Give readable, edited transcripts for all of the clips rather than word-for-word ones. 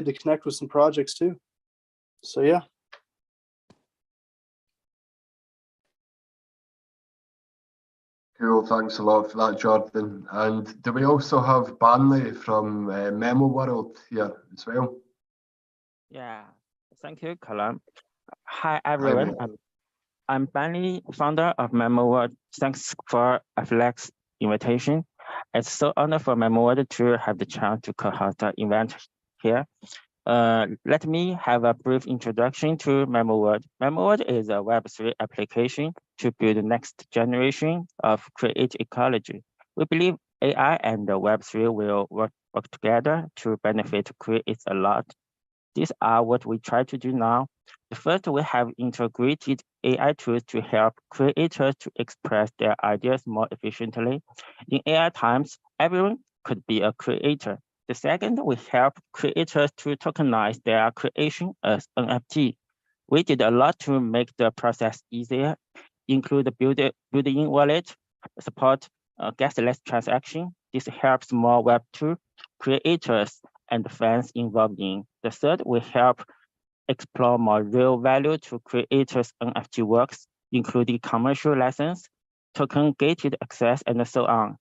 to connect with some projects too. So yeah. Cool, thanks a lot for that, Jordan. And do we also have Barnley from Memo World here as well? Yeah, thank you, Colin. Hi, everyone. I'm Barnley, founder of Memo World. Thanks for Afflux invitation. It's so honored for Memo World to have the chance to co-host the event here. Let me have a brief introduction to Memo World. Memo World is a Web3 application to build the next generation of creative ecology. We believe AI and the Web3 will work together to benefit creators a lot. These are what we try to do now. First, we have integrated AI tools to help creators to express their ideas more efficiently. In AI times, everyone could be a creator. The second, we help creators to tokenize their creation as NFT. We did a lot to make the process easier, include the built-in wallet, support gasless transaction. This helps more Web2 creators and fans involved in. The third, we help explore more real value to creators' NFT works, including commercial license, token-gated access, and so on.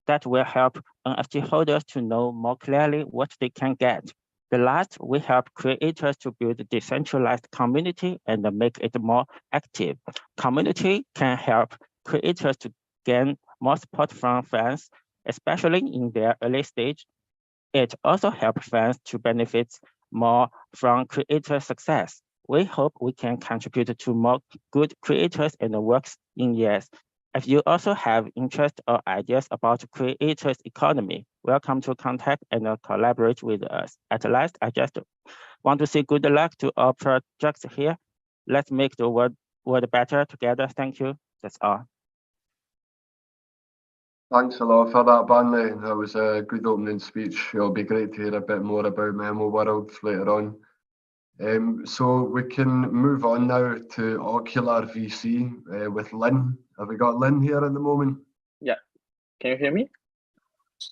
That will help NFT holders to know more clearly what they can get. The last, we help creators to build a decentralized community and make it more active. Community can help creators to gain more support from fans, especially in their early stage. It also helps fans to benefit more from creator success. We hope we can contribute to more good creators and works in years. If you also have interest or ideas about creators economy, welcome to contact and collaborate with us. At last, I just want to say good luck to all projects here. Let's make the world better together. Thank you. That's all. Thanks a lot for that, Barnley. That was a good opening speech. It'll be great to hear a bit more about Memo World later on. So we can move on now to Ocular VC with Lynn. Have we got Lynn here at the moment? Yeah. Can you hear me?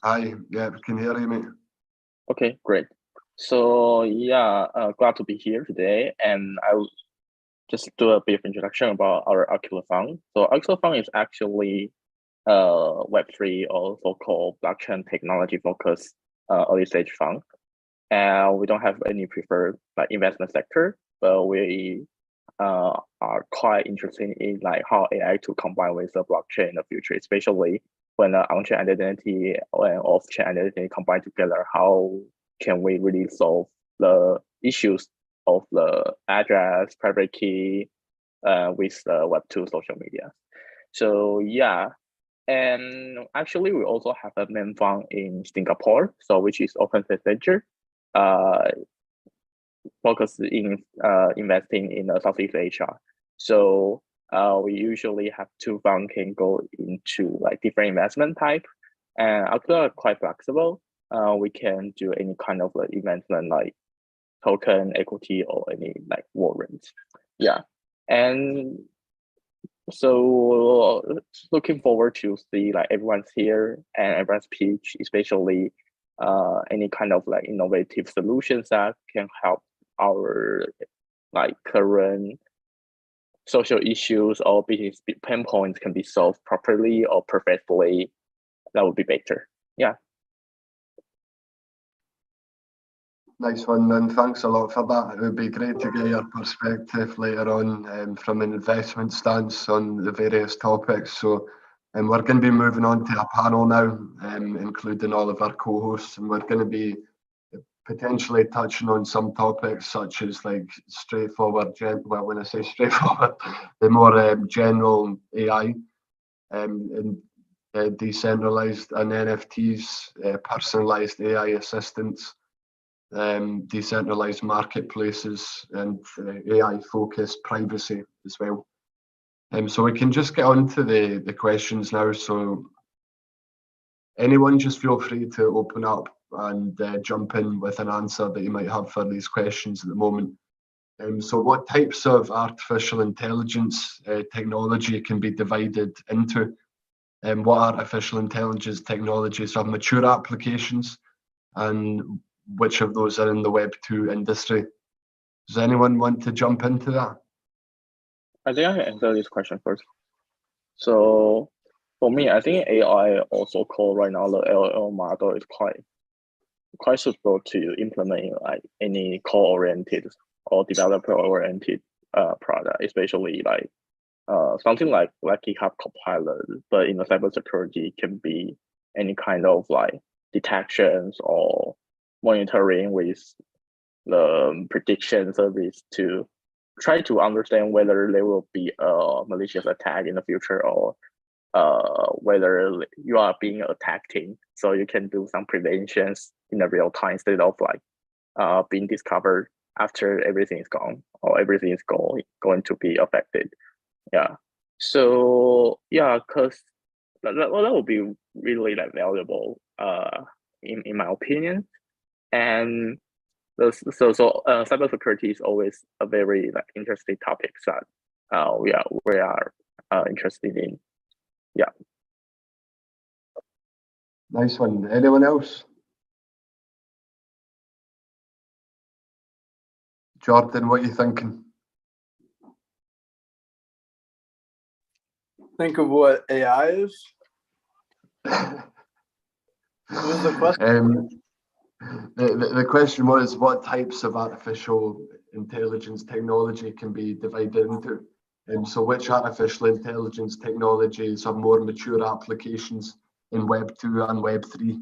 Hi. Yeah, we can hear you, mate. Okay, great. So yeah, glad to be here today, and I will just do a brief introduction about our Ocular Fund. So Ocular Fund is actually Web3 or so-called blockchain technology focused early stage fund. And we don't have any preferred investment sector, but we are quite interested in how AI to combine with the blockchain in the future, especially when on-chain identity and off-chain identity combine together. How can we really solve the issues of the address, private key with the Web2 social media? So yeah. And actually, we also have a main fund in Singapore, so which is open space venture, focused in investing in Southeast Asia. So we usually have two funds can go into different investment type, and Ocular are quite flexible. We can do any kind of investment like token, equity, or any warrants. Yeah, and so looking forward to see everyone's here and everyone's pitch, especially any kind of innovative solutions that can help our current social issues or business pain points can be solved properly or perfectly. That would be better. Yeah. Nice one, and thanks a lot for that. It would be great to get your perspective later on from an investment stance on the various topics. So we're going to be moving on to a panel now, including all of our co-hosts, and we're going to be potentially touching on some topics such as straightforward, well, when I say straightforward, the more general AI and decentralized and NFTs, personalized AI assistants, decentralized marketplaces, and AI-focused privacy as well. So we can just get on to the questions now. So anyone just feel free to open up and jump in with an answer that you might have for these questions at the moment. So what types of artificial intelligence technology can be divided into? What artificial intelligence technologies have mature applications, and which of those are in the Web 2 industry. Does anyone want to jump into that? I think I can answer this question first. So for me, I think AI, also called right now the LLM model, is quite suitable to implement like any core-oriented or developer-oriented product, especially like something like GitHub Copilot, but in the cybersecurity can be any kind of like detections or monitoring with the prediction service to try to understand whether there will be a malicious attack in the future, or whether you are being attacked. So you can do some preventions in the real time instead of like being discovered after everything is gone or everything is going to be affected. Yeah. So yeah, because that would be really like valuable in my opinion. And cybersecurity is always a very like interesting topic that we are interested in. Yeah. Nice one. Anyone else? Jordan, what are you thinking? Think of what AI is. What was the question? The question was, what types of artificial intelligence technology can be divided into? So which artificial intelligence technologies have more mature applications in Web 2 and Web 3?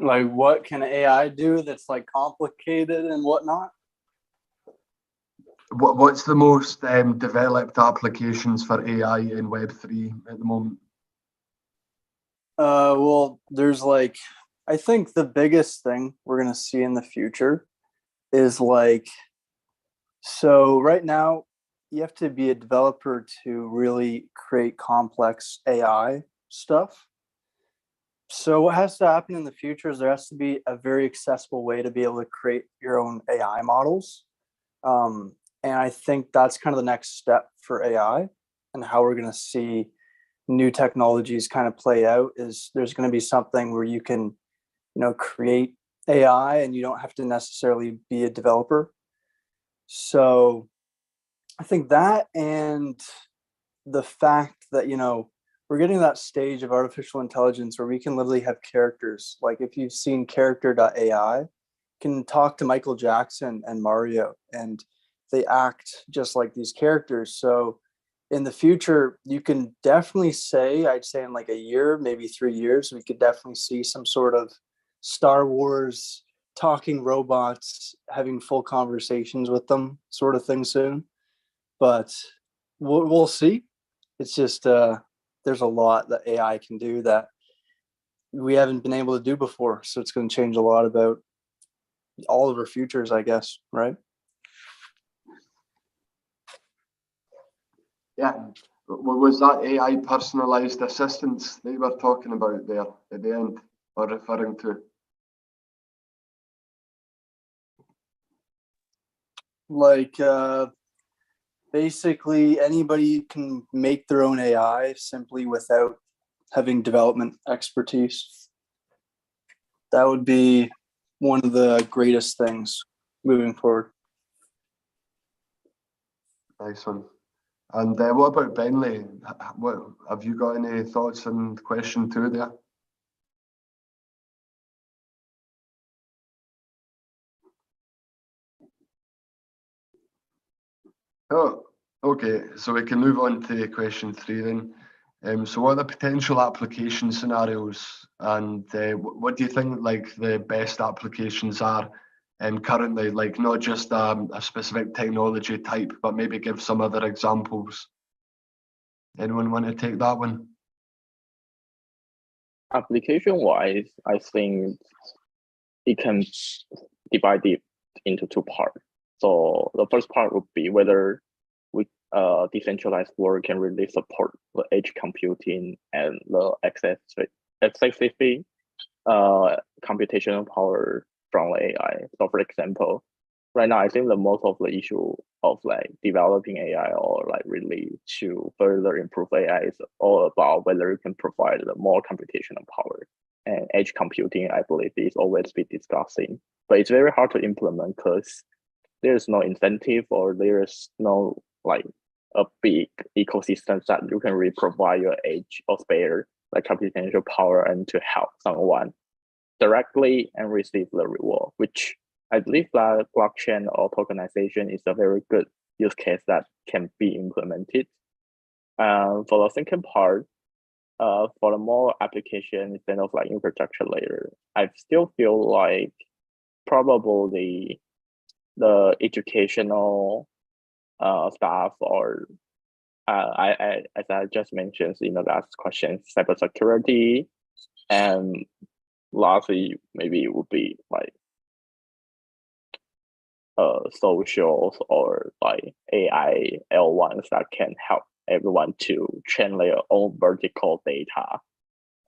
Like, what can AI do that's like complicated and whatnot? What's the most developed applications for AI in Web 3 at the moment? Well, there's like, I think the biggest thing we're going to see in the future is like, so right now you have to be a developer to really create complex AI stuff. So what has to happen in the future is there has to be a very accessible way to be able to create your own AI models. And I think that's kind of the next step for AI, and how we're going to see new technologies kind of play out is there's going to be something where you can, create AI and you don't have to necessarily be a developer. So I think that, and the fact that, we're getting to that stage of artificial intelligence where we can literally have characters. Like if you've seen character.ai, can talk to Michael Jackson and Mario, and they act just like these characters. So in the future, you can definitely say, I'd say in like a year, maybe 3 years, we could definitely see some sort of Star Wars talking robots having full conversations with them sort of thing soon. But we'll see. It's just there's a lot that AI can do that we haven't been able to do before. So it's going to change a lot about all of our futures, I guess, right? Yeah. Was that AI personalized assistance they were talking about there at the end, or referring to? Like basically anybody can make their own AI simply without having development expertise. That would be one of the greatest things moving forward. Nice one. And what about Bentley? What have you got any thoughts on question 2 there? Oh, okay. So we can move on to question 3 then. So what are the potential application scenarios, and what do you think like the best applications are currently, like not just a specific technology type, but maybe give some other examples? Anyone want to take that one? Application wise, I think it can divide it into 2 parts. So the first part would be whether we decentralized world can really support the edge computing and the excessive computational power from AI. So for example, right now I think the most of the issue of like developing AI or like really to further improve AI is all about whether you can provide more computational power. and edge computing, I believe, is always be discussing. But it's very hard to implement because there's no incentive or there's no like a big ecosystem that you can really provide your edge or spare like computational power and to help someone directly and receive the reward, which I believe that blockchain or tokenization is a very good use case that can be implemented. For the second part, for the more application instead of like infrastructure layer, I still feel like probably the educational staff or I as I just mentioned in the last question, cybersecurity, and lastly maybe it would be like socials or like AI L1s that can help everyone to train their own vertical data,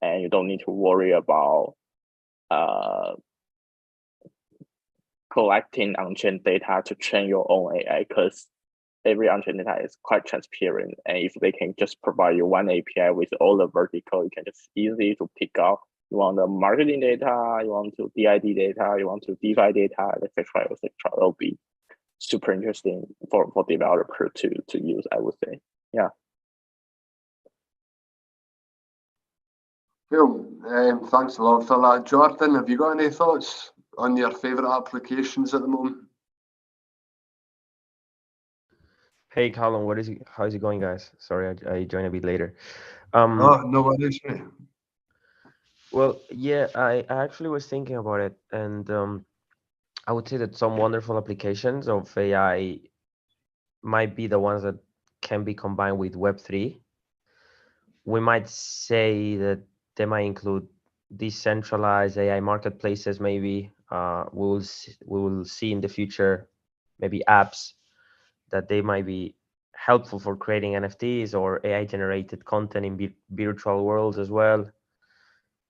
and you don't need to worry about collecting on-chain data to train your own AI, because every on-chain data is quite transparent, and if they can just provide you one API with all the vertical, you can just easily to pick up. You want the marketing data, you want to DID data, you want to DeFi data, etc., etc. It'll be super interesting for developer to use, I would say. Yeah. Cool. Thanks a lot for that. Jordan, have you got any thoughts on your favourite applications at the moment? Hey, Colin, how is it going, guys? Sorry, I joined a bit later. Oh, no worries, mate. Well, yeah, I actually was thinking about it, and I would say that some wonderful applications of AI might be the ones that can be combined with Web3. We might say that they might include decentralized AI marketplaces, maybe. We will see in the future maybe apps that they might be helpful for creating NFTs or AI generated content in virtual worlds as well.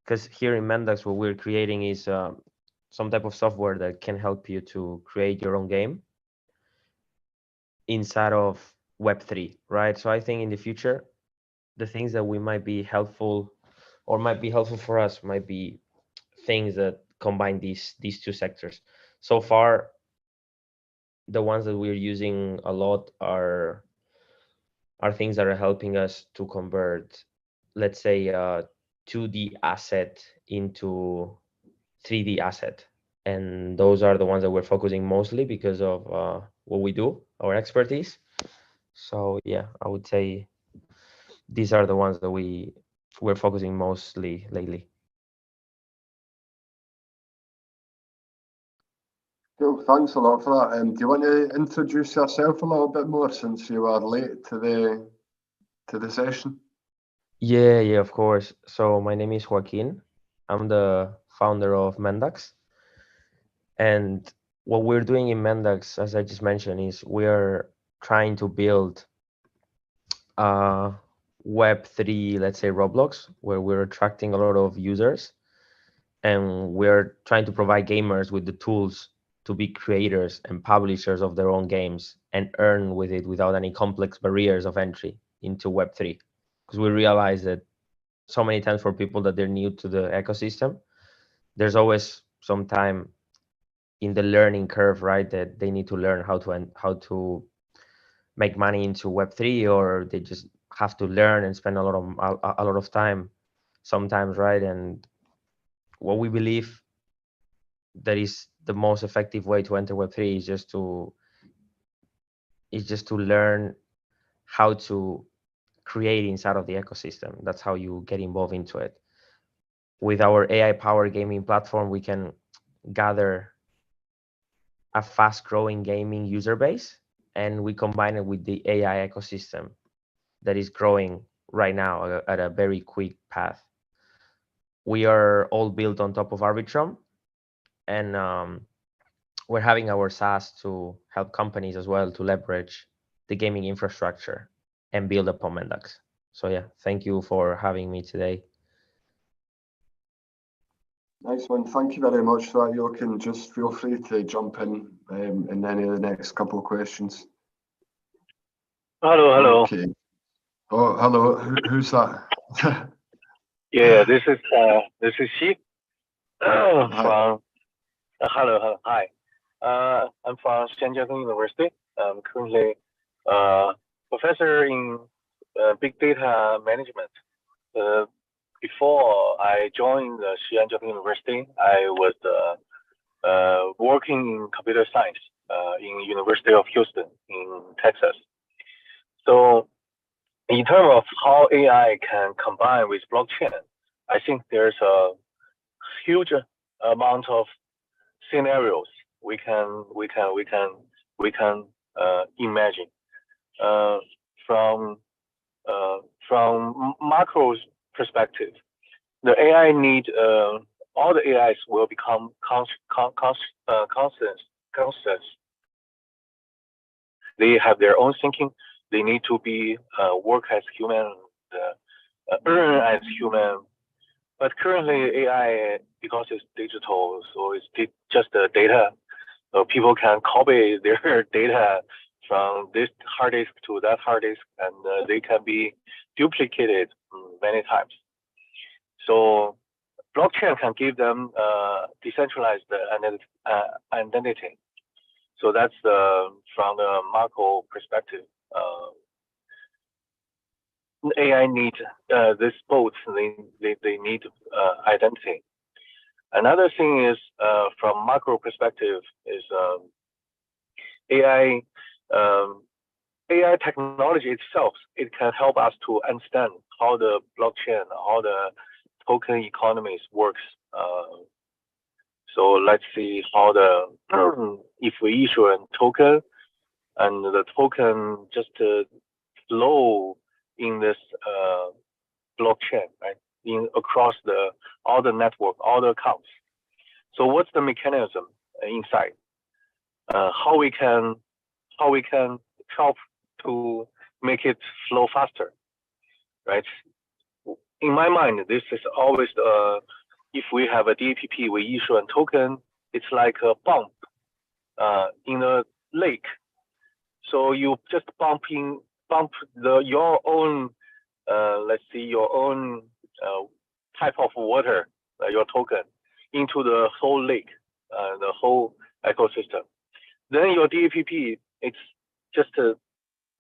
Because here in Mendax, what we're creating is some type of software that can help you to create your own game inside of Web3, right? So I think in the future, the things that we might be helpful or might be helpful for us might be things that combine these two sectors. So far, the ones that we're using a lot are things that are helping us to convert, let's say, 2D asset into 3D asset. And those are the ones that we're focusing mostly because of what we do, our expertise. So yeah, I would say these are the ones that we're focusing mostly lately. Cool. Thanks a lot for that. Do you want to introduce yourself a little bit more since you were late to the session? Yeah, of course. So my name is Joaquin. I'm the founder of Mendax. And what we're doing in Mendax, as I just mentioned, is we're trying to build Web3, let's say Roblox, where we're attracting a lot of users. And we're trying to provide gamers with the tools to be creators and publishers of their own games and earn with it without any complex barriers of entry into Web3. Because we realize that so many times for people that they're new to the ecosystem, there's always some time in the learning curve, right? That they need to learn how to make money into Web3, or they just have to learn and spend a lot of time sometimes, right? And what we believe that is the most effective way to enter Web3 is just to learn how to create inside of the ecosystem. That's how you get involved into it. With our AI powered gaming platform, we can gather a fast growing gaming user base, and we combine it with the AI ecosystem that is growing right now at a very quick path. We are all built on top of Arbitrum, and we're having our SaaS to help companies as well to leverage the gaming infrastructure and build upon Mendax. So yeah, thank you for having me today. Nice one. Thank you very much for that, Joachim. Just feel free to jump in any of the next couple of questions. Hello. Okay. Oh, hello. Who's that? Yeah, this is Xi from hello, hi. I'm from Xianjiang University. I'm currently professor in big data management. Before I joined the Xianjiang University, I was working in computer science in University of Houston in Texas. So in terms of how AI can combine with blockchain, I think there's a huge amount of scenarios we can imagine from macro perspective. The AI need all the AIs will become constant. They have their own thinking. They need to be work as human, earn as human. But currently AI, because it's digital, so it's just the data. So people can copy their data from this hard disk to that hard disk, and they can be duplicated many times. So blockchain can give them decentralized identity. So that's from the macro perspective. AI need this both. They need identity. Another thing is from macro perspective is AI technology itself. It can help us to understand how the blockchain, how the token economies works. So let's see how if we issue a token and the token just flow in this blockchain, right? Across all the network, all the accounts. So what's the mechanism inside? How we can help to make it flow faster, right? In my mind, this is always if we have a DAPP, we issue a token. It's like a bump in a lake. So you just bump your own, let's see, your own type of water, your token, into the whole lake, the whole ecosystem. Then your DAPP, it's just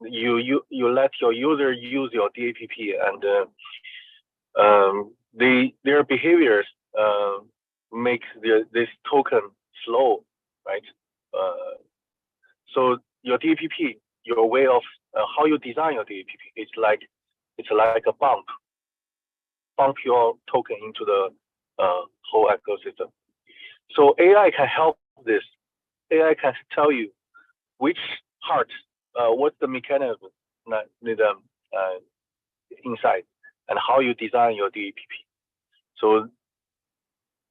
you let your user use your DAPP, and their behaviors make this token slow, right? So your DAPP, your way of how you design your DAPP, it's like a bump your token into the whole ecosystem. So AI can help this. AI can tell you which part, what's the mechanism inside, and how you design your DAPP. So,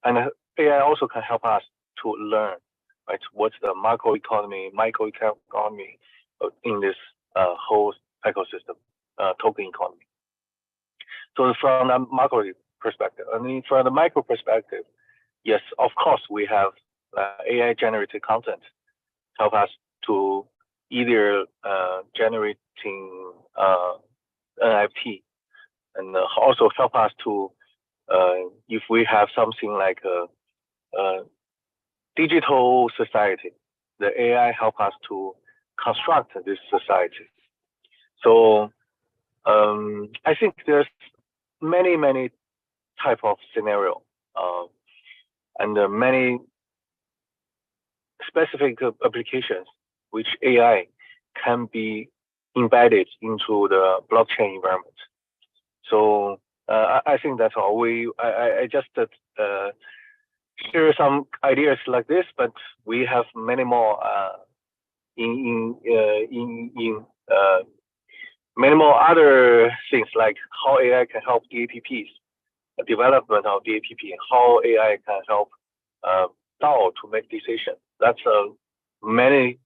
and AI also can help us to learn, right? What's the macroeconomy, microeconomy in this whole ecosystem, token economy. So from the macro perspective, I mean, from the micro perspective, yes, of course, we have AI generated content help us to either generating NFT, and also help us to if we have something like a digital society, the AI help us to construct this society. So I think there's many type of scenario and many specific applications which AI can be embedded into the blockchain environment. So I think that's all. I just share some ideas like this, but we have many more in many more other things, like how AI can help DAPPs, the development of DAPP, how AI can help DAO to make decisions. That's many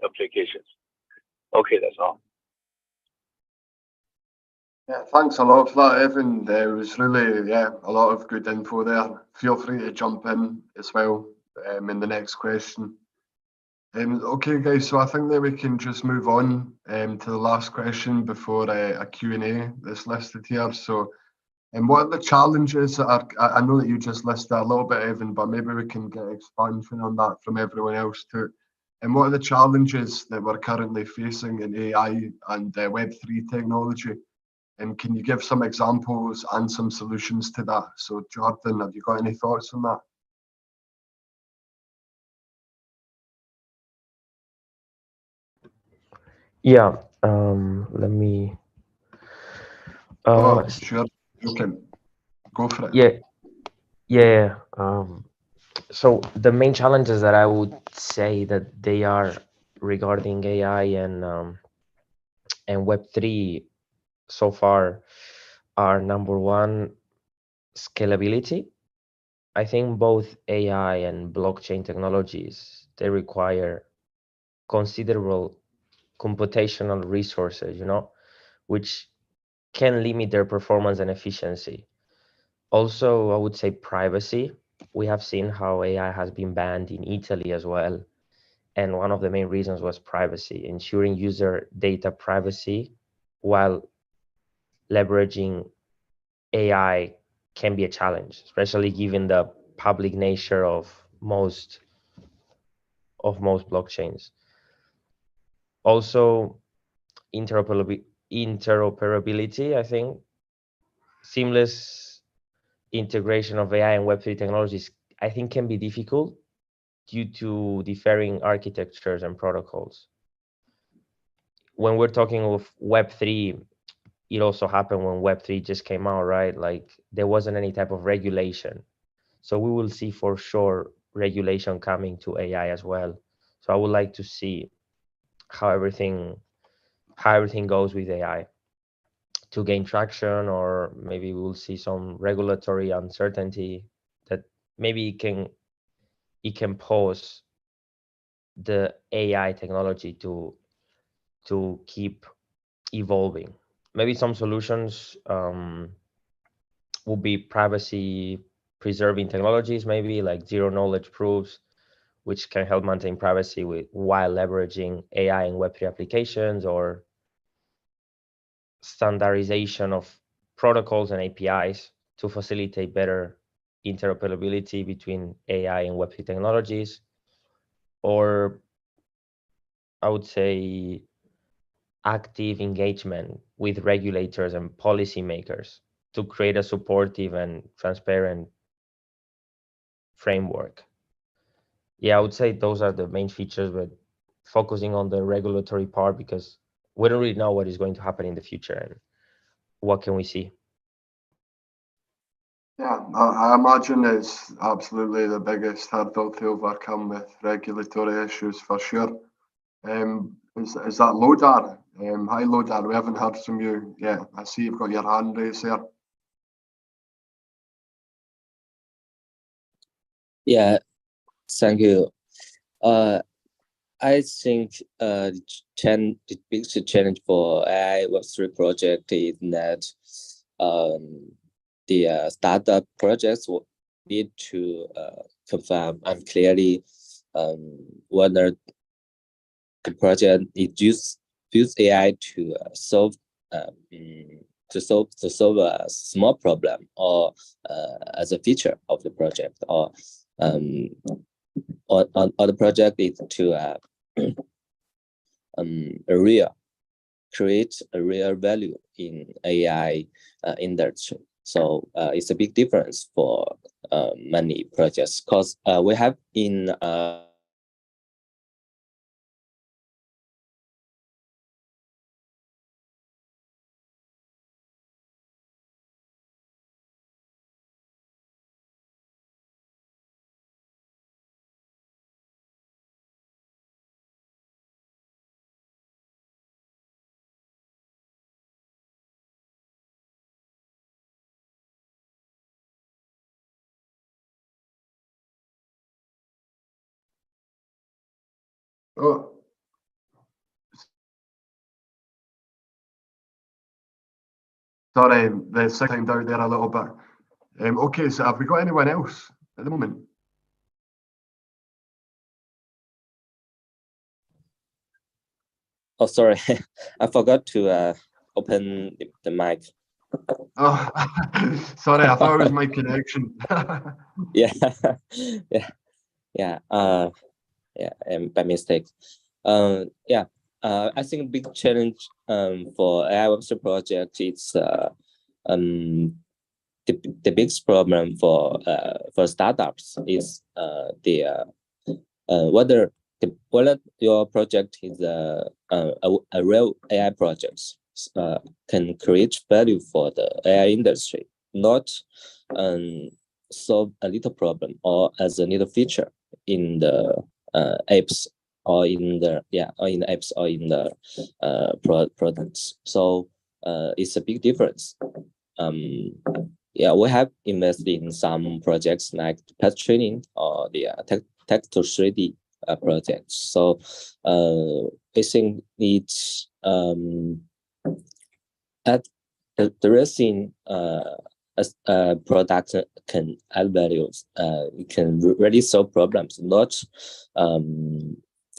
applications. Okay, that's all. Yeah, thanks a lot for that, Evan. There was really, a lot of good info there. Feel free to jump in as well in the next question. Okay, guys, so I think that we can just move on to the last question before a Q&A that's listed here. So And what are the challenges that are, I know that you just listed a little bit, Evan, but maybe we can get expansion on that from everyone else too. And what are the challenges that we're currently facing in AI and Web3 technology? And can you give some examples and some solutions to that? So Jordan, have you got any thoughts on that? Yeah, let me. Sure. Okay, go for it. Yeah. So the main challenges that I would say that they are regarding AI and Web3 so far are number one, scalability. I think both AI and blockchain technologies they require considerable computational resources, which can limit their performance and efficiency. Also, I would say privacy. We have seen how AI has been banned in Italy as well. And one of the main reasons was privacy, ensuring user data privacy while leveraging AI can be a challenge, especially given the public nature of most blockchains. Also, interoperability, I think seamless integration of AI and Web3 technologies, I think can be difficult due to differing architectures and protocols. When we're talking of Web3, it also happened when Web3 just came out, right? Like there wasn't any type of regulation. So we will see for sure regulation coming to AI as well. So I would like to see how everything goes with AI to gain traction, or maybe we'll see some regulatory uncertainty that maybe it can pose the AI technology to keep evolving. Maybe some solutions will be privacy preserving technologies, maybe like zero knowledge proofs, which can help maintain privacy while leveraging AI and Web3 applications, or standardization of protocols and APIs to facilitate better interoperability between AI and Web3 technologies, or I would say active engagement with regulators and policymakers to create a supportive and transparent framework. Yeah, I would say those are the main features, but focusing on the regulatory part because we don't really know what is going to happen in the future and what can we see. Yeah, I imagine it's absolutely the biggest hurdle to overcome with regulatory issues for sure. Is that Lodar? Hi Lodar, we haven't heard from you yet. I see you've got your hand raised there. Yeah, thank you. I think the biggest challenge for AI Web3 project is that the startup projects will need to confirm and clearly whether the project is use AI to solve a small problem or as a feature of the project, or the project is to create a real value in AI industry. So it's a big difference for many projects because we have in Oh, sorry, the second out there a little bit. Okay, so have we got anyone else at the moment? Oh, sorry, I forgot to open the mic. Oh, sorry, I thought it was my connection. Yeah, yeah, yeah. By mistake. Yeah. I think a big challenge for AI Web3 project is the biggest problem for startups is whether your project is a real AI project can create value for the AI industry, not solve a little problem or as a little feature in the apps or in the apps or in the products. So it's a big difference. Yeah, we have invested in some projects like pet training or the text to 3D projects. So I think it's at the resin as a product can add values. It can really solve problems, not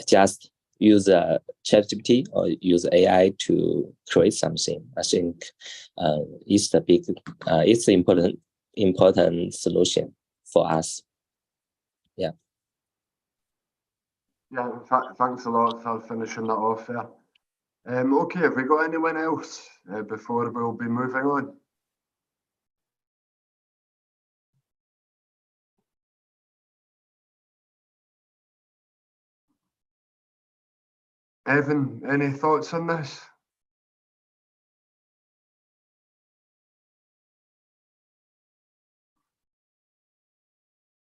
just use ChatGPT or use AI to create something. I think it's the big, it's the important solution for us. Yeah. Yeah, thanks a lot for finishing that off there. Okay, have we got anyone else before we'll be moving on? Evan, any thoughts on this?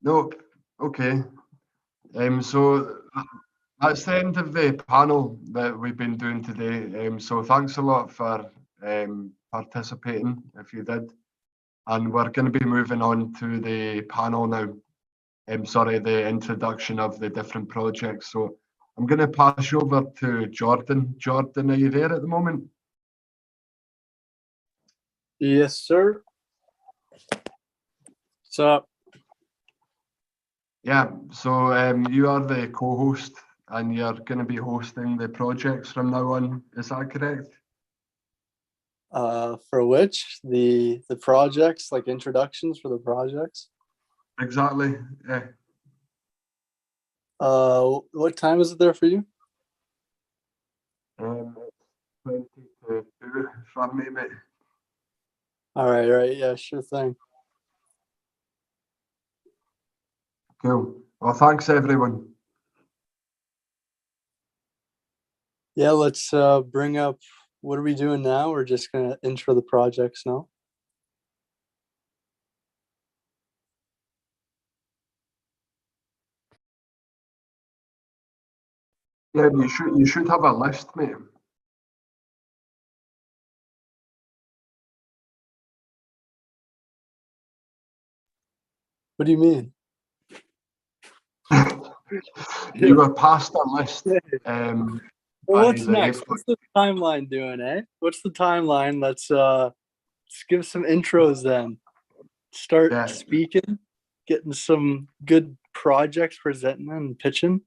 No, okay. So that's the end of the panel that we've been doing today. So thanks a lot for participating, if you did. And we're going to be moving on to the panel now. Sorry, the introduction of the different projects. So I'm going to pass you over to Jordan. Jordan, are you there at the moment? Yes, sir. What's up? Yeah, so you are the co-host and you're going to be hosting the projects from now on. Is that correct? For which the projects, like introductions for the projects? Exactly. Yeah. What time is it there for you? 20 to 2 from me, mate. All right, yeah, sure thing. Cool. Well, thanks everyone. Yeah, let's bring up, what are we doing now? We're just gonna intro the projects now. Yeah, you should have a list, mate. What do you mean? You were past a list. Well, by what's the next? Afflux. What's the timeline doing, eh? What's the timeline? Let's give some intros then. Start Yeah. speaking, getting some good projects presenting and pitching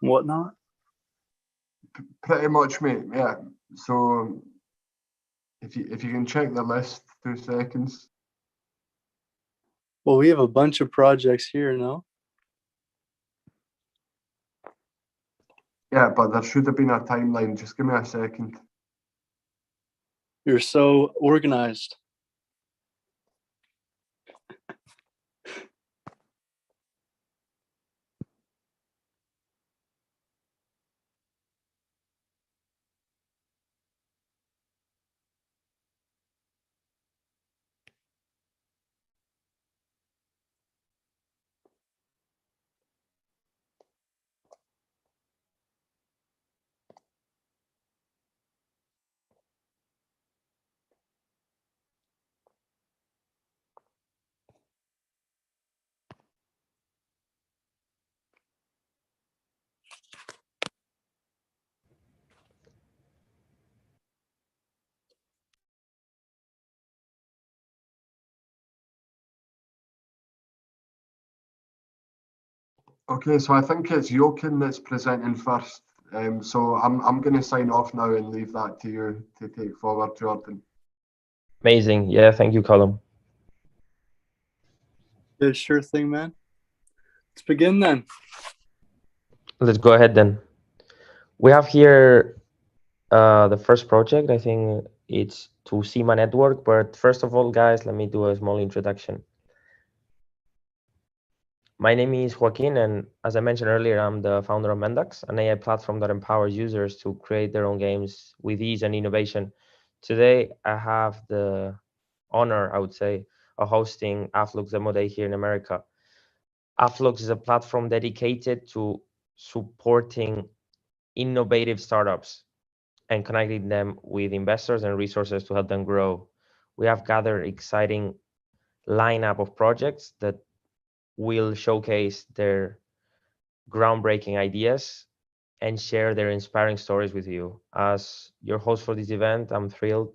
and whatnot. Pretty much, mate. Yeah. So if you can check the list, 2 seconds. Well, we have a bunch of projects here, no? Yeah, but there should have been a timeline. Just give me a second. You're so organized. Okay, so I think it's Jochen that's presenting first. So I'm going to sign off now and leave that to you to take forward, Jordan. Amazing. Yeah, thank you, Colin. Yeah, sure thing, man. Let's begin then. Let's go ahead then. We have here the first project. I think it's Tusima Network, but first of all, guys, let me do a small introduction. My name is Joaquin, and as I mentioned earlier, I'm the founder of Mendax, an AI platform that empowers users to create their own games with ease and innovation. Today, I have the honor, I would say, of hosting Afflux Demo Day here in America. Afflux is a platform dedicated to supporting innovative startups and connecting them with investors and resources to help them grow. We have gathered exciting lineup of projects that will showcase their groundbreaking ideas and share their inspiring stories with you. As your host for this event, I'm thrilled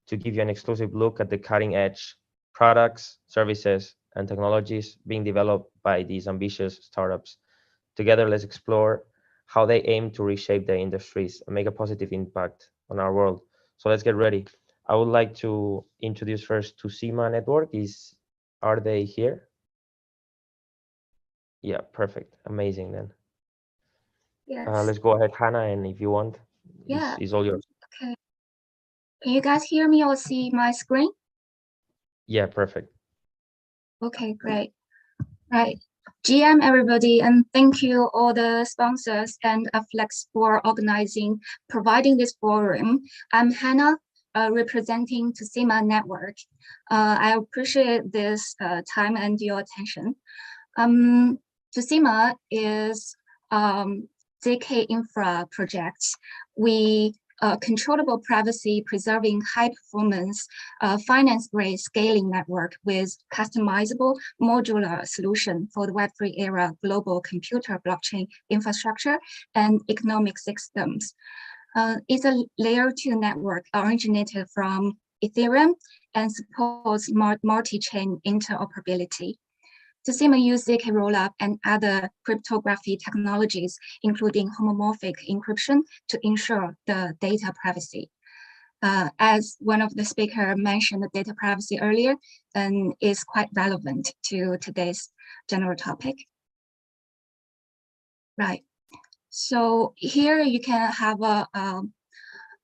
to give you an exclusive look at the cutting edge products, services, and technologies being developed by these ambitious startups. Together, let's explore how they aim to reshape their industries and make a positive impact on our world. So let's get ready. I would like to introduce first Tusima Network. Are they here? Yeah, perfect. Amazing then. Yes. Let's go ahead, Hannah, and if you want, Yeah. it's all yours. Okay. Can you guys hear me or see my screen? Yeah, perfect. Okay, great. Right. GM everybody, and thank you all the sponsors and Afflux for providing this forum. I'm Hannah, representing Tusima Network. I appreciate this time and your attention. Tusima is ZK Infra project. We controllable privacy preserving high performance finance grade scaling network with customizable modular solution for the Web3 era global computer blockchain infrastructure and economic systems. It's a layer 2 network originated from Ethereum and supports multi-chain interoperability. Tusima uses ZK rollup and other cryptography technologies, including homomorphic encryption, to ensure the data privacy. As one of the speakers mentioned, the data privacy earlier, and is quite relevant to today's general topic. Right. So here you can have a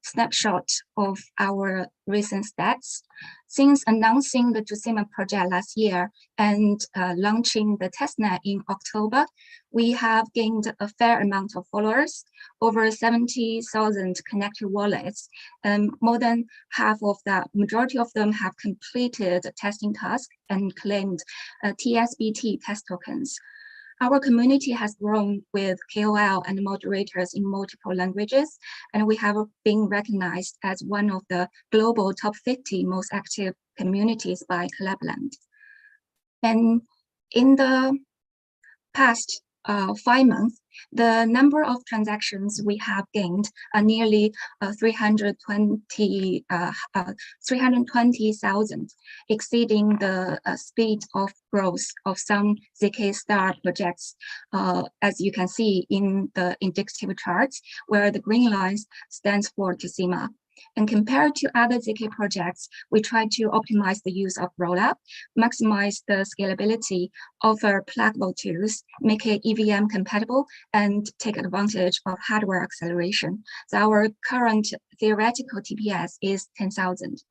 snapshot of our recent stats. Since announcing the Tusima project last year and launching the testnet in October, we have gained a fair amount of followers, over 70,000 connected wallets, and more than half of that, majority of them have completed testing tasks and claimed TSBT test tokens. Our community has grown with KOL and moderators in multiple languages, and we have been recognized as one of the global top 50 most active communities by Collabland. And in the past 5 months, the number of transactions we have gained are nearly 320,000, exceeding the speed of growth of some ZK Star projects, as you can see in the indicative charts, where the green line stands for Tusima. And compared to other ZK projects, we try to optimize the use of rollup, maximize the scalability, offer pluggable tools, make it EVM compatible, and take advantage of hardware acceleration. So our current theoretical TPS is 10,000.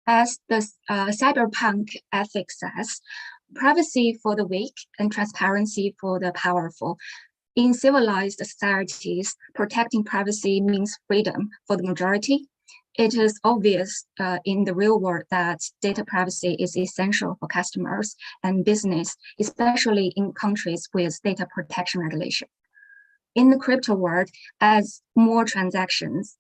As the cyberpunk ethics says, privacy for the weak and transparency for the powerful. In civilized societies, protecting privacy means freedom for the majority. It is obvious in the real world that data privacy is essential for customers and business, especially in countries with data protection regulation. In the crypto world, as more transactions,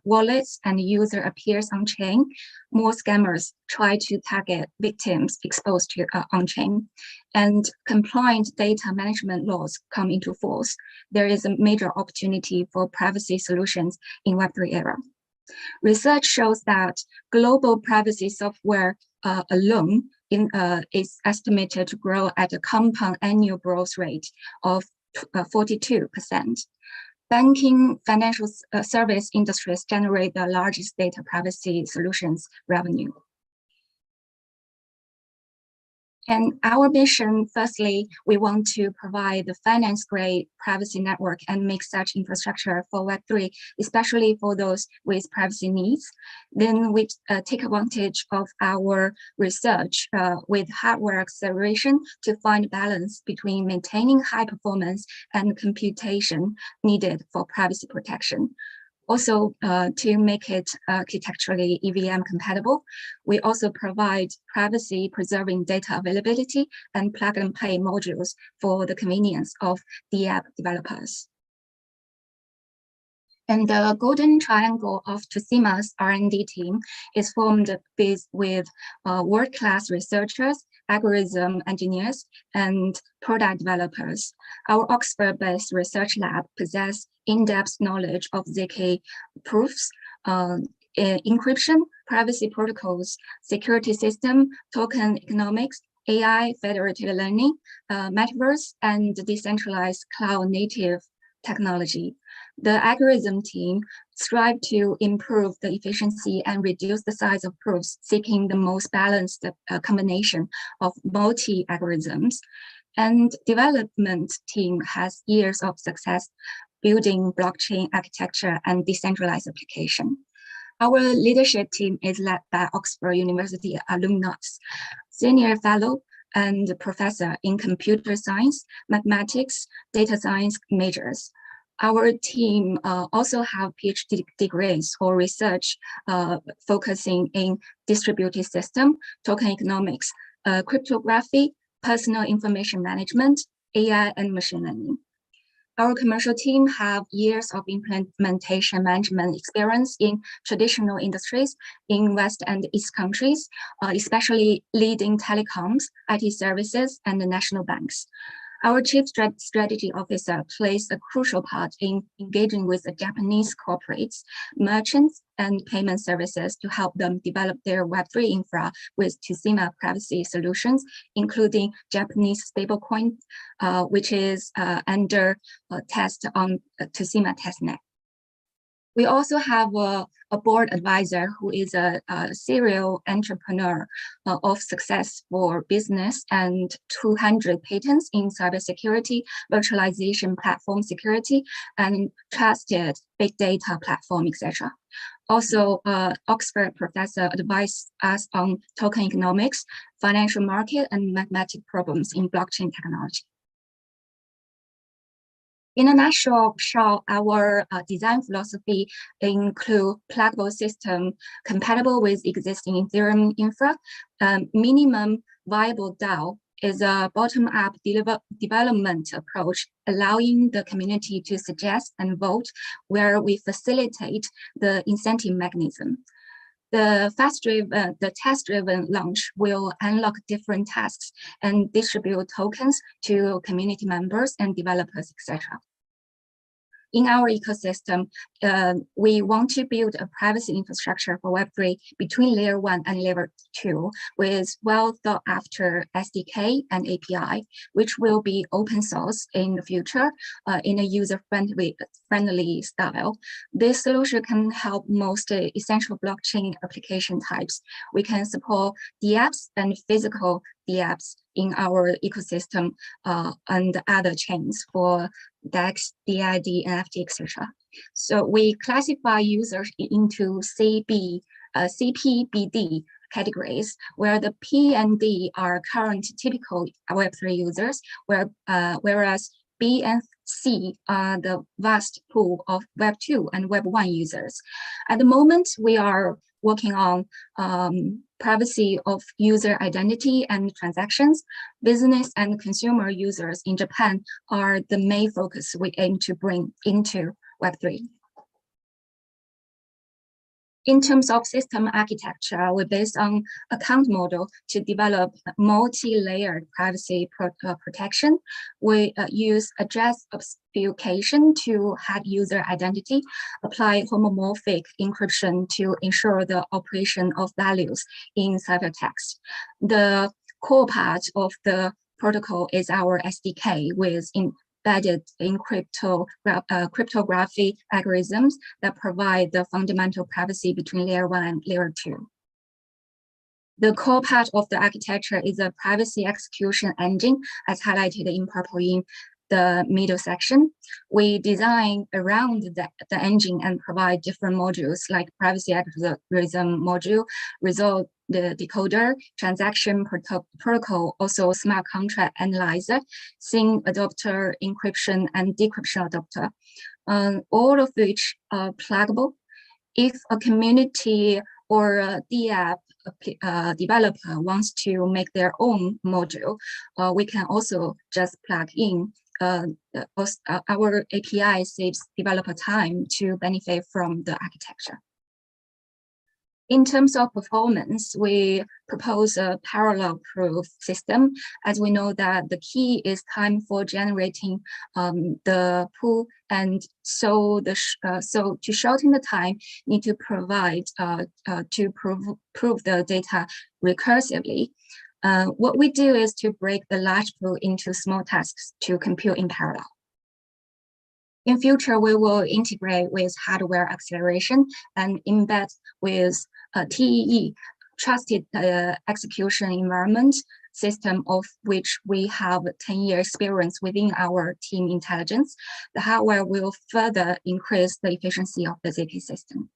wallets, and user appears on chain, more scammers try to target victims exposed to on-chain, and compliant data management laws come into force. There is a major opportunity for privacy solutions in Web3 era. Research shows that global privacy software alone is estimated to grow at a compound annual growth rate of 42%. banking, financial service industries generate the largest data privacy solutions revenue. And our mission, firstly, we want to provide the finance-grade privacy network and make such infrastructure for Web3, especially for those with privacy needs. Then we take advantage of our research with hardware acceleration to find balance between maintaining high performance and computation needed for privacy protection. Also, to make it architecturally EVM compatible, we also provide privacy-preserving data availability and plug-and-play modules for the convenience of the app developers. And the golden triangle of Tusima's R&D team is formed with world-class researchers, algorithm engineers, and product developers. Our Oxford-based research lab possesses in-depth knowledge of ZK proofs, encryption, privacy protocols, security system, token economics, AI, federated learning, metaverse, and decentralized cloud-native technology. The algorithm team strive to improve the efficiency and reduce the size of proofs, seeking the most balanced combination of multi-algorithms. And development team has years of success building blockchain architecture and decentralized application. Our leadership team is led by Oxford University alumnus, senior fellow and professor in computer science, mathematics, data science majors. Our team also have PhD degrees or research focusing in distributed system, token economics, cryptography, personal information management, AI, and machine learning. Our commercial team have years of implementation management experience in traditional industries in West and East countries, especially leading telecoms, IT services, and the national banks. Our Chief Strategy Officer plays a crucial part in engaging with the Japanese corporates, merchants, and payment services to help them develop their Web3 infra with Tusima privacy solutions, including Japanese stablecoin, which is under test on Tusima testnet. We also have a board advisor who is a serial entrepreneur of success for business and 200 patents in cybersecurity, virtualization platform security, and trusted big data platform, etc. Also, Oxford professor advised us on token economics, financial market, and mathematical problems in blockchain technology. In a nutshell, our design philosophy include pluggable system compatible with existing Ethereum infra. Minimum viable DAO is a bottom-up development approach, allowing the community to suggest and vote, where we facilitate the incentive mechanism. The test-driven launch will unlock different tasks and distribute tokens to community members and developers, etc. In our ecosystem, we want to build a privacy infrastructure for Web3 between layer 1 and layer 2 with well thought after SDK and API, which will be open source in the future in a user-friendly style. This solution can help most essential blockchain application types. We can support DApps and physical DApps in our ecosystem and other chains for DEX, DID, NFT, etc. So we classify users into CPBD categories, where the P and D are current typical Web3 users, whereas B and C are the vast pool of Web2 and Web1 users. At the moment, we are working on privacy of user identity and transactions. Business and consumer users in Japan are the main focus we aim to bring into Web3. In terms of system architecture, we're based on account model to develop multi-layered privacy protection. We use address obfuscation to hack user identity, apply homomorphic encryption to ensure the operation of values in ciphertext. The core part of the protocol is our SDK with embedded in cryptography algorithms that provide the fundamental privacy between layer 1 and layer 2. The core part of the architecture is a privacy execution engine, as highlighted in purple in the middle section. We design around the engine and provide different modules like privacy algorithm module, result the decoder, transaction protocol, also smart contract analyzer, SYN adapter, encryption, and decryption adapter, all of which are pluggable. If a community or a DApp developer wants to make their own module, we can also just plug in. Our API saves developer time to benefit from the architecture. In terms of performance, we propose a parallel proof system, as we know that the key is time for generating the pool, and so to shorten the time, need to provide to prove the data recursively. What we do is to break the large pool into small tasks to compute in parallel. In future, we will integrate with hardware acceleration and embed with TEE, trusted execution environment system, of which we have 10-year experience within our team intelligence. The hardware will further increase the efficiency of the ZK system.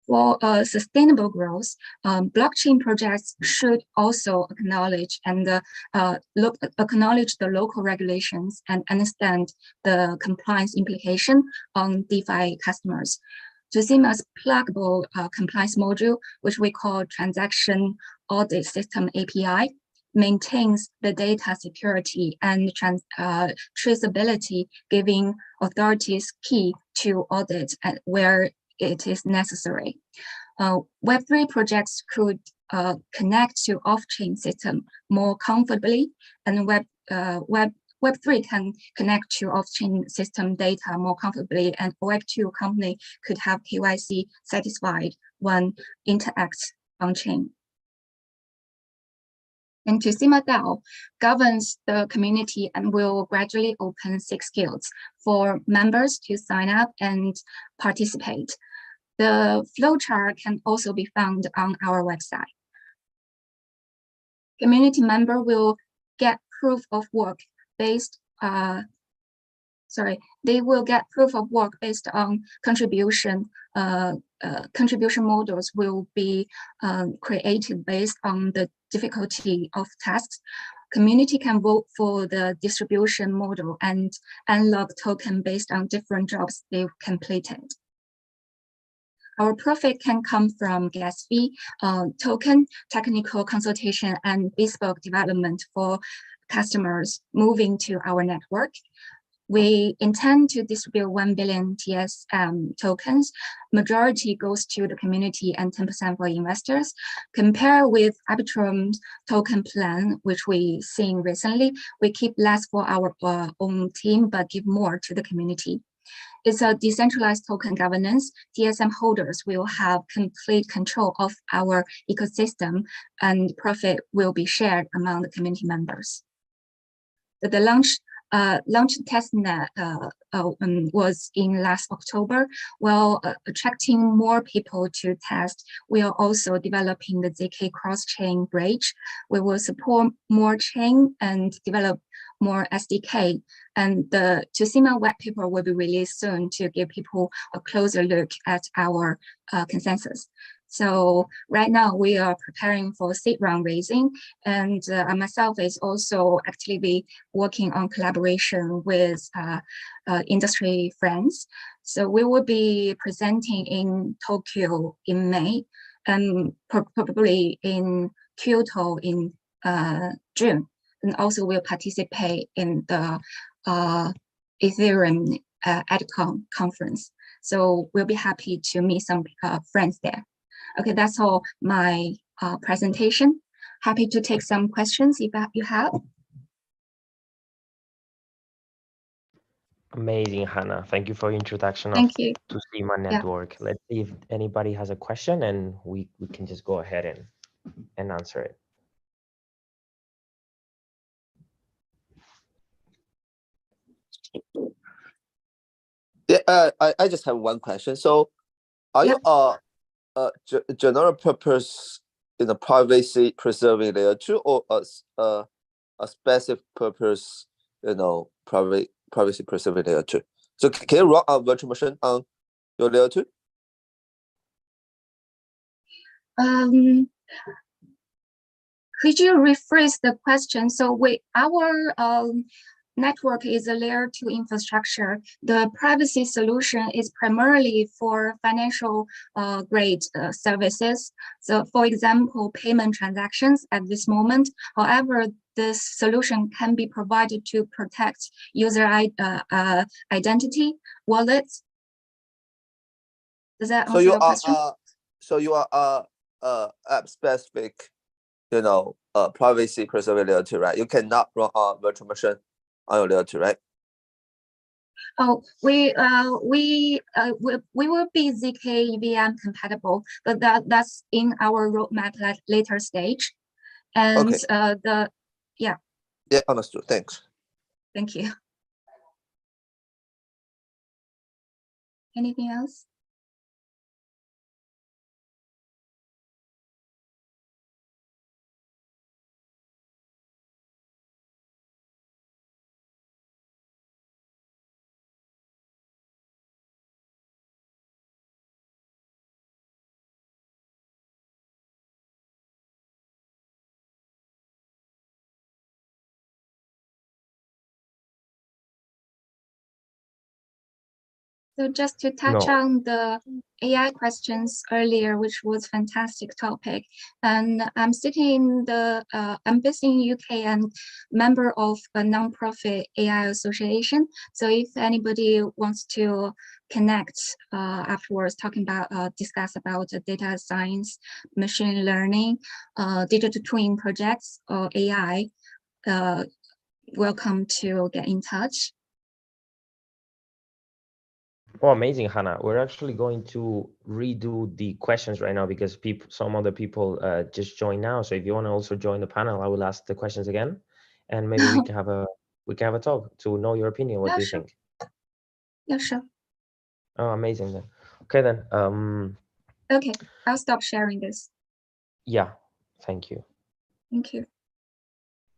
For sustainable growth, blockchain projects should also acknowledge and acknowledge the local regulations and understand the compliance implication on DeFi customers. Tusima's pluggable compliance module, which we call Transaction Audit System API, maintains the data security and traceability, giving authorities key to audit where it is necessary. Web3 projects could connect to off-chain system more comfortably, and Web3 can connect to off-chain system data more comfortably, and Web2 company could have KYC satisfied when interacts on-chain. And Tusima DAO governs the community and will gradually open 6 guilds for members to sign up and participate. The flowchart can also be found on our website. Community member will get proof of work based, they will get proof of work based on contribution. Contribution models will be created based on the difficulty of tasks. Community can vote for the distribution model and unlock token based on different jobs they've completed. Our profit can come from gas fee, token, technical consultation, and bespoke development for customers moving to our network. We intend to distribute 1 billion TSM tokens. Majority goes to the community and 10% for investors. Compare with Arbitrum's token plan, which we seen recently, we keep less for our own team, but give more to the community. It's a decentralized token governance. TSM holders will have complete control of our ecosystem, and profit will be shared among the community members. The launch testnet was in last October. While attracting more people to test, we are also developing the ZK cross-chain bridge. We will support more chain and develop more SDK. And the Tusima white paper will be released soon to give people a closer look at our consensus. So right now we are preparing for seed round raising, and myself is also actively working on collaboration with industry friends. So we will be presenting in Tokyo in May, and probably in Kyoto in June, and also will participate in the Ethereum AdCon conference. So we'll be happy to meet some friends there. Okay, that's all my presentation. Happy to take some questions if you have. Amazing, Hannah. Thank you for your introduction Thank you. to SEMA network. Let's see if anybody has a question, and we can just go ahead and answer it. I just have one question. So, are you a general purpose in the privacy preserving layer 2 or a specific purpose, privacy preserving layer 2? So can you run a virtual machine on your layer 2? Could you rephrase the question? So our network is a layer 2 infrastructure. The privacy solution is primarily for financial grade services. So for example, payment transactions at this moment. However, this solution can be provided to protect user identity, wallets. Does that answer your question? So you are app specific, privacy preserving layer 2, right? You cannot run a virtual machine on your layer 2, right? Oh, we will be ZK EVM compatible, but that's in our roadmap at later stage. And okay. Yeah, understood. Thanks. Thank you. Anything else? So just to touch on the AI questions earlier, which was fantastic topic, and I'm sitting in I'm based in UK and member of a nonprofit AI association. So if anybody wants to connect afterwards, discuss about data science, machine learning, digital twin projects or AI, welcome to get in touch. Oh, amazing, Hannah. We're actually going to redo the questions right now because some other people just joined now. So if you want to also join the panel, I will ask the questions again, and maybe we can have a talk to know your opinion. What do you think? Yeah, sure. Oh, amazing then. Okay then. Okay, I'll stop sharing this. Yeah, thank you. Thank you.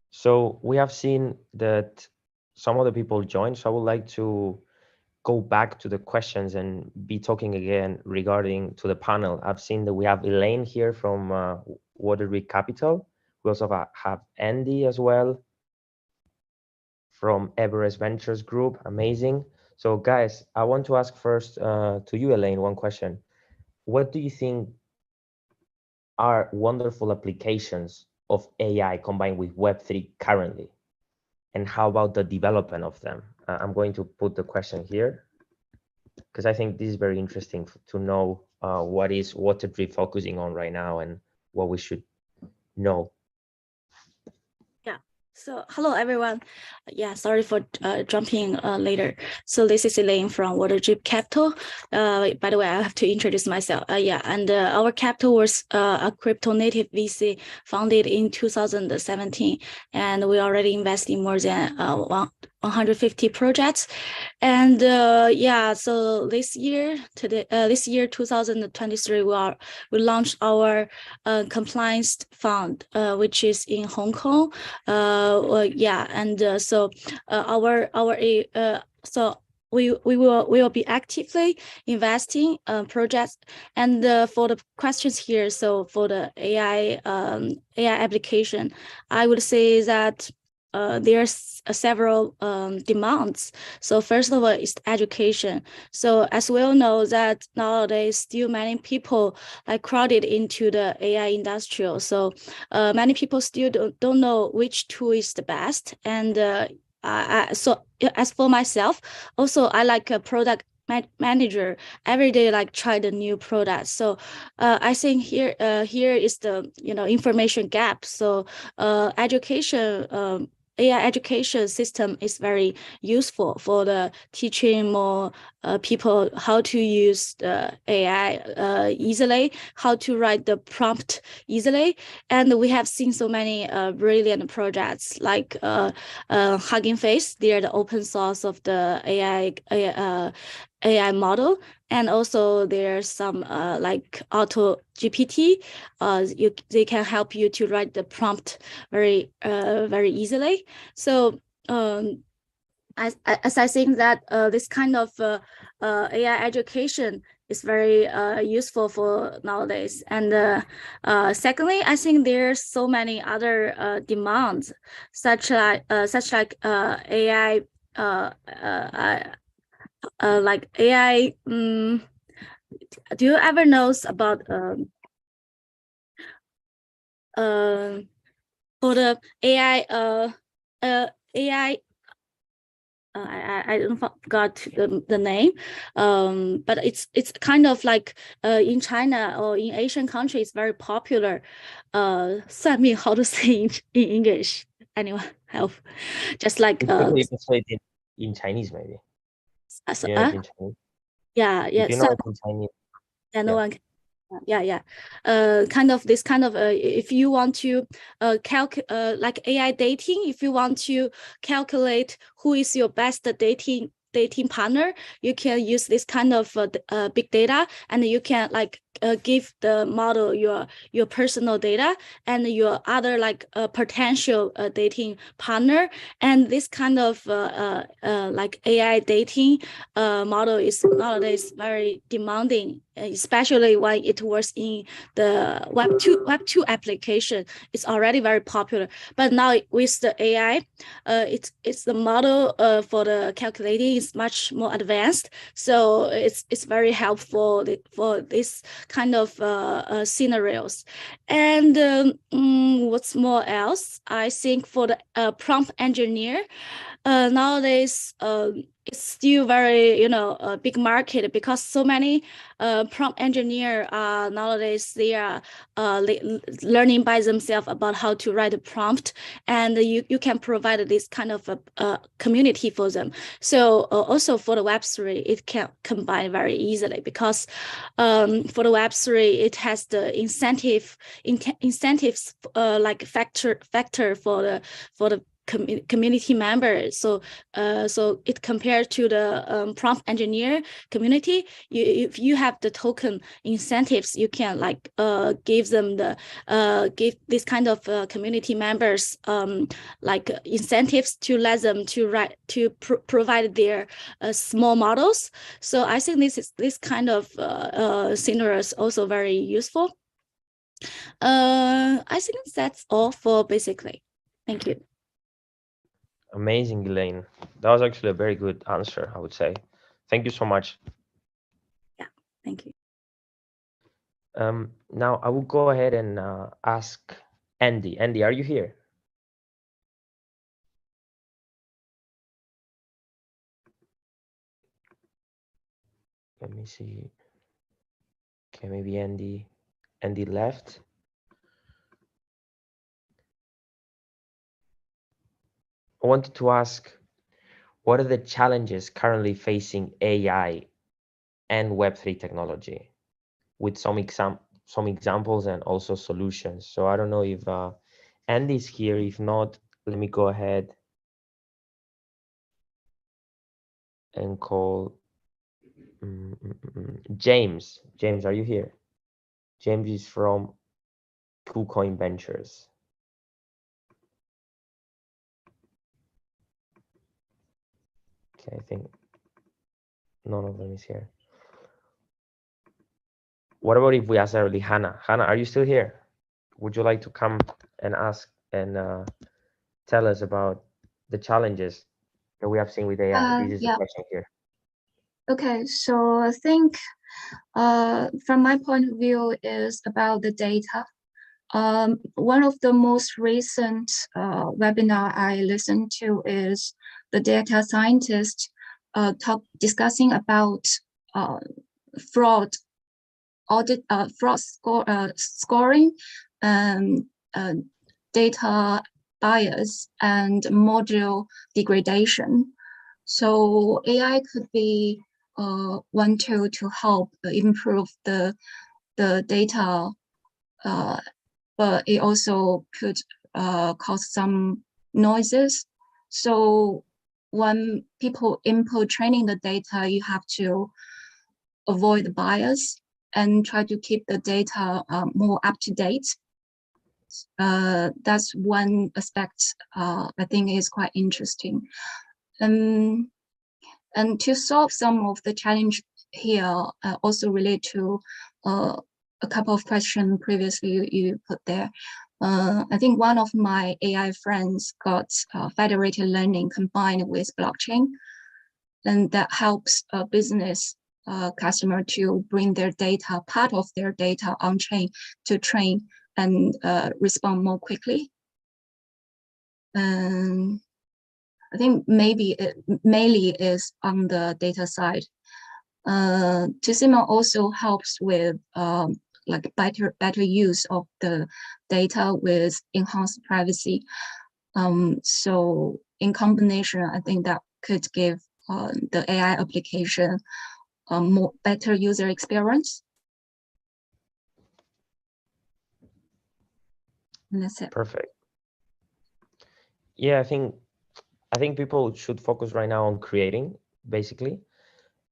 So we have seen that some other people joined. So I would like to go back to the questions and be talking again regarding to the panel. I've seen that we have Elaine here from Waterbury Capital. We also have Andy as well from Everest Ventures Group. Amazing. So guys, I want to ask first to you, Elaine, one question. What do you think are wonderful applications of AI combined with Web3 currently? And how about the development of them? I'm going to put the question here, because I think this is very interesting to know what is Waterbury focusing on right now and what we should know. Yeah. So hello everyone. Yeah, sorry for jumping later. So this is Elaine from Waterbury Capital. By the way, I have to introduce myself. And our capital was a crypto native VC founded in 2017, and we already invested in more than 150 projects. And so this year 2023, we launched our compliance fund, which is in Hong Kong. We will be actively investing projects. And for the questions here, so for the AI application, I would say that there's several demands. So first of all is education. So as we all know that nowadays still many people like crowded into the AI industrial. So many people still don't know which tool is the best. And so as for myself, also I like a product manager every day, like try the new product. So I think here is the information gap. So education AI education system is very useful for the teaching more people how to use the AI easily, how to write the prompt easily. And we have seen so many brilliant projects like Hugging Face. They are the open source of the AI model. And also there's some like Auto GPT. They can help you to write the prompt very easily. So as I think that this kind of AI education is very useful for nowadays. And secondly, I think there's so many other demands, such like AI, like AI. Do you ever know about for the AI AI? I don't forgot the name, but it's kind of like in China or in Asian countries very popular. 算命 how to say in English? Anyone help? Just like you can say it in Chinese maybe. Yeah, in Chinese. Yeah. If you know it in Chinese. Yeah, no one can. Yeah. Kind of this kind of if you want to like AI dating, if you want to calculate who is your best dating partner, you can use this kind of big data, and you can like give the model your personal data and your other like potential dating partner. And this kind of like AI dating model is nowadays very demanding, especially when it was in the Web 2 application. It's already very popular, but now with the AI, it's the model for the calculating is much more advanced. So it's very helpful for this kind of scenarios. And what's more else? I think for the prompt engineer, nowadays it's still very a big market, because so many prompt engineer nowadays they are learning by themselves about how to write a prompt, and you can provide this kind of a community for them. So also for the Web3, it can combine very easily, because for the Web3 it has the incentives like factor for the community members. So it compared to the prompt engineer community, if you have the token incentives, you can like give them the give this kind of community members like incentives to let them to provide their small models. So I think this kind of scenarios also very useful. I think that's all for basically. Thank you. Amazing, Elaine. That was actually a very good answer, I would say. Thank you so much. Yeah, thank you. Now I will go ahead and ask Andy. Andy, are you here? Let me see. Okay, maybe Andy left. I wanted to ask, what are the challenges currently facing AI and Web3 technology, with some examples and also solutions? So I don't know if Andy's here. If not, let me go ahead and call James. James, are you here? James is from KuCoin Ventures. Okay, I think none of them is here. What about if we ask early Hannah? Hannah, are you still here? Would you like to come and ask and tell us about the challenges that we have seen with AI? This is the question here. Okay, so I think from my point of view is about the data. One of the most recent webinar I listened to is the data scientist discussing about fraud scoring, data bias and model degradation. So AI could be one tool to help improve the data, but it also could cause some noises. So when people input training the data, you have to avoid the bias and try to keep the data more up to date. That's one aspect I think is quite interesting. And to solve some of the challenge here, also relate to a couple of questions previously you put there. I think one of my AI friends got federated learning combined with blockchain, and that helps a business customer to bring their data, part of their data on chain to train and respond more quickly. And I think maybe it mainly is on the data side. Tusima also helps with like better use of the data with enhanced privacy. So in combination, I think that could give the AI application a more better user experience. And that's it. Perfect. Yeah, I think people should focus right now on creating, basically,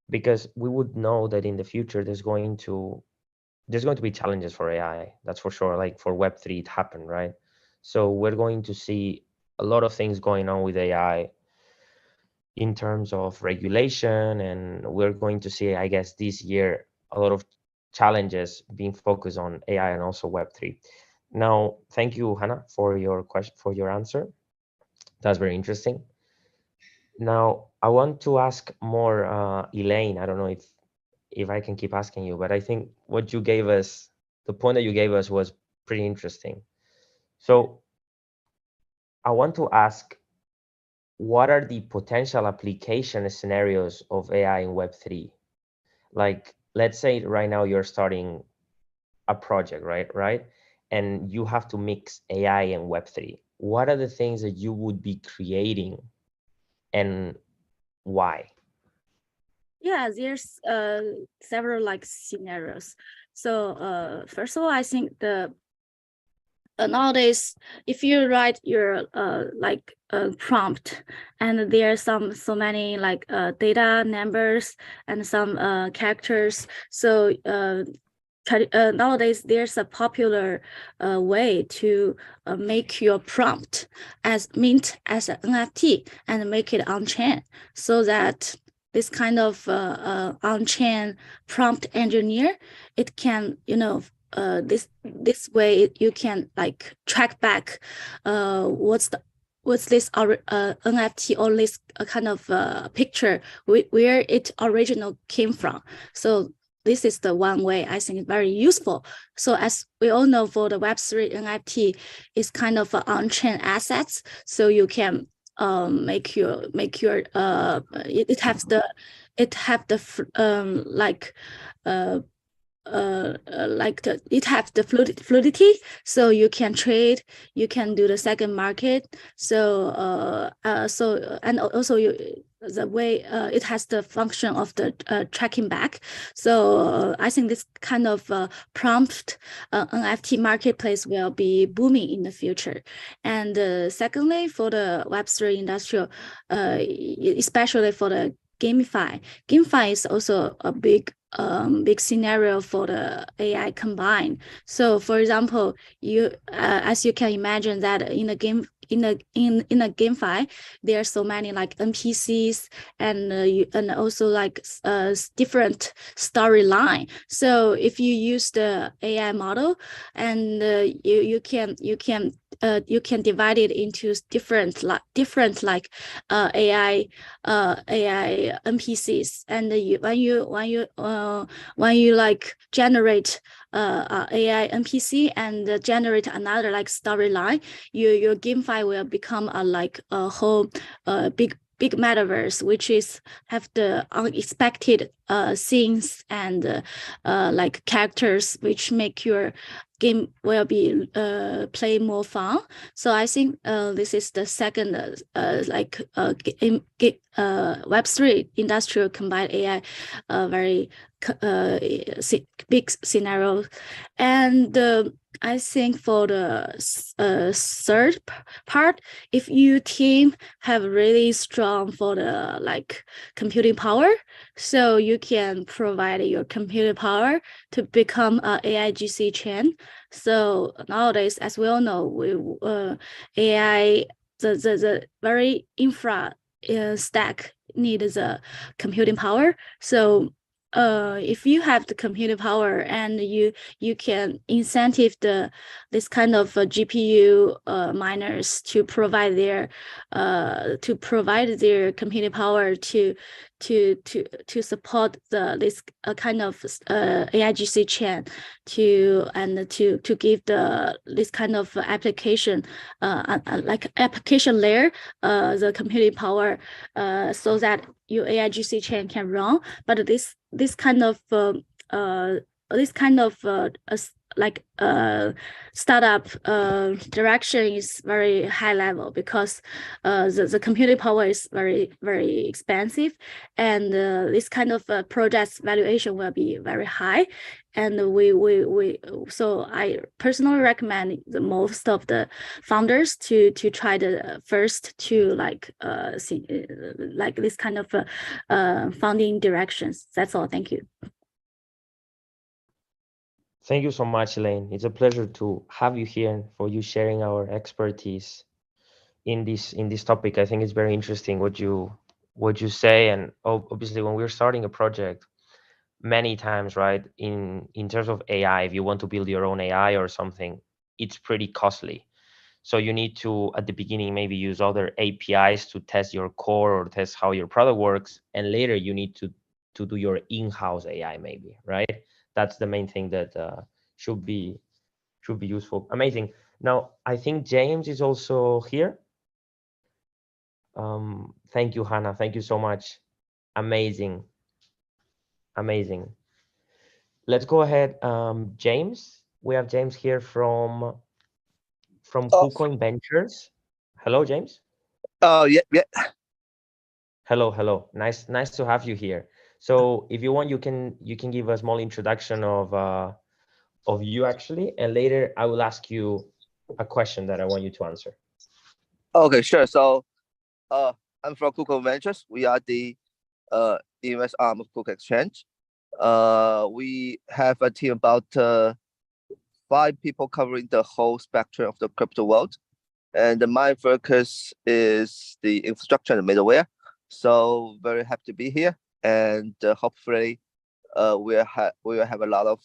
because we would know that in the future there's going to be challenges for AI. That's for sure. Like for Web3, it happened, right? So we're going to see a lot of things going on with AI in terms of regulation, and we're going to see, I guess, this year a lot of challenges being focused on AI and also Web3. Now, thank you, Hannah, for your question, for your answer. That's very interesting. Now, I want to ask more, Elaine. I don't know if I can keep asking you, but I think what you gave us, the point that you gave us was pretty interesting. So I want to ask, what are the potential application scenarios of AI in Web3? Like, let's say right now you're starting a project, right? And you have to mix AI and Web3. What are the things that you would be creating and why? Yeah, there's several like scenarios. So first of all, I think the nowadays, if you write your prompt, and there are so many like data numbers and some characters. So nowadays there's a popular way to make your prompt as mint as an NFT and make it on chain, so that this kind of on-chain prompt engineer, it can, this way you can like track back what's this NFT or this kind of picture, where it original came from. So this is the one way I think is very useful. So as we all know, for the Web3 NFT is kind of on-chain assets. So you can make your it have the it have the fluidity, so you can trade, you can do the second market. So and also the way it has the function of the tracking back. So I think this kind of prompt NFT marketplace will be booming in the future. And secondly, for the Web3 industrial, especially for the GameFi is also a big scenario for the AI combined. So for example, you as you can imagine that in a game, in a GameFi, there are so many like NPCs and also like different storyline. So if you use the AI model, and you can divide it into different AI NPCs, and when you like generate AI NPC and generate another like storyline, your GameFi will become a whole big metaverse, which is have the unexpected scenes and like characters, which make your game will be play more fun. So I think this is the second Web3 industrial combined AI very big scenario. And I think for the third part, if your team have really strong for the like computing power, so you can provide your computing power to become a AI GC chain. So nowadays, as we all know, AI the very infra stack needs the computing power. So if you have the computing power and you can incentive this kind of GPU miners to provide their computing power to support this kind of AIGC chain to give this kind of application like application layer the computing power so that your AIGC chain can run. But this kind of startup direction is very high level because the computing power is very, very expensive, and this kind of project's valuation will be very high. And so I personally recommend the most of the founders to try the first to see like this kind of funding directions. That's all. Thank you. Thank you so much, Elaine. It's a pleasure to have you here and for you sharing our expertise in this topic. I think it's very interesting what you say, and obviously when we're starting a project, many times, right, in terms of AI, if you want to build your own AI or something, it's pretty costly. So you need to, at the beginning, maybe use other APIs to test your core or test how your product works, and later you need to do your in-house AI, maybe, right? That's the main thing that should be useful. Amazing. Now, I think James is also here. Thank you, Hannah. Thank you so much. Amazing. Let's go ahead. James, we have James here from KuCoin Ventures. Hello, James. Oh, yeah. Hello. Nice to have you here. So if you want, you can give a small introduction of you actually, and later I will ask you a question that I want you to answer. Okay, sure. So I'm from KuCoin Ventures. We are the US arm of KuCoin Exchange. We have a team about 5 people covering the whole spectrum of the crypto world. And my focus is the infrastructure and middleware. So very happy to be here. And hopefully we'll have a lot of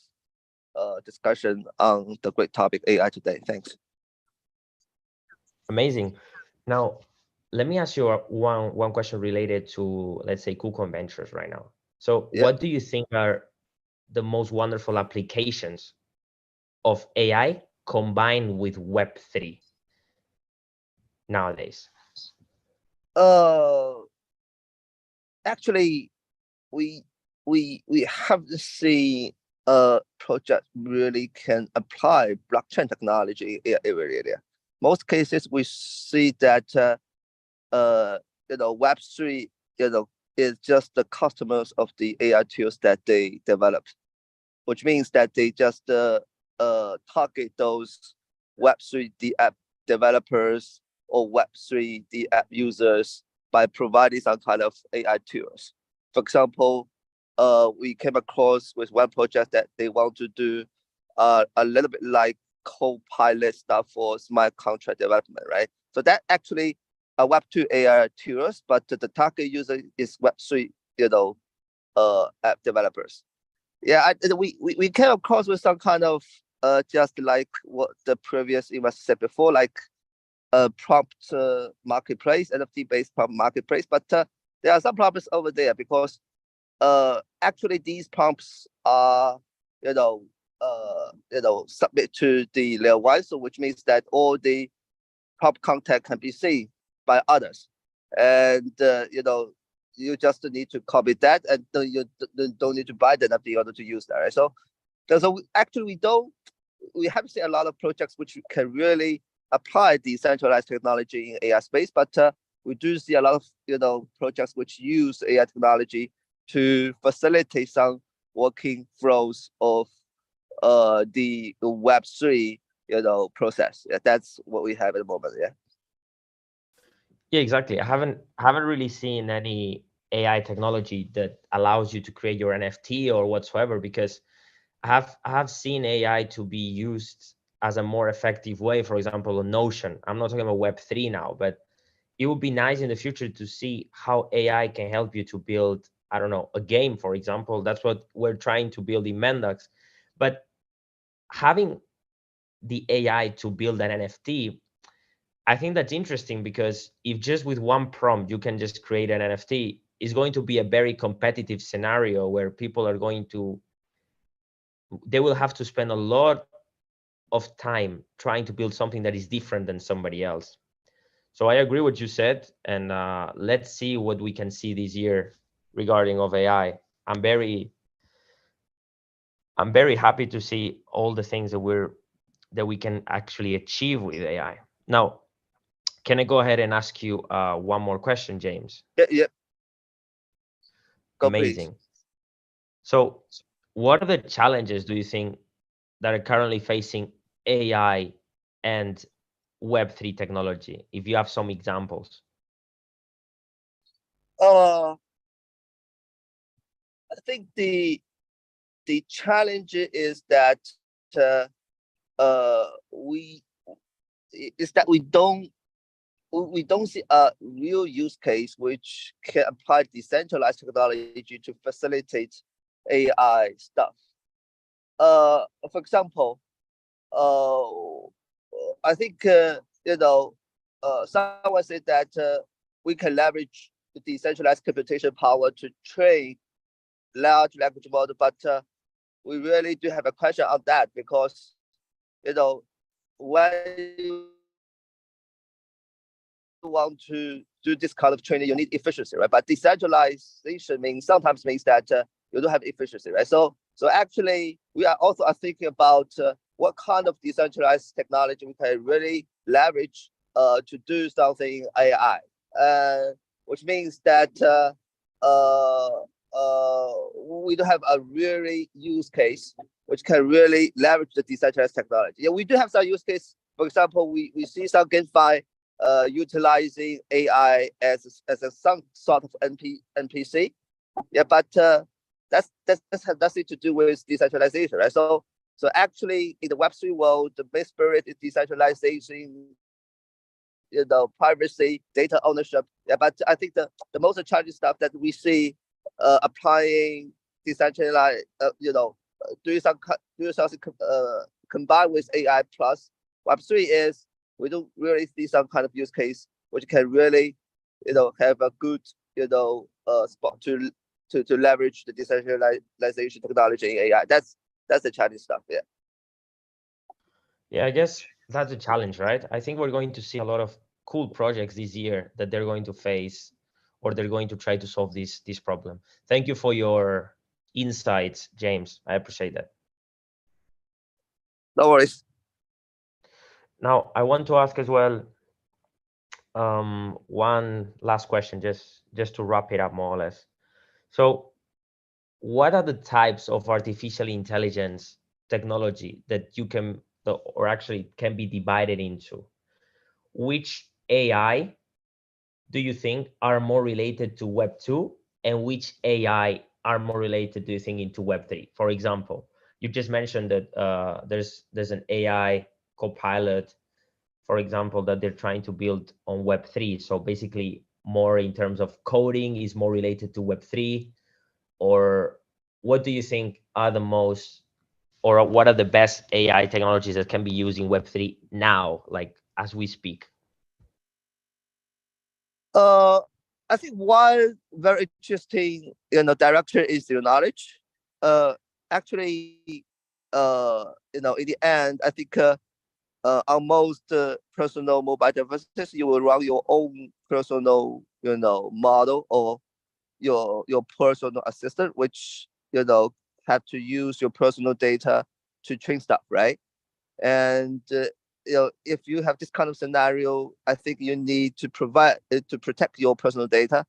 discussion on the great topic AI today. Thanks. Amazing. Now, let me ask you one question related to, let's say, KuCoin Ventures right now. So what do you think are the most wonderful applications of AI combined with Web3 nowadays? Actually, we haven't seen a project really can apply blockchain technology every area. Most cases we see that Web3 is just the customers of the AI tools that they developed, which means that they just target those Web3 app developers or Web3 app users by providing some kind of AI tools. For example, we came across with one project that they want to do a little bit like co-pilot stuff for smart contract development, right? So that actually a Web2 AI tools, but the target user is Web3, app developers. Yeah, we came across with some kind of just like what the previous investor said before, like a prompt marketplace, NFT-based prompt marketplace. But there are some problems over there because actually these prompts are submit to the layer 1, so which means that all the prompt content can be seen by others, and you just need to copy that, and you don't need to buy the NFT in order to use that, right? So actually we don't we have seen a lot of projects which can really apply decentralized technology in AI space, but we do see a lot of projects which use AI technology to facilitate some working flows of the Web3 process. Yeah, that's what we have at the moment. Yeah. Yeah, exactly. I haven't really seen any AI technology that allows you to create your NFT or whatsoever, because I have seen AI to be used as a more effective way. For example, on Notion. I'm not talking about Web3 now, but it would be nice in the future to see how AI can help you to build, I don't know, a game, for example. That's what we're trying to build in Mendax. But having the AI to build an NFT, I think that's interesting, because if just with one prompt you can just create an NFT, it's going to be a very competitive scenario where people are going to, they will have to spend a lot of time trying to build something that is different than somebody else. So I agree what you said, and let's see what we can see this year regarding of AI. I'm very happy to see all the things that we can actually achieve with AI. Now, can I go ahead and ask you one more question, James? Yeah. Go, Amazing. please. So what are the challenges, do you think, that are currently facing AI and Web3 technology, if you have some examples? I think the challenge is that we don't see a real use case which can apply decentralized technology to facilitate AI stuff. For example, I think someone said that we can leverage the decentralized computation power to train large language model, but we really do have a question on that, because when you want to do this kind of training, you need efficiency, right? But decentralization sometimes means that you don't have efficiency, right? So actually, we are also thinking about what kind of decentralized technology we can really leverage to do something AI, which means that we don't have a really use case which can really leverage the decentralized technology. Yeah, we do have some use case. For example, we see some GameFi utilizing AI as some sort of NPC. Yeah, but that's has nothing to do with decentralization, right? So actually, in the Web3 world, the main spirit is decentralization, privacy, data ownership. Yeah, but I think the most challenging stuff that we see applying decentralized, doing something combined with AI plus Web3 is we don't really see some kind of use case which can really, have a good, spot to leverage the decentralization technology in AI. That's the Chinese stuff. Yeah. Yeah, I guess that's a challenge, right? I think we're going to see a lot of cool projects this year that they're going to face, or they're going to try to solve this problem. Thank you for your insights, James. I appreciate that. No worries. Now, I want to ask as well one last question, just to wrap it up more or less. So what are the types of artificial intelligence technology that you can, or actually can be divided into? Which AI do you think are more related to Web 2, and which AI are more related, do you think, into Web 3? For example, you just mentioned that there's an AI copilot, for example, that they're trying to build on Web 3. So basically more in terms of coding is more related to Web 3, or what do you think are the most, or what are the best AI technologies that can be used in Web 3 now, like as we speak? I think one very interesting, direction is your knowledge. Actually, in the end, I think on most personal mobile devices, you will run your own personal, model, or your personal assistant, which have to use your personal data to train stuff, right? And if you have this kind of scenario, I think you need to provide to protect your personal data,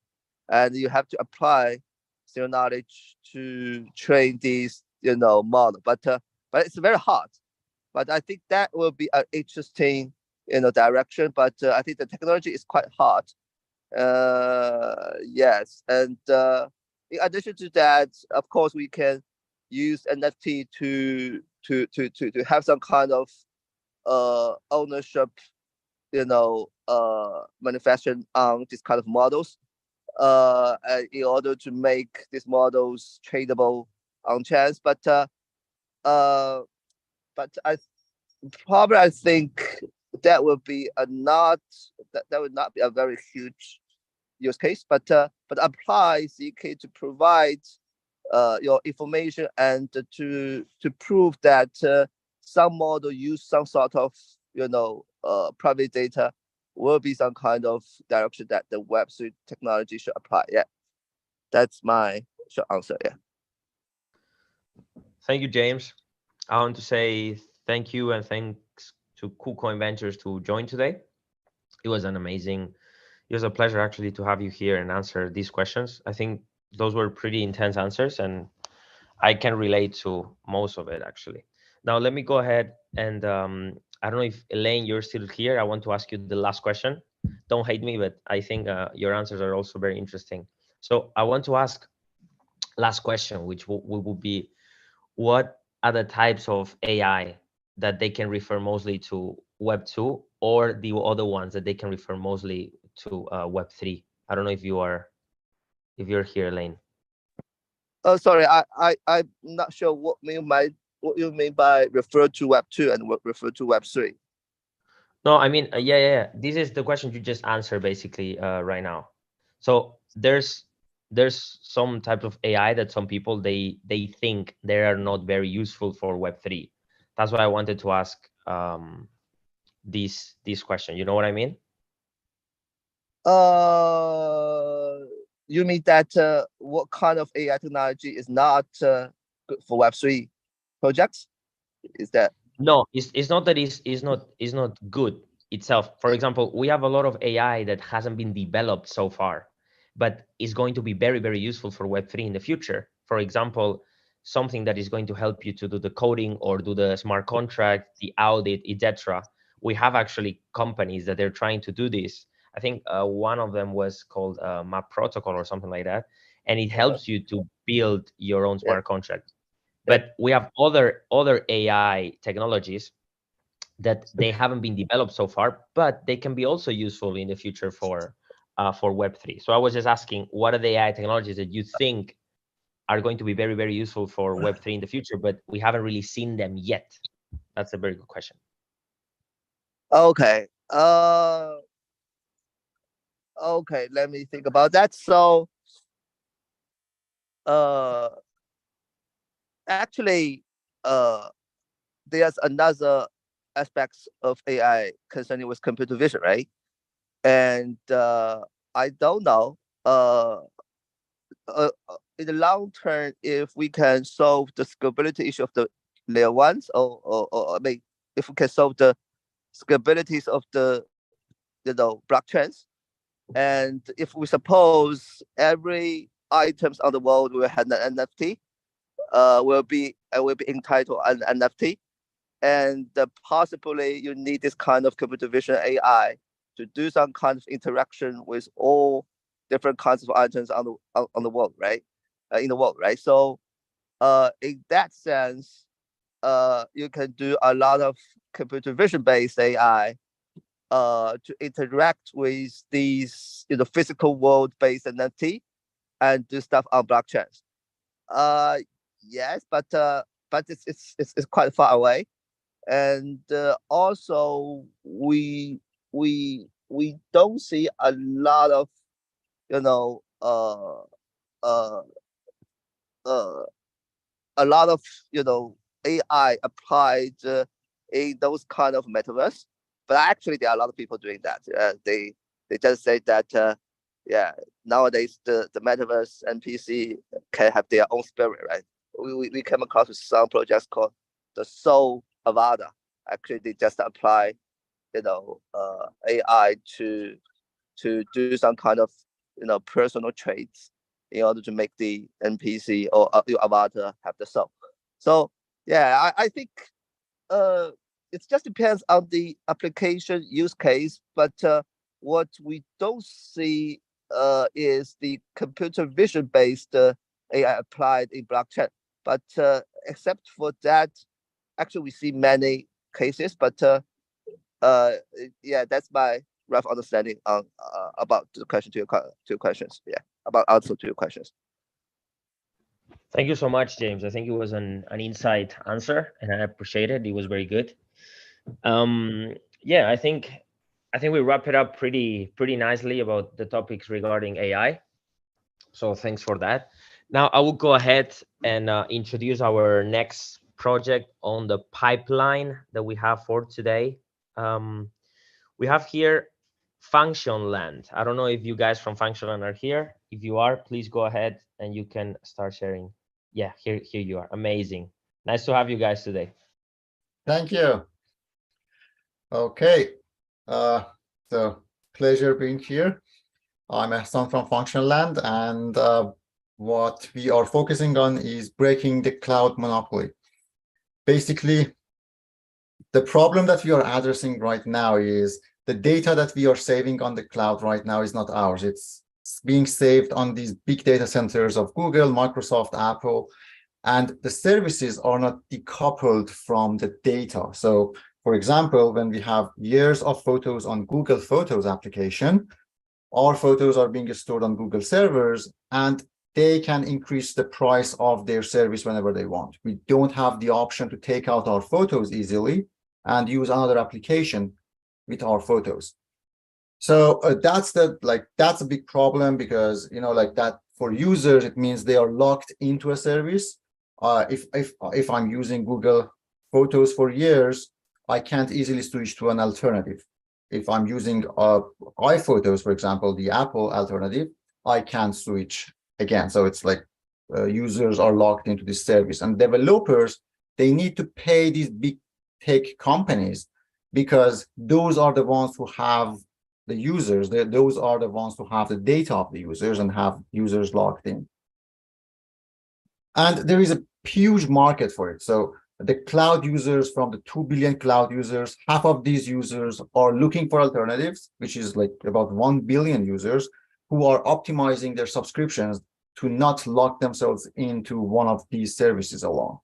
and you have to apply zero knowledge to train these model. But it's very hard. But I think that will be an interesting direction. But I think the technology is quite hard. Yes, and in addition to that, of course, we can use NFT to have some kind of ownership, manufacturing on these kind of models, in order to make these models tradable on chance. But I think that would be that would not be a very huge use case, but apply ZK to provide your information and to prove that some model use some sort of private data will be some kind of direction that the Web3 technology should apply. Yeah, that's my short answer. Yeah. Thank you, James. I want to say thank you and thanks to KuCoin Ventures to join today. It was a pleasure actually to have you here and answer these questions. I think those were pretty intense answers and I can relate to most of it actually. Now let me go ahead and I don't know if Elaine, you're still here. I want to ask you the last question. Don't hate me, but I think your answers are also very interesting. So I want to ask last question, which will be, what are the types of AI that they can refer mostly to Web 2 or the other ones that they can refer mostly to Web 3? I don't know if you're here, Elaine. Oh, sorry, I'm not sure what you mean by refer to Web 2 and refer to Web 3. No, I mean, yeah. This is the question you just answered basically right now. So there's some type of AI that some people they think they are not very useful for Web3. That's why I wanted to ask this question. You know what I mean? You mean that what kind of AI technology is not good for Web3 projects? Is that? No, it's not that it's not good itself. For example, we have a lot of AI that hasn't been developed so far, but is going to be very, very useful for Web3 in the future. For example, something that is going to help you to do the coding or do the smart contract, the audit, etc. We have actually companies that they're trying to do this. I think one of them was called Map Protocol or something like that, and it helps you to build your own smart contract. But we have other AI technologies that they haven't been developed so far, but they can be also useful in the future for Web3. So I was just asking, what are the AI technologies that you think are going to be very, very useful for Web3 in the future, but we haven't really seen them yet? That's a very good question. Okay. Okay, let me think about that. So actually there's another aspects of AI concerning with computer vision, right? And I don't know in the long term if we can solve the scalability issue of the layer ones, or I mean, if we can solve the scalabilities of the blockchains, and if we suppose every items on the world will have an NFT, will be entitled an NFT, and possibly you need this kind of computer vision AI to do some kind of interaction with all different kinds of items on the world, right? In the world, right? So, in that sense, you can do a lot of computer vision based AI to interact with these physical world based NFT and do stuff on blockchains. Yes, but it's quite far away, and also we don't see a lot of a lot of AI applied in those kind of metaverse. But actually, there are a lot of people doing that. They just say that yeah, nowadays the metaverse NPC can have their own spirit, right? We came across with some projects called the Soul Avatar, actually they just apply, AI to do some kind of, personal traits in order to make the NPC or your avatar have the soul. So yeah, I think it just depends on the application use case, but what we don't see is the computer vision based AI applied in blockchain. But except for that, actually we see many cases. But yeah, that's my rough understanding on about the question to your questions. Yeah, about answer to your questions. Thank you so much, James. I think it was an insight answer, and I appreciate it. It was very good. Yeah, I think we wrap it up pretty nicely about the topics regarding AI. So thanks for that. Now I will go ahead and introduce our next project on the pipeline that we have for today. We have here Functionland. I don't know if you guys from Functionland are here. If you are, please go ahead and you can start sharing. Yeah, here you are. Amazing. Nice to have you guys today. Thank you. Okay, so pleasure being here. I'm Ehsan from Functionland, and what we are focusing on is breaking the cloud monopoly. Basically, the problem that we are addressing right now is the data that we are saving on the cloud right now is not ours. It's being saved on these big data centers of Google, Microsoft, Apple, and the services are not decoupled from the data. So, for example, when we have years of photos on Google Photos application, our photos are being stored on Google servers, and they can increase the price of their service whenever they want. We don't have the option to take out our photos easily and use another application with our photos. So that's a big problem, because that for users it means they are locked into a service. If I'm using Google Photos for years, I can't easily switch to an alternative. If I'm using iPhotos, for example, the Apple alternative, I can't switch again. So it's like users are locked into this service, and developers, they need to pay these big tech companies, because those are the ones who have the users. Those are the ones who have the data of the users and have users locked in. And there is a huge market for it. So the cloud users, from the 2 billion cloud users, half of these users are looking for alternatives, which is like about 1 billion users who are optimizing their subscriptions to not lock themselves into one of these services alone.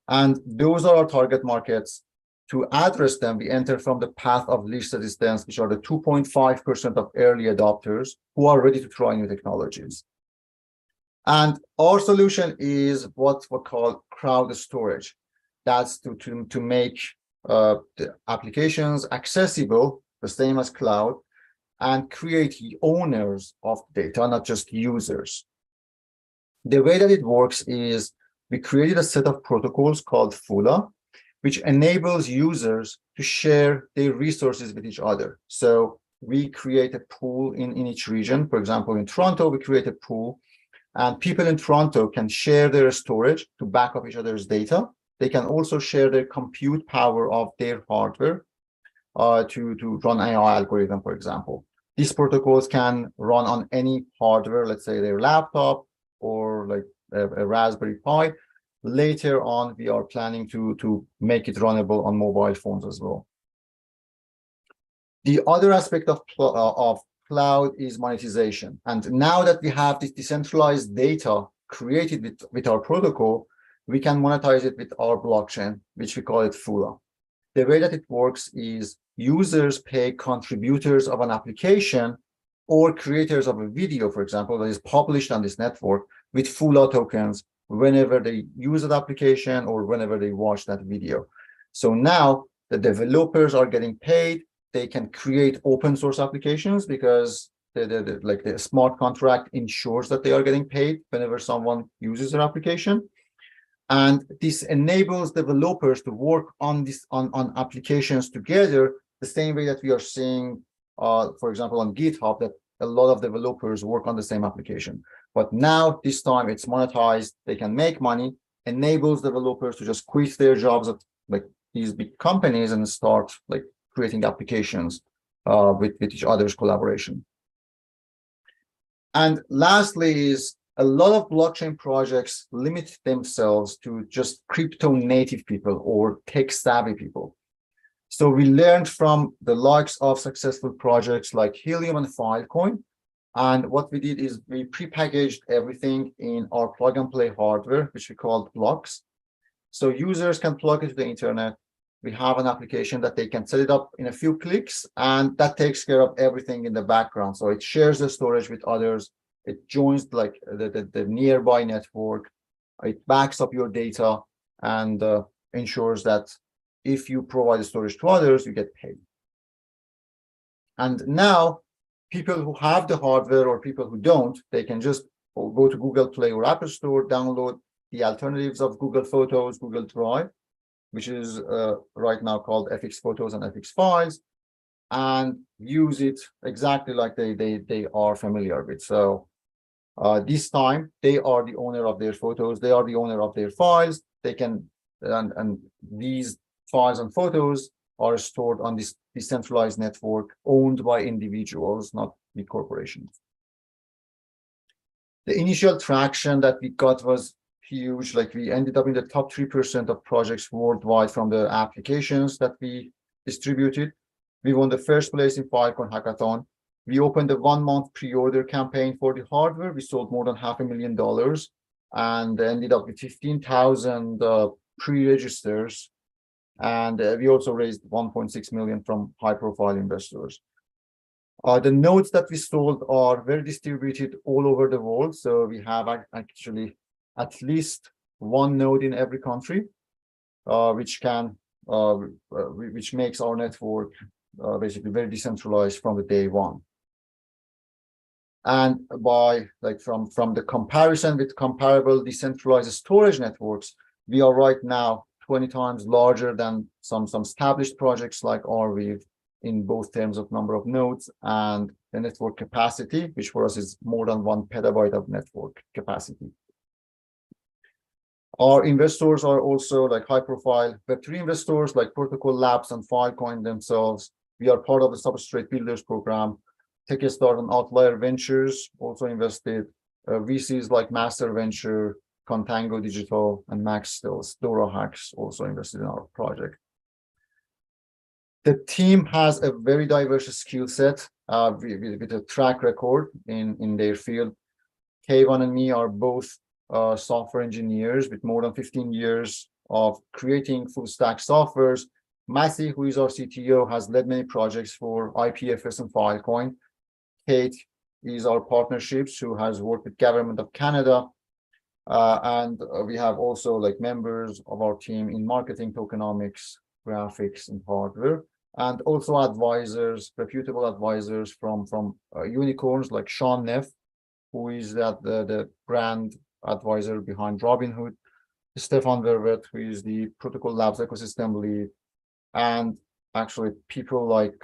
And those are our target markets. To address them, we enter from the path of least resistance, which are the 2.5% of early adopters who are ready to try new technologies. And our solution is what we call crowd storage. That's to make the applications accessible, the same as cloud, and create owners of data, not just users. The way that it works is we created a set of protocols called FULA, which enables users to share their resources with each other. So we create a pool in each region. For example, in Toronto, we create a pool, and people in Toronto can share their storage to back up each other's data. They can also share their compute power of their hardware to run AI algorithm, for example. These protocols can run on any hardware, let's say their laptop or like a Raspberry Pi. Later on, we are planning to make it runnable on mobile phones as well. The other aspect of cloud is monetization. And now that we have this decentralized data created with our protocol, we can monetize it with our blockchain, which we call it FULA. The way that it works is users pay contributors of an application or creators of a video, for example, that is published on this network with FULA tokens whenever they use that application or whenever they watch that video. So now the developers are getting paid. They can create open source applications because the smart contract ensures that they are getting paid whenever someone uses their application. And this enables developers to work on applications together, the same way that we are seeing, for example, on GitHub, that a lot of developers work on the same application. But now, this time, it's monetized. They can make money, enables developers to just quit their jobs at like these big companies and start like creating applications with each other's collaboration. And lastly is a lot of blockchain projects limit themselves to just crypto native people or tech savvy people. So we learned from the likes of successful projects like Helium and Filecoin. And what we did is we prepackaged everything in our plug and play hardware, which we called blocks. So users can plug it to the internet. We have an application that they can set it up in a few clicks, and that takes care of everything in the background. So it shares the storage with others. It joins like the nearby network. It backs up your data and ensures that if you provide the storage to others, you get paid. And now people who have the hardware or people who don't, they can just go to Google Play or Apple Store, download the alternatives of Google Photos, Google Drive, which is right now called FX Photos and FX Files, and use it exactly like they are familiar with. So this time they are the owner of their photos, they are the owner of their files. They can, and these files and photos are stored on this decentralized network owned by individuals, not big corporations. The initial traction that we got was huge. Like we ended up in the top 3% of projects worldwide from the applications that we distributed. We won the first place in Filecoin Hackathon. We opened a 1-month pre-order campaign for the hardware. We sold more than $500,000 and ended up with 15,000 pre-registers. And we also raised 1.6 million from high-profile investors. The nodes that we sold are very distributed all over the world. So we have actually at least one node in every country, which makes our network basically very decentralized from the day one. And by from the comparison with comparable decentralized storage networks, we are right now 20 times larger than some established projects like Arweave in both terms of number of nodes and the network capacity, which for us is more than 1 petabyte of network capacity. Our investors are also like high-profile Web3 investors like Protocol Labs and Filecoin themselves. We are part of the Substrate Builders program. Techstart and Outlier Ventures also invested. VCs like Master Venture, Contango Digital, and Max Stills, Dora Hacks also invested in our project. The team has a very diverse skill set with a track record in their field. Kayvon and me are both software engineers with more than 15 years of creating full stack softwares. Matthew, who is our CTO, has led many projects for IPFS and Filecoin. Kate is our partnerships, who has worked with Government of Canada. And we have also like members of our team in marketing, tokenomics, graphics, and hardware, and also advisors, reputable advisors from unicorns like Sean Neff, who is the brand advisor behind Robinhood, Stefan Vervet, who is the Protocol Labs ecosystem lead, and actually people like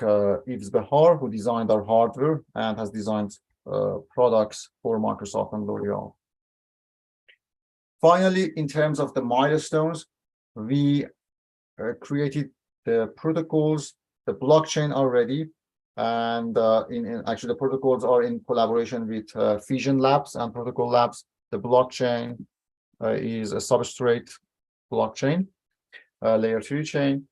Yves Behar, who designed our hardware and has designed products for Microsoft and L'Oreal. Finally, in terms of the milestones, we created the protocols, the blockchain already, and actually the protocols are in collaboration with Fusion Labs and Protocol Labs. The blockchain is a Substrate blockchain, layer 3 chain.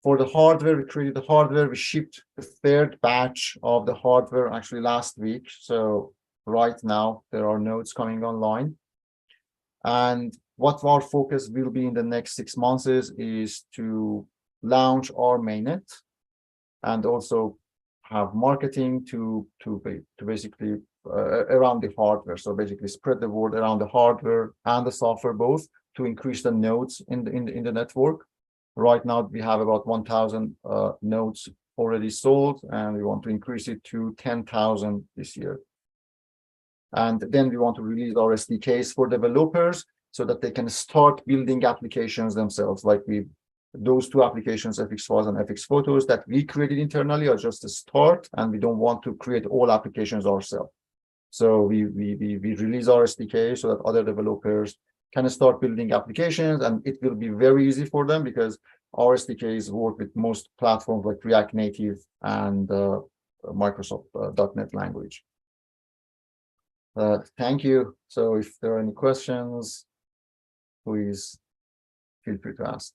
For the hardware, we created the hardware. We shipped the 3rd batch of the hardware actually last week. So right now there are nodes coming online. And what our focus will be in the next 6 months is to launch our mainnet and also have marketing to basically around the hardware. So basically spread the word around the hardware and the software both to increase the nodes in the network. Right now we have about 1,000 nodes already sold, and we want to increase it to 10,000 this year. And then we want to release our SDKs for developers so that they can start building applications themselves. Like those 2 applications, FX Files and FX Photos, that we created internally are just a start, and we don't want to create all applications ourselves. So we release our SDK so that other developers can start building applications, and it will be very easy for them because our SDKs work with most platforms like React Native and Microsoft .NET language. Thank you. So if there are any questions, please feel free to ask.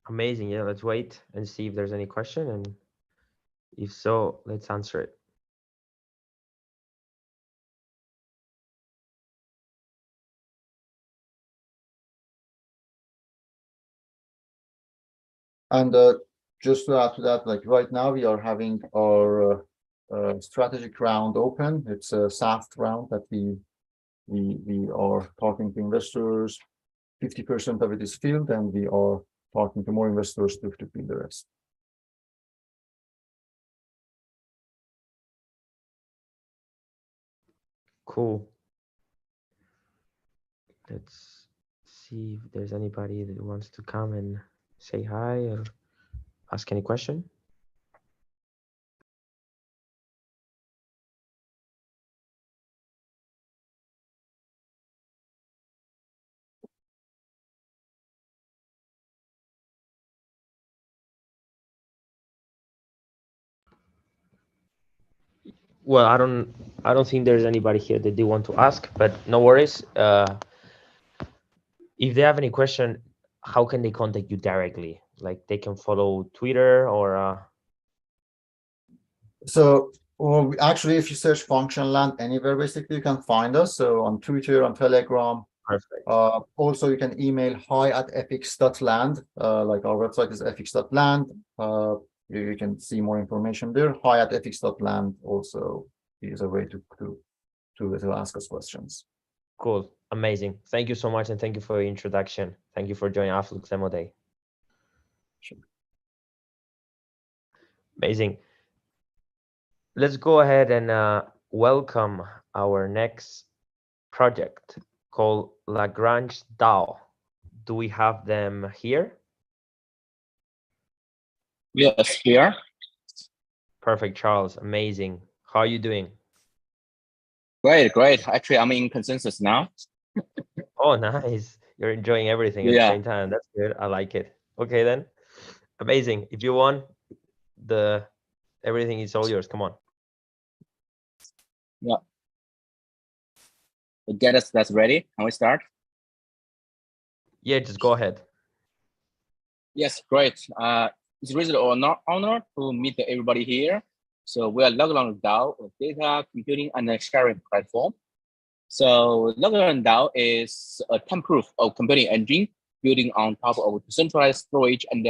Amazing. Yeah, let's wait and see if there's any question, and if so, let's answer it. And just to add to that, like right now we are having our strategic round open. It's a SAFT round that we are talking to investors. 50% of it is filled, and we are talking to more investors to fill the rest. Cool. Let's see if there's anybody that wants to come and say hi or ask any question. Well, I don't think there's anybody here that they want to ask, but no worries. If they have any question, how can they contact you directly? Like they can follow Twitter or So, well, actually, if you search Function Land anywhere, basically you can find us. So on Twitter, on Telegram. Perfect. Also, you can email hi@fx.land. Like our website is fx.land. You can see more information there. Hi@fx.land also is a way to ask us questions. Cool. Amazing. Thank you so much, and thank you for your introduction. Thank you for joining Afflux Demo Day. Sure. Amazing. Let's go ahead and welcome our next project called Lagrange DAO. Do we have them here? Yes, here. Perfect, Charles. Amazing. How are you doing? Great, great. Actually, I'm in consensus now. Oh, nice. You're enjoying everything at the same time. That's good. I like it. Okay, then. Amazing. If you want, everything is all yours. Come on. Yeah. Get us that's ready. Can we start? Yeah, just go ahead. Yes, great. It's really an honor to meet everybody here. So we are Lagrange DAO, a data computing and sharing platform. So Lagrange DAO is a template of computing engine building on top of decentralized storage and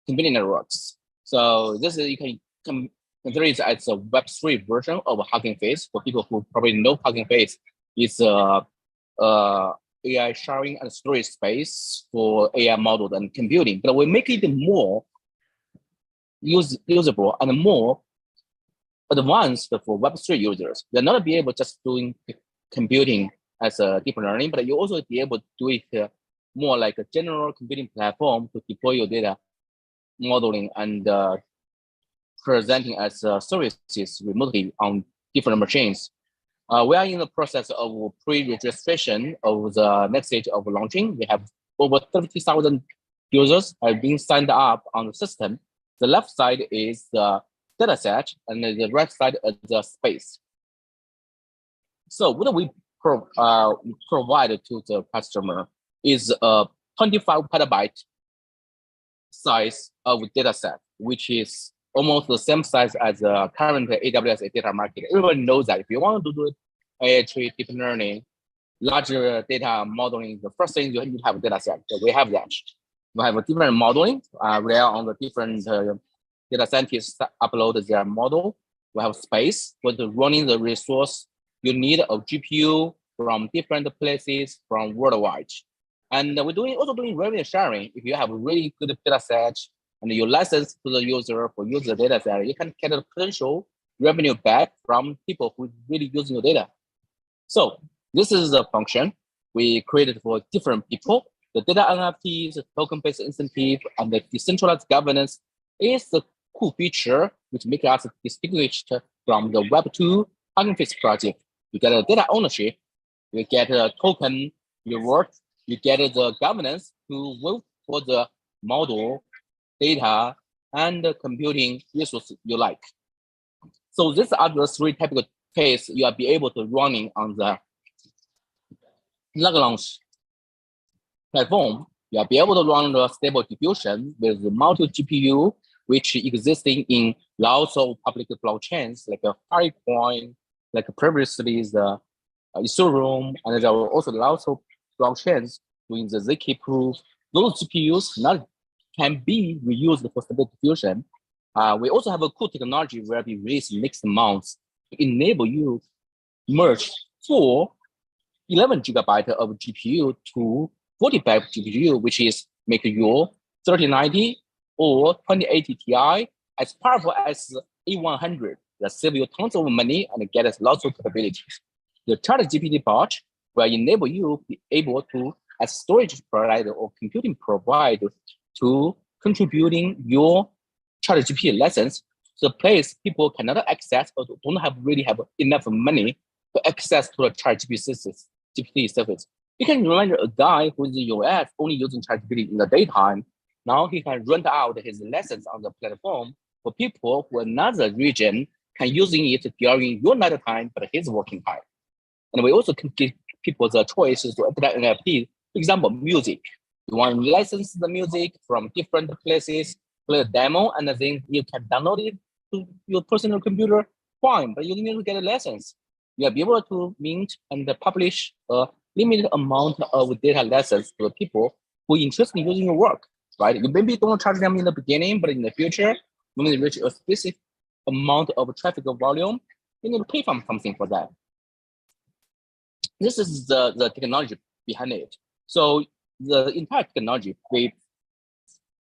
computing networks. So this is, you can consider it as a Web3 version of Hugging Face. For people who probably know Hugging Face, it's AI sharing and storage space for AI models and computing, but we make it more usable and more advanced for Web3 users. They're not be able just doing computing as a deep learning, but you also be able to do it more like a general computing platform to deploy your data modeling and presenting as services remotely on different machines. We are in the process of pre-registration of the next stage of launching. We have over 30,000 users have been signed up on the system. The left side is the dataset, and the right side is the space. So what we provide to the customer is a 25 petabyte size of dataset, which is almost the same size as the current AWS data market. Everyone knows that if you want to do AI deep learning, larger data modeling, the first thing you need to have a data set. So we have that. We have a different modeling, rely on the different data scientists upload their model. We have space for the running the resource. You need a GPU from different places from worldwide. And we're also doing revenue sharing. If you have a really good data set and you license to the user for use the data set, you can get a potential revenue back from people who really using your data. So this is the function we created for different people. The data NFTs, the token-based incentive, and the decentralized governance is the cool feature which makes us distinguished from the Web2 Hugging Face project. You get a data ownership, you get a token reward, you get the governance to vote for the model, data, and the computing resources you like. So these are the three typical cases you will be able to running on the Lagrange platform. You will be able to run the stable diffusion with multi GPU, which existing in lots of public blockchains like a Filecoin, like previously the Ethereum, and there are also lots of blockchains doing the ZK proof. Those GPUs can be reused for stable diffusion. We also have a cool technology where we release next month to enable you merge 11 gigabyte of GPU to 45 GPU, which is make your 3090 or 2080 Ti as powerful as A100. That save you tons of money and get us lots of capabilities. The ChatGPT bot will enable you be able to, as storage provider or computing provider, to contributing your ChatGPT lessons to the place people cannot access or don't really have enough money to access to the ChatGPT service. You can remember a guy who's in the US only using ChatGPT in the daytime. Now he can rent out his lessons on the platform for people who another region can using it during your night time, but his working time. And we also can give people the choices to apply NFT. For example, music. You want to license the music from different places, play a demo, and then you can download it to your personal computer. Fine, but you need to get a license. You'll be able to mint and publish a limited amount of data lessons to the people who are interested in using your work, right? You maybe don't charge them in the beginning, but in the future, when they reach a specific amount of traffic volume, you need to pay from something for that. This is the technology behind it. So the entire technology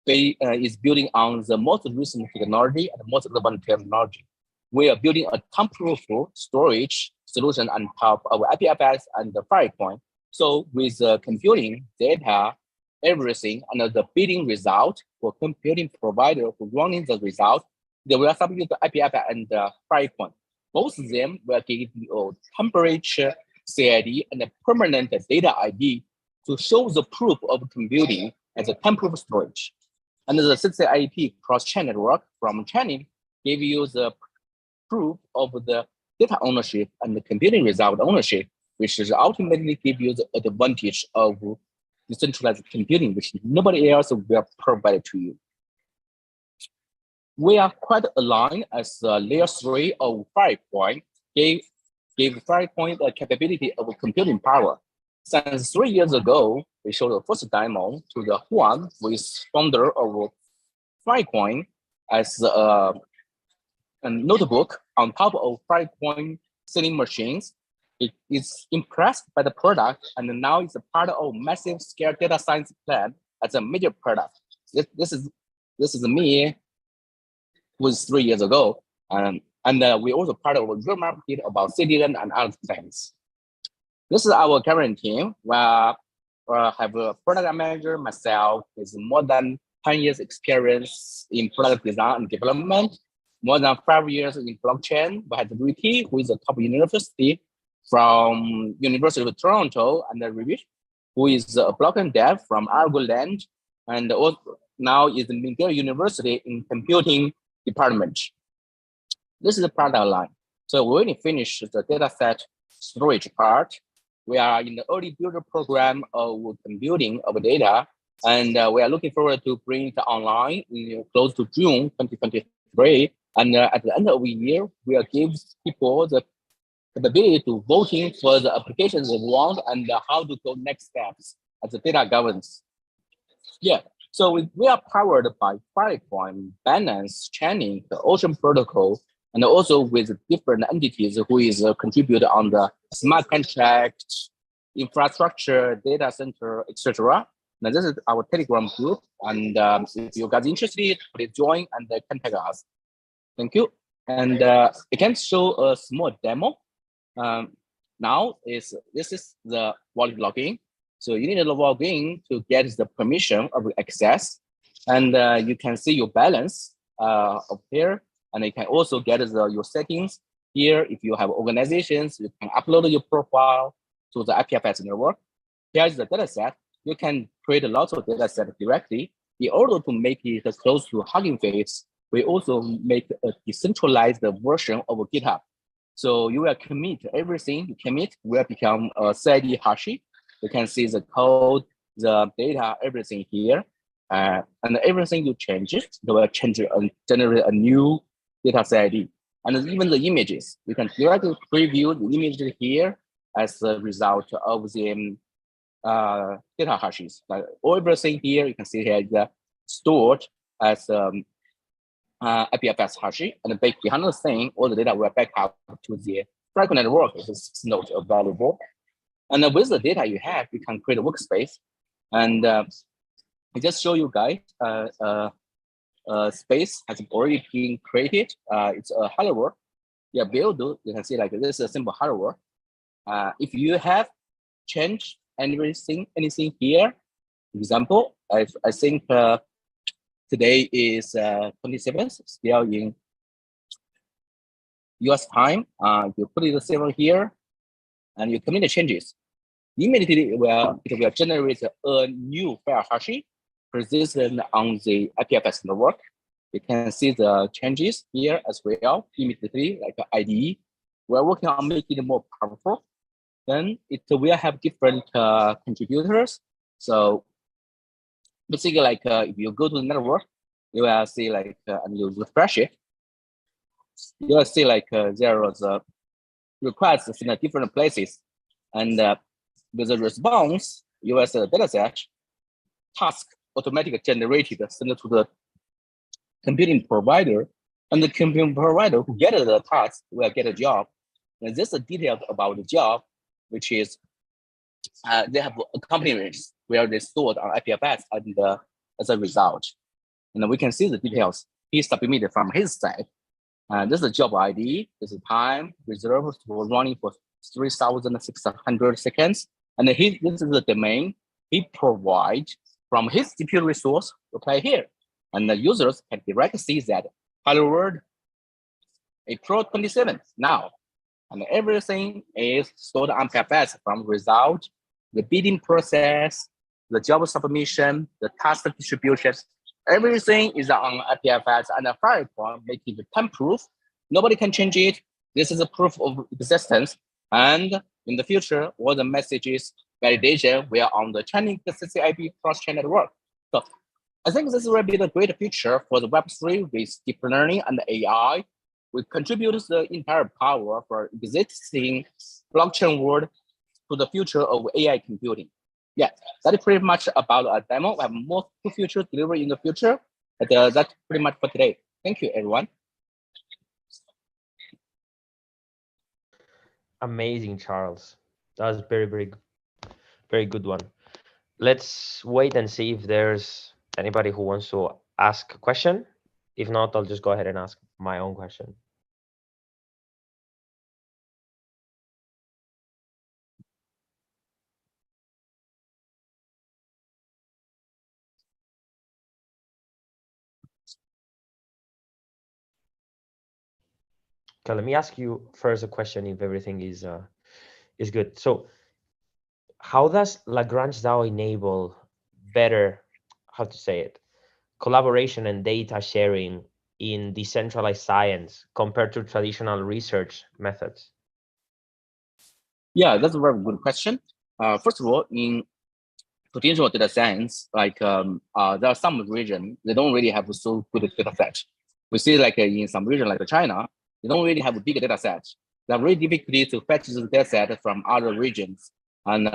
is building on the most recent technology and the most relevant technology. We are building a time-proof storage solution on top of IPFS and the Filecoin. So with computing, data, everything, and the bidding result for computing provider who running the result, they will submit the IPFS and the Filecoin. Both of them will give you a temperature CID and a permanent data ID to show the proof of computing as a time-proof storage. And the 60IP cross-chain network from China give you the proof of the data ownership and the computing result ownership, which is ultimately give you the advantage of decentralized computing, which nobody else will provide to you. We are quite aligned as layer 3 of Filecoin gave Filecoin the capability of computing power. Since 3 years ago, we showed the first demo to the Juan, who is founder of Filecoin, as a notebook on top of Filecoin selling machines. It is impressed by the product, and now it's a part of massive scale data science plan as a major product. This is me, was 3 years ago, and we also part of a real market about citizen and other things. This is our current team, where I have a product manager, myself, with more than 10 years experience in product design and development, more than 5 years in blockchain. We have Ricky, who is a top university from University of Toronto, and Ravish, who is a blockchain dev from Argoland, and also now is in McGill University in computing department. This is the product line. So we already finished the dataset storage part. We are in the early builder program of computing of data, and we are looking forward to bring it online close to June 2023. And at the end of the year, we will give people the capability to voting for the applications they want and how to go next steps as the data governance. Yeah, so we are powered by Filecoin, Binance, Chain, the Ocean Protocol, and also with different entities who is a contributor on the smart contract, infrastructure, data center, etc. Now this is our Telegram group, and if you guys interested, please join and contact us. Thank you. And I can show a small demo. Now this is the wallet login. So you need to log in to get the permission of access, and you can see your balance up here, and you can also get your settings Here, if you have organizations, you can upload your profile to the IPFS network. Here's the data set. You can create lots of data set directly. In order to make it close to Hugging Face, we also make a decentralized version of GitHub. So you will commit everything you commit will become a CID hashi. You can see the code, the data, everything here. And everything you change it, it will change and generate a new data CID. And even the images, you can directly preview the images here as a result of the data hashes. Like everything here, you can see here is stored as IPFS hash, and behind the scene, all the data will back up to the Fractal network, which is node available. And with the data you have, you can create a workspace. And I just show you guys space has already been created. It's a hello world. Yeah, build. You can see like this is a simple hello world. If you have changed anything here, for example, I think today is 27th, still in US time. You put the server here and you commit the changes. Immediately it will generate a new file hash persistent on the IPFS network. You can see the changes here as well immediately, like IDE. We're working on making it more powerful. Then it will have different contributors. So basically, like if you go to the network, you will see like and you refresh it. You will see like there was requests in different places, and with the response, you will see the dataset task automatically generated sent to the computing provider, and the computing provider who get the task will get a job. And this is details about the job, which is they have accompaniments where they stored on IPFS and as a result. And we can see the details he submitted from his side. This is a job ID, this is time reserved for running for 3,600 seconds. And this is the domain he provides from his GPU resource to play here. And the users can directly see that hello world, April 27th now. And everything is stored on IPFS from result, the bidding process, the job submission, the task distribution. Everything is on IPFS and the Firepoint, making it time-proof. Nobody can change it. This is a proof of existence. And in the future, all the messages validation will on the training the CCIP cross-chain network. So I think this will be the great future for the Web3 with deep learning and AI. We contribute the entire power for existing blockchain world to the future of AI computing. Yeah, that is pretty much about a demo. We have more future delivery in the future. But that's pretty much for today. Thank you, everyone. Amazing, Charles. That was very good one. Let's wait and see if there's anybody who wants to ask a question. If not, I'll just go ahead and ask my own question. Okay, let me ask you first a question if everything is good. So how does Lagrange DAO enable better, how to say it, collaboration and data sharing in decentralized science compared to traditional research methods? Yeah, that's a very good question. First of all, in traditional data science, like there are some regions, they don't really have so good data set. We see like in some region like China, they don't really have a big data set. They have really difficulty to fetch the data set from other regions. And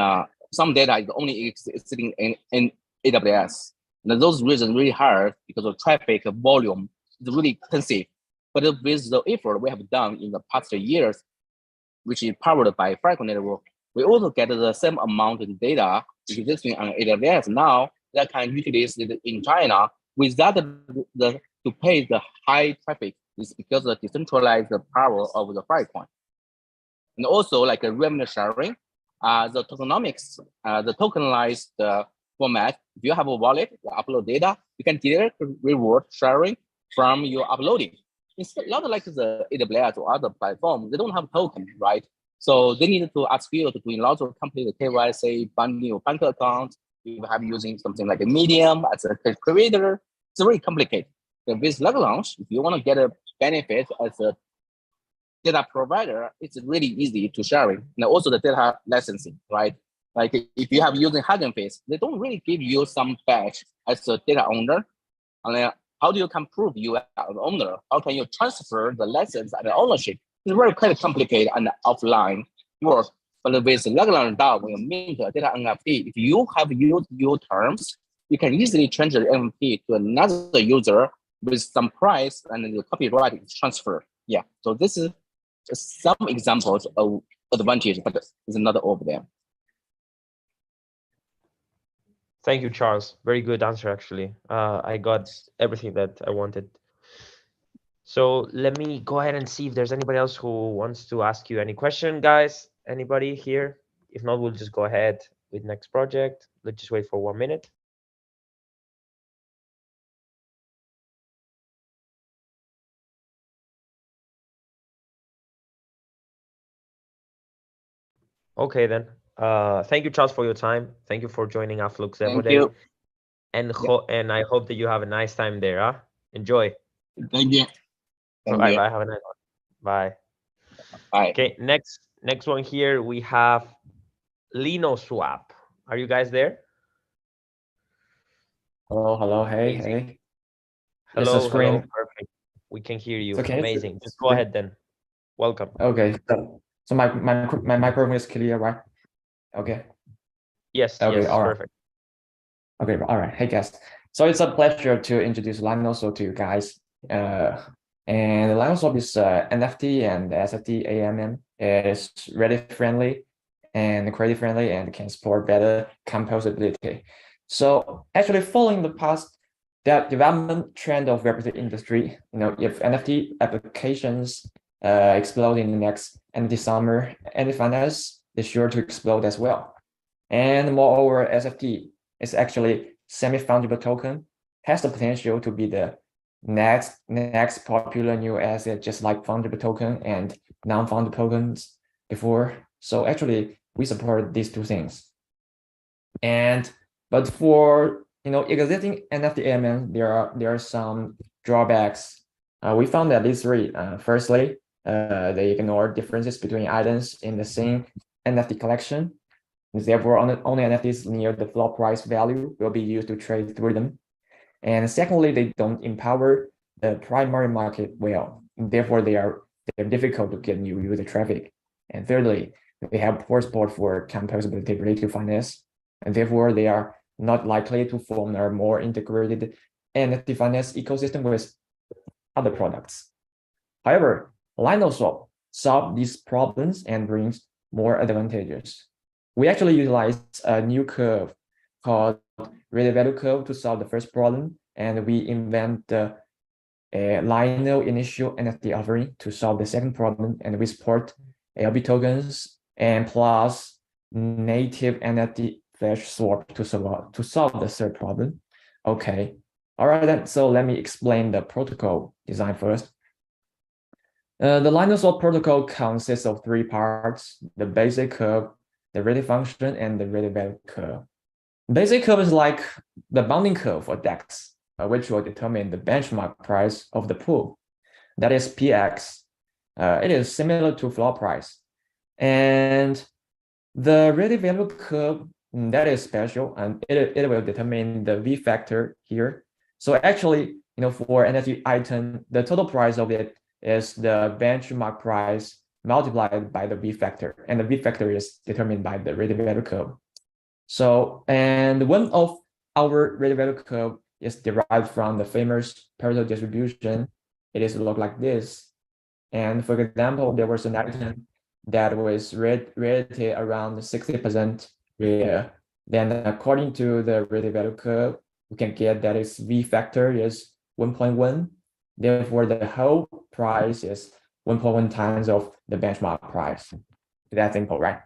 some data is only sitting in AWS. And those regions really hard because of traffic volume is really expensive. But with the effort we have done in the past years, which is powered by Fractal network, we also get the same amount of data existing on AWS now that can utilize it in China without to pay the high traffic. Is because of the decentralized power of the Firepoint. And also like a revenue sharing, the tokenomics, the tokenized format. If you have a wallet, you upload data, you can direct reward sharing from your uploading. It's not like the AWS or other platform. They don't have token, right? So they need to ask you to do lots of complete KYC, finding your bank account. You have using something like a Medium as a creator. It's very complicated. So with Lagrange, if you want to get a benefit as a data provider, it's really easy to sharing. And also the data licensing, right? Like if you have using Hugging Face, they don't really give you some badge as a data owner. And then how do you can prove you are an owner? How can you transfer the license and the ownership? It's very quite complicated and offline work. But with Lagrange DAO, when you mint a data NFT, if you have used your terms, you can easily change the NFT to another user with some price, and then the copyright is transferred. Yeah, so this is just some examples of advantage, but it's not all of them. Thank you, Charles. Very good answer, actually. I got everything that I wanted. So let me go ahead and see if there's anybody else who wants to ask you any question, guys. Anybody here? If not, we'll just go ahead with next project. Let's just wait for 1 minute. Okay, then. Thank you, Charles, for your time. Thank you for joining Afflux Evo Day. You. And and I hope that you have a nice time there. Huh? Enjoy. Thank you. Bye. Bye. Have a nice one. Bye. Bye. Okay. Next one here we have Lino Swap. Are you guys there? Hello. Hey. Hello. It's a screen. Hello. Perfect. We can hear you. Okay. Amazing. Just go ahead then. Welcome. Okay. So my microphone is clear, right? Okay. Yes. Okay. Yes. All right. Perfect. Okay. All right. Hey guys. So it's a pleasure to introduce Linoswap to you guys. And Linoswap is NFT and SFT AMM. It is Reddit friendly and credit friendly and can support better composability. So actually following the past that development trend of Web3 industry, if NFT applications explode in the next NFT summer, NFT finance is sure to explode as well. And moreover, SFT is actually semi-fungible token, has the potential to be the next popular new asset, just like fungible token and non-fungible tokens before. So actually, we support these two things. But for existing NFT AMM, there are some drawbacks. We found at least three. Firstly, they ignore differences between items in the same NFT collection. Therefore, only NFTs near the floor price value will be used to trade through them. And secondly, they don't empower the primary market well. Therefore, they're difficult to get new user traffic. And thirdly, they have poor support for composability related to finance. And therefore, they are not likely to form a more integrated NFT finance ecosystem with other products. However, Linoswap solves these problems and brings more advantages. We actually utilize a new curve called rate value curve to solve the first problem, and we invent the Lino initial NFT offering to solve the second problem, and we support LB tokens and plus native NFT flash swap to solve the third problem. Okay, all right then. So let me explain the protocol design first. The Linoswap protocol consists of three parts: the basic curve, the rate function, and the rate value curve. Basic curve is like the bounding curve for DEX, which will determine the benchmark price of the pool. That is PX. It is similar to floor price. And the rate value curve, that is special, and it will determine the V factor here. So actually, for NFT item, the total price of it is the benchmark price multiplied by the V factor, and the V factor is determined by the rate value curve. So, and one of our rate value curve is derived from the famous Pareto distribution. It is look like this. And for example, there was an item that was rated around 60% rare. Then according to the rate value curve, we can get that its V factor is 1.1. Therefore, the whole price is 1.1 times of the benchmark price. That's simple, right?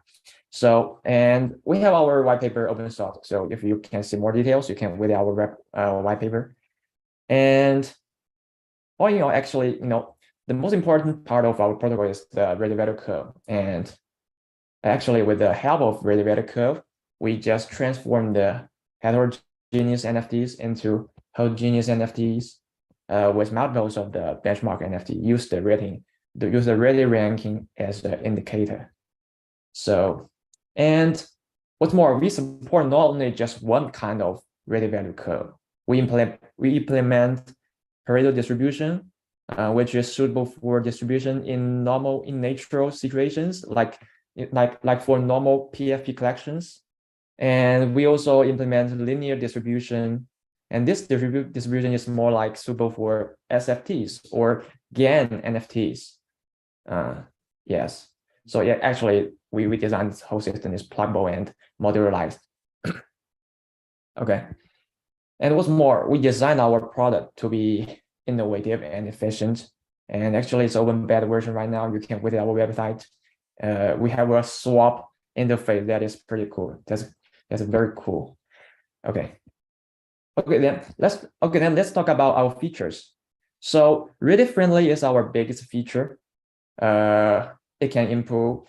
So, and we have our white paper open source. So if you can see more details, you can read our white paper. And all in all, actually, the most important part of our protocol is the ready value curve. And actually, with the help of ready value curve, we just transform the heterogeneous NFTs into homogeneous NFTs with multiples of the benchmark NFT. Use the ready ranking as the indicator. So, and what's more, we support not only just one kind of ready value curve. We implement Pareto distribution, which is suitable for distribution in natural situations, like for normal PFP collections. And we also implement linear distribution. And this distribution is more like suitable for SFTs or GAN NFTs. Yes. So yeah, actually, we designed this whole system is pluggable and modularized. Okay. And what's more, we designed our product to be innovative and efficient. And actually, it's open beta version right now. You can visit our website. We have a swap interface that is pretty cool. That's very cool. Okay. Then let's talk about our features. So really friendly is our biggest feature. It can improve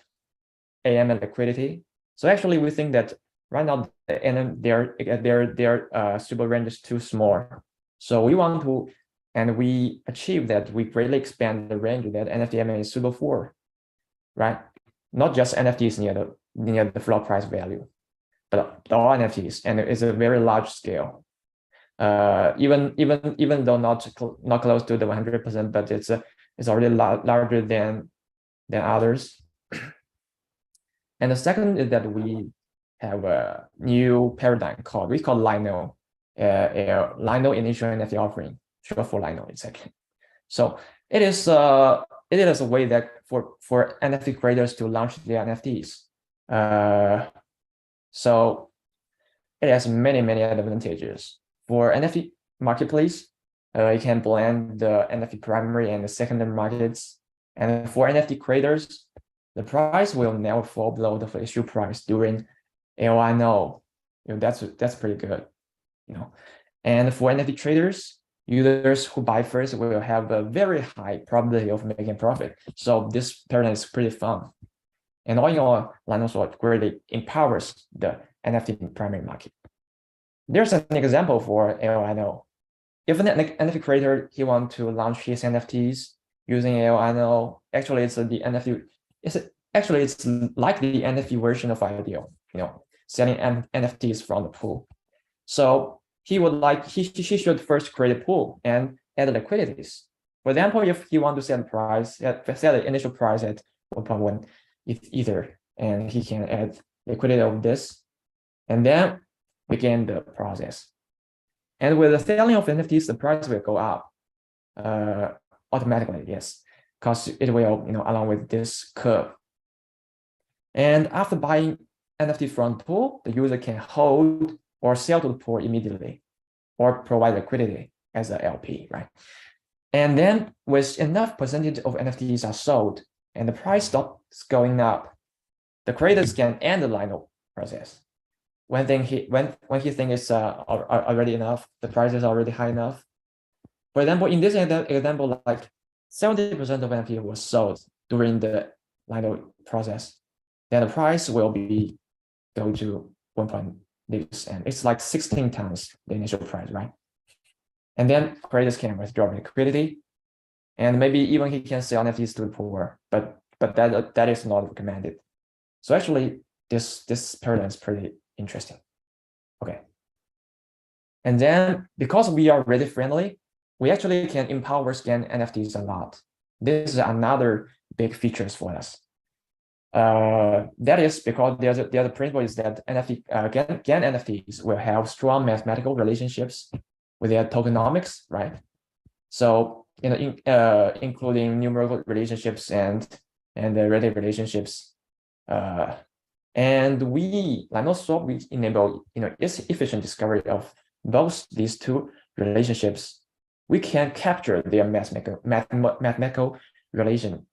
AM and liquidity. So actually, we think that right now their super range is too small. So we want to, and we achieve that. We greatly expand the range that NFT is suitable for, right? Not just NFTs near the floor price value, but all NFTs, and it's a very large scale. Even though not close to the 100%, but it's already larger than others. And the second is that we have a new paradigm we call Lino, Lino initial NFT offering, short for Lino exactly. So it is a way that for NFT creators to launch their NFTs. So it has many advantages. For NFT marketplace, you can blend the NFT primary and the secondary markets. And for NFT creators, the price will never fall below the issue price during LNO. That's pretty good. And for NFT traders, users who buy first will have a very high probability of making profit. So this paradigm is pretty fun. And all in all, Lino Swap greatly empowers the NFT primary market. There's an example for LNO. If an NFT creator, he wants to launch his NFTs using LNO, actually it's the NFT. It's like the NFT version of Ideal, selling NFTs from the pool. So he should first create a pool and add liquidities. For example, if he wants to set the initial price at 1.1 Ether, and he can add liquidity of this, and then begin the process. And with the selling of NFTs, the price will go up automatically, yes, because it will, along with this curve. And after buying NFT from the pool, the user can hold or sell to the pool immediately, or provide liquidity as a LP, right? And then with enough percentage of NFTs are sold and the price stops going up, the creators can end the Lino process. When he thinks it's already enough, the price is already high enough. For example, in this example, like 70% of NFT was sold during the Lino process, then the price will go to 1.6, and it's like 16 times the initial price, right? And then creators can withdraw liquidity, and maybe even he can sell NFTs to the pool, but that is not recommended. So actually, this paradigm is pretty interesting. Okay. And then because we are really friendly, we actually can empower scan NFTs a lot. This is another big features for us. That is because the other principle is that GAN NFTs will have strong mathematical relationships with their tokenomics, right? So including numerical relationships and the relative relationships. And Lino Swap, we enable efficient discovery of both these two relationships. We can capture their mathematical relation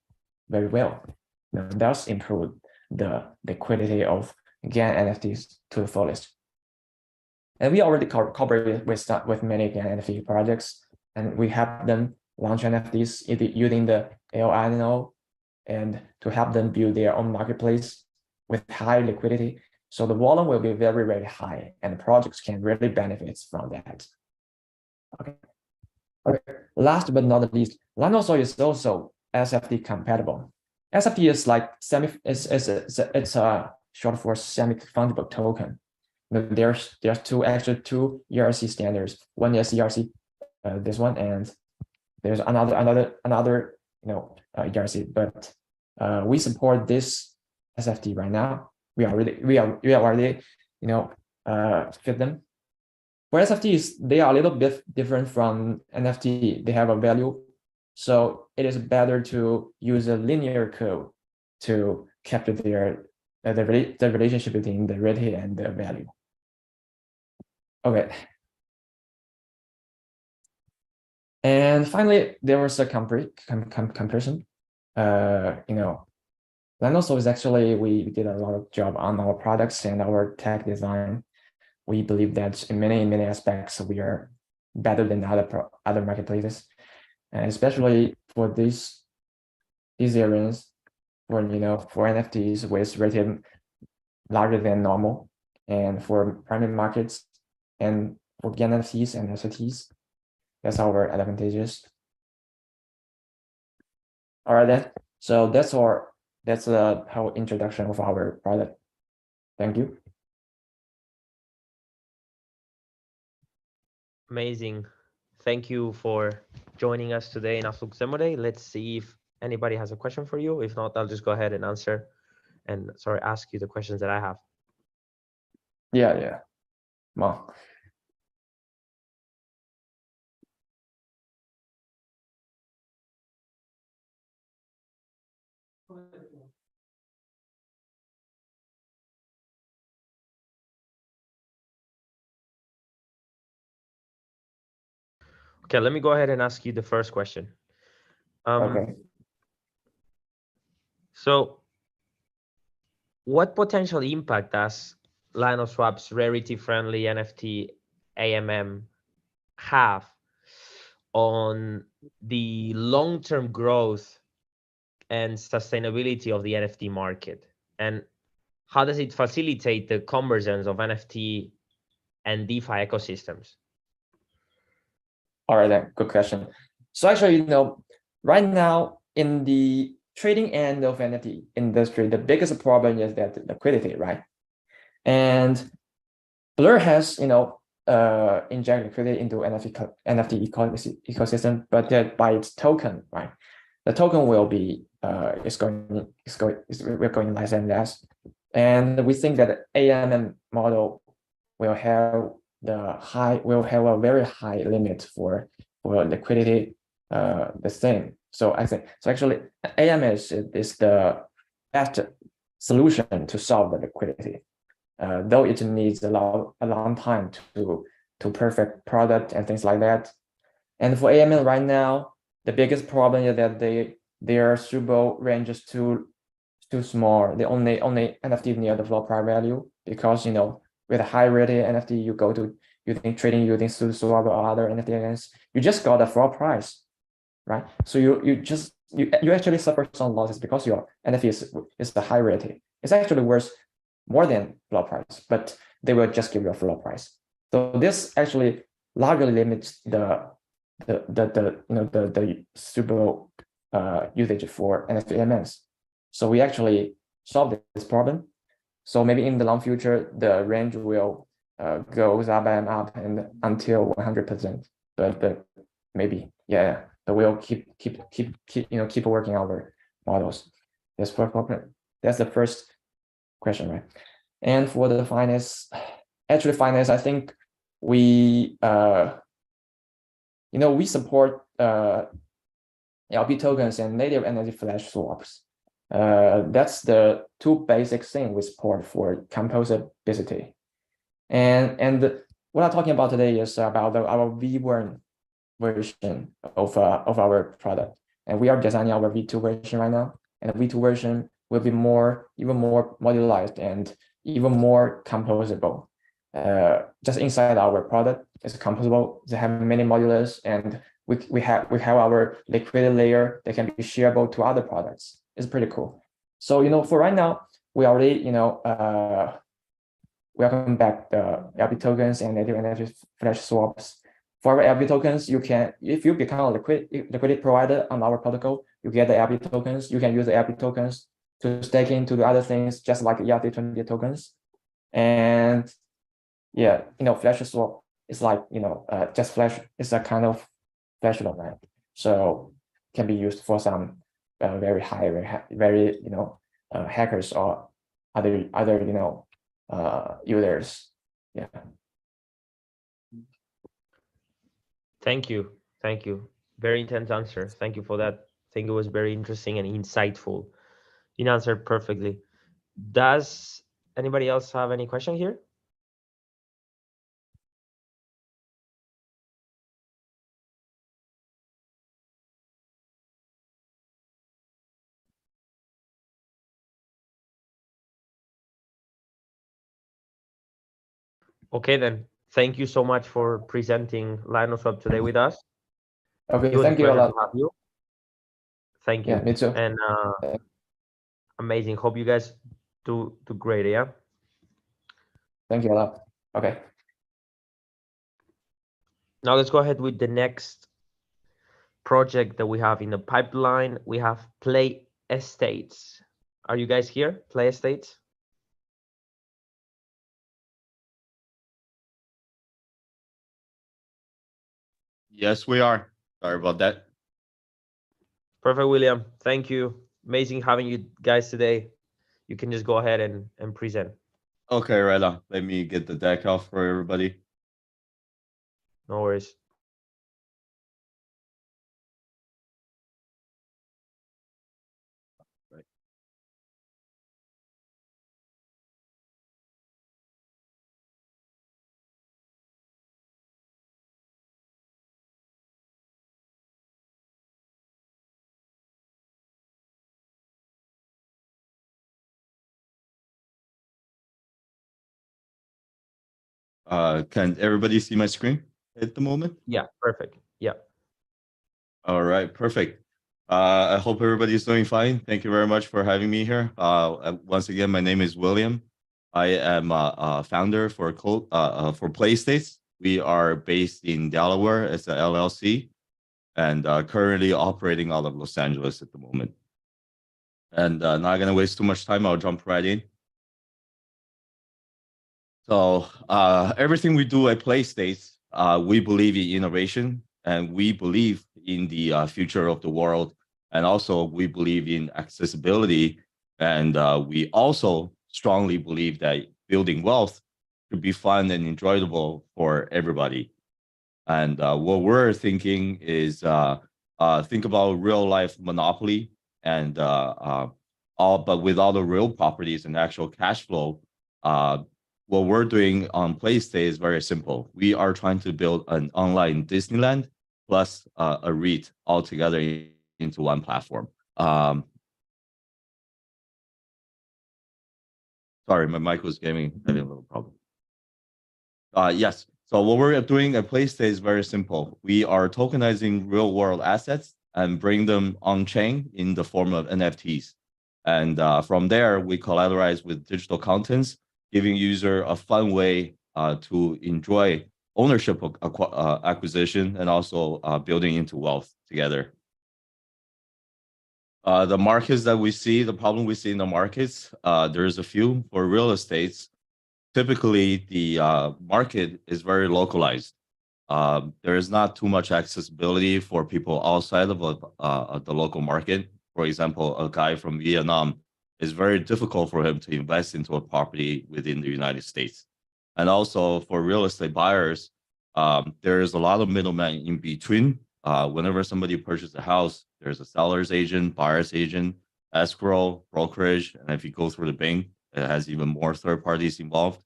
very well. Thus improve the liquidity of GAN NFTs to the fullest. And we already cooperate with many GAN NFT projects, and we help them launch NFTs using the LNO and to help them build their own marketplace with high liquidity. So the volume will be very, very high, and projects can really benefit from that. Okay. Last but not least, Lanoso is also SFT compatible. SFT is like it's short for semi-fungible token. There's two ERC standards. One is ERC, this one, and there's another ERC. But we support this SFT right now. We already fit them. For SFTs, they are a little bit different from NFT. They have a value, so it is better to use a linear code to capture the relationship between the rate and the value. Okay. And finally, there was a comparison. Lanoso is actually, we did a lot of job on our products and our tech design. We believe that in many aspects we are better than other marketplaces, and especially for these areas, for NFTs with rated larger than normal, and for primary markets, and for NFTs and SFTs. That's our advantages. All right, then. So that's the whole introduction of our product. Thank you. Amazing. Thank you for joining us today in Afflux Demo Day. Let's see if anybody has a question for you. If not, I'll just go ahead and answer and ask you the questions that I have. Yeah. Well. Okay, let me go ahead and ask you the first question. Okay. So what potential impact does LinoSwap's rarity-friendly NFT AMM have on the long-term growth and sustainability of the NFT market? And how does it facilitate the convergence of NFT and DeFi ecosystems? All right, then. Good question. So actually, right now in the trading end of NFT industry, the biggest problem is that liquidity, right? And Blur has, inject liquidity into NFT ecosystem, but by its token, right? The token will be we're going less and less, and we think that AMM model will have a very high limit for liquidity, the same. So I think actually AMS is the best solution to solve the liquidity, though it needs a long time to perfect product and things like that. And for AML right now, the biggest problem is that their suitable range is too small. The only NFT near the floor price value, because with a high rated NFT, you go to trading using SushiSwap or other NFT against, you just got a floor price, right? So you actually suffer some losses because your NFT is the high rated. It's actually worth more than floor price, but they will just give you a floor price. So this actually largely limits the suitable usage for NFT AMMs. So we actually solved this problem. So maybe in the long future, the range will goes up and up and until 100%. But maybe, yeah. But we'll keep working our models. That's the first question, right? And for the finance, I think we we support LP tokens and native energy flash swaps. That's the two basic things we support for composability. And what I'm talking about today is about our V1 version of our product, and we are designing our V2 version right now. And the V2 version will be even more modularized and even more composable. Just inside our product is composable. They have many modulars, and we have our liquidity layer that can be shareable to other products. It's pretty cool. So, you know, for right now, we already, you know, welcome back the LP tokens and native NFT flash swaps. For our LP tokens, you can, if you become a liquidity provider on our protocol, you get the LP tokens. You can use the LP tokens to stake into the other things, just like ERC20 tokens. And yeah, you know, flash swap is like, you know, just flash is a kind of flash loan, right? So can be used for some very you know, hackers or other you know, users. Yeah. Thank you. Thank you. Very intense answer. Thank you for that. I think it was very interesting and insightful. You answered perfectly. Does anybody else have any question here? Okay, then. Thank you so much for presenting LinoSwap today with us. Okay, it was thank a you a pleasure lot. to have you. Thank you. Yeah, me too. And amazing. Hope you guys do great. Yeah. Thank you a lot. Okay. Now let's go ahead with the next project that we have in the pipeline. We have Play Estates. Are you guys here? Play Estates? Yes, we are. Sorry about that. Perfect, William. Thank you. Amazing having you guys today. You can just go ahead and present. Okay, right on. Let me get the deck out for everybody. No worries. Right. Can everybody see my screen at the moment? Yeah, perfect. Yeah. All right, perfect. I hope everybody's doing fine. Thank you very much for having me here. Once again, my name is William. I am a founder for PlayStates. We are based in Delaware as a LLC and currently operating out of Los Angeles at the moment. And not gonna waste too much time. I'll jump right in. So everything we do at PlayStates, we believe in innovation and we believe in the future of the world. And also we believe in accessibility. And we also strongly believe that building wealth should be fun and enjoyable for everybody. And what we're thinking is think about real life monopoly and but with all the real properties and actual cash flow. What we're doing on PlayStation is very simple. We are trying to build an online Disneyland plus a REIT all together into one platform. Sorry, my mic was having a little problem. Yes. So what we're doing at PlayStation is very simple. We are tokenizing real world assets and bring them on chain in the form of NFTs. And from there, we collateralize with digital contents, giving user a fun way to enjoy ownership of acquisition and also building into wealth together. The markets that we see, the problem we see in the markets, there's a few for real estates. Typically, the market is very localized. There is not too much accessibility for people outside of the local market. For example, a guy from Vietnam, it's very difficult for him to invest into a property within the United States. And also for real estate buyers, there is a lot of middlemen in between. Whenever somebody purchases a house, there's a seller's agent, buyer's agent, escrow, brokerage, and if you go through the bank, it has even more third parties involved.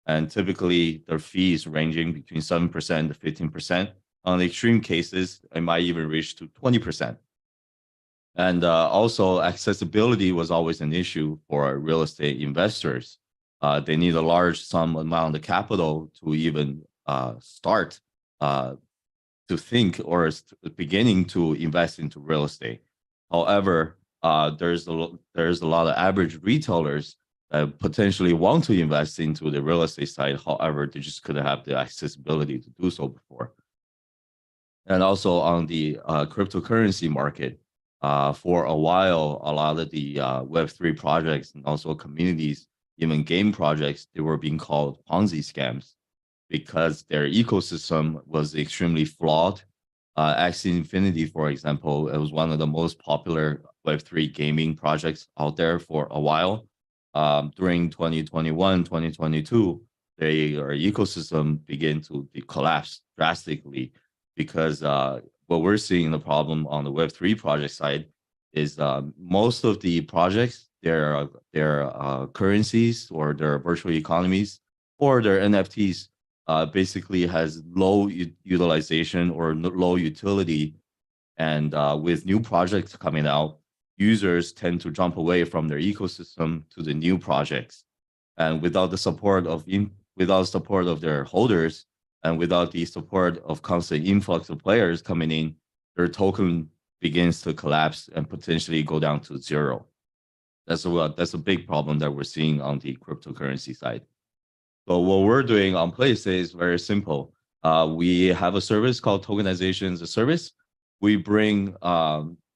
And typically their fees ranging between 7% to 15%. On the extreme cases, it might even reach to 20%. And also accessibility was always an issue for real estate investors. They need a large sum amount of capital to even start to think or is beginning to invest into real estate. However, there's a lot of average retailers that potentially want to invest into the real estate side. However, they just couldn't have the accessibility to do so before. And also on the cryptocurrency market, for a while, a lot of the Web3 projects and also communities, even game projects, they were being called Ponzi scams because their ecosystem was extremely flawed. Axie Infinity, for example, it was one of the most popular Web3 gaming projects out there for a while. During 2021, 2022, their ecosystem began to collapse drastically because what we're seeing the problem on the Web3 project side is most of the projects, their currencies or their virtual economies or their NFTs basically has low utilization or low utility. And with new projects coming out, users tend to jump away from their ecosystem to the new projects. And without the support of their holders and without the support of constant influx of players coming in, their token begins to collapse and potentially go down to zero. That's a big problem that we're seeing on the cryptocurrency side. So what we're doing on PlayState is very simple. We have a service called Tokenization as a Service. We bring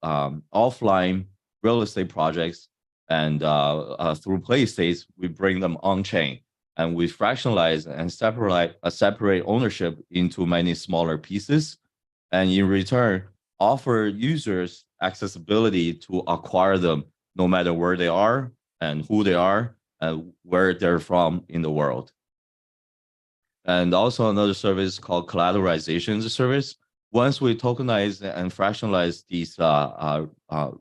offline real estate projects and through PlayState, we bring them on-chain. And we fractionalize and separate ownership into many smaller pieces. And in return, offer users accessibility to acquire them no matter where they are and who they are and where they're from in the world. And also another service called Collateralization as a Service. Once we tokenize and fractionalize these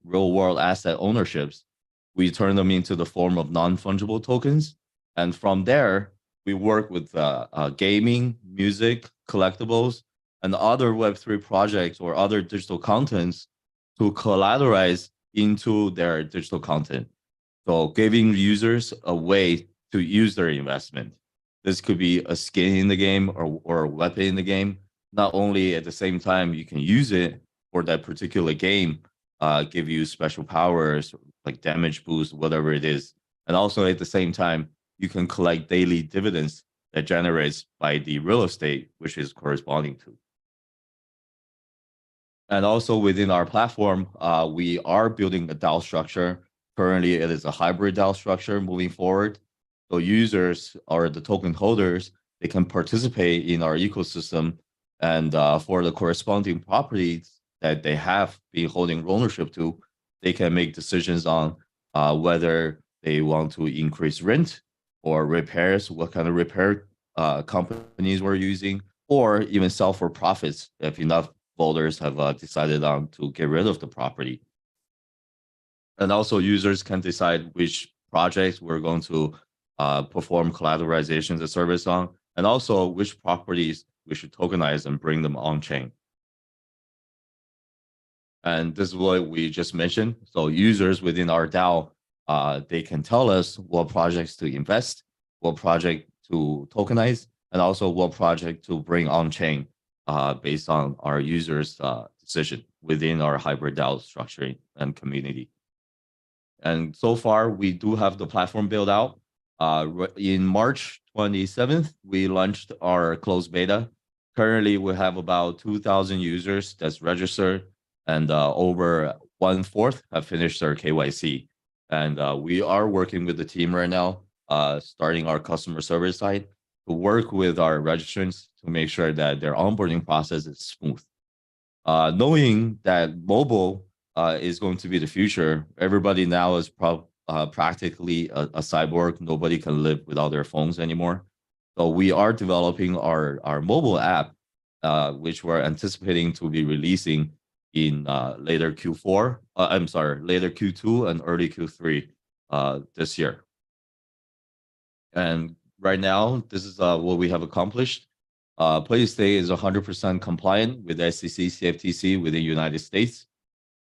real world asset ownerships, we turn them into the form of non-fungible tokens. And from there, we work with gaming, music, collectibles, and other Web3 projects or other digital contents to collateralize into their digital content. So giving users a way to use their investment. This could be a skin in the game or a weapon in the game. Not only at the same time you can use it for that particular game, give you special powers like damage boost, whatever it is. And also at the same time, you can collect daily dividends that generates by the real estate, which is corresponding to. And also within our platform, we are building a DAO structure. Currently, it is a hybrid DAO structure moving forward. So users or the token holders, they can participate in our ecosystem and for the corresponding properties that they have been holding ownership to, they can make decisions on whether they want to increase rent or repairs, what kind of repair companies we're using, or even sell for profits if enough voters have decided on to get rid of the property. And also users can decide which projects we're going to perform collateralization as a service on, and also which properties we should tokenize and bring them on chain. And this is what we just mentioned. So users within our DAO, they can tell us what projects to invest, what project to tokenize, and also what project to bring on chain based on our users' decision within our hybrid DAO structure and community. And so far, we do have the platform built out. In March 27th, we launched our closed beta. Currently, we have about 2,000 users that's registered, and over 1/4 have finished their KYC. And we are working with the team right now, starting our customer service side to work with our registrants to make sure that their onboarding process is smooth. Knowing that mobile is going to be the future, everybody now is practically a cyborg. Nobody can live without their phones anymore. So we are developing our mobile app, which we're anticipating to be releasing in later Q4. Later Q2 and early Q3 this year. And right now, this is what we have accomplished. PlayState is 100% compliant with SEC, CFTC within the United States.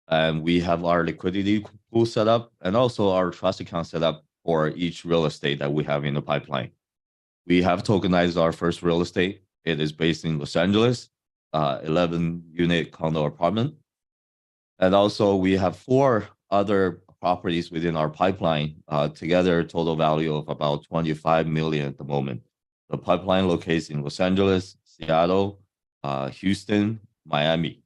And we have our liquidity pool set up and also our trust account set up for each real estate that we have in the pipeline. We have tokenized our first real estate. It is based in Los Angeles. 11-unit condo apartment. And also we have 4 other properties within our pipeline, together total value of about 25 million at the moment. The pipeline locates in Los Angeles, Seattle, Houston, Miami.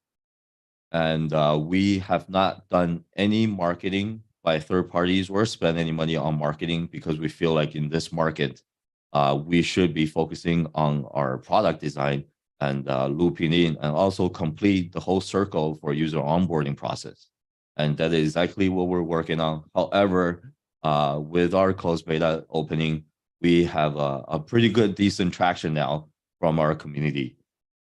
And we have not done any marketing by third parties or spent any money on marketing because we feel like in this market, we should be focusing on our product design and looping in and also complete the whole circle for user onboarding process. And that is exactly what we're working on. However, with our closed beta opening, we have a pretty good, decent traction now from our community.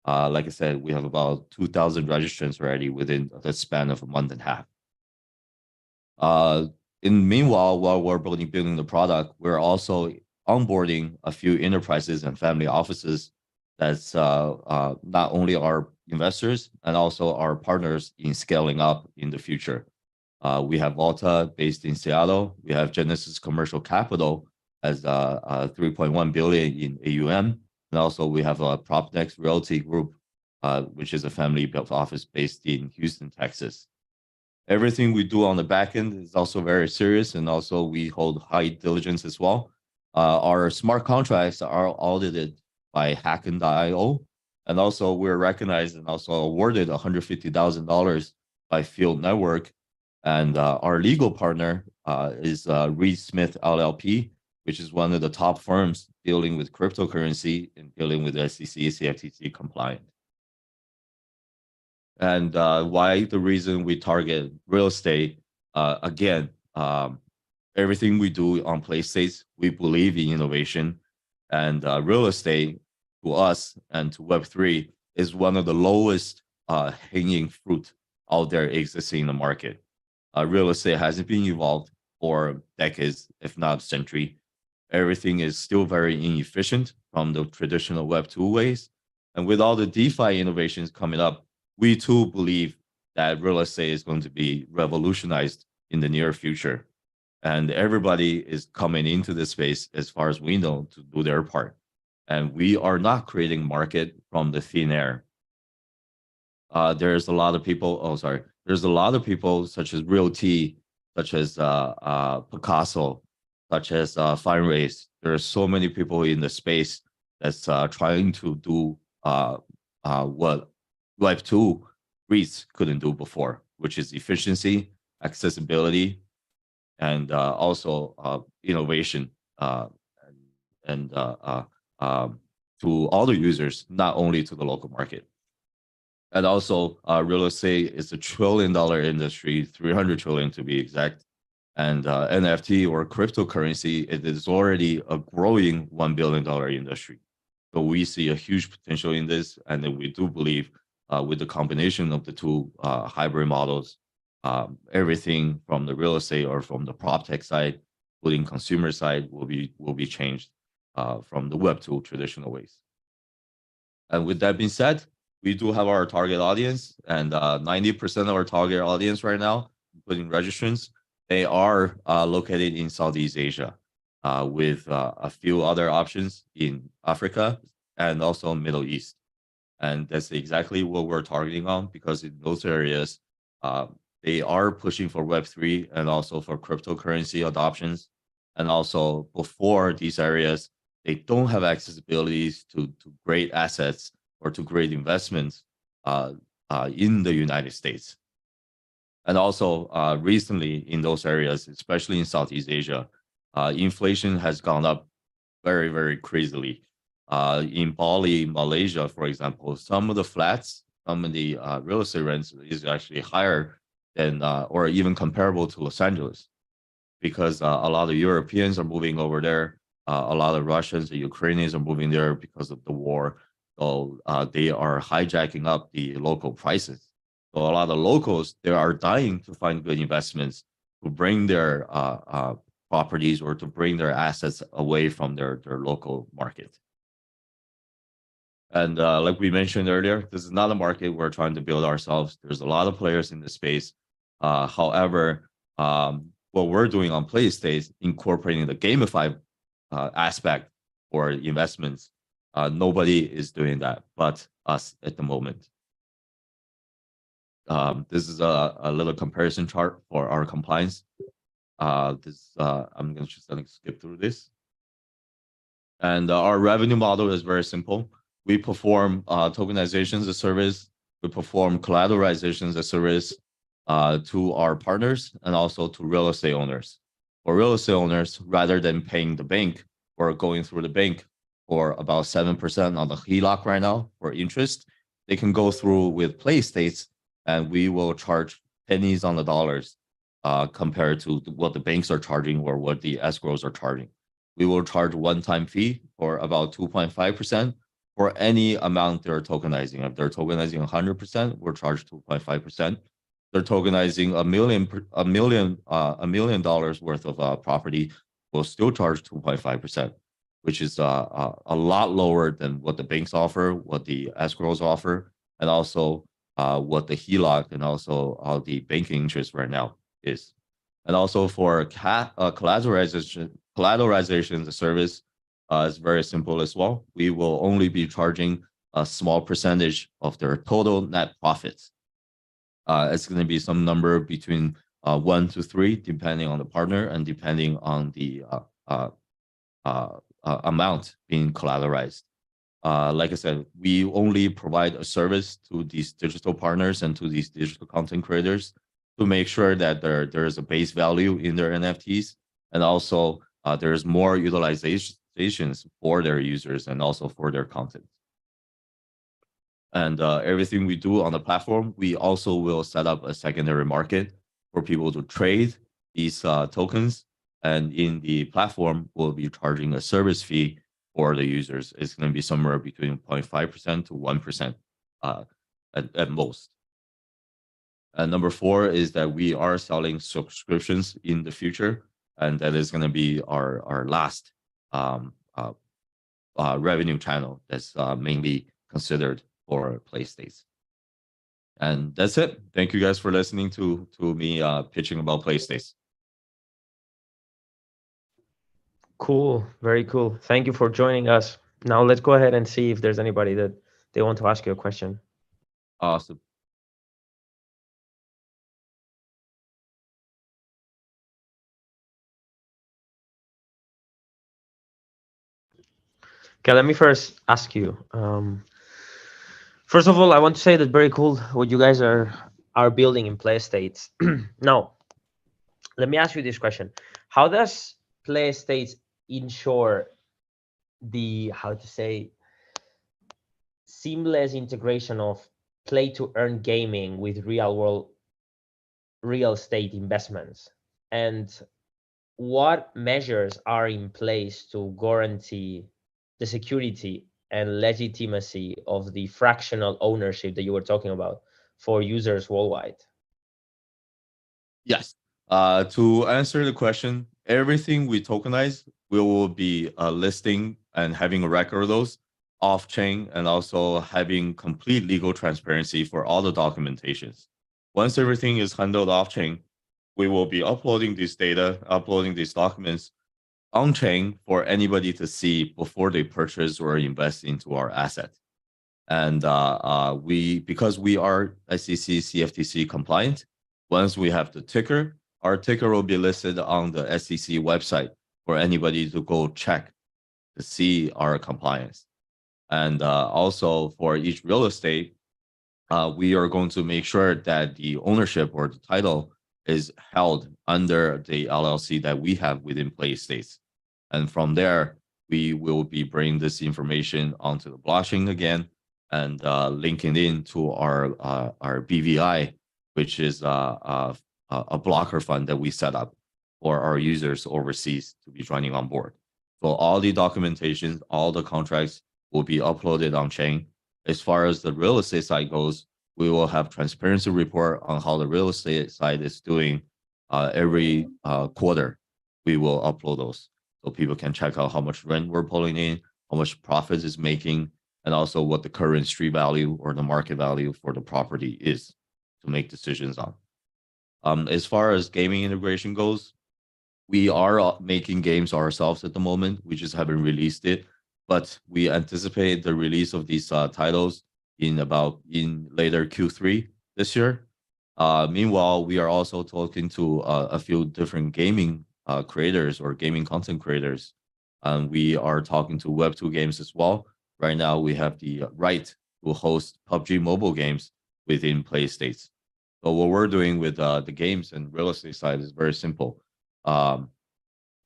Like I said, we have about 2,000 registrants already within the span of a month and a half. Meanwhile, while we're building the product, we're also onboarding a few enterprises and family offices that's not only our investors and also our partners in scaling up in the future. We have Volta based in Seattle. We have Genesis Commercial Capital as 3.1 billion in AUM. And also we have a PropNext Realty Group, which is a family built office based in Houston, Texas. Everything we do on the back end is also very serious, and also we hold high diligence as well. Our smart contracts are audited by Hacken.io, and also we're recognized and also awarded $150,000 by Field Network. And our legal partner is Reed Smith LLP, which is one of the top firms dealing with cryptocurrency and dealing with SEC, CFTC compliant. And why the reason we target real estate, again, everything we do on PlayStates, we believe in innovation, and real estate to us and to Web3 is one of the lowest hanging fruit out there existing in the market. Real estate hasn't been evolved for decades, if not a century. Everything is still very inefficient from the traditional Web2 ways. And with all the DeFi innovations coming up, we too believe that real estate is going to be revolutionized in the near future. And everybody is coming into this space, as far as we know, to do their part. And we are not creating market from the thin air. There's a lot of people, there's a lot of people such as Realty, such as Picasso, such as Fundraise. There are so many people in the space that's trying to do what Web2 REITs couldn't do before, which is efficiency, accessibility, and also innovation and to all the users, not only to the local market. And also, real estate is a $1 trillion industry, 300 trillion to be exact. And NFT or cryptocurrency, it is already a growing $1 billion industry. So we see a huge potential in this, and then we do believe with the combination of the two hybrid models, everything from the real estate or from the prop tech side, including consumer side, will be changed from the Web2 traditional ways. And with that being said, we do have our target audience, and 90% of our target audience right now, including registrants, they are located in Southeast Asia, with a few other options in Africa and also Middle East. And that's exactly what we're targeting on, because in those areas, they are pushing for Web3 and also for cryptocurrency adoptions. And also before these areas, they don't have accessibilities to great assets or to great investments in the United States. And also recently in those areas, especially in Southeast Asia, inflation has gone up very, very crazily. In Bali, Malaysia, for example, some of the flats, some of the real estate rents is actually higher than or even comparable to Los Angeles, because a lot of Europeans are moving over there. A lot of Russians and Ukrainians are moving there because of the war. So they are hijacking up the local prices. So a lot of locals, they are dying to find good investments to bring their properties or to bring their assets away from their local market. And like we mentioned earlier, this is not a market we're trying to build ourselves. There's a lot of players in the space. However, what we're doing on PlayStation, incorporating the gamified aspect for investments, nobody is doing that but us at the moment. This is a little comparison chart for our compliance. I'm going to just skip through this. And our revenue model is very simple. We perform tokenization as a service. We perform collateralization as a service to our partners and also to real estate owners. For real estate owners, rather than paying the bank or going through the bank for about 7% on the HELOC right now for interest, they can go through with PlayStates, and we will charge pennies on the dollars compared to what the banks are charging or what the escrows are charging. We will charge one-time fee for about 2.5% for any amount they're tokenizing. If they're tokenizing 100%, we'll charge 2.5%. They're tokenizing $1 million worth of property, we'll still charge 2.5%, which is a lot lower than what the banks offer, what the escrows offer, and also what the HELOC and also the banking interest right now is. And also for collateralization as a service is very simple as well. We will only be charging a small percentage of their total net profits. It's going to be some number between 1 to 3, depending on the partner and depending on the amount being collateralized. Like I said, we only provide a service to these digital partners and to these digital content creators to make sure that there is a base value in their NFTs, and also there's more utilizations for their users and also for their content. And everything we do on the platform, we also will set up a secondary market for people to trade these tokens. And in the platform, we'll be charging a service fee for the users. It's going to be somewhere between 0.5% to 1% at most. And number 4 is that we are selling subscriptions in the future, and that is going to be our last revenue channel that's mainly considered for PlayStates. And that's it. Thank you guys for listening to me pitching about PlayStates. Cool, very cool. Thank you for joining us. Now let's go ahead and see if there's anybody that they want to ask you a question. Awesome. Okay, let me first ask you. First of all, I want to say that very cool what you guys are building in PlayStates. Now, let me ask you this question: how does PlayStates ensure the seamless integration of play-to-earn gaming with real-world real estate investments, and what measures are in place to guarantee the security and legitimacy of the fractional ownership that you were talking about for users worldwide? Yes. To answer the question, everything we tokenize, we will be listing and having a record of those off-chain, and also having complete legal transparency for all the documentations. Once everything is handled off-chain, we will be uploading this data, uploading these documents on-chain for anybody to see before they purchase or invest into our asset. And because we are SEC CFTC compliant, once we have the ticker, our ticker will be listed on the SEC website for anybody to go check to see our compliance. And also for each real estate, we are going to make sure that the ownership or the title is held under the LLC that we have within PlayStates. And from there, we will be bringing this information onto the blockchain again and linking in to our BVI, which is a blocker fund that we set up for our users overseas to be joining on board. So all the documentation, all the contracts will be uploaded on chain. As far as the real estate side goes, we will have transparency report on how the real estate side is doing every quarter. We will upload those so people can check out how much rent we're pulling in, how much profits is making, and also what the current street value or the market value for the property is to make decisions on. As far as gaming integration goes, we are making games ourselves at the moment. We just haven't released it, but we anticipate the release of these titles in later Q3 this year. Meanwhile, we are also talking to a few different gaming creators or gaming content creators. And we are talking to Web2 games as well. Right now, we have the right to host PUBG mobile games within PlayStation. So what we're doing with the games and real estate side is very simple.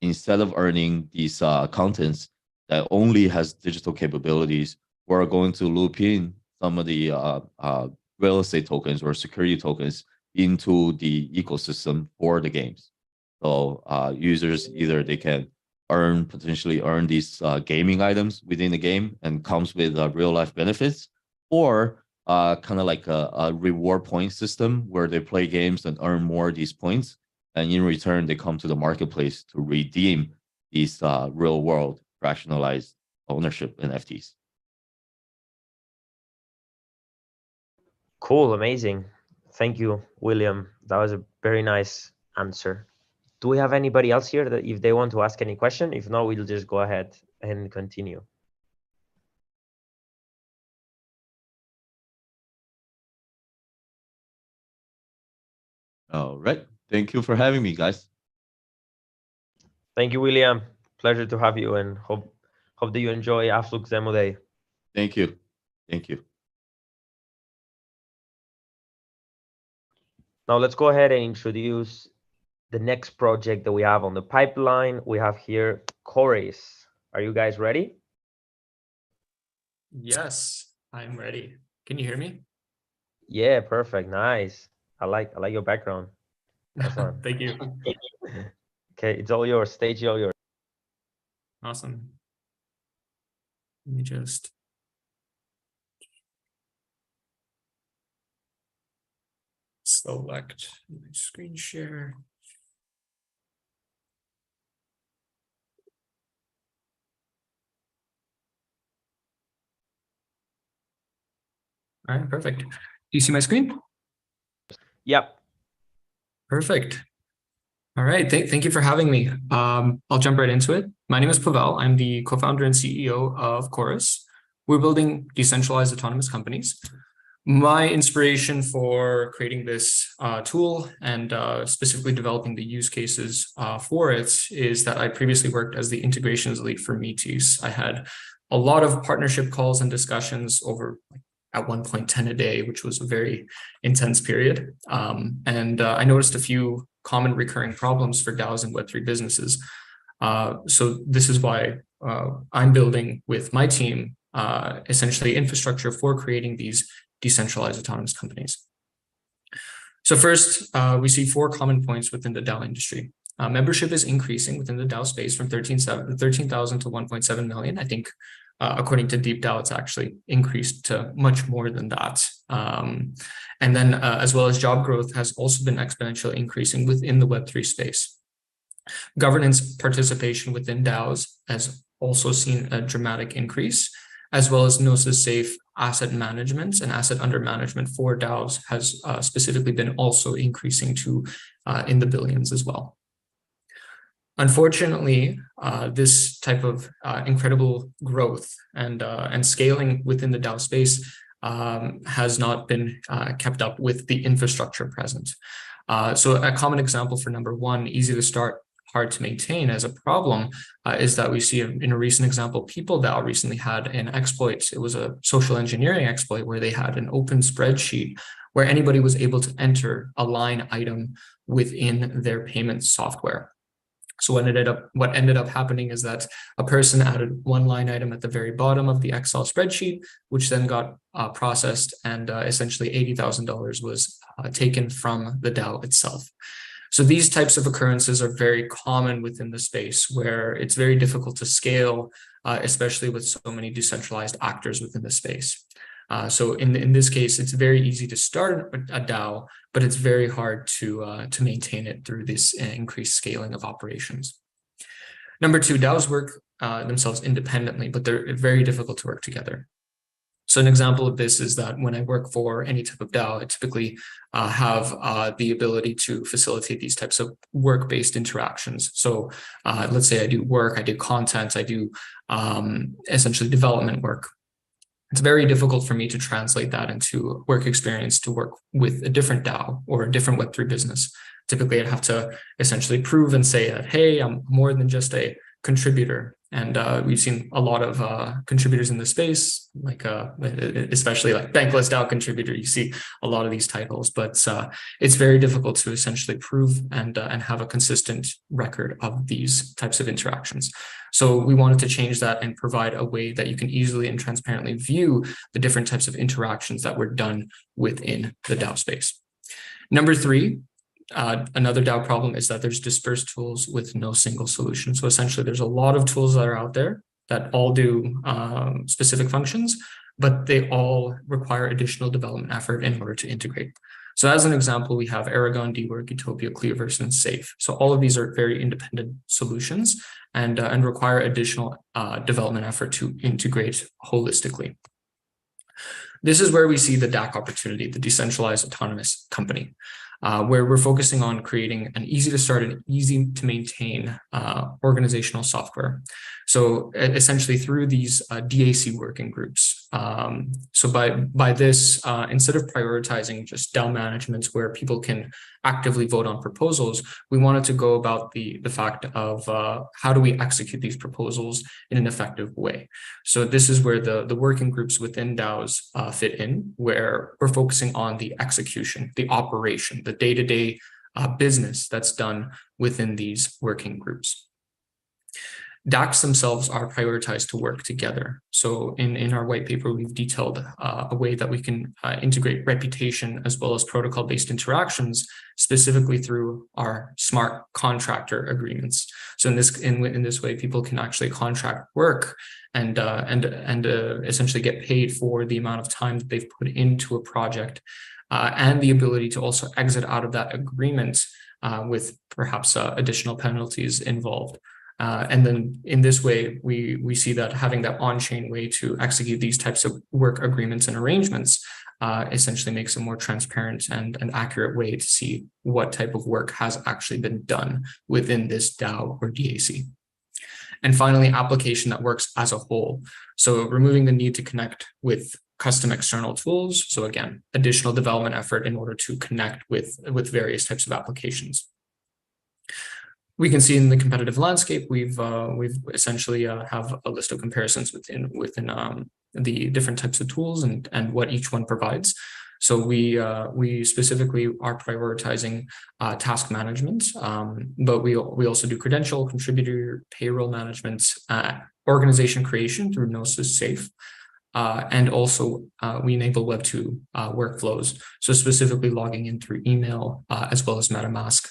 Instead of earning these contents that only has digital capabilities, we're going to loop in some of the real estate tokens or security tokens into the ecosystem for the games. So users either they can potentially earn these gaming items within the game and comes with real life benefits, or kind of like a reward point system where they play games and earn more of these points, and in return they come to the marketplace to redeem these real world fractionalized ownership NFTs. Cool, amazing. Thank you, William. That was a very nice answer. Do we have anybody else here that if they want to ask any question? If not, we'll just go ahead and continue. All right. Thank you for having me, guys. Thank you, William. Pleasure to have you, and hope that you enjoy Afflux Demo Day. Thank you. Thank you. Now let's go ahead and introduce the next project that we have on the pipeline. We have here Chorus. Are you guys ready? Yes, I'm ready. Can you hear me? Yeah, perfect. Nice. I like your background. Awesome. Thank you. Okay, it's all yours. Stage all yours. Awesome. Let me just select my screen share. All right, perfect. Do you see my screen? Yep. Perfect. All right, thank you for having me. I'll jump right into it. My name is Pavel. I'm the co-founder and CEO of Chorus. We're building decentralized autonomous companies. My inspiration for creating this tool and specifically developing the use cases for it is that I previously worked as the integrations lead for Metis. I had a lot of partnership calls and discussions over at one point 10 a day, which was a very intense period. And I noticed a few common recurring problems for DAOs and Web3 businesses. So this is why I'm building with my team essentially infrastructure for creating these decentralized autonomous companies. So first, we see 4 common points within the DAO industry. Membership is increasing within the DAO space from 13,000 to 1.7 million. I think according to DeepDAO, it's actually increased to much more than that. And then as well as job growth has also been exponentially increasing within the Web3 space. Governance participation within DAOs has also seen a dramatic increase, as well as Gnosis safe asset management and asset under management for DAOs has specifically been also increasing to in the billions as well. Unfortunately, this type of incredible growth and scaling within the DAO space has not been kept up with the infrastructure present. So a common example for number 1, easy to start, hard to maintain as a problem is that we see in a recent example, PeopleDAO recently had an exploit. It was a social engineering exploit where they had an open spreadsheet where anybody was able to enter a line item within their payment software. So what ended up happening is that a person added one line item at the very bottom of the Excel spreadsheet, which then got processed, and essentially $80,000 was taken from the DAO itself. So these types of occurrences are very common within the space where it's very difficult to scale, especially with so many decentralized actors within the space. So in this case, it's very easy to start a DAO, but it's very hard to maintain it through this increased scaling of operations. Number 2, DAOs work themselves independently, but they're very difficult to work together. So an example of this is that when I work for any type of DAO, I typically have the ability to facilitate these types of work-based interactions. So let's say I do work, I do content, I do essentially development work. it's very difficult for me to translate that into work experience to work with a different DAO or a different Web3 business. Typically, I'd have to essentially prove and say that, hey, I'm more than just a contributor. And we've seen a lot of contributors in the space, like especially like Bankless DAO contributor. You see a lot of these titles, but it's very difficult to essentially prove and have a consistent record of these types of interactions. So we wanted to change that and provide a way that you can easily and transparently view the different types of interactions that were done within the DAO space. Number three, another DAO problem is that there's dispersed tools with no single solution. So essentially, there's a lot of tools that are out there that all do specific functions, but they all require additional development effort in order to integrate. So as an example, we have Aragon, Dwork, Utopia, Clearverse, and Safe. So all of these are very independent solutions and require additional development effort to integrate holistically. This is where we see the DAC opportunity, the decentralized autonomous company, where we're focusing on creating an easy to start and easy to maintain organizational software. So essentially through these DAC working groups. So by this, instead of prioritizing just DAO management where people can actively vote on proposals, we wanted to go about the fact of how do we execute these proposals in an effective way. So this is where the working groups within DAOs fit in, where we're focusing on the execution, the operation, the day-to-day business that's done within these working groups. DACs themselves are prioritized to work together. So in our white paper, we've detailed a way that we can integrate reputation as well as protocol-based interactions, specifically through our smart contractor agreements. So in this way, people can actually contract work and essentially get paid for the amount of time that they've put into a project, and the ability to also exit out of that agreement with perhaps additional penalties involved. And then in this way, we see that having that on-chain way to execute these types of work agreements and arrangements essentially makes a more transparent and an accurate way to see what type of work has actually been done within this DAO or DAC. And finally, application that works as a whole. So removing the need to connect with custom external tools. So again, additional development effort in order to connect with various types of applications. We can see in the competitive landscape, we've essentially have a list of comparisons within the different types of tools and what each one provides. So we specifically are prioritizing task management, but we also do credential, contributor, payroll management, organization creation through Gnosis Safe. And also we enable Web2 workflows. So specifically logging in through email as well as MetaMask,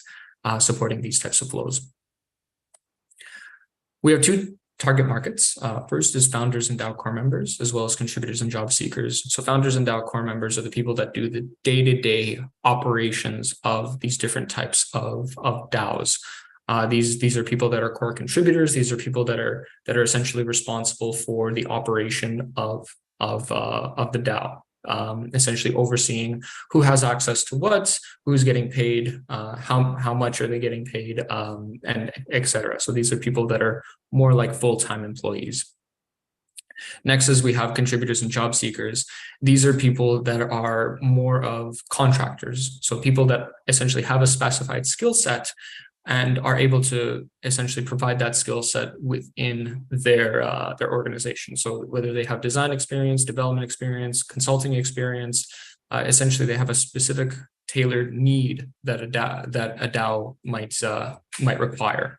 supporting these types of flows. We have two target markets. First is founders and DAO core members, as well as contributors and job seekers. So founders and DAO core members are the people that do the day-to-day operations of these different types of DAOs. These are people that are core contributors. These are people that are essentially responsible for the operation of the DAO. Essentially overseeing who has access to what, who's getting paid, how much are they getting paid, and etc. So these are people that are more like full-time employees. Next is we have contributors and job seekers. These are people that are more of contractors. So people that essentially have a specified skill set and are able to essentially provide that skill set within their organization. So whether they have design experience, development experience, consulting experience, essentially they have a specific tailored need that a DAO might require.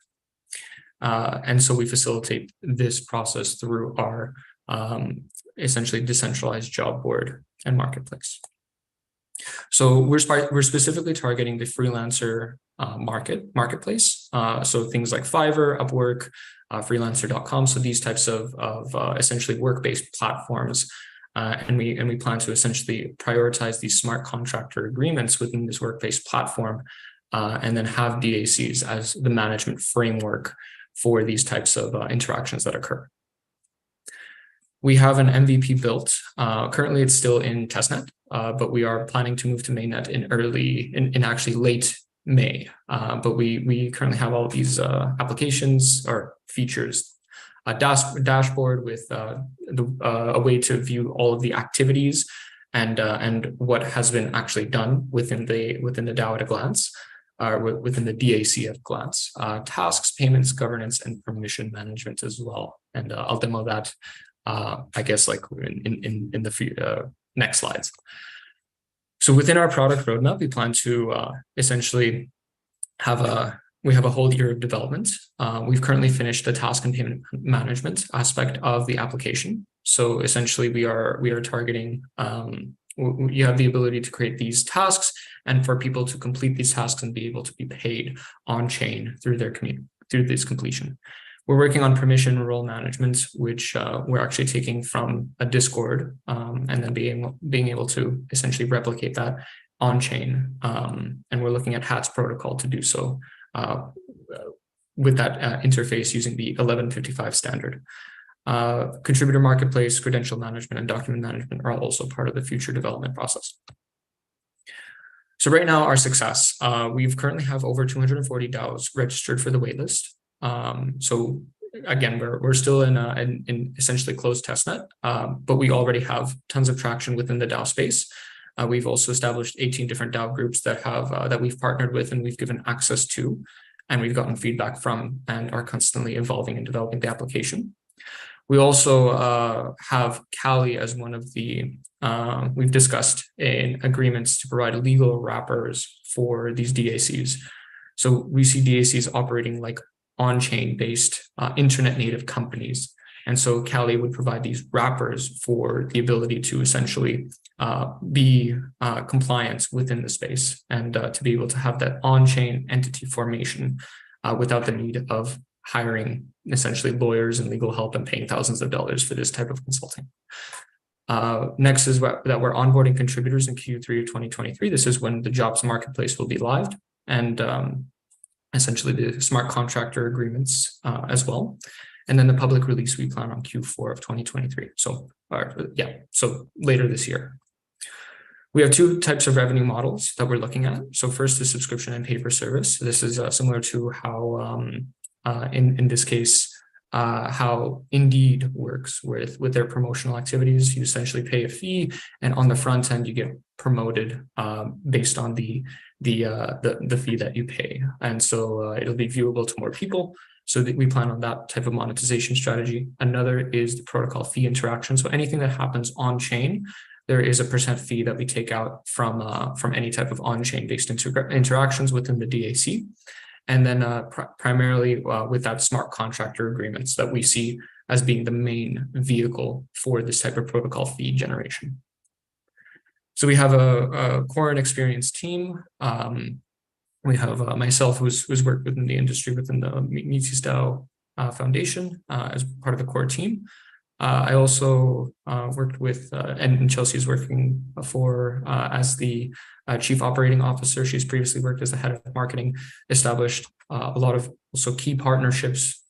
And so we facilitate this process through our essentially decentralized job board and marketplace. So we're specifically targeting the freelancer marketplace. So things like Fiverr, Upwork, freelancer.com. So these types of essentially work-based platforms. And we plan to essentially prioritize these smart contractor agreements within this work-based platform, and then have DACs as the management framework for these types of interactions that occur. We have an MVP built. Currently, it's still in testnet, but we are planning to move to mainnet in actually late May. But we currently have all of these applications or features, a dashboard with a way to view all of the activities and what has been actually done within the DAO at a glance, within the DAC at a glance, tasks, payments, governance, and permission management as well. And I'll demo that, I guess, like in the next slides. So within our product roadmap, we plan to essentially have a whole year of development. We've currently finished the task and payment management aspect of the application. So essentially, we are targeting. You have the ability to create these tasks, and for people to complete these tasks and be able to be paid on chain through this completion. We're working on permission and role management, which we're actually taking from a Discord, and then being able to essentially replicate that on chain. And we're looking at HATS protocol to do so with that interface using the 1155 standard. Contributor marketplace, credential management, and document management are also part of the future development process. So right now, our success, we've currently have over 240 DAOs registered for the waitlist. So again, we're still in essentially closed testnet, but we already have tons of traction within the DAO space. We've also established 18 different DAO groups that we've partnered with and we've given access to, and we've gotten feedback from, and are constantly evolving and developing the application. We also have Kali as one of the, we've discussed in agreements to provide legal wrappers for these DACs. So we see DACs operating like on-chain based internet native companies. And so Kali would provide these wrappers for the ability to essentially be compliant within the space and to be able to have that on-chain entity formation without the need of hiring essentially lawyers and legal help and paying thousands of dollars for this type of consulting. Next is that we're onboarding contributors in Q3 of 2023. This is when the jobs marketplace will be live, and essentially the smart contractor agreements as well. And then the public release we plan on Q4 of 2023. So later this year. We have two types of revenue models that we're looking at. So first is subscription and pay-per-service. This is similar to how, in this case, how Indeed works with their promotional activities. You essentially pay a fee, and on the front end, you get promoted based on the fee that you pay. And so it'll be viewable to more people. So that we plan on that type of monetization strategy. Another is the protocol fee interaction. So anything that happens on chain, there is a % fee that we take out from any type of on-chain based interactions within the DAC. And then primarily with that smart contractor agreements that we see as being the main vehicle for this type of protocol fee generation. So we have a core and experienced team. We have myself, who's worked within the industry within the Metis DAO Foundation as part of the core team. I also worked with, and Chelsea's working for as the Chief Operating Officer. She's previously worked as the head of marketing, established a lot of also key partnerships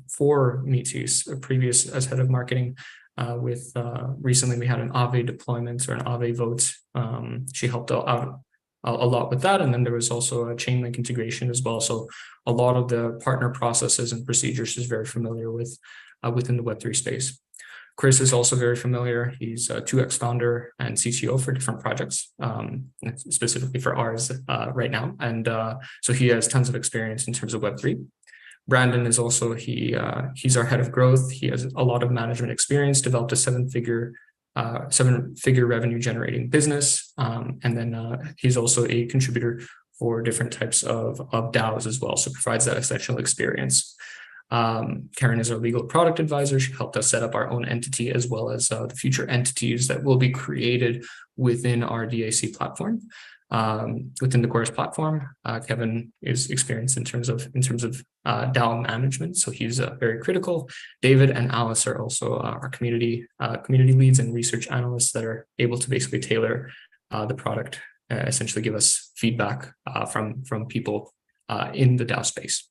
for Metis, previous as head of marketing. With recently we had an Aave deployment or an Aave vote. She helped out a lot with that. And then there was also a Chainlink integration as well. So a lot of the partner processes and procedures is very familiar with within the Web3 space. Chris is also very familiar. He's a 2X founder and CTO for different projects, specifically for ours right now. And so he has tons of experience in terms of Web3. Brandon is also, he's our head of growth. He has a lot of management experience, developed a seven-figure revenue generating business. And then he's also a contributor for different types of DAOs as well. So provides that essential experience. Karen is our legal product advisor. She helped us set up our own entity as well as the future entities that will be created within our DAC platform. Within the Chorus platform, Kevin is experienced in terms of DAO management, so he's very critical. David and Alice are also our community leads and research analysts that are able to basically tailor the product, essentially give us feedback from people in the DAO space.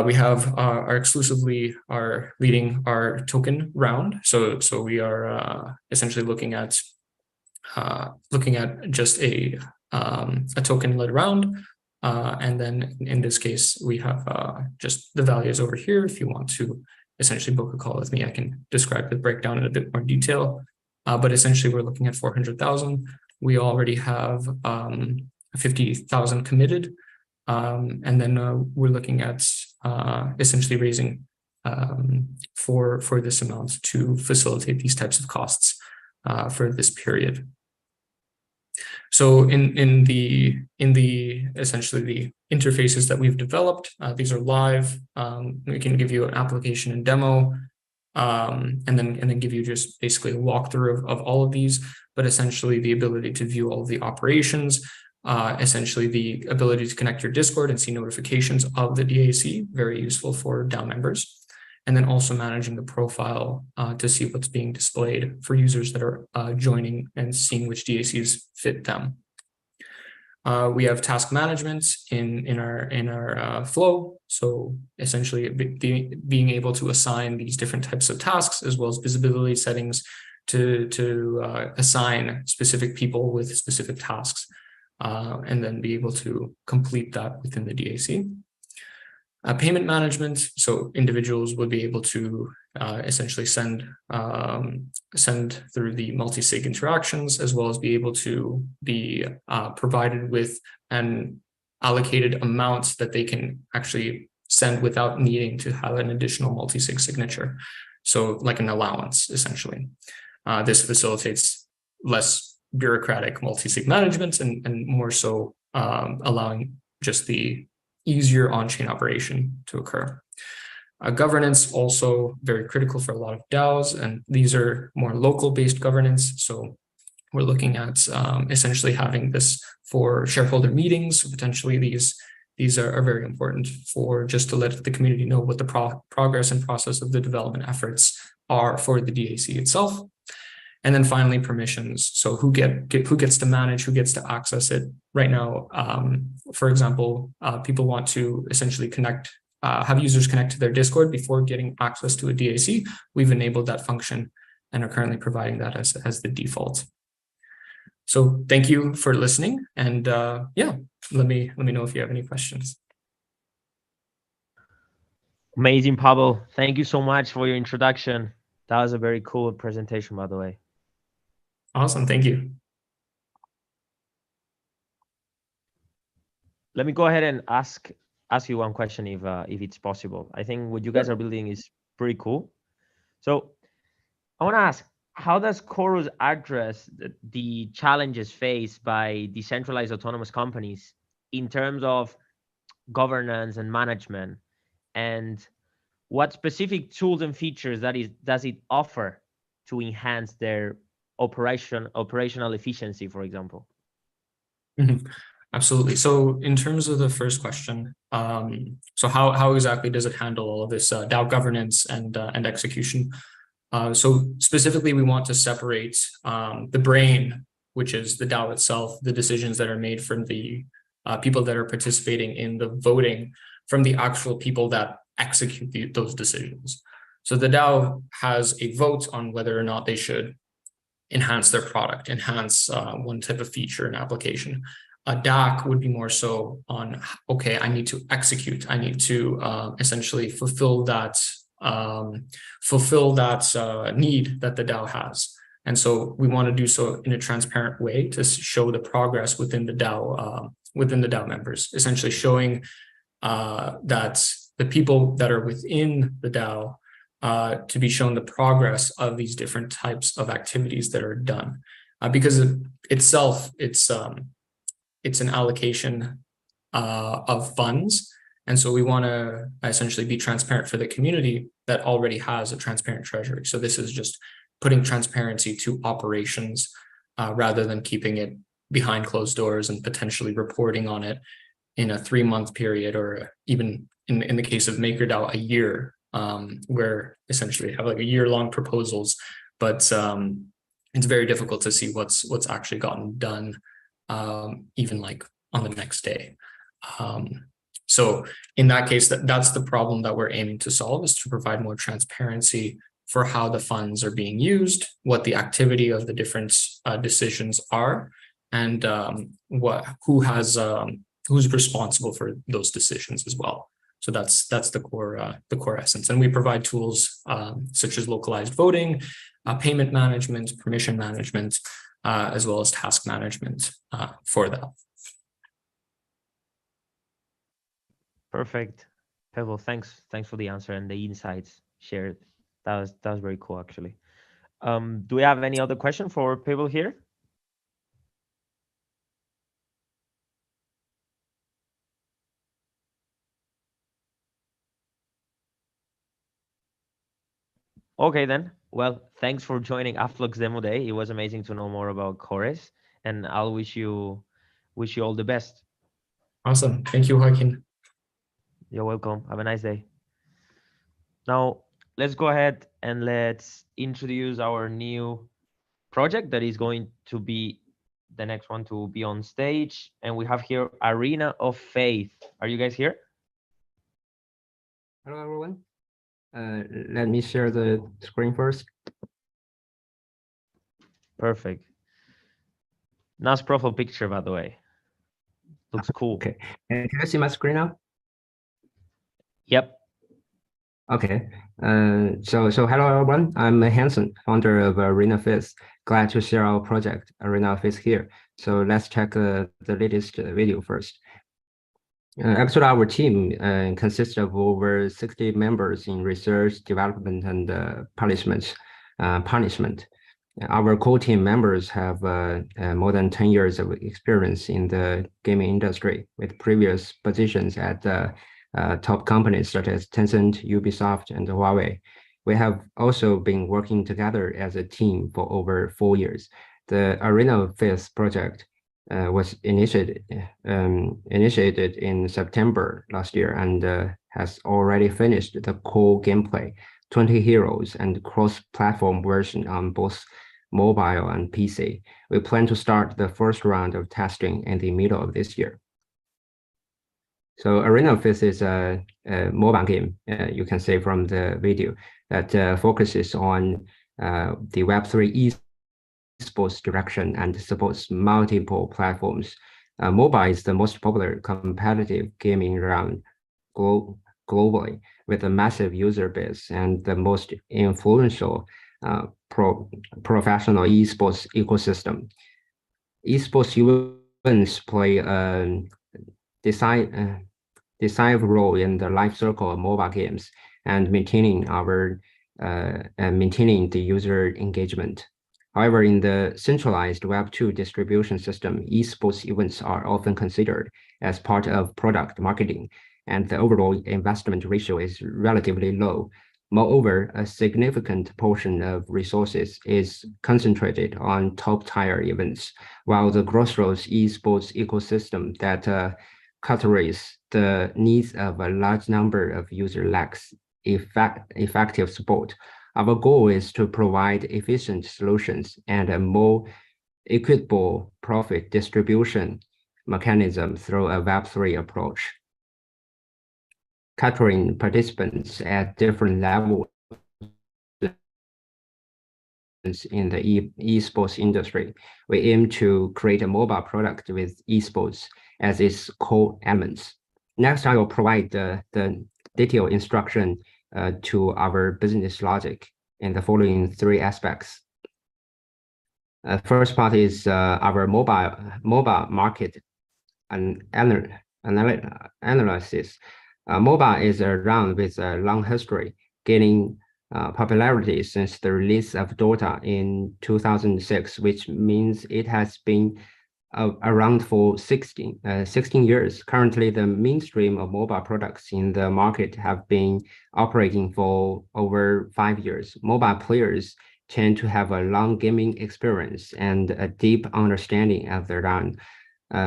We have are leading our token round, so we are essentially looking at just a token-led round, and then in this case we have just the values over here if you want to essentially book a call with me, I can describe the breakdown in a bit more detail. But essentially, we're looking at 400,000. We already have 50,000 committed. And then we're looking at essentially raising for this amount to facilitate these types of costs for this period. So in the essentially the interfaces that we've developed, these are live. We can give you an application and demo, and then give you just basically a walkthrough of all of these, but essentially the ability to view all of the operations, essentially the ability to connect your Discord and see notifications of the DAC, very useful for DAO members. And then also managing the profile to see what's being displayed for users that are joining and seeing which DACs fit them. We have task management in our flow. So essentially being able to assign these different types of tasks, as well as visibility settings to assign specific people with specific tasks, and then be able to complete that within the DAC. Payment management, so individuals would be able to essentially send through the multi-sig interactions, as well as be able to be provided with an allocated amount that they can actually send without needing to have an additional multi-sig signature. So like an allowance, essentially. This facilitates less bureaucratic multi-sig management and more so allowing just the easier on-chain operation to occur. Governance also very critical for a lot of DAOs, and these are more local-based governance. So we're looking at essentially having this for shareholder meetings. Potentially these are very important for just to let the community know what the progress and process of the development efforts are for the DAC itself. And then finally, permissions. So who gets to manage, who gets to access it. Right now, for example, people want to essentially have users connect to their Discord before getting access to a DAC. We've enabled that function and are currently providing that as the default. So thank you for listening. And yeah, let me know if you have any questions. Amazing, Pavel. Thank you so much for your introduction. That was a very cool presentation, by the way. Awesome, thank you. Let me go ahead and ask you one question if it's possible. I think what you guys are building is pretty cool. So I want to ask, how does Chorus address the challenges faced by decentralized autonomous companies in terms of governance and management? And what specific tools and features does it offer to enhance their operational efficiency, for example? Mm-hmm. Absolutely. So in terms of the first question, so how exactly does it handle all of this DAO governance and execution? So specifically, we want to separate the brain, which is the DAO itself, the decisions that are made from the people that are participating in the voting, from the actual people that execute those decisions. So the DAO has a vote on whether or not they should enhance their product, enhance one type of feature and application. A DAC would be more so on, okay, I need to execute. I need to essentially fulfill that need that the DAO has. And so we want to do so in a transparent way to show the progress within the DAO members, essentially showing that the people that are within the DAO to be shown the progress of these different types of activities that are done, because itself it's an allocation of funds. And so we want to essentially be transparent for the community that already has a transparent treasury. So this is just putting transparency to operations rather than keeping it behind closed doors and potentially reporting on it in a 3-month period, or even in the case of MakerDAO, a year, where essentially we have like a year-long proposals, but it's very difficult to see what's actually gotten done, even like on the next day. So in that case, that's the problem that we're aiming to solve, is to provide more transparency for how the funds are being used, what the activity of the different decisions are, and who's responsible for those decisions as well. So that's the core essence. And we provide tools such as localized voting, payment management, permission management, as well as task management for that. Perfect. Pavel, thanks for the answer and the insights shared. That was very cool, actually. Do we have any other question for Pavel here? Okay, then. Well, thanks for joining Afflux Demo Day. It was amazing to know more about Chorus, and I'll wish you all the best. Awesome. Thank you, Joaquin. You're welcome. Have a nice day. Now, let's go ahead and let's introduce our new project that is going to be the next one to be on stage. And we have here Arena of Faith. Are you guys here? Hello, everyone. Let me share the screen first. Perfect. Nice profile picture, by the way. Looks cool. Okay. Can you see my screen now? Yep. Okay. So hello, everyone. I'm Hanson, founder of Arena of Faith. Glad to share our project, Arena of Faith, here. So let's check the latest video first. Actually, our team consists of over 60 members in research, development, and punishment. Our core team members have more than 10 years of experience in the gaming industry, with previous positions at top companies such as Tencent, Ubisoft, and Huawei. We have also been working together as a team for over 4 years. The Arena of Faith project was initiated in September last year and has already finished the core gameplay, 20 heroes, and cross-platform version on both mobile and PC. We plan to start the first round of testing in the middle of this year. So Arena of Faith is a mobile game, you can say from the video, that focuses on the Web3 esports direction and supports multiple platforms. Mobile is the most popular competitive gaming around globally, with a massive user base and the most influential professional esports ecosystem. Esports events play a decisive role in the life cycle of mobile games and maintaining the user engagement. However, in the centralized Web2 distribution system, esports events are often considered as part of product marketing, and the overall investment ratio is relatively low. Moreover, a significant portion of resources is concentrated on top-tier events, while the grassroots esports ecosystem that caters the needs of a large number of users lacks effective support. Our goal is to provide efficient solutions and a more equitable profit distribution mechanism through a Web3 approach, catering participants at different levels in the esports industry. We aim to create a mobile product with esports as its core elements. Next, I will provide the detailed instruction to our business logic in the following 3 aspects. First part is our mobile market analysis. Mobile is around with a long history, gaining popularity since the release of Dota in 2006, which means it has been around for 16 years. Currently, the mainstream of mobile products in the market have been operating for over 5 years. Mobile players tend to have a long gaming experience and a deep understanding of their own.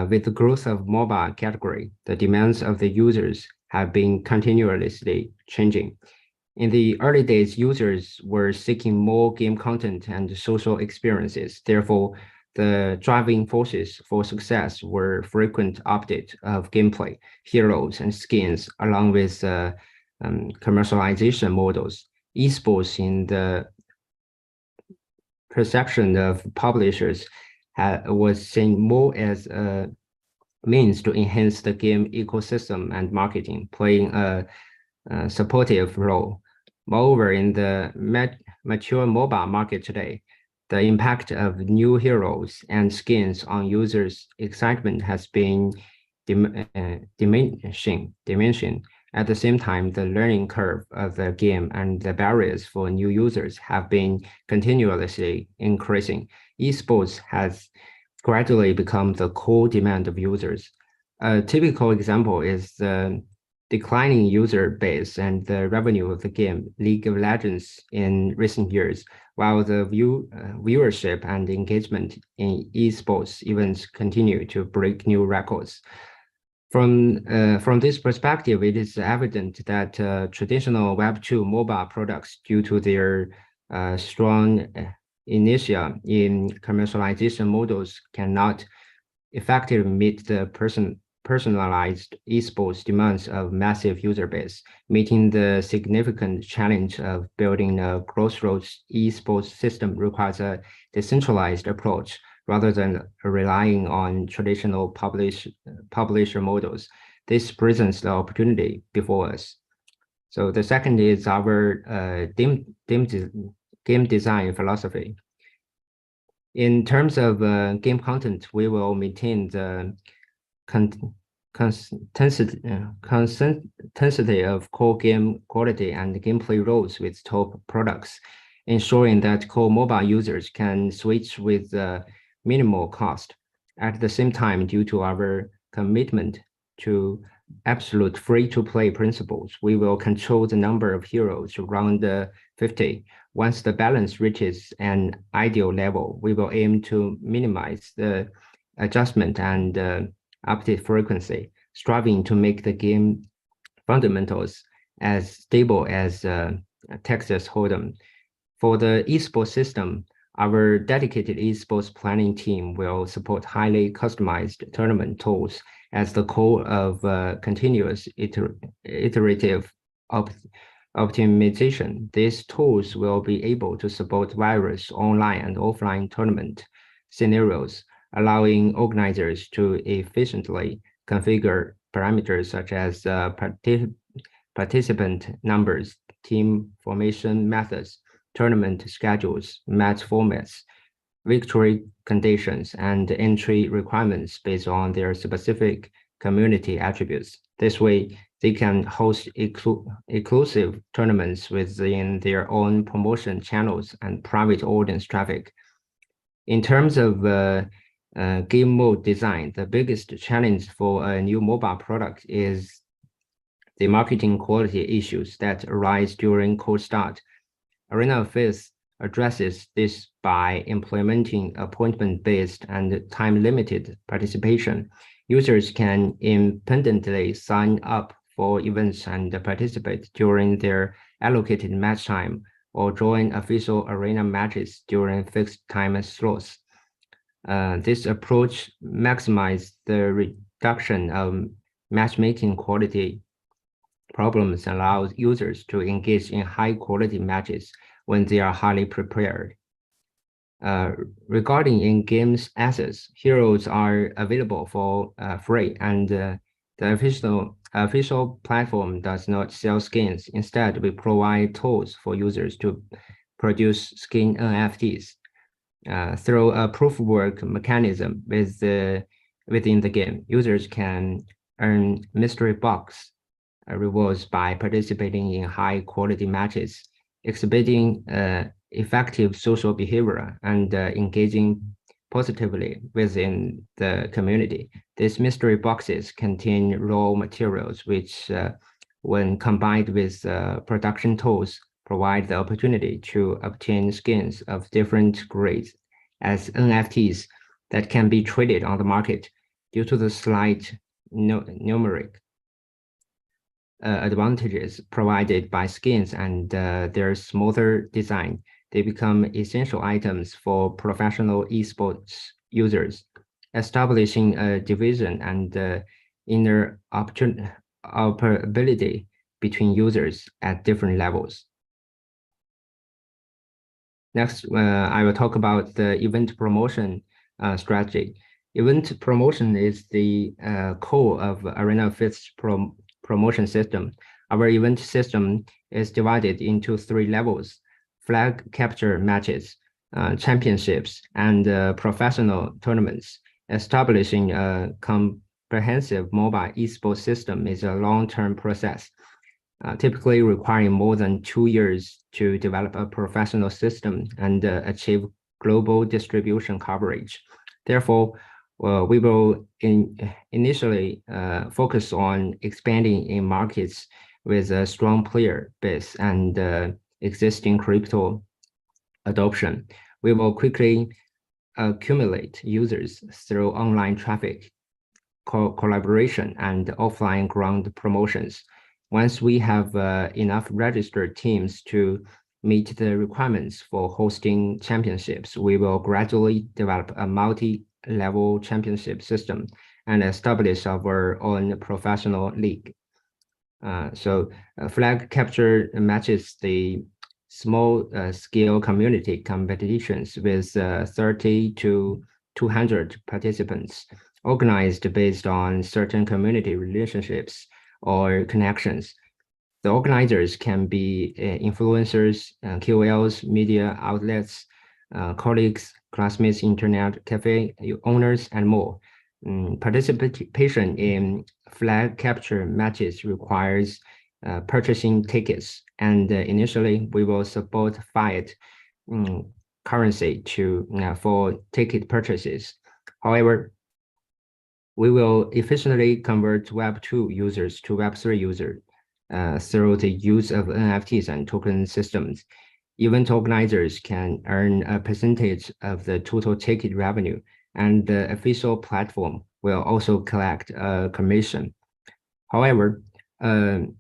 With the growth of mobile category, the demands of the users have been continuously changing. In the early days, users were seeking more game content and social experiences. Therefore, the driving forces for success were frequent update of gameplay, heroes, and skins, along with commercialization models. Esports, in the perception of publishers, was seen more as a means to enhance the game ecosystem and marketing, playing a supportive role. Moreover, in the mature mobile market today, the impact of new heroes and skins on users' excitement has been diminishing. At the same time, the learning curve of the game and the barriers for new users have been continuously increasing. Esports has gradually become the core demand of users. A typical example is the declining user base and the revenue of the game League of Legends in recent years, while the viewership and engagement in esports events continue to break new records. From this perspective, it is evident that traditional Web2 mobile products, due to their strong inertia in commercialization models, cannot effectively meet the personalized esports demands of massive user base, meeting the significant challenge of building a crossroads esports system requires a decentralized approach rather than relying on traditional publisher models. This presents the opportunity before us. So the second is our game design philosophy. In terms of game content, we will maintain the consistency of core game quality and gameplay roles with top products, ensuring that core mobile users can switch with minimal cost. At the same time, due to our commitment to absolute free-to-play principles, we will control the number of heroes around 50. Once the balance reaches an ideal level, we will aim to minimize the adjustment and update frequency, striving to make the game fundamentals as stable as Texas Hold'em. For the esports system, our dedicated esports planning team will support highly customized tournament tools as the core of continuous iterative optimization. These tools will be able to support various online and offline tournament scenarios, allowing organizers to efficiently configure parameters such as participant numbers, team formation methods, tournament schedules, match formats, victory conditions, and entry requirements based on their specific community attributes. This way, they can host exclusive tournaments within their own promotion channels and private audience traffic. In terms of game mode design, the biggest challenge for a new mobile product is the marketing quality issues that arise during cold start. Arena of Faith addresses this by implementing appointment-based and time-limited participation. Users can independently sign up for events and participate during their allocated match time or join official arena matches during fixed time slots. This approach maximizes the reduction of matchmaking quality problems and allows users to engage in high-quality matches when they are highly prepared. Regarding in-game assets, heroes are available for free, and the official platform does not sell skins. Instead, we provide tools for users to produce skin NFTs. Through a proof of work mechanism within the game, users can earn mystery box rewards by participating in high-quality matches, exhibiting effective social behavior, and engaging positively within the community. These mystery boxes contain raw materials, which, when combined with production tools, provide the opportunity to obtain skins of different grades as NFTs that can be traded on the market. Due to the slight numeric advantages provided by skins and their smoother design, they become essential items for professional esports users, establishing a division and inner operability between users at different levels. Next, I will talk about the event promotion strategy. Event promotion is the core of Arena of Fifth's promotion system. Our event system is divided into 3 levels: flag capture matches, championships, and professional tournaments. Establishing a comprehensive mobile esports system is a long-term process, typically requiring more than 2 years to develop a professional system and achieve global distribution coverage. Therefore, we will initially focus on expanding in markets with a strong player base and existing crypto adoption. We will quickly accumulate users through online traffic, collaboration, and offline ground promotions. Once we have enough registered teams to meet the requirements for hosting championships, we will gradually develop a multi-level championship system and establish our own professional league. Flag capture matches the small scale community competitions with 30 to 200 participants, organized based on certain community relationships or connections. The organizers can be influencers, KOLs, media outlets, colleagues, classmates, internet cafe owners, and more. Participation in flag capture matches requires purchasing tickets, and initially we will support fiat currency for ticket purchases. However, we will efficiently convert Web2 users to Web3 users through the use of NFTs and token systems. Event organizers can earn a percentage of the total ticket revenue, and the official platform will also collect a commission. However, the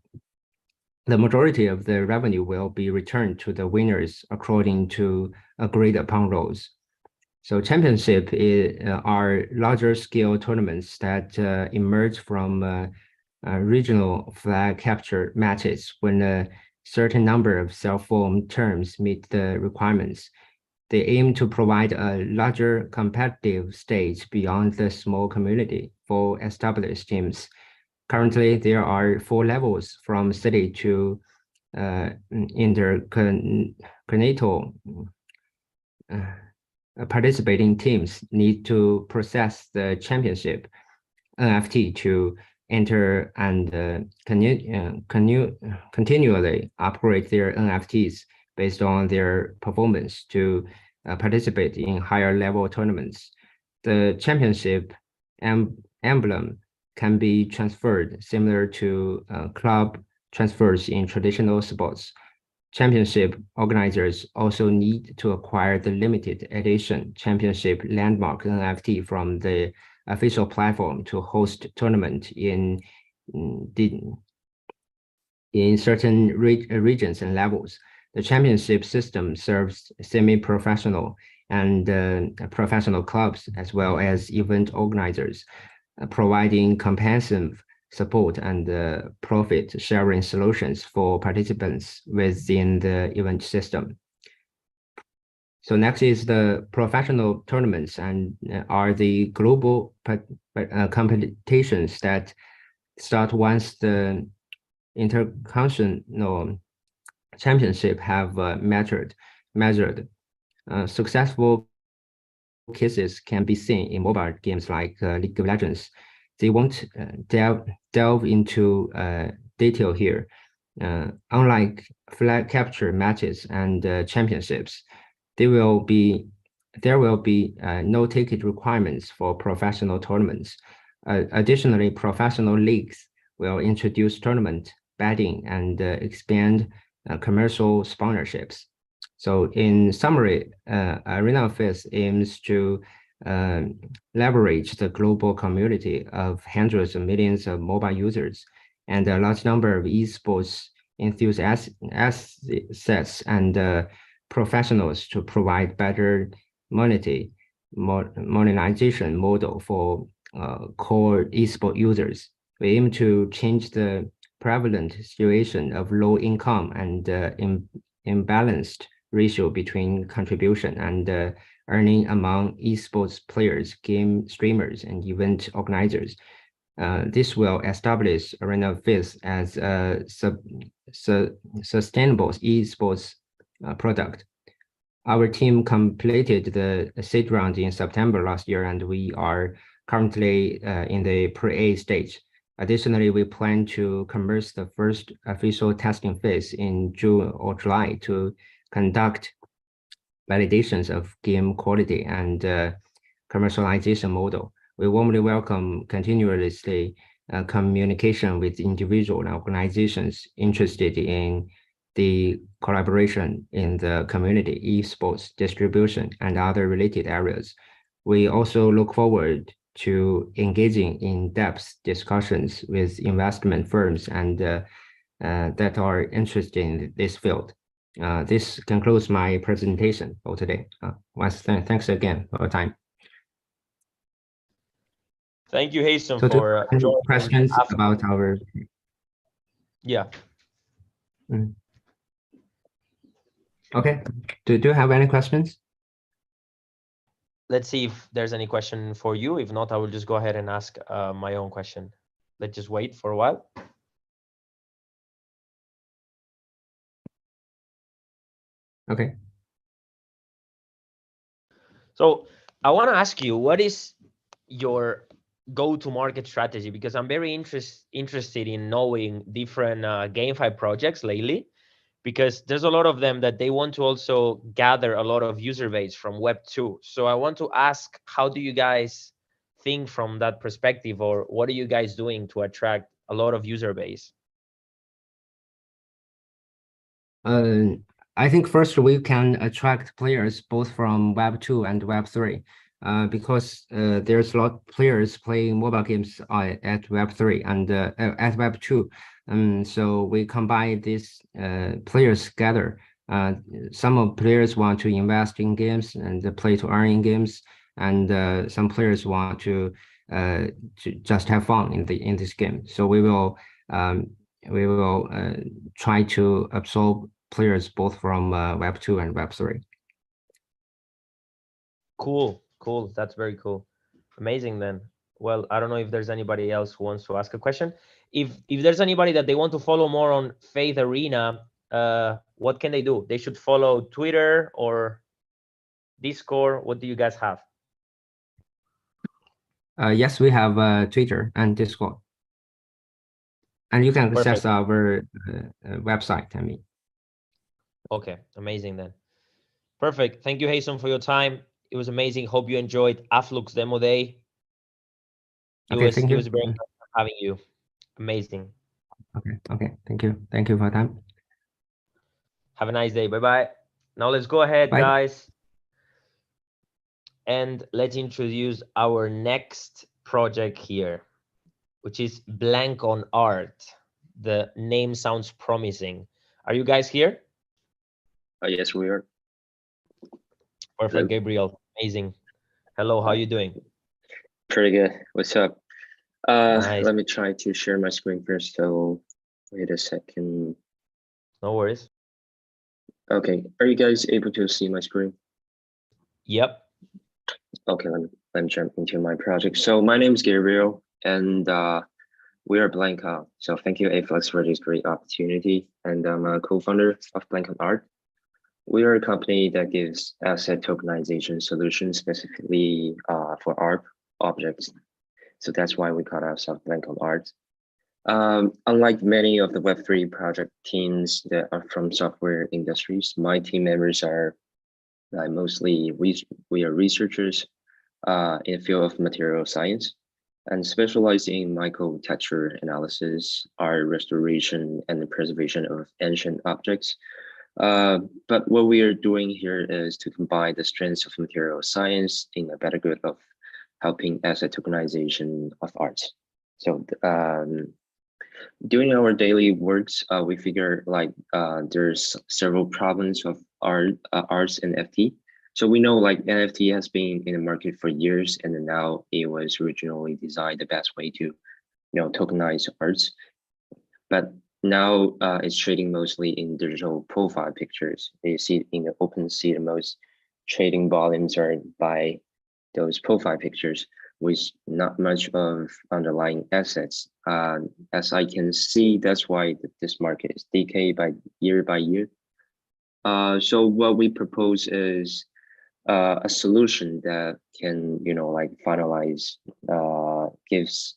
majority of the revenue will be returned to the winners according to agreed upon rules. So championship are larger scale tournaments that emerge from regional flag capture matches when a certain number of self-formed terms meet the requirements. They aim to provide a larger competitive stage beyond the small community for established teams. Currently, there are 4 levels from city to intercontinental. Participating teams need to process the championship NFT to enter and continually upgrade their NFTs based on their performance to participate in higher level tournaments. The championship emblem can be transferred similar to club transfers in traditional sports. Championship organizers also need to acquire the limited edition championship landmark NFT from the official platform to host tournament in certain regions and levels. The championship system serves semi-professional and professional clubs as well as event organizers, providing comprehensive support and profit sharing solutions for participants within the event system. So next is the professional tournaments, and are the global competitions that start once the intercontinental championship have measured. Successful cases can be seen in mobile games like League of Legends. They won't delve into detail here. Unlike flag capture matches and championships, there will be no ticket requirements for professional tournaments. Additionally, professional leagues will introduce tournament betting and expand commercial sponsorships. So in summary, Arena of Fifth aims to leverage the global community of hundreds of millions of mobile users and a large number of esports enthusiasts and professionals to provide better monetization model for core esport users. We aim to change the prevalent situation of low income and imbalanced ratio between contribution and earning among esports players, game streamers, and event organizers. This will establish Arena Fizz as a sustainable esports product. Our team completed the seed round in September last year, and we are currently in the pre-A stage. Additionally, we plan to commence the first official testing phase in June or July to conduct validations of game quality and commercialization model. We warmly welcome continuously communication with individual and organizations interested in the collaboration in the community, esports, distribution, and other related areas. We also look forward to engaging in depth discussions with investment firms and that are interested in this field. This concludes my presentation for today. Thanks again for your time. Thank you, Hasten, So for joining questions Afflux. about our. Yeah. Okay. Do you have any questions? Let's see if there's any question for you. If not, I will just go ahead and ask my own question. Let's just wait for a while. Okay. So I want to ask you, what is your go-to-market strategy? Because I'm very interested in knowing different GameFi projects lately, because there's a lot of them that they want to also gather a lot of user base from Web 2. So I want to ask, how do you guys think from that perspective, or what are you guys doing to attract a lot of user base? I think first we can attract players both from Web 2 and Web 3 because there's a lot of players playing mobile games at Web 3 and at Web 2. So we combine these players together. Some players want to invest in games and play to earn in games, and some players want to just have fun in this game. So we will try to absorb players both from Web 2 and Web 3. Cool. That's very cool. Amazing then. Well, I don't know if there's anybody else who wants to ask a question. If there's anybody that they want to follow more on Faith Arena, what can they do? They should follow Twitter or Discord. What do you guys have? Yes, we have Twitter and Discord. And you can access our website, I mean. Okay, amazing then. Perfect. Thank you, Hasten, for your time. It was amazing. Hope you enjoyed Afflux Demo Day. It was very nice having you. Amazing. Okay. Thank you. Thank you for your time. Have a nice day. Bye-bye. Now let's go ahead, guys. And let's introduce our next project here, which is Blank on Art. The name sounds promising. Are you guys here? Yes, we are. Perfect. Hello. Gabriel. Amazing. Hello, how are you doing? Pretty good. What's up? Nice. Let me try to share my screen first. So wait a second. No worries. Okay. Are you guys able to see my screen? Yep. Okay, let me jump into my project. So my name is Gabriel, and we are Blank. So thank you, Afflux, for this great opportunity. And I'm a co-founder of Blank on Art. We are a company that gives asset tokenization solutions specifically for art objects. So that's why we call ourselves Blank on Art. Unlike many of the Web3 project teams that are from software industries, my team members are mostly we are researchers in the field of material science and specialize in micro-texture analysis, art restoration, and the preservation of ancient objects. But what we are doing here is to combine the strengths of material science in a better good of helping asset tokenization of arts. So during our daily works, we figure there's several problems of arts and NFT. So we know NFT has been in the market for years, and now it was originally designed the best way to, tokenize arts. But now it's trading mostly in digital profile pictures. You see in the OpenSea the most trading volumes are by those profile pictures with not much of underlying assets. As I can see, that's why this market is decay by year. So what we propose is a solution that can, like finalize, gives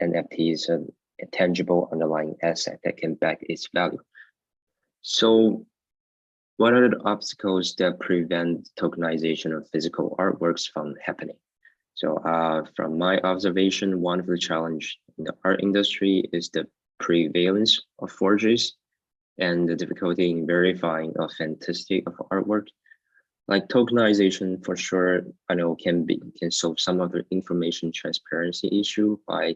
NFTs a tangible underlying asset that can back its value. So what are the obstacles that prevent tokenization of physical artworks from happening? So from my observation, one of the challenges in the art industry is the prevalence of forgeries and the difficulty in verifying authenticity of artwork. Like tokenization, for sure, I know can solve some of the information transparency issue by,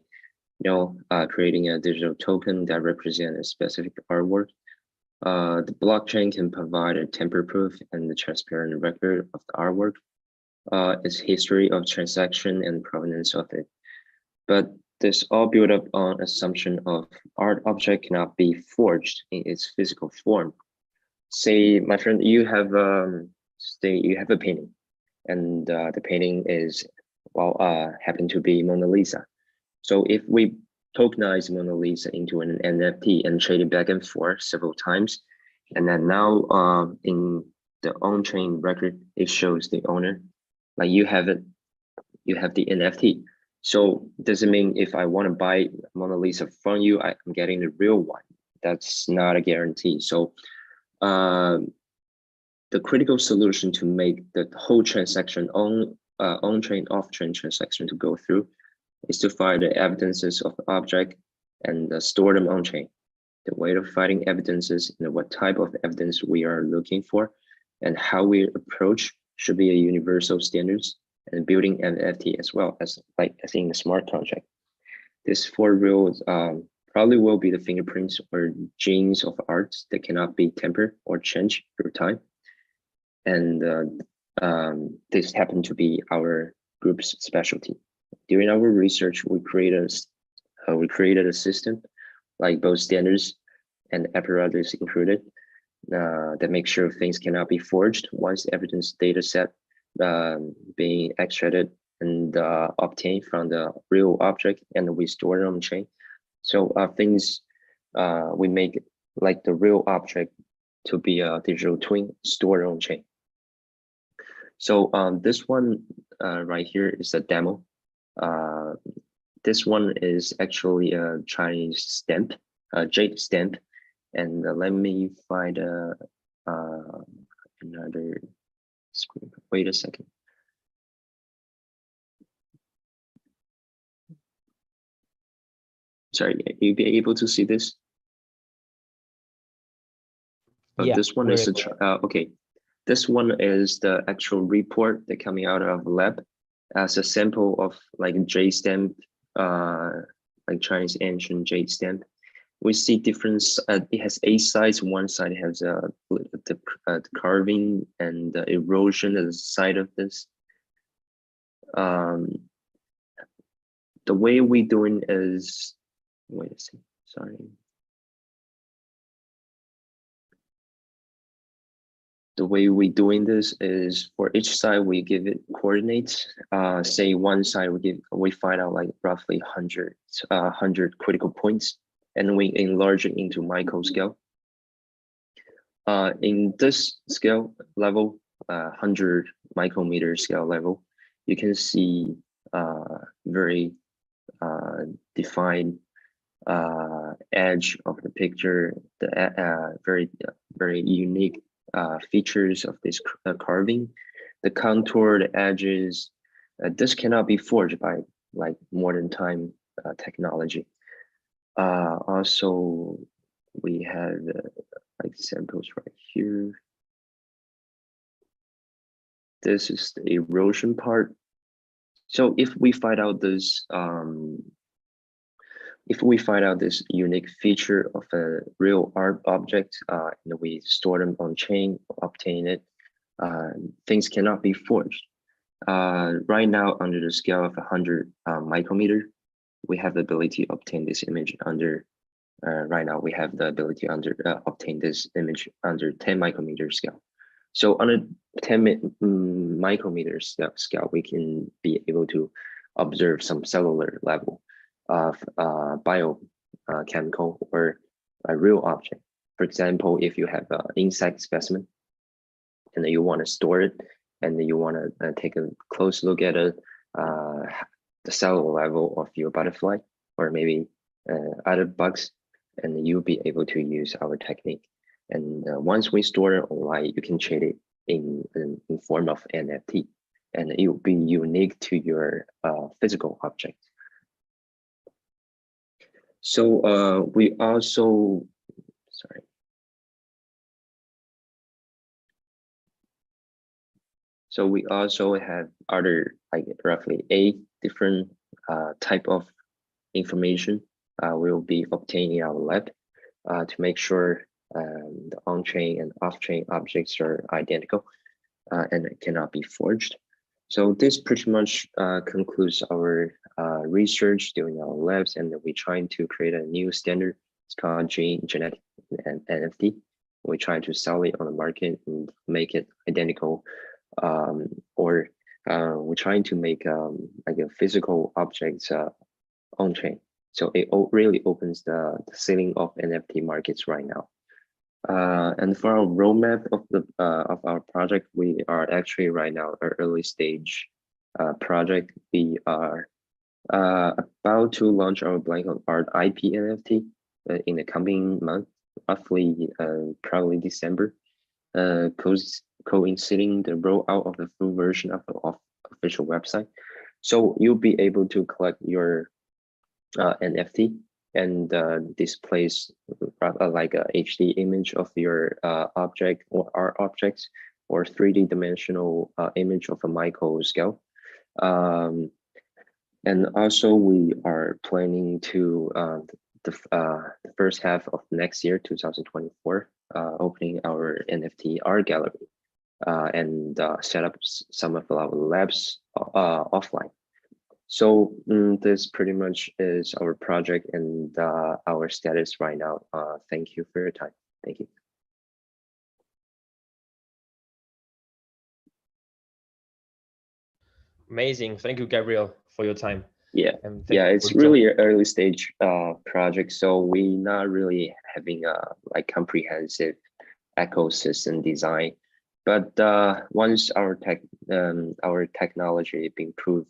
creating a digital token that represents a specific artwork. The blockchain can provide a tamper-proof and the transparent record of the artwork, its history of transaction and provenance of it. But this all built up on assumption of art object cannot be forged in its physical form. Say, my friend, you have a painting, and the painting is, happen to be Mona Lisa. So if we tokenize Mona Lisa into an NFT and trade it back and forth several times, and then now in the on-chain record, it shows the owner, like you have it, you have the NFT. So does it mean if I want to buy Mona Lisa from you, I'm getting the real one? That's not a guarantee. So the critical solution to make the whole transaction on-chain, off-chain transaction to go through is to find the evidences of the object and store them on-chain. The way of finding evidences and what type of evidence we are looking for and how we approach should be a universal standards and building NFT as well as in the smart contract. This four rules probably will be the fingerprints or genes of arts that cannot be tempered or changed through time. And this happened to be our group's specialty. During our research, we created a system, like both standards and apparatus included, that make sure things cannot be forged once the evidence data set being extracted and obtained from the real object, and we store it on chain. So things we make like the real object to be a digital twin stored on chain. So this one right here is a demo. This one is actually a Chinese stamp, a jade stamp, and let me find another screen. Wait a second. Sorry, you be able to see this? Yeah, this one is okay. This one is the actual report that coming out of lab as a sample of like jade stamp, like Chinese ancient jade stamp. We see difference. It has 8 sides. One side has the carving and the erosion at the side of this. The way we doing is, wait a second, sorry. The way we doing this is for each side we give it coordinates. Say one side we find out like roughly 100 critical points, and we enlarge it into micro scale. In this scale level, 100 micrometer scale level, you can see very defined edge of the picture, the very unique features of this carving, the contour, the edges. This cannot be forged by like modern time technology. Also, we have like samples right here. This is the erosion part. So if we find out this unique feature of a real art object, and we store them on chain, obtain it, things cannot be forged. Right now, under the scale of 100 micrometer, we have the ability to obtain this image under. Right now, we have the ability to obtain this image under 10 micrometer scale. So on a 10 micrometer scale, we can be able to observe some cellular level of biochemical or a real object. For example, if you have an insect specimen and you want to store it, and you want to take a close look at the cellular level of your butterfly or maybe other bugs, and you'll be able to use our technique. And once we store it online, you can trade it in form of NFT, and it will be unique to your physical object. So we also, sorry. So we also have other, like roughly 8 different type of information we will be obtaining in our lab to make sure the on-chain and off-chain objects are identical and it cannot be forged. So this pretty much concludes our research during our labs, and we're trying to create a new standard. It's called genetic and NFT. We try to sell it on the market and make it identical, or we're trying to make like a physical objects on chain. So it really opens the ceiling of NFT markets right now. And for our roadmap of our project, we are actually right now an early stage project. We are about to launch our Blank on Art IP NFT in the coming month, roughly probably December, coinciding the rollout of the full version of the official website. So you'll be able to collect your NFT and displays like a HD image of your object or art objects, or 3D dimensional image of a micro scale. And also we are planning to the first half of next year, 2024, opening our NFT art gallery and set up some of our labs offline. So this pretty much is our project and our status right now. Thank you for your time. Thank you. Amazing. Thank you, Gabriel, for your time. Yeah, it's really an early stage project, so we're not really having a like comprehensive ecosystem design. But once our technology being proved,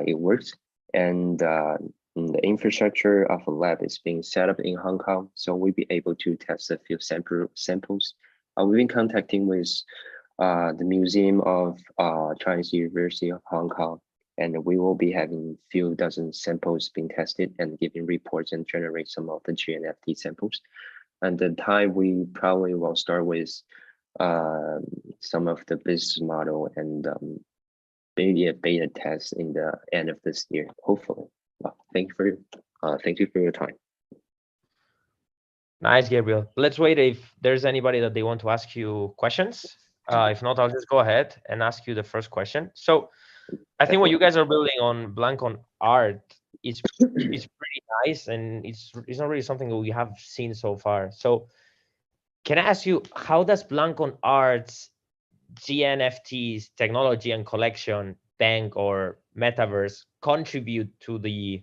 it works, and the infrastructure of a lab is being set up in Hong Kong, so we'll be able to test a few samples. We've been contacting with the Museum of Chinese University of Hong Kong, and we will be having few dozen samples being tested and giving reports and generate some of the GNFT samples. And the time we probably will start with some of the business model and maybe a beta test in the end of this year, hopefully. Well, thank you for your time. Nice, Gabriel. Let's wait if there's anybody that they want to ask you questions. If not, I'll just go ahead and ask you the first question. So I think what you guys are building on Blank on Art is pretty nice, and it's not really something that we have seen so far. So can I ask you, how does Blank on Art's GNFTs technology and collection, bank or metaverse contribute to the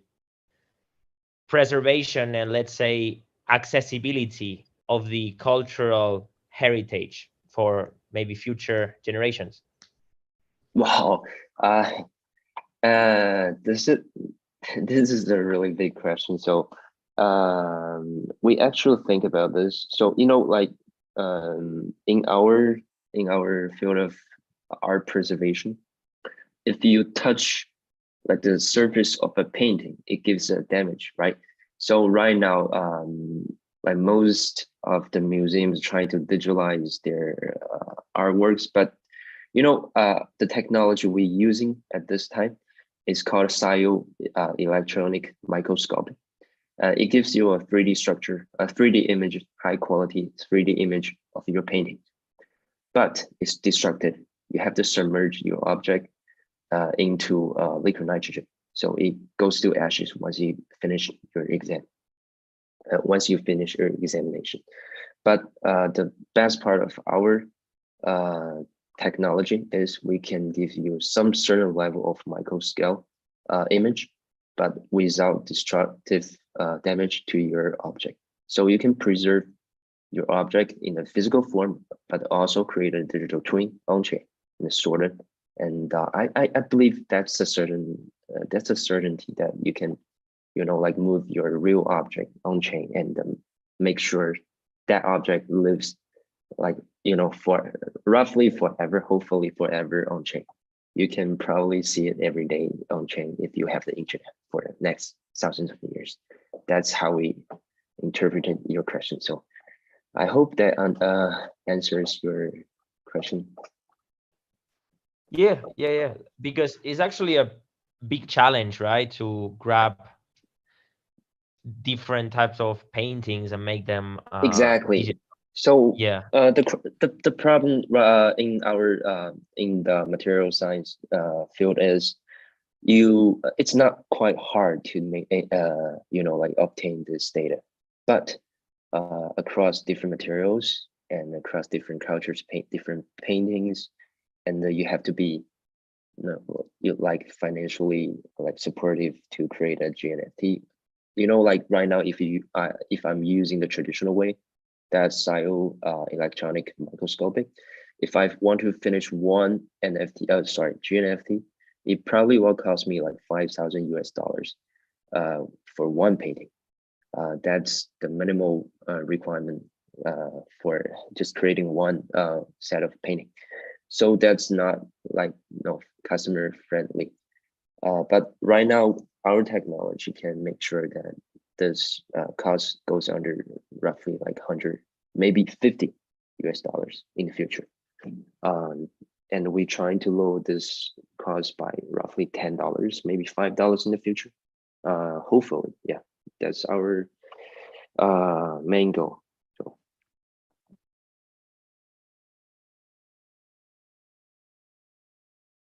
preservation and, let's say, accessibility of the cultural heritage for maybe future generations? Wow, this is a really big question. So we actually think about this. So like in our field of art preservation, if you touch like the surface of a painting, it gives a damage, right? So right now, like most of the museums try to digitalize their artworks, but the technology we're using at this time is called SIO electronic microscope. It gives you a 3D structure, a 3D image, high quality 3D image of your painting, but it's destructive. You have to submerge your object into liquid nitrogen, so it goes to ashes once you finish your exam. Once you finish your examination. But the best part of our technology is we can give you some certain level of micro scale image, but without destructive damage to your object. So you can preserve your object in a physical form, but also create a digital twin on chain and store it. And I believe that's a certainty that you can, like move your real object on chain and make sure that object lives like, for roughly forever, hopefully forever on chain. You can probably see it every day on chain if you have the internet for the next thousands of years. That's how we interpreted your question. So I hope that answers your question. Yeah. Because it's actually a big challenge, right? To grab different types of paintings and make them exactly. So yeah, the problem in our in the material science field is it's not quite hard to make like obtain this data, but across different materials and across different cultures, paint different paintings, and you have to be like financially like supportive to create a GNFT. Like right now, if I'm using the traditional way, that's electronic microscopic. If I want to finish one GNFT, it probably will cost me like $5,000 for one painting. That's the minimal requirement for just creating one set of painting. So that's not like customer friendly. But right now, our technology can make sure that this cost goes under roughly like 100, maybe $50 in the future. And we're trying to lower this cost by roughly $10, maybe $5 in the future. Hopefully, yeah, that's our main goal. So.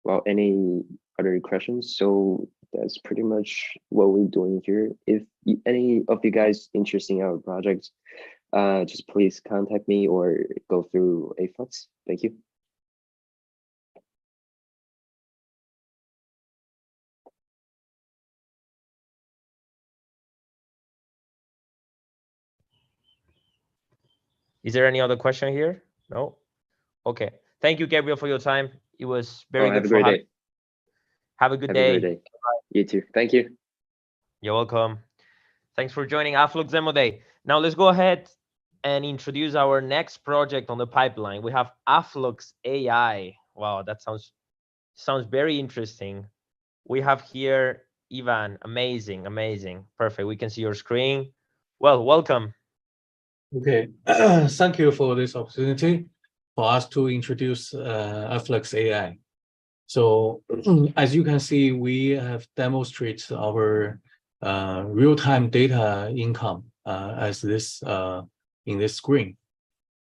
Well, any other questions? So that's pretty much what we're doing here. If any of you guys interested in our projects, just please contact me or go through Afflux. Thank you. Is there any other question here? No? Okay. Thank you, Gabriel, for your time. It was very good. Have a great day. Have a good day. Have a great day. You too. Thank you. You're welcome. Thanks for joining Afflux Demo Day. Now let's go ahead and introduce our next project on the pipeline. We have Afflux AI. Wow, that sounds very interesting. We have here Ivan. Amazing. Perfect. We can see your screen. Well, welcome. Okay, thank you for this opportunity for us to introduce Afflux AI. So as you can see, we have demonstrated our real-time data income as this in this screen.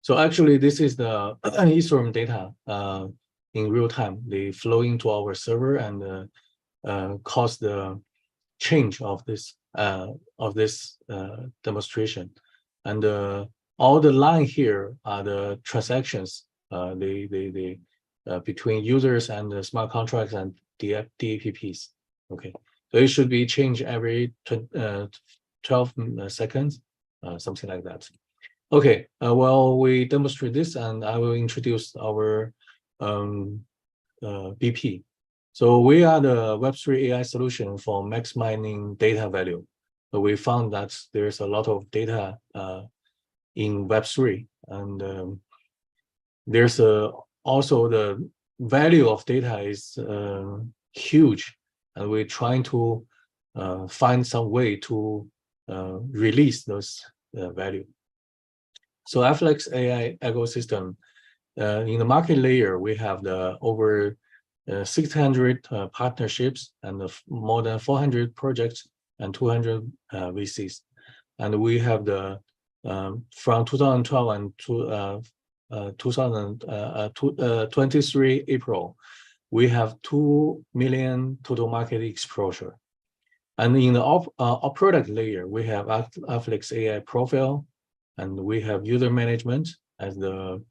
So actually, this is the Ethereum data in real time. They flow into our server and cause the change of this demonstration. And all the line here are the transactions between users and the smart contracts and DApps. Okay, so it should be changed every 12 seconds, something like that. Okay, well, we demonstrate this, and I will introduce our BP. So we are the Web3 AI solution for maximizing data value. So we found that there's a lot of data in Web3, and there's also the value of data is huge, and we're trying to find some way to release those value. So Afflux AI ecosystem, in the market layer, we have the over 600 partnerships and more than 400 projects and 200 VCs. And we have the from 2012 and to 2023 April, we have 2 million total market exposure. And in the product layer, we have Afflux AI profile, and we have user management as the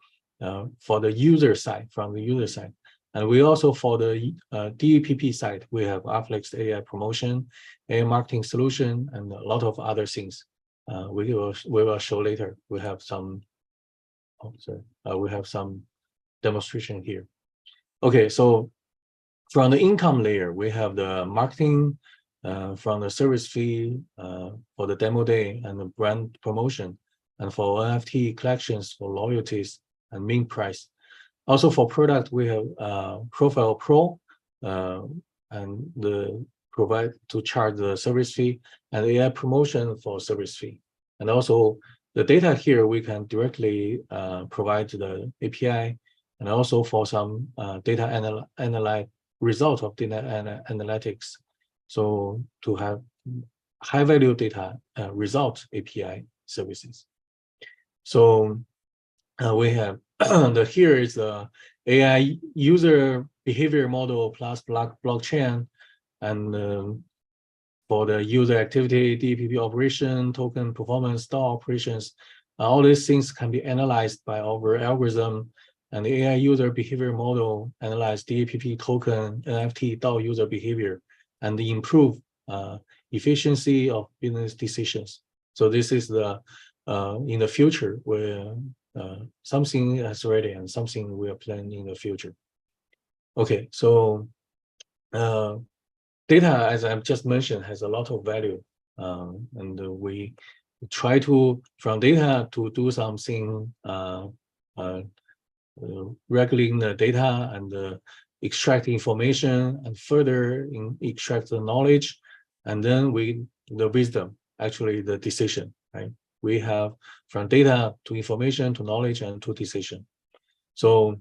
for the user side, from the user side. And we also, for the DEPP side, we have Afflux AI promotion, AI marketing solution, and a lot of other things. We will show later. We have some, we have some demonstration here. Okay, so from the income layer, we have the marketing, from the service fee for the demo day and the brand promotion, and for NFT collections for loyalties and min price. Also for product, we have Profile Pro, and the provide to charge the service fee, and AI promotion for service fee. And also the data here, we can directly provide the API, and also for some data analyze result of data analytics. So to have high value data result API services. So we have here is the AI user behavior model plus blockchain, and for the user activity, DPP operation, token performance, store operations, all these things can be analyzed by our algorithm, and the AI user behavior model analyze DPP token, NFT, DAO user behavior, and improve efficiency of business decisions. So this is the in the future where something is ready and something we are planning in the future. Okay, so data, as I've just mentioned, has a lot of value, and we try to, from data, to do something regulating the data and extract information and further extract the knowledge, and then the wisdom, actually the decision, right? We have from data to information to knowledge and to decision. So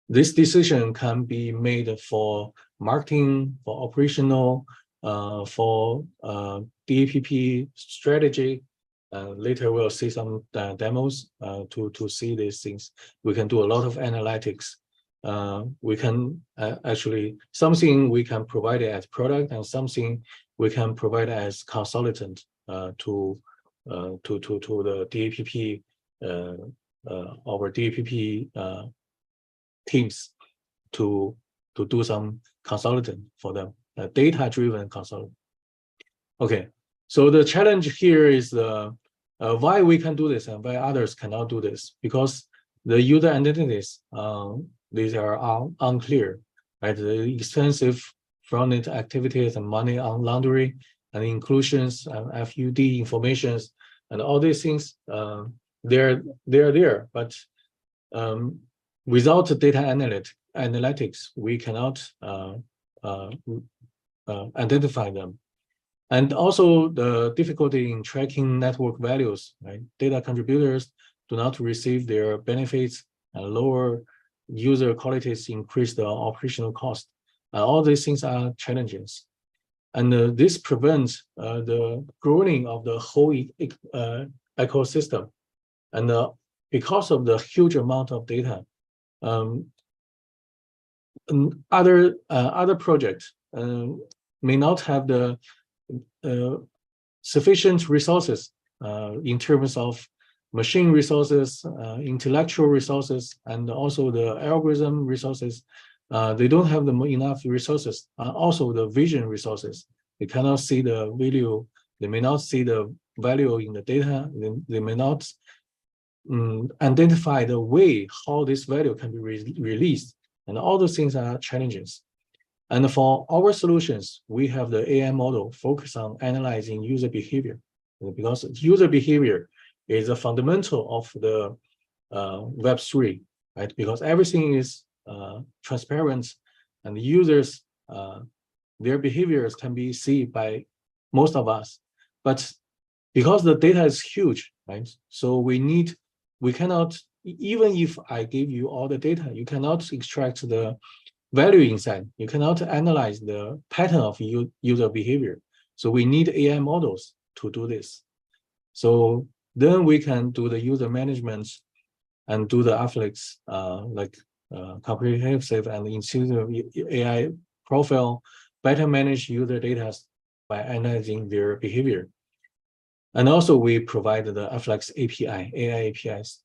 this decision can be made for marketing, for operational, for DAPP strategy. Later we'll see some demos to see these things. We can do a lot of analytics. We can actually, something we can provide as product, and something we can provide as consultant to the DAPP, our DAPP teams to do some consultant for them, data-driven consultant. Okay, so the challenge here is why we can do this and why others cannot do this, because the user identities, these are unclear, right? The expensive front-end activities and money laundering and inclusions and FUD informations and all these things, they're there, but without data analytics, we cannot identify them. And also the difficulty in tracking network values, right? Data contributors do not receive their benefits, and lower user qualities increase the operational cost. All these things are challenges. And this prevents the growing of the whole ecosystem. And because of the huge amount of data, other projects may not have the sufficient resources in terms of machine resources, intellectual resources, and also the algorithm resources. They don't have enough resources. Also the vision resources. They cannot see the value. They may not see the value in the data. They may not identify the way how this value can be released. And all those things are challenges. And for our solutions, we have the AI model focused on analyzing user behavior, because user behavior is a fundamental of the Web3, right? Because everything is transparent, and the users, their behaviors can be seen by most of us. But because the data is huge, right? So we cannot, even if I give you all the data, you cannot extract the value inside. You cannot analyze the pattern of user behavior. So we need AI models to do this. So then we can do the user management and do the Afflux, like comprehensive and intuitive AI profile, better manage user data by analyzing their behavior. And also we provide the Afflux API, AI APIs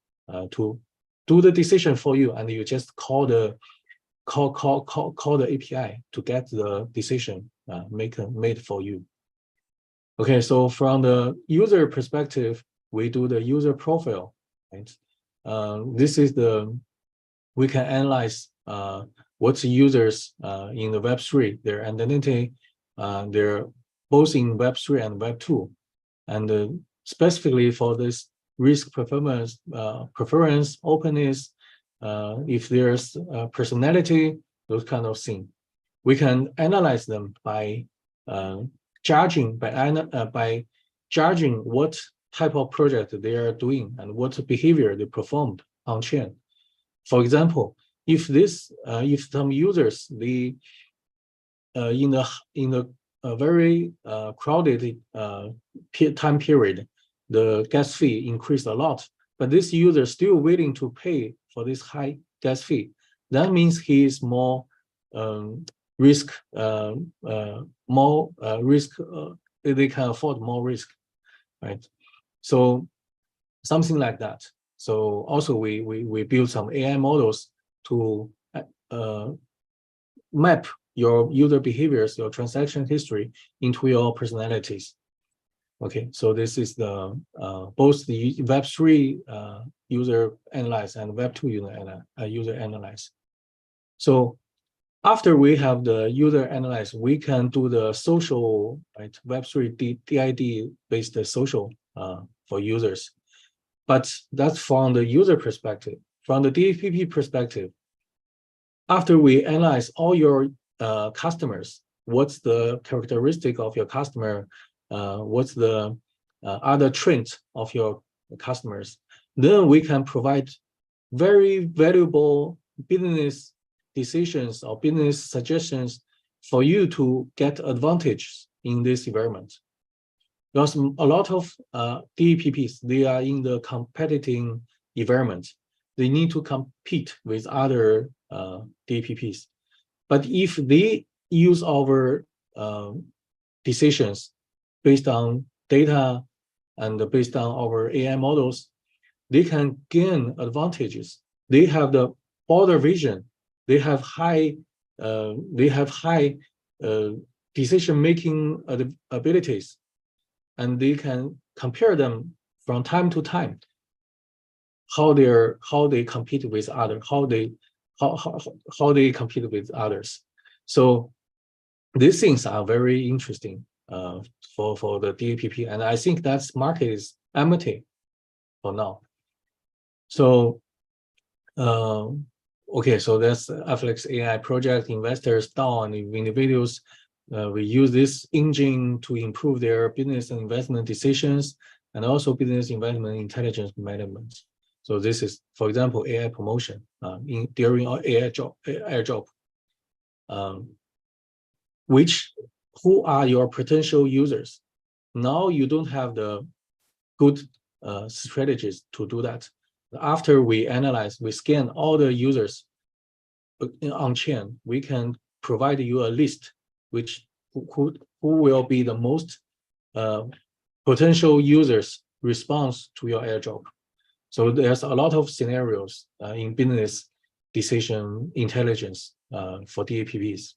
to do the decision for you, and you just call the API to get the decision made for you. Okay, so from the user perspective, we do the user profile, right? This is we can analyze what's users in the Web3, their identity, they're both in Web3 and Web2. And specifically for this risk preference, openness, if there's personality, those kind of things, we can analyze them by judging what type of project they are doing and what behavior they performed on chain. For example, if some users in the very crowded time period, the gas fee increased a lot, but this user still willing to pay for this high gas fee. That means he is more risk. They can afford more risk, right? So something like that. So also we build some AI models to map your user behaviors, your transaction history into your personalities. Okay, so this is the both the Web3 user analyze and Web2 user analyze. So after we have the user analyze, we can do the social, right? Web3 DID based social for users. But that's from the user perspective. From the DPP perspective, after we analyze all your customers, what's the characteristic of your customer, what's the other traits of your customers, then we can provide very valuable business decisions or business suggestions for you to get advantage in this environment. Because a lot of DPPs, they are in the competing environment. They need to compete with other DPPs. But if they use our decisions based on data and based on our AI models, they can gain advantages. They have the broader vision. They have high decision-making abilities, and they can compare them from time to time. How they compete with others, how they compete with others. So these things are very interesting for the DAPP, and I think that's market is empty for now. So okay, so that's Afflux AI project. Investors, DAO, and individuals, we use this engine to improve their business and investment decisions, and also business investment intelligence management. So this is, for example, AI promotion during our AI job. Who are your potential users? Now you don't have the good strategies to do that. After we analyze, we scan all the users on chain, we can provide you a list who will be the most potential users response to your airdrop. So there's a lot of scenarios in business decision intelligence for DAPPs.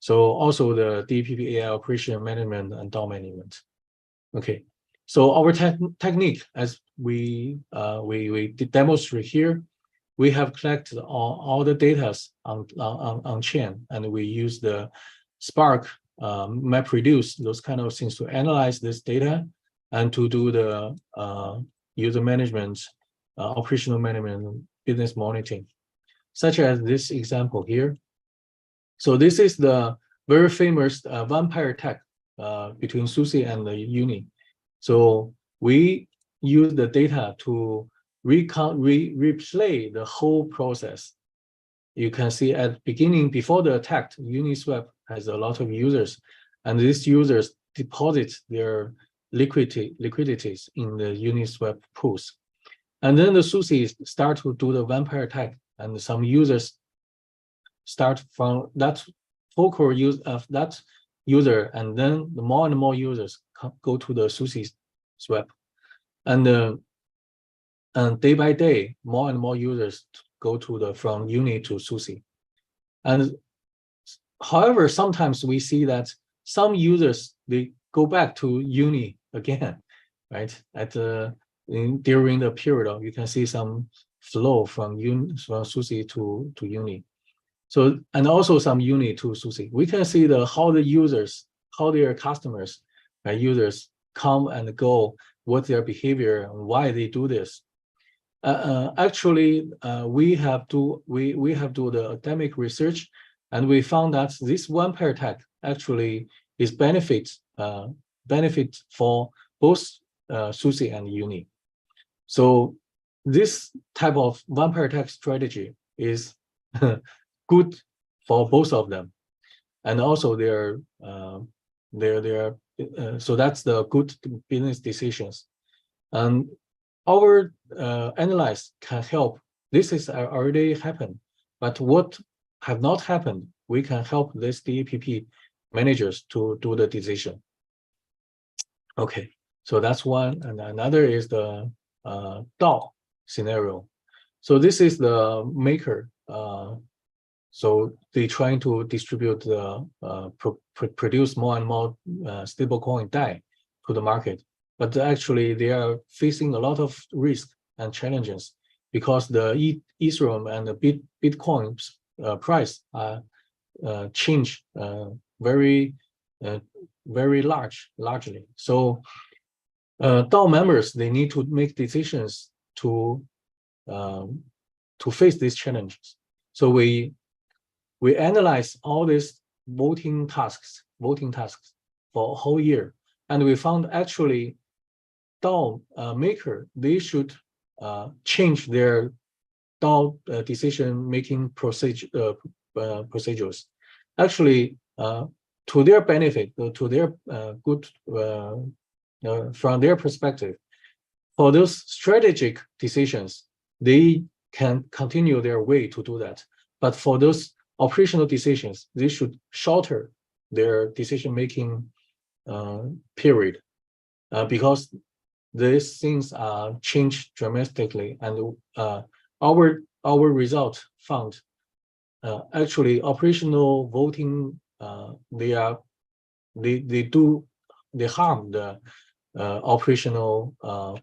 So also the DAPP AI operation management and DAO management. Okay, so our technique, as we demonstrate here, we have collected all the data on chain, and we use the Spark MapReduce, those kind of things to analyze this data and to do the user management, operational management, business monitoring, such as this example here. So this is the very famous vampire tag between SUSE and the Uni. So we use the data to replay the whole process. You can see at beginning, before the attack, Uniswap has a lot of users, and these users deposit their liquidities in the Uniswap pools. And then the SUSE start to do the vampire attack, and some users start from that focal use of that user, and then the more and more users go to the SUSE swap. And and day by day, more and more users go from Uni to SUSE. And however, sometimes we see that some users, they go back to Uni again, right? During the period, you can see some flow from SUSE to Uni. So, and also some Uni to SUSE. We can see how the users, how their customers, users come and go, what their behavior and why they do this. Actually, we have do the academic research, and we found that this one pair tag actually is benefit for both SUSE and Uni. So this type of one pair tag strategy is good for both of them, and also so that's the good business decisions. And our analyze can help. This is already happened, but what have not happened, we can help this DAPP managers to do the decision. Okay, so that's one, and another is the DAO scenario. So this is the maker. So they trying to distribute produce more and more stablecoin DAI to the market, but actually they are facing a lot of risk and challenges because the Ethereum and the Bitcoin's price change very largely. So DAO members, they need to make decisions to face these challenges. So we analyze all these voting tasks for a whole year, and we found actually DAO maker, they should change their DAO decision-making procedures. Actually, to their benefit, to their good, from their perspective, for those strategic decisions, they can continue their way to do that. But for those operational decisions, they should shorter their decision-making period because these things are changed dramatically, and our result found actually operational voting they harm the operational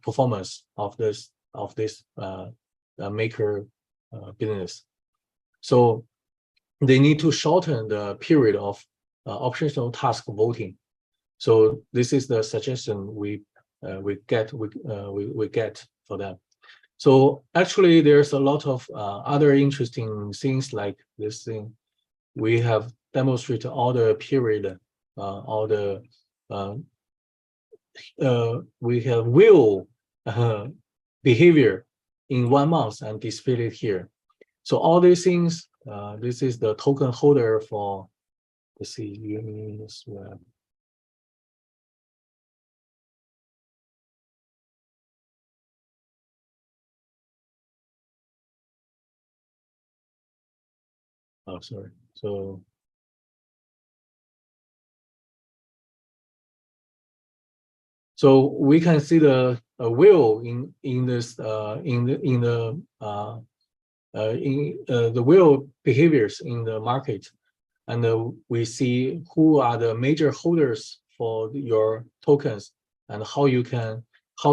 performance of this maker business. So they need to shorten the period of operational task voting. So this is the suggestion we get for them. So actually, there's a lot of other interesting things like this thing. We have demonstrated all the period, all the we have wheel behavior in 1 month and displayed it here. So all these things, this is the token holder for, let's see, Uniswap. Oh, sorry. So we can see the wheel in this the wheel behaviors in the market, and we see who are the major holders for your tokens and how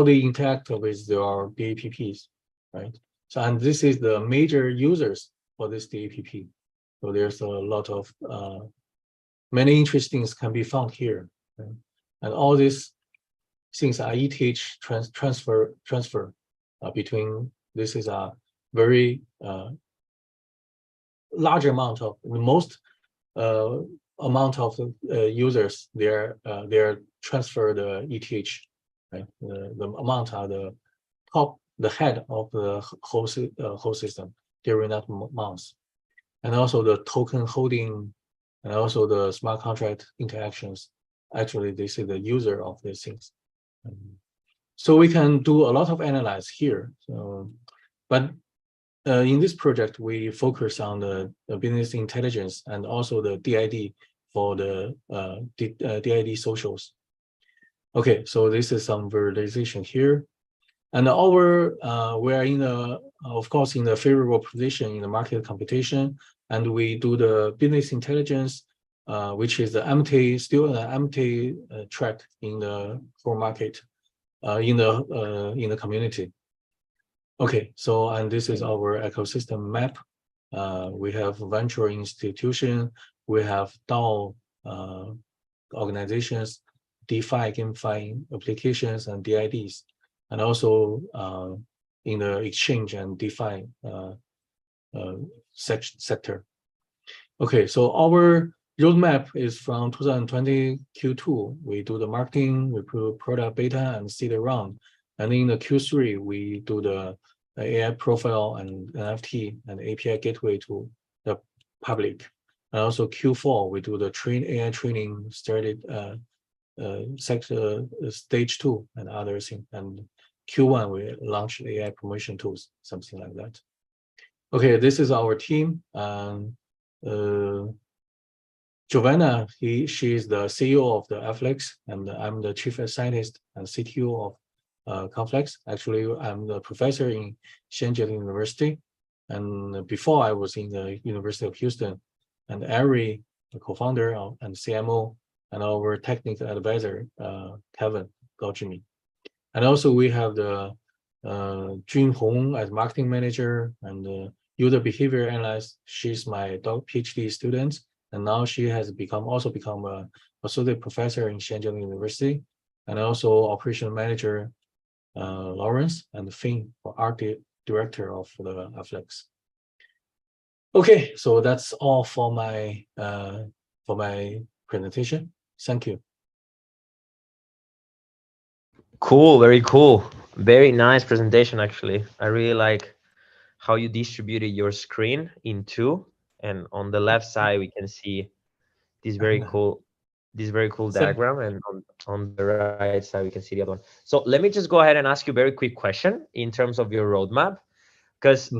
they interact with your DAPPs, right? So, and this is the major users for this DAPP. So there's a lot of many interesting things can be found here, right? And all these things are ETH transfer between. This is a very large amount of most amount of users. They're transfer the ETH, right? The amount are the head of the whole system during that month, and also the token holding, and also the smart contract interactions. Actually, this is the user of these things. So we can do a lot of analyze here. So, but in this project, we focus on the business intelligence and also the DID for the DID socials. Okay, so this is some visualization here. And we are of course, in the favorable position in the market competition, and we do the business intelligence, which is still an empty track in the core market, in the community. Okay, so and this is our ecosystem map. We have venture institution, we have DAO organizations, DeFi, GameFi applications, and DIDs, and also in the exchange and DeFi sector. Okay, so our roadmap is from 2020 Q2. We do the marketing, we put product beta and seed round. And in the Q3, we do the AI profile and NFT and API gateway to the public. And also Q4, we do the AI training started stage 2 and other things. And Q1, we launched AI promotion tools, something like that. Okay, this is our team. Giovanna, she's the CEO of the Afflux, and I'm the chief scientist and CTO of Conflux. Actually, I'm the professor in Shenzhen University, and before I was in the University of Houston. And Ari, the co-founder and CMO, and our technical advisor, Kevin Gaojimi. And also we have the Jun Hong as marketing manager and user behavior analyst. She's my PhD student, and now she has also become a associate professor in Shenzhen University, and also operational manager Lawrence, and Finn, art director of the Afflux. Okay, so that's all for my presentation. Thank you. Cool, very cool. Very nice presentation, actually. I really like how you distributed your screen in two, and on the left side we can see this very cool diagram, and on the right side we can see the other one. So let me just go ahead and ask you a very quick question in terms of your roadmap, because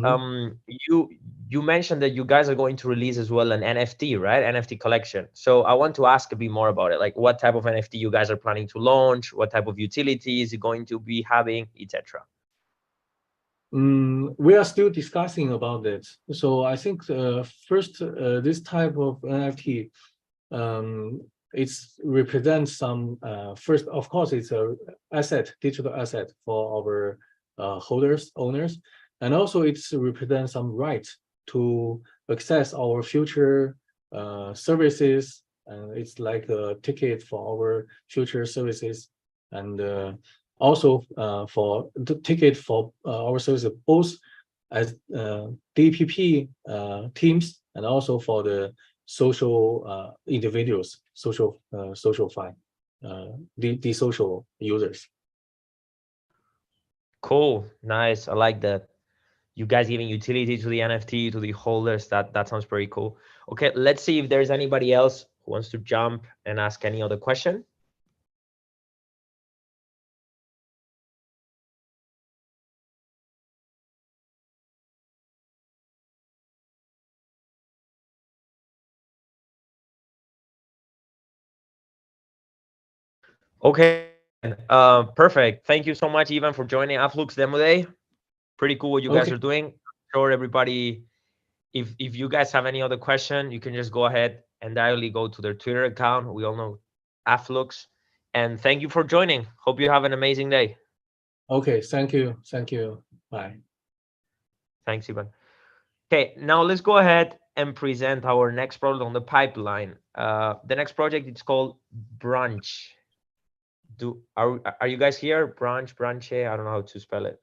you mentioned that you guys are going to release as well an NFT, right? NFT collection. So I want to ask a bit more about it, like what type of NFT you guys are planning to launch, what type of utility is it going to be having, etc. We are still discussing about it. So I think first, this type of NFT, it represents some, first, of course, it's a digital asset for our owners, and also it represents some rights to access our future services, and it's like a ticket for our future services, and also for the ticket for our services, both as DPP teams and also for the social individuals, social the social users. Cool, nice. I like that. You guys giving utility to the NFT, to the holders. That sounds pretty cool. Okay, let's see if there's anybody else who wants to jump and ask any other question. Okay, perfect. Thank you so much, Ivan, for joining Afflux Demo Day. Pretty cool what you guys are doing. I'm sure everybody, if you guys have any other question, you can just go ahead and directly go to their Twitter account. We all know Afflux. And thank you for joining. Hope you have an amazing day. Okay, thank you. Thank you. Bye. Thanks, Ivan. Okay, now let's go ahead and present our next project on the pipeline. The next project is called Branch. Are you guys here? Branch, Branche? I don't know how to spell it.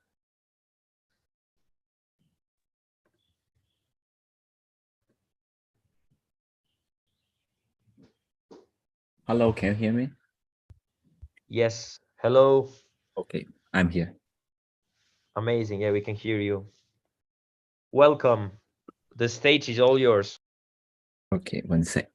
Hello, can you hear me? Yes. Hello. Okay, I'm here. Amazing. Yeah, we can hear you. Welcome. The stage is all yours. Okay, one sec.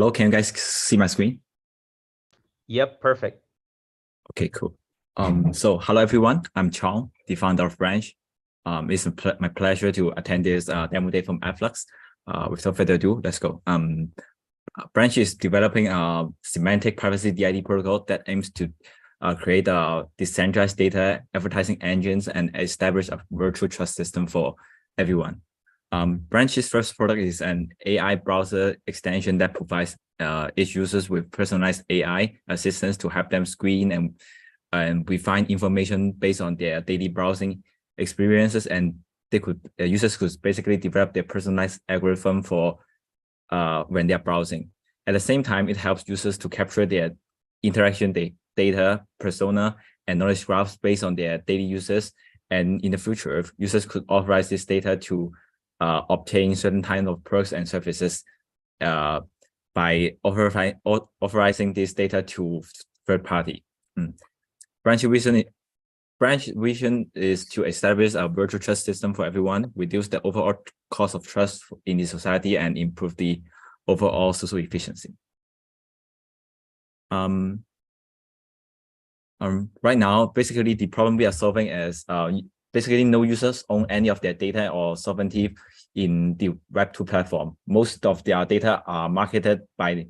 Hello, can you guys see my screen? Yep, perfect. Okay, cool. So hello everyone, I'm Chong, the founder of Branch. It's my pleasure to attend this demo day from Afflux. Without further ado, let's go. Branch is developing a semantic privacy DID protocol that aims to create a decentralized data advertising engines and establish a virtual trust system for everyone. Branch's first product is an AI browser extension that provides its users with personalized AI assistance to help them screen and refine information based on their daily browsing experiences, and users could basically develop their personalized algorithm for when they're browsing. At the same time, it helps users to capture their interaction data, persona, and knowledge graphs based on their daily uses. And in the future, users could authorize this data to obtain certain kind of perks and services by authorizing this data to third party. Branch vision is to establish a virtual trust system for everyone, reduce the overall cost of trust in the society, and improve the overall social efficiency. Right now, basically the problem we are solving is basically no users own any of their data or sovereignty in the Web2 platform. Most of their data are marketed by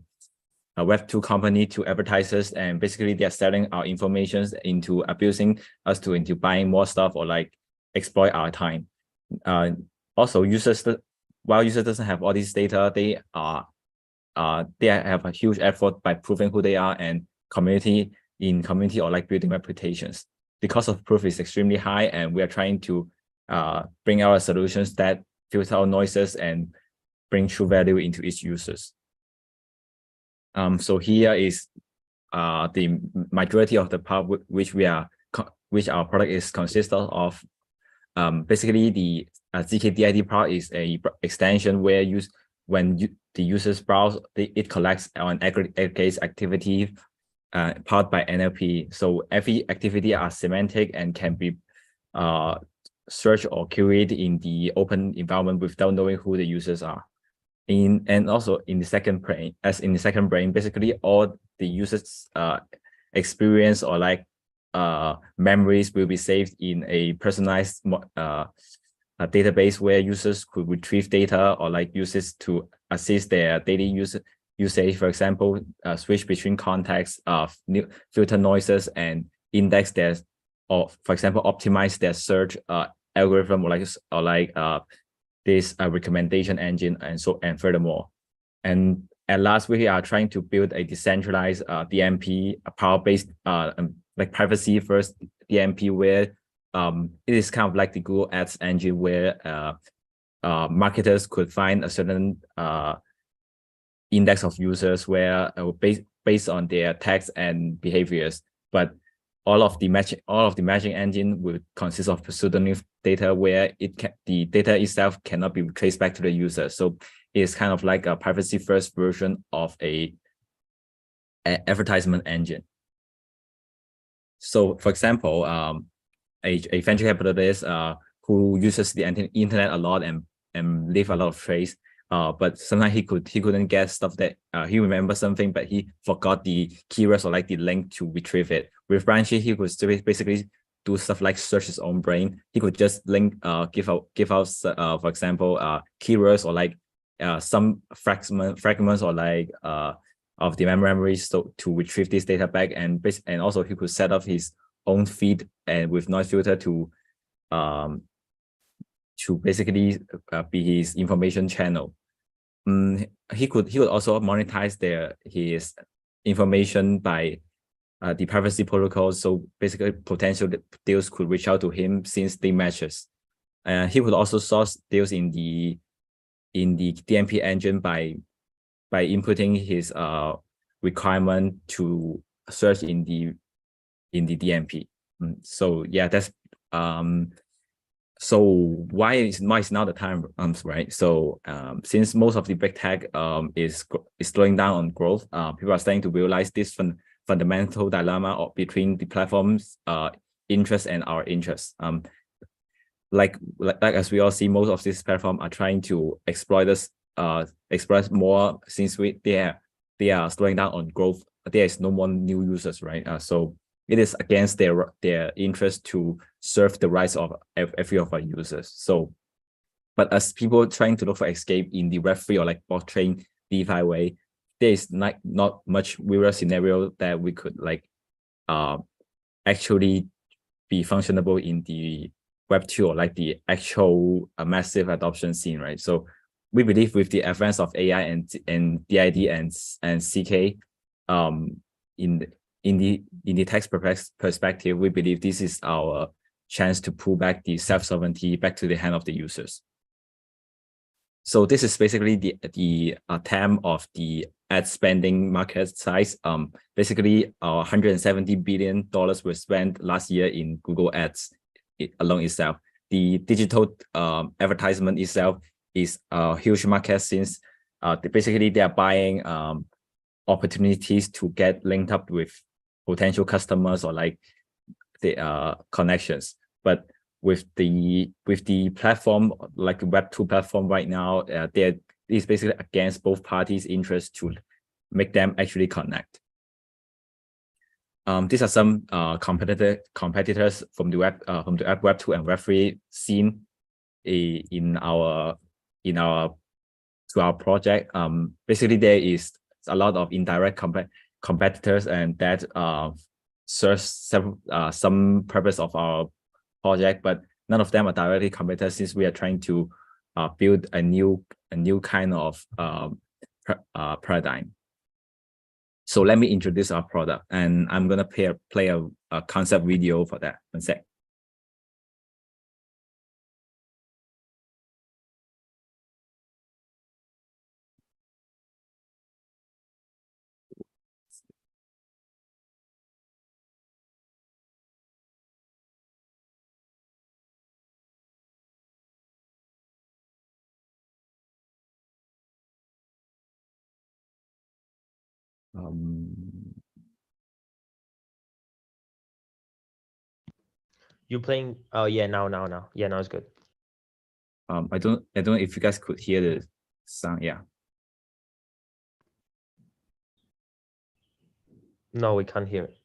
a Web2 company to advertisers, and basically they are selling our information into abusing us into buying more stuff or like exploit our time. Also, while users doesn't have all this data, they have a huge effort by proving who they are and community or like building reputations. The cost of proof is extremely high, and we are trying to bring out solutions that filter out noises and bring true value into each users. So here is the majority of the part which our product is consisted of. Basically, the ZKDID part is a extension where the users browse, it collects and aggregates activity powered by NLP. So every activity are semantic and can be searched or curated in the open environment without knowing who the users are. And also in the second brain, basically all the users experience or like memories will be saved in a personalized database where users could retrieve data or like uses to assist their daily usage. For example, switch between contacts, filter noises, and index their, or for example, optimize their search algorithm or like this recommendation engine, and furthermore. And at last, we are trying to build a decentralized DMP, a power-based like privacy first DMP, where it is kind of like the Google Ads engine, where marketers could find a certain index of users where based on their tags and behaviors, but all of the matching engine will consist of pseudonym data where the data itself cannot be traced back to the user. So it's kind of like a privacy first version of a advertisement engine. So for example, a venture capitalist who uses the internet a lot and leave a lot of trace, but sometimes he couldn't get stuff that he remembers something, but he forgot the keywords or like the link to retrieve it. With Branch, he could basically do stuff like search his own brain. He could just link, give out, for example, keywords or like some fragments or like of the memories to retrieve this data back, and also he could set up his own feed and with noise filter to basically be his information channel. He could also monetize his information by the privacy protocol. So basically, potential deals could reach out to him since they matches. He could also source deals in the DMP engine by inputting his requirement to search in the DMP. So yeah, that's so why is now the time, right? So since most of the big tech is slowing down on growth, people are starting to realize this fundamental dilemma between the platform's interest and our interests. Like as we all see, most of these platforms are trying to exploit us, exploit more, since they they are slowing down on growth. There is no more new users, right? So it is against their interest to serve the rights of every of our users. So, but as people trying to look for escape in the Web3 or like blockchain DeFi way, there is not much real scenario that we could like actually be functionable in the Web2 or like the actual massive adoption scene, right? So we believe with the advance of AI and DID and CK, in the text perspective, we believe this is our chance to pull back the self-sovereignty back to the hand of the users. So this is basically the TAM of the ad spending market size. Basically, $170 billion was spent last year in Google Ads alone itself. The digital advertisement itself is a huge market since basically they are buying opportunities to get linked up with potential customers or like the connections. But with the platform, like the Web2 platform right now, there is basically against both parties' interest to make them actually connect. These are some competitors from the Web2 and Web3 scene in our project. Basically, there is a lot of indirect competitors, and that serves some purpose of our project, but none of them are directly competitors since we are trying to build a new kind of paradigm. So let me introduce our product, and I'm gonna play a concept video for that. One sec. You playing? Oh yeah, now it's good. I don't know if you guys could hear the sound. Yeah. No, we can't hear it.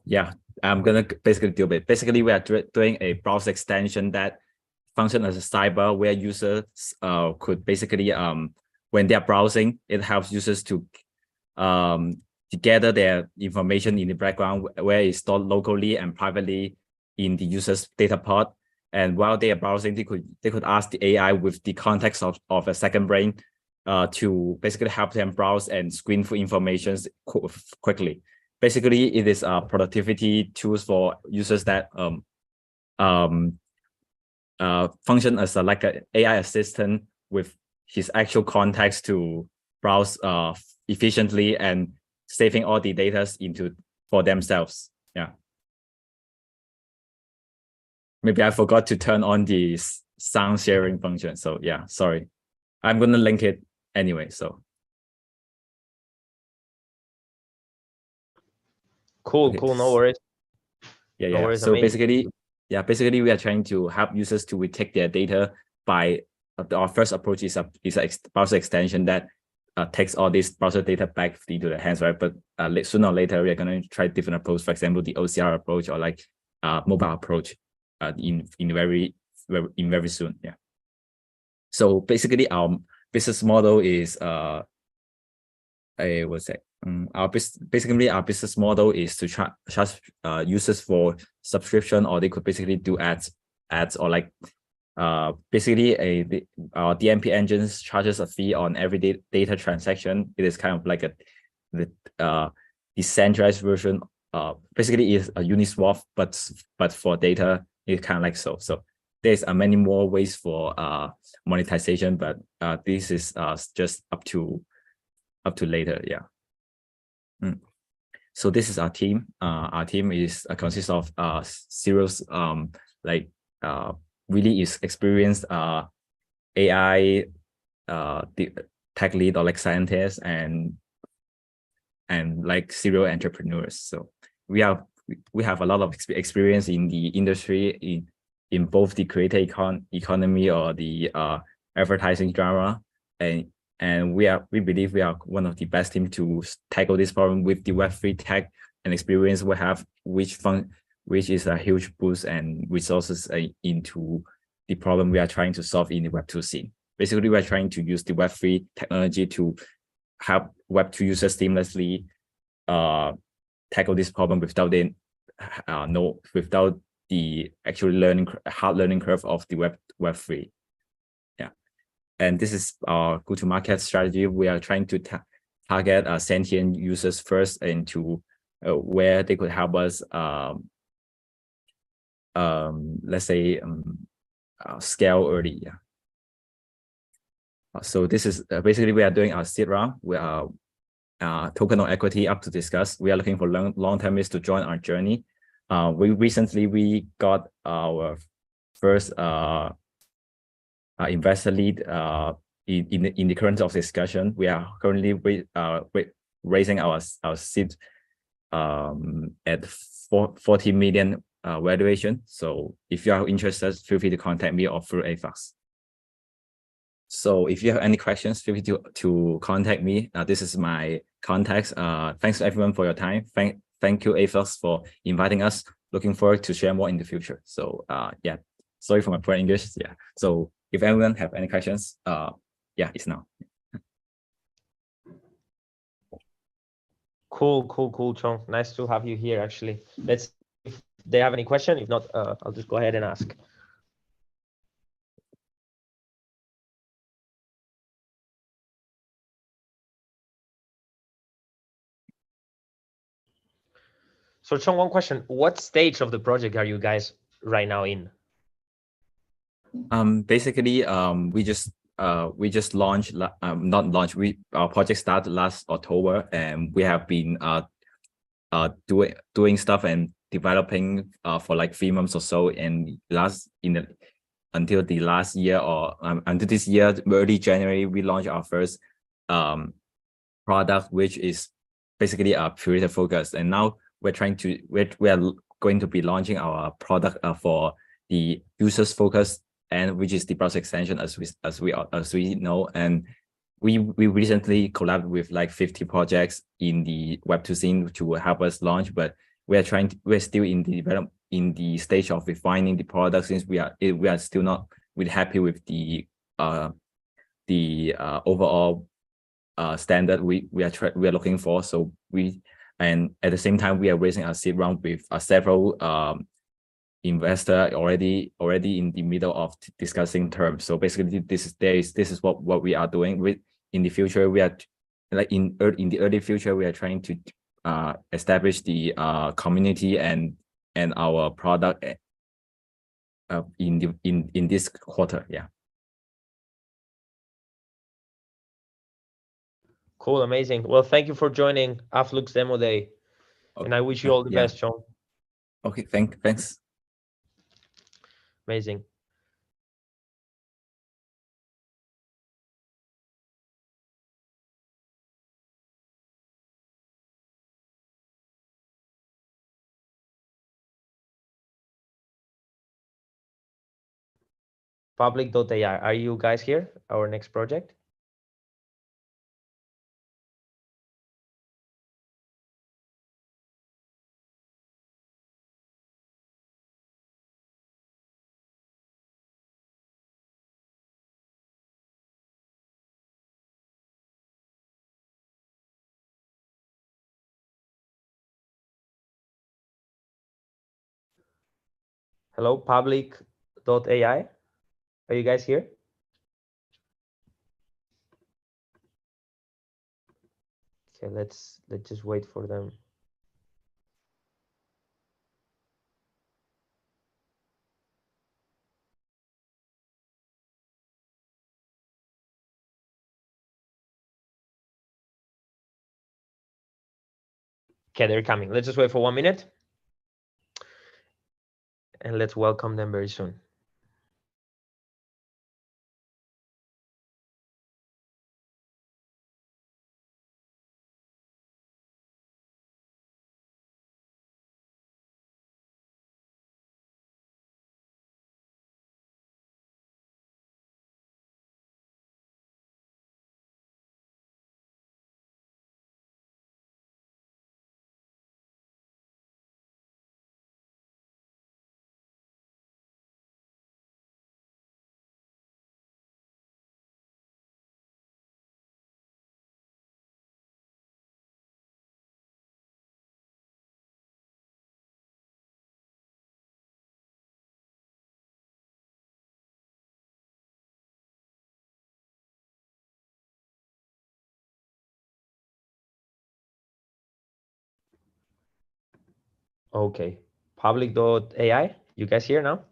Yeah, I'm gonna basically do it. Basically, we are doing a browser extension that function as a sidebar where users could basically when they are browsing, it helps users to gather their information in the background where it's stored locally and privately in the user's data pod. And while they are browsing, they could ask the AI with the context of a second brain to basically help them browse and screen for information quickly. Basically, it is a productivity tools for users that function as like an AI assistant with his actual context to browse efficiently and saving all the data for themselves. Yeah. Maybe I forgot to turn on the sound sharing function. So yeah, sorry. I'm gonna link it anyway. So cool, no worries. Yeah, no worries, so amazing. basically we are trying to help users to retake their data by our first approach is a browser extension that takes all this browser data back into the hands, right? But sooner or later we are going to try different approach, for example the OCR approach or like mobile approach in very soon. Yeah. So basically our business model is our business model is to charge users for subscription, or they could basically do ads or like basically our DMP engines charges a fee on every data transaction. It is kind of like the decentralized version. Basically is a Uniswap, but for data, it's kind of like so. So there's many more ways for monetization, but this is just up to later. Yeah. So this is our team. Our team is consists of serious really is experienced AI tech lead or like scientists and like serial entrepreneurs. So we have a lot of experience in the industry in both the creator economy or the advertising genre, and and we believe we are one of the best team to tackle this problem with the Web3 tech and experience we have, which is a huge boost and resources into the problem we are trying to solve in the Web2 scene. Basically, we are trying to use the Web3 technology to help Web2 users seamlessly tackle this problem without the actual hard learning curve of the Web3. Yeah, and this is our go-to-market strategy. We are trying to target sentient users first into where they could help us, let's say, scale early. Yeah. So this is basically we are doing our seed round. We are token or equity up to discuss. We are looking for long-termists to join our journey. We recently got our first investor lead in the current of discussion. We are currently raising our seed at 40 million valuation. So if you are interested, feel free to contact me or through Afflux. So if you have any questions, feel free to contact me. This is my contacts. Thanks everyone for your time. Thank you Afflux for inviting us. Looking forward to share more in the future. So yeah, sorry for my poor English. Yeah. So if anyone have any questions, yeah, it's now. Cool, Chong. Nice to have you here. Actually, let's. If they have any question, if not, I'll just go ahead and ask. So Chong, one question: what stage of the project are you guys right now in? Basically, we just launched. Not launched. Our project started last October, and we have been doing stuff and developing for like 3 months or so. And until the last year or until this year, early January, we launched our first product, which is basically a curator focus. And now we are going to be launching our product for the users focus, and which is the browser extension as we know. And we recently collabed with like 50 projects in the Web2 scene to help us launch, but we're still in the stage of refining the product, since we are still not really happy with the overall standard we are looking for. So and at the same time we are raising a seed round with several investor already in the middle of discussing terms. So basically this is what we are doing. In the future, we are like in the early future, we are trying to establish the community and our product in this quarter. Yeah. Cool, amazing. Well, thank you for joining Afflux Demo Day, and I wish you all the best, Chong. Okay, thanks. Amazing. Public.ai, are you guys here? Our next project? Hello, public.ai. Are you guys here? Okay, let's just wait for them. Okay, they're coming. Let's just wait for 1 minute. And let's welcome them very soon. Okay. Public.ai, you guys hear now?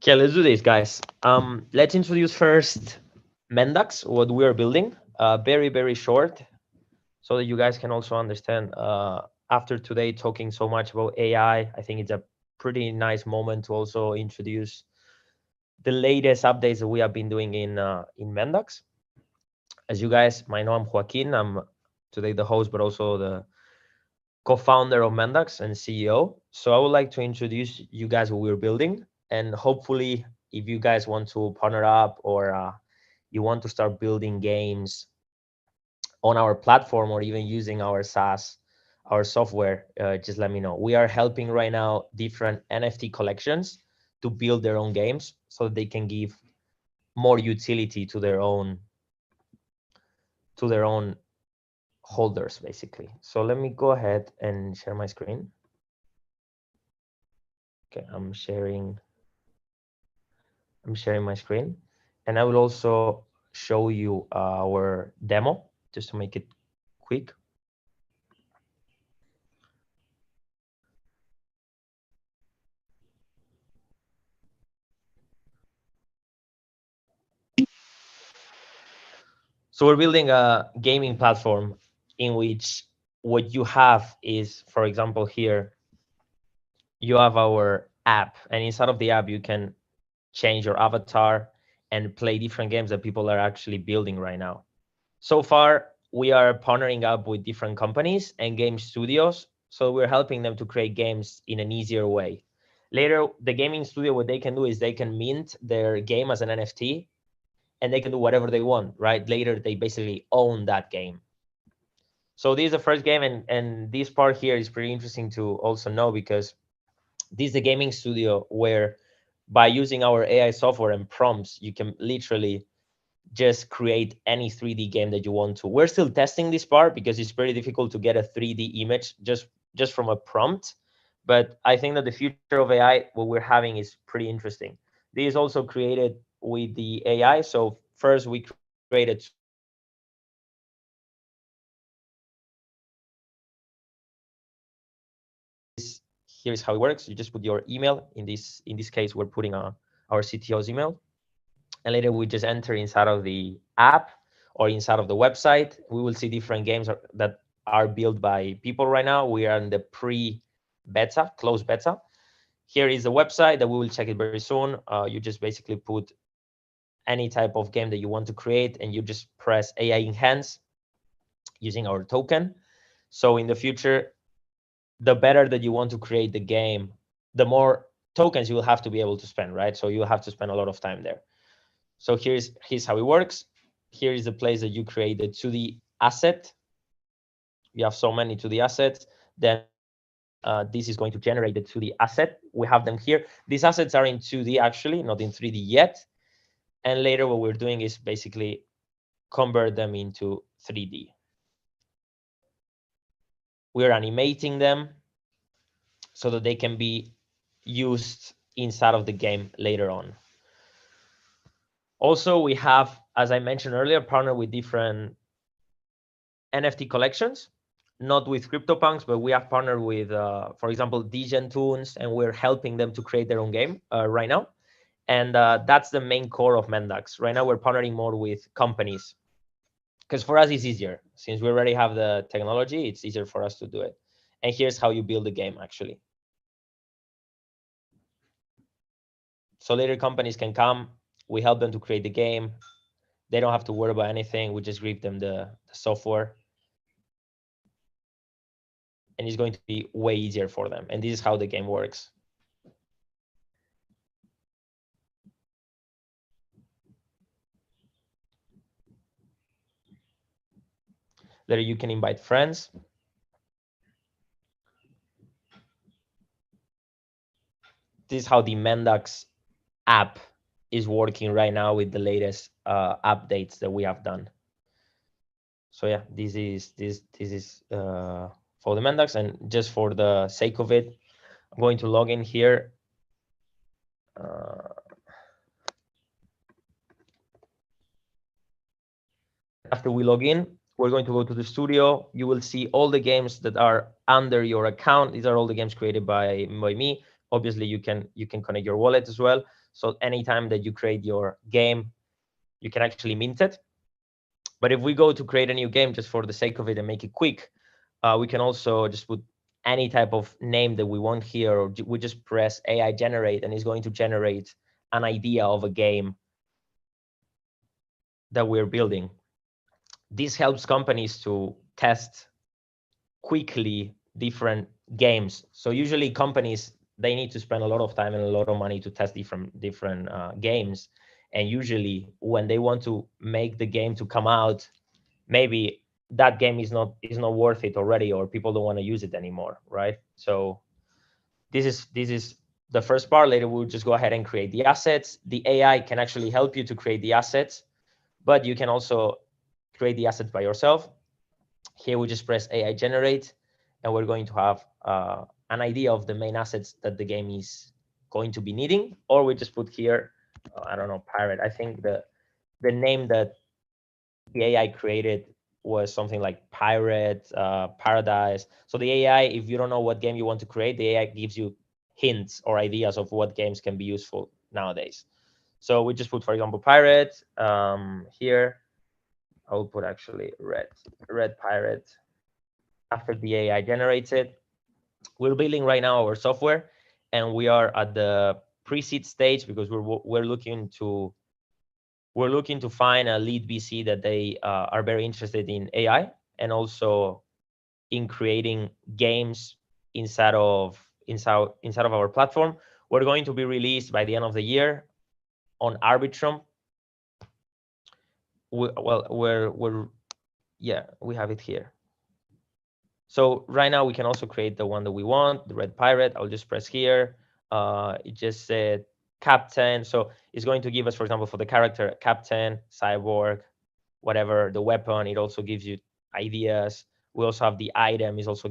Okay, let's do this, guys. Let's introduce first Mendax, what we are building. Very, very short, so that you guys can also understand. After today talking so much about AI, I think it's a pretty nice moment to also introduce the latest updates that we have been doing in Mendax. As you guys might know, I'm Joaquin. I'm today the host, but also the co-founder of Mendax and CEO. So I would like to introduce you guys what we're building, and hopefully, if you guys want to partner up or you want to start building games on our platform or even using our SaaS, our software, just let me know. We are helping right now different NFT collections to build their own games so they can give more utility to their own holders, basically. So let me go ahead and share my screen. Okay, I'm sharing my screen, and I will also show you our demo just to make it quick. So we're building a gaming platform in which what you have is, for example, here, you have our app, and inside of the app, you can change your avatar and play different games that people are actually building right now. So far, we are partnering up with different companies and game studios. So we're helping them to create games in an easier way. Later, the gaming studio, what they can do is they can mint their game as an NFT, and they can do whatever they want, right? Later, they basically own that game. So this is the first game, and this part here is pretty interesting to also know, because this is the gaming studio where by using our AI software and prompts, you can literally just create any 3D game that you want to. We're still testing this part because it's very difficult to get a 3D image just from a prompt. But I think that the future of AI, what we're having, is pretty interesting. This is also created with the AI. So first we created here is how it works. You just put your email. In this case, we're putting our CTO's email, and later we just enter inside of the app or inside of the website. We will see different games that are built by people right now. We are in the pre-beta, closed beta. Here is the website that we will check it very soon. You just basically put any type of game that you want to create, and you just press AI enhance using our token. So in the future, the better that you want to create the game, the more tokens you will have to be able to spend, right? So you have to spend a lot of time there. So here's how it works. Here is the place that you created to the asset. You have so many to the assets. Then this is going to generate it to the asset. We have them here. These assets are in 2D actually, not in 3D yet. And later what we're doing is basically convert them into 3D. We're animating them so that they can be used inside of the game later on. Also, we have as I mentioned earlier, partner with different NFT collections, not with CryptoPunks, but we have partnered with, for example, Degen Tunes, and we're helping them to create their own game right now. And that's the main core of Mendax. Right now, we're partnering more with companies because for us, it's easier. Since we already have the technology, it's easier for us to do it. And here's how you build a game, actually. So later companies can come, we help them to create the game. They don't have to worry about anything. We just give them the software. And it's going to be way easier for them. And this is how the game works. Later you can invite friends. This is how the Mendax app is working right now with the latest updates that we have done. So yeah, this is for the Mendax, and just for the sake of it, I'm going to log in here. After we log in, we're going to go to the studio. You will see all the games that are under your account. These are all the games created by me. Obviously, you can connect your wallet as well. So anytime that you create your game, you can actually mint it. But if we go to create a new game just for the sake of it and make it quick, we can also just put any type of name that we want here, or we just press AI generate, and it's going to generate an idea of a game that we're building. This helps companies to test quickly different games. So usually companies, they need to spend a lot of time and a lot of money to test different games. And usually when they want to make the game to come out, maybe that game is not worth it already, or people don't want to use it anymore, right? So this is the first part. Later we'll just go ahead and create the assets. The AI can actually help you to create the assets, but you can also create the assets by yourself. Here we just press AI generate, and we're going to have an idea of the main assets that the game is going to be needing. Or we just put here, I don't know, pirate. I think the name that the AI created was something like pirate, paradise. So the AI, if you don't know what game you want to create, the AI gives you hints or ideas of what games can be useful nowadays. So we just put, for example, pirate here. I will put actually red pirate. After the AI generates it, we're building right now our software, and we are at the pre-seed stage because we're looking to find a lead VC that they are very interested in AI and also in creating games inside of our platform. We're going to be released by the end of the year on Arbitrum. We have it here. So right now we can also create the one that we want, the red pirate. I'll just press here. It just said captain. So it's going to give us, for example, for the character, captain, cyborg, whatever, the weapon. It also gives you ideas. We also have the item is also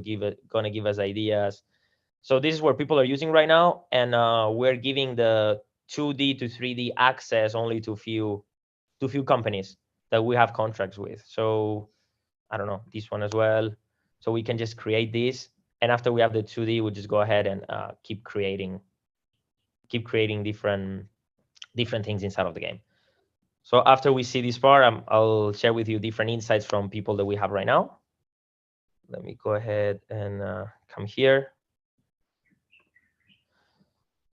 gonna give us ideas. So this is where people are using right now. And we're giving the 2D to 3D access only to few companies that we have contracts with. So I don't know, this one as well. So we can just create this, and after we have the 2D, we'll just go ahead and keep creating different things inside of the game. So after we see this part, I'll share with you different insights from people that we have right now. Let me go ahead and come here.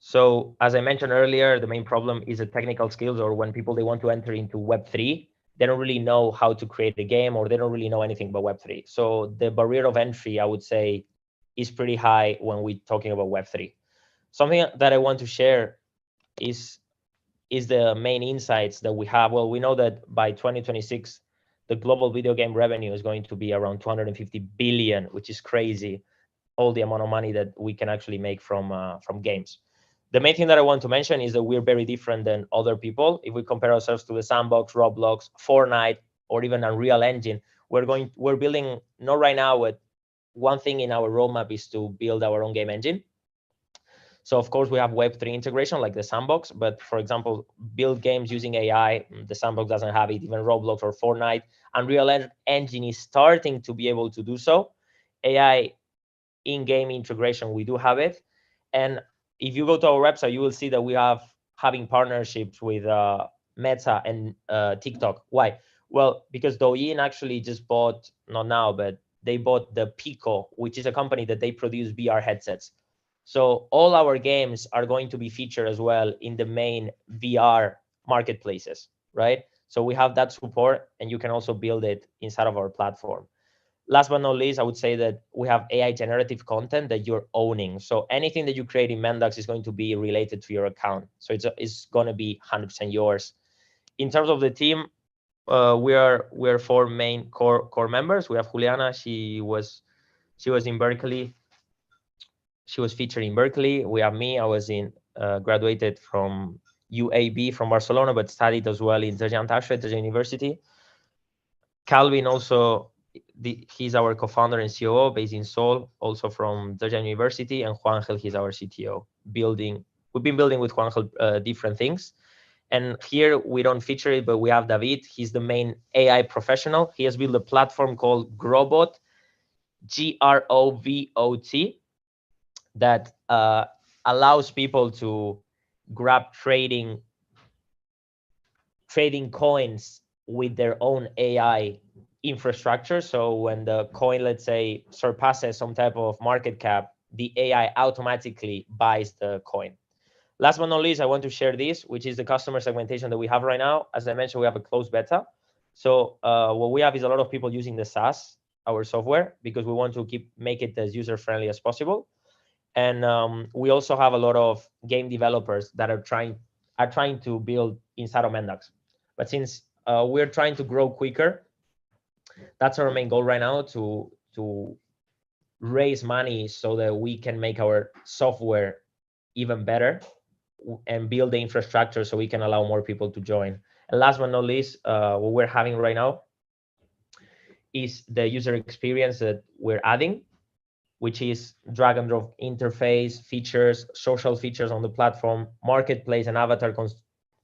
So as I mentioned earlier, the main problem is the technical skills, or when people, they want to enter into Web3, they don't really know how to create a game, or they don't really know anything about Web3. So the barrier of entry, I would say, is pretty high when we're talking about Web3. Something that I want to share is the main insights that we have. Well, we know that by 2026, the global video game revenue is going to be around 250 billion, which is crazy, all the amount of money that we can actually make from games. The main thing that I want to mention is that we're very different than other people. If we compare ourselves to the Sandbox, Roblox, Fortnite, or even Unreal Engine, we're building, not right now, with one thing in our roadmap is to build our own game engine. So of course we have Web3 integration like the sandbox, but for example, build games using AI, the sandbox doesn't have it, even Roblox or Fortnite. Unreal Engine is starting to be able to do so. AI in-game integration, we do have it. And if you go to our website, you will see that we have having partnerships with Meta and TikTok. Why? Well, because Douyin actually just bought, not now, but they bought the Pico, which is a company that they produce VR headsets. So all our games are going to be featured as well in the main VR marketplaces, right? So we have that support, and you can also build it inside of our platform. Last but not least, I would say that we have AI generative content that you're owning. So anything that you create in Mendax is going to be related to your account. So it's going to be 100% yours. In terms of the team, we are 4 main core members. We have Juliana. She was in Berkeley. She was featured in Berkeley. We have me. I was graduated from UAB from Barcelona, but studied as well in Zhejiang University. Calvin also, he's our co-founder and COO based in Seoul, also from Zhejiang University, and Juangel, he's our CTO. We've been building with Juangel different things. And here we don't feature it, but we have David. He's the main AI professional. He has built a platform called Grobot, Grovot, that allows people to grab trading coins with their own AI infrastructure. So when the coin, let's say, surpasses some type of market cap, the AI automatically buys the coin. Last but not least, I want to share this, which is the customer segmentation that we have right now. As I mentioned, we have a closed beta. So what we have is a lot of people using the SaaS, our software, because we want to make it as user-friendly as possible. And we also have a lot of game developers that are trying to build inside of Mendax. But since we're trying to grow quicker, that's our main goal right now, to raise money so that we can make our software even better and build the infrastructure so we can allow more people to join. And last but not least, what we're having right now is the user experience that we're adding, which is drag and drop interface, features, social features on the platform, marketplace, and avatar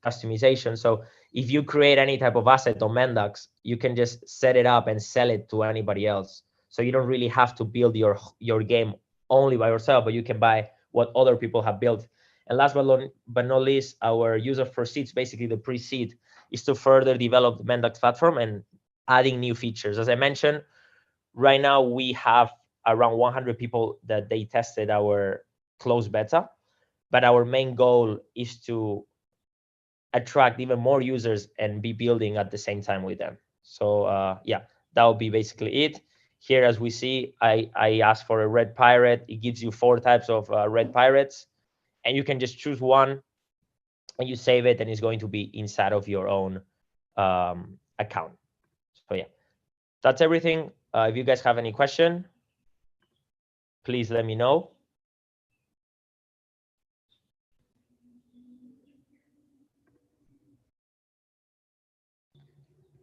customization. So if you create any type of asset on Mendax, you can just set it up and sell it to anybody else. So you don't really have to build your game only by yourself, but you can buy what other people have built. And last but not least, our user first seeds, basically the pre-seed, is to further develop the Mendax platform and adding new features. As I mentioned, right now we have around 100 people that they tested our closed beta, but our main goal is to attract even more users and be building at the same time with them. So yeah, that would be basically it. Here, as we see, I asked for a red pirate. It gives you 4 types of red pirates, and you can just choose one and you save it, and it's going to be inside of your own account. So yeah, that's everything. If you guys have any question, please let me know.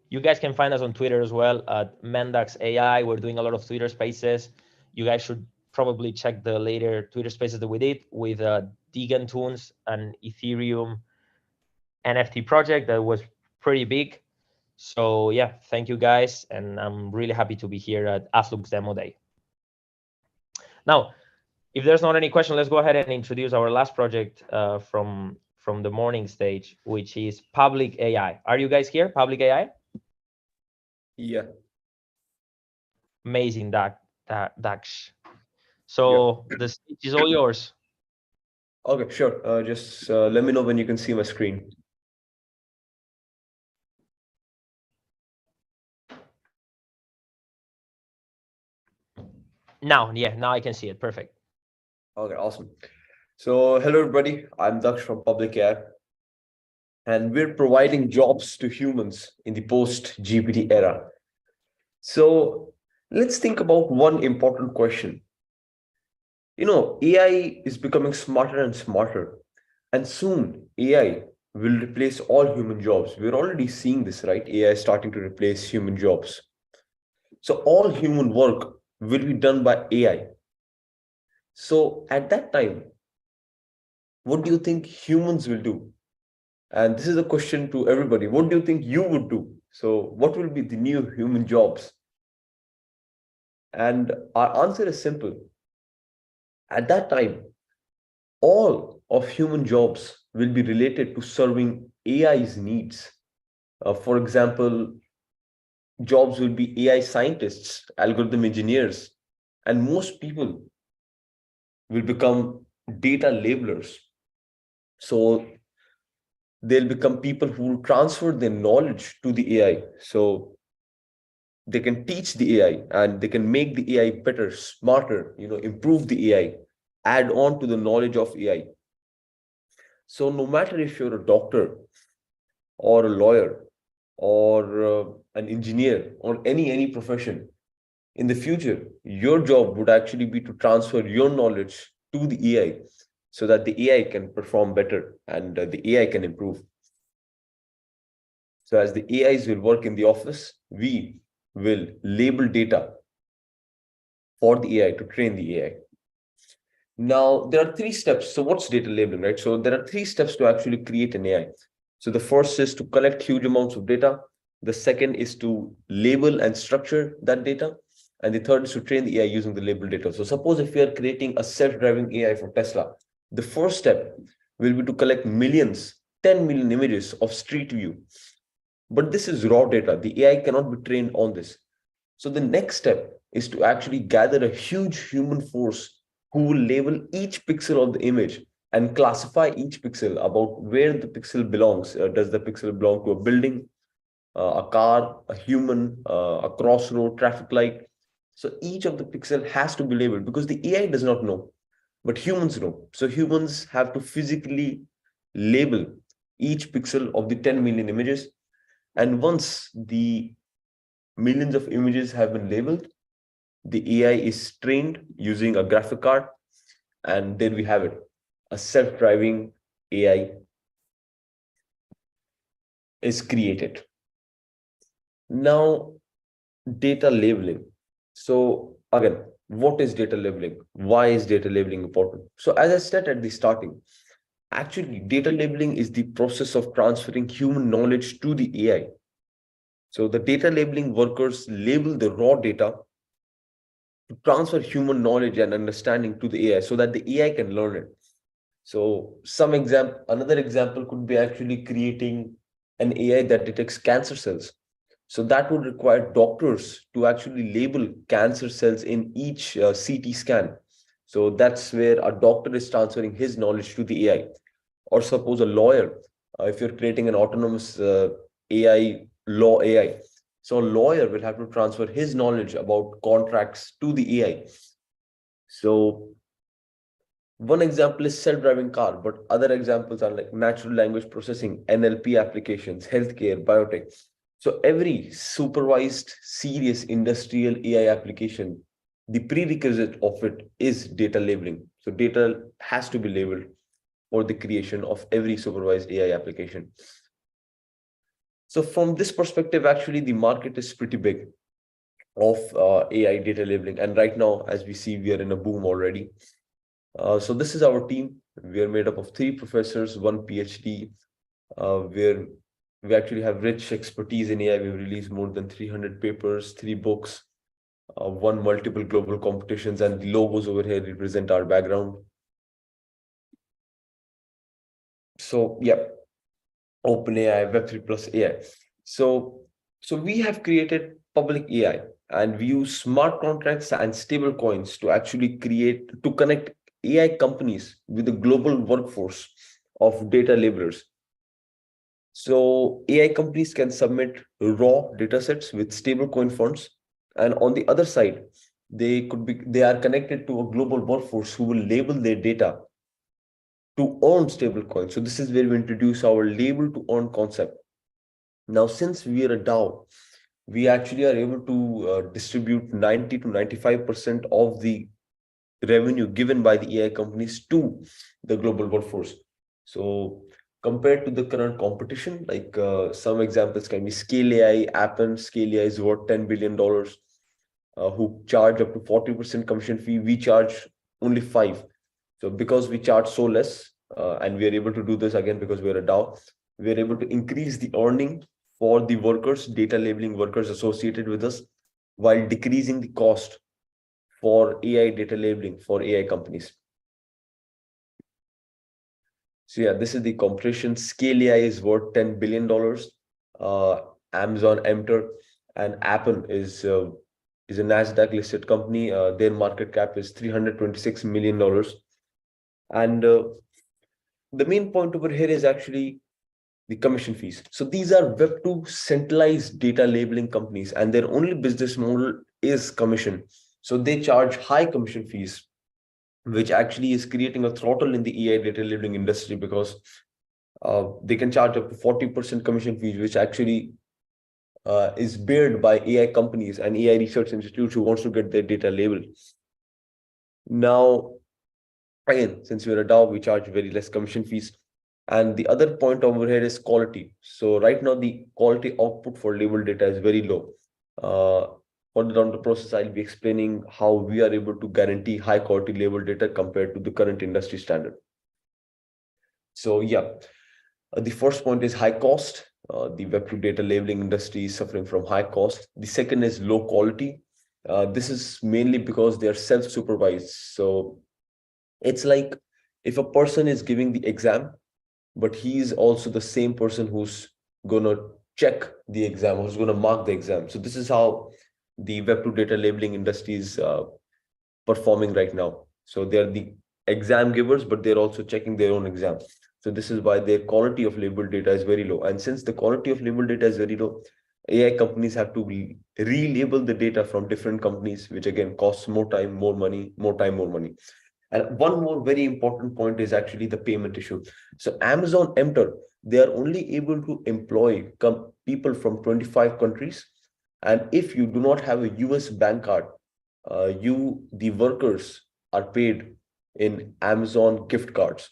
You guys can find us on Twitter as well at Mendax AI. We're doing a lot of Twitter spaces. You guys should probably check the later Twitter spaces that we did with Deegan Tunes and Ethereum NFT project that was pretty big. So yeah, thank you guys. And I'm really happy to be here at Afflux Demo Day. Now, if there's not any question, let's go ahead and introduce our last project from the morning stage, which is Public AI. Are you guys here, Public AI? Yeah. Amazing, Dax. So yeah, the stage is all yours. Okay, sure. Just let me know when you can see my screen. Now, yeah, now I can see it. Perfect. Okay, awesome. So hello, everybody. I'm Dax from Public AI. And we're providing jobs to humans in the post-GPT era. So let's think about one important question. You know, AI is becoming smarter and smarter, and soon AI will replace all human jobs. We're already seeing this, right? AI is starting to replace human jobs. So all human work will be done by AI. So at that time, what do you think humans will do? And this is a question to everybody. What do you think you would do? So what will be the new human jobs? And our answer is simple. At that time, all of human jobs will be related to serving AI's needs. For example, jobs will be AI scientists, algorithm engineers, and most people will become data labelers. So they'll become people who will transfer their knowledge to the AI. So they can teach the AI and they can make the AI better, smarter, improve the AI, add on to the knowledge of AI. So no matter if you're a doctor or a lawyer or an engineer or any profession, in the future, your job would actually be to transfer your knowledge to the AI so that the AI can perform better and the AI can improve. So as the AIs will work in the office, we will label data for the AI to train the AI. Now, there are 3 steps. So what's data labeling, right? So there are 3 steps to actually create an AI. So the first is to collect huge amounts of data. The second is to label and structure that data. And the third is to train the AI using the labeled data. So suppose if we are creating a self-driving AI for Tesla, the first step will be to collect millions, 10 million images of street view. But this is raw data. The AI cannot be trained on this. So the next step is to actually gather a huge human force who will label each pixel of the image and classify each pixel about where the pixel belongs. Does the pixel belong to a building, a car, a human, a crossroad, traffic light? So each of the pixel has to be labeled because the AI does not know, but humans know. So humans have to physically label each pixel of the 10 million images. And once the millions of images have been labeled, the AI is trained using a graphic card, and then we have it, a self-driving AI is created. Now, data labeling. So again, what is data labeling? Why is data labeling important? So as I said at the starting, actually data labeling is the process of transferring human knowledge to the AI. So the data labeling workers label the raw data to transfer human knowledge and understanding to the AI so that the AI can learn it. So another example could be actually creating an AI that detects cancer cells. So that would require doctors to actually label cancer cells in each CT scan. So that's where a doctor is transferring his knowledge to the AI. Or suppose a lawyer, if you're creating an autonomous AI, law AI. So a lawyer will have to transfer his knowledge about contracts to the AI. So one example is self-driving car, but other examples are like natural language processing, NLP applications, healthcare, biotech. So every supervised, serious industrial AI application, the prerequisite of it is data labeling. So data has to be labeled for the creation of every supervised AI application. So from this perspective, actually, the market is pretty big of AI data labeling. And right now, as we see, we are in a boom already. So this is our team. We are made up of 3 professors, 1 PhD, where we actually have rich expertise in AI. We've released more than 300 papers, 3 books, won multiple global competitions, and the logos over here represent our background. So yeah, OpenAI, Web3 plus AI. So we have created public AI, and we use smart contracts and stable coins to actually connect AI companies with the global workforce of data labelers. So AI companies can submit raw datasets with stablecoin funds, and on the other side, they are connected to a global workforce who will label their data to earn stablecoins. So this is where we introduce our label to earn concept. Now, since we are a DAO, we actually are able to distribute 90 to 95% of the revenue given by the AI companies to the global workforce. So compared to the current competition, like some examples can be Scale AI, Appen. Scale AI is worth $10 billion, who charge up to 40% commission fee. We charge only 5. So because we charge so less, and we are able to do this again because we're a DAO. We're able to increase the earning for the workers, data labeling workers associated with us, while decreasing the cost for AI data labeling for AI companies. So yeah, this is the compression. Scale AI is worth $10 billion. Amazon, Enter, and Apple is a Nasdaq listed company. Their market cap is $326 million. And the main point over here is actually the commission fees. So these are Web2 centralized data labeling companies, and their only business model is commission. So they charge high commission fees, which actually is creating a throttle in the AI data labeling industry, because they can charge up to 40% commission fees, which actually is bared by AI companies and AI research institutes who wants to get their data labeled. Now, again, since we're a DAO, we charge very less commission fees. And the other point over here is quality. So right now, the quality output for labeled data is very low. Further down the process, I'll be explaining how we are able to guarantee high quality labeled data compared to the current industry standard. So yeah, the first point is high cost. The Web2 data labeling industry is suffering from high cost. The second is low quality. This is mainly because they are self-supervised. So it's like if a person is giving the exam, but he is also the same person who's going to check the exam, who's going to mark the exam. So this is how the Web2 data labeling industry is performing right now. So they're the exam givers, but they're also checking their own exam. So this is why their quality of labeled data is very low. And since the quality of labeled data is very low, AI companies have to relabel the data from different companies, which again costs more time, more money, more time, more money. And one more very important point is actually the payment issue. So Amazon Enter, they are only able to employ people from 25 countries. And if you do not have a US bank card, the workers are paid in Amazon gift cards.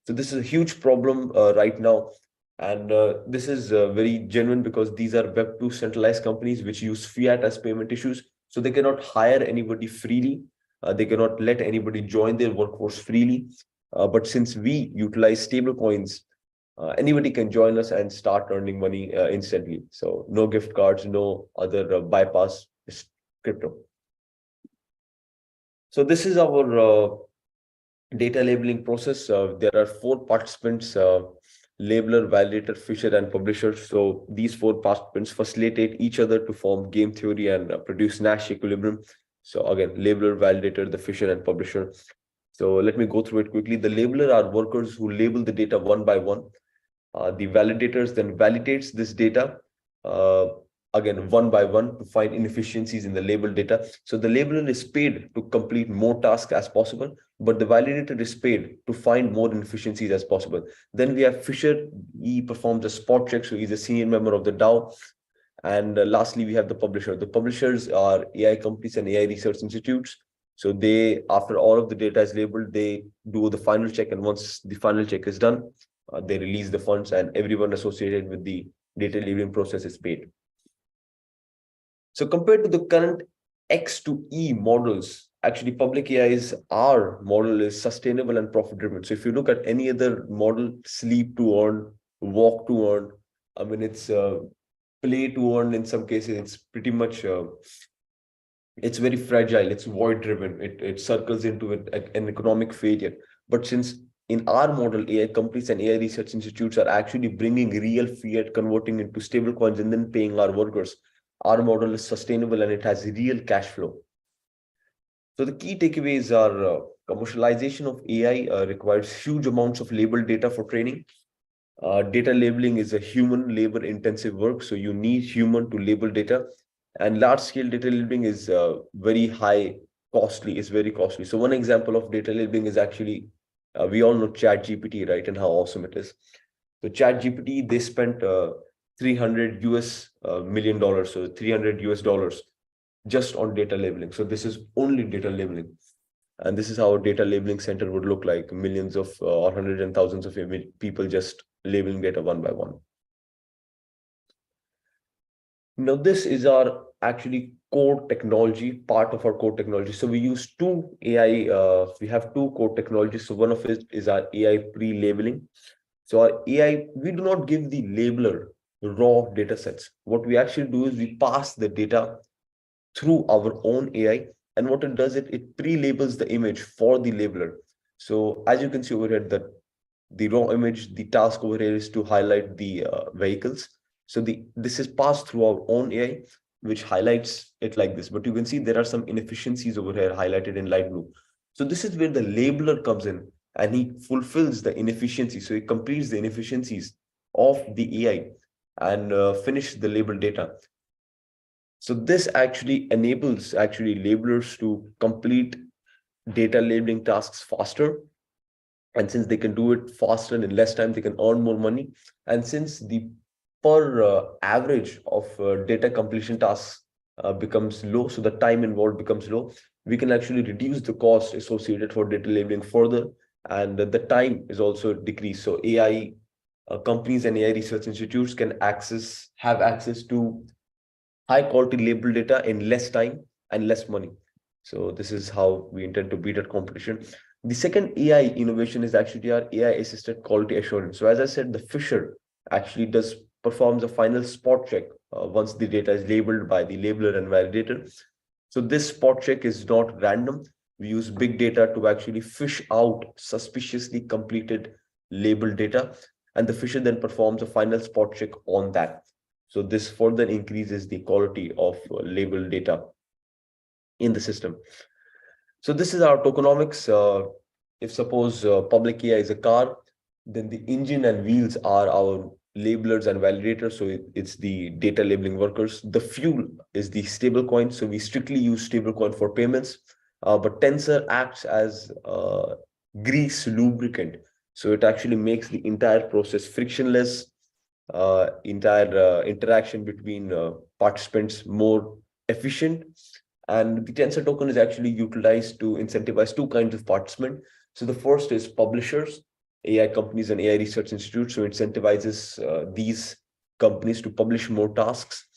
So this is a huge problem right now. And this is very genuine because these are Web2 centralized companies which use fiat as payment issues. So they cannot hire anybody freely. They cannot let anybody join their workforce freely. But since we utilize stable coins, anybody can join us and start earning money instantly. So no gift cards, no other bypass, just crypto. So this is our data labeling process. There are 4 participants, labeler, validator, fisher, and publisher. So these 4 participants facilitate each other to form game theory and produce Nash equilibrium. So again, labeler, validator, the fisher, and publisher. So let me go through it quickly. The labeler are workers who label the data one by one. The validators then validates this data again one by one to find inefficiencies in the labeled data. So the labeler is paid to complete more tasks as possible, but the validator is paid to find more inefficiencies as possible. Then we have Fisher. He performs a spot check, so he's a senior member of the DAO. And lastly, we have the publisher. The publishers are AI companies and AI research institutes. So they, after all of the data is labeled, they do the final check. And once the final check is done, they release the funds, and everyone associated with the data labeling process is paid. So compared to the current X to E models, actually Public AI's our model is sustainable and profit driven. So if you look at any other model, sleep to earn, walk to earn, I mean, it's play to earn in some cases. It's pretty much it's very fragile. It's void driven. It circles into an economic failure. But since in our model, AI companies and AI research institutes are actually bringing real fiat, converting into stable coins, and then paying our workers, our model is sustainable and it has real cash flow. So the key takeaways are commercialization of AI requires huge amounts of labeled data for training. Data labeling is a human labor intensive work. So you need human to label data, and large scale data labeling is very high costly, is very costly. So one example of data labeling is actually, we all know ChatGPT, right? And how awesome it is. So ChatGPT, they spent $300 million, so $300 US just on data labeling. So this is only data labeling. And this is how a data labeling center would look like, millions of or hundreds and thousands of people just labeling data one by one. Now, this is our actually core technology, part of our core technology. So we use two AI, we have two core technologies. So one of it is our AI pre-labeling. So our AI, we do not give the labeler raw data sets. What we actually do is we pass the data through our own AI. And what it does, it pre-labels the image for the labeler. So as you can see over here, that the raw image, the task over here is to highlight the vehicles. So this is passed through our own AI, which highlights it like this. But you can see there are some inefficiencies over here highlighted in light blue. So this is where the labeler comes in, and he fulfills the inefficiency. So he completes the inefficiencies of the AI and finish the label data. So this actually enables labelers to complete data labeling tasks faster. And since they can do it faster and in less time, they can earn more money. And since the per average of data completion tasks becomes low, so the time involved becomes low, we can actually reduce the cost associated for data labeling further, and the time is also decreased. So AI companies and AI research institutes can have access to high quality label data in less time and less money. So this is how we intend to beat that competition. The second AI innovation is actually our AI assisted quality assurance. So as I said, the Fisher actually performs a final spot check once the data is labeled by the labeler and validator. So this spot check is not random. We use big data to actually fish out suspiciously completed labeled data, and the Fisher then performs a final spot check on that. So this further increases the quality of labeled data in the system. So this is our tokenomics. If suppose public AI is a car, then the engine and wheels are our labelers and validators. So it's the data labeling workers. The fuel is the stablecoin. So we strictly use stablecoin for payments. But Tensor acts as grease lubricant. So it actually makes the entire process frictionless, entire interaction between participants more efficient. And the Tensor token is actually utilized to incentivize two kinds of participant. So the first is publishers, AI companies and AI research institutes. So it incentivizes these companies to publish more tasks.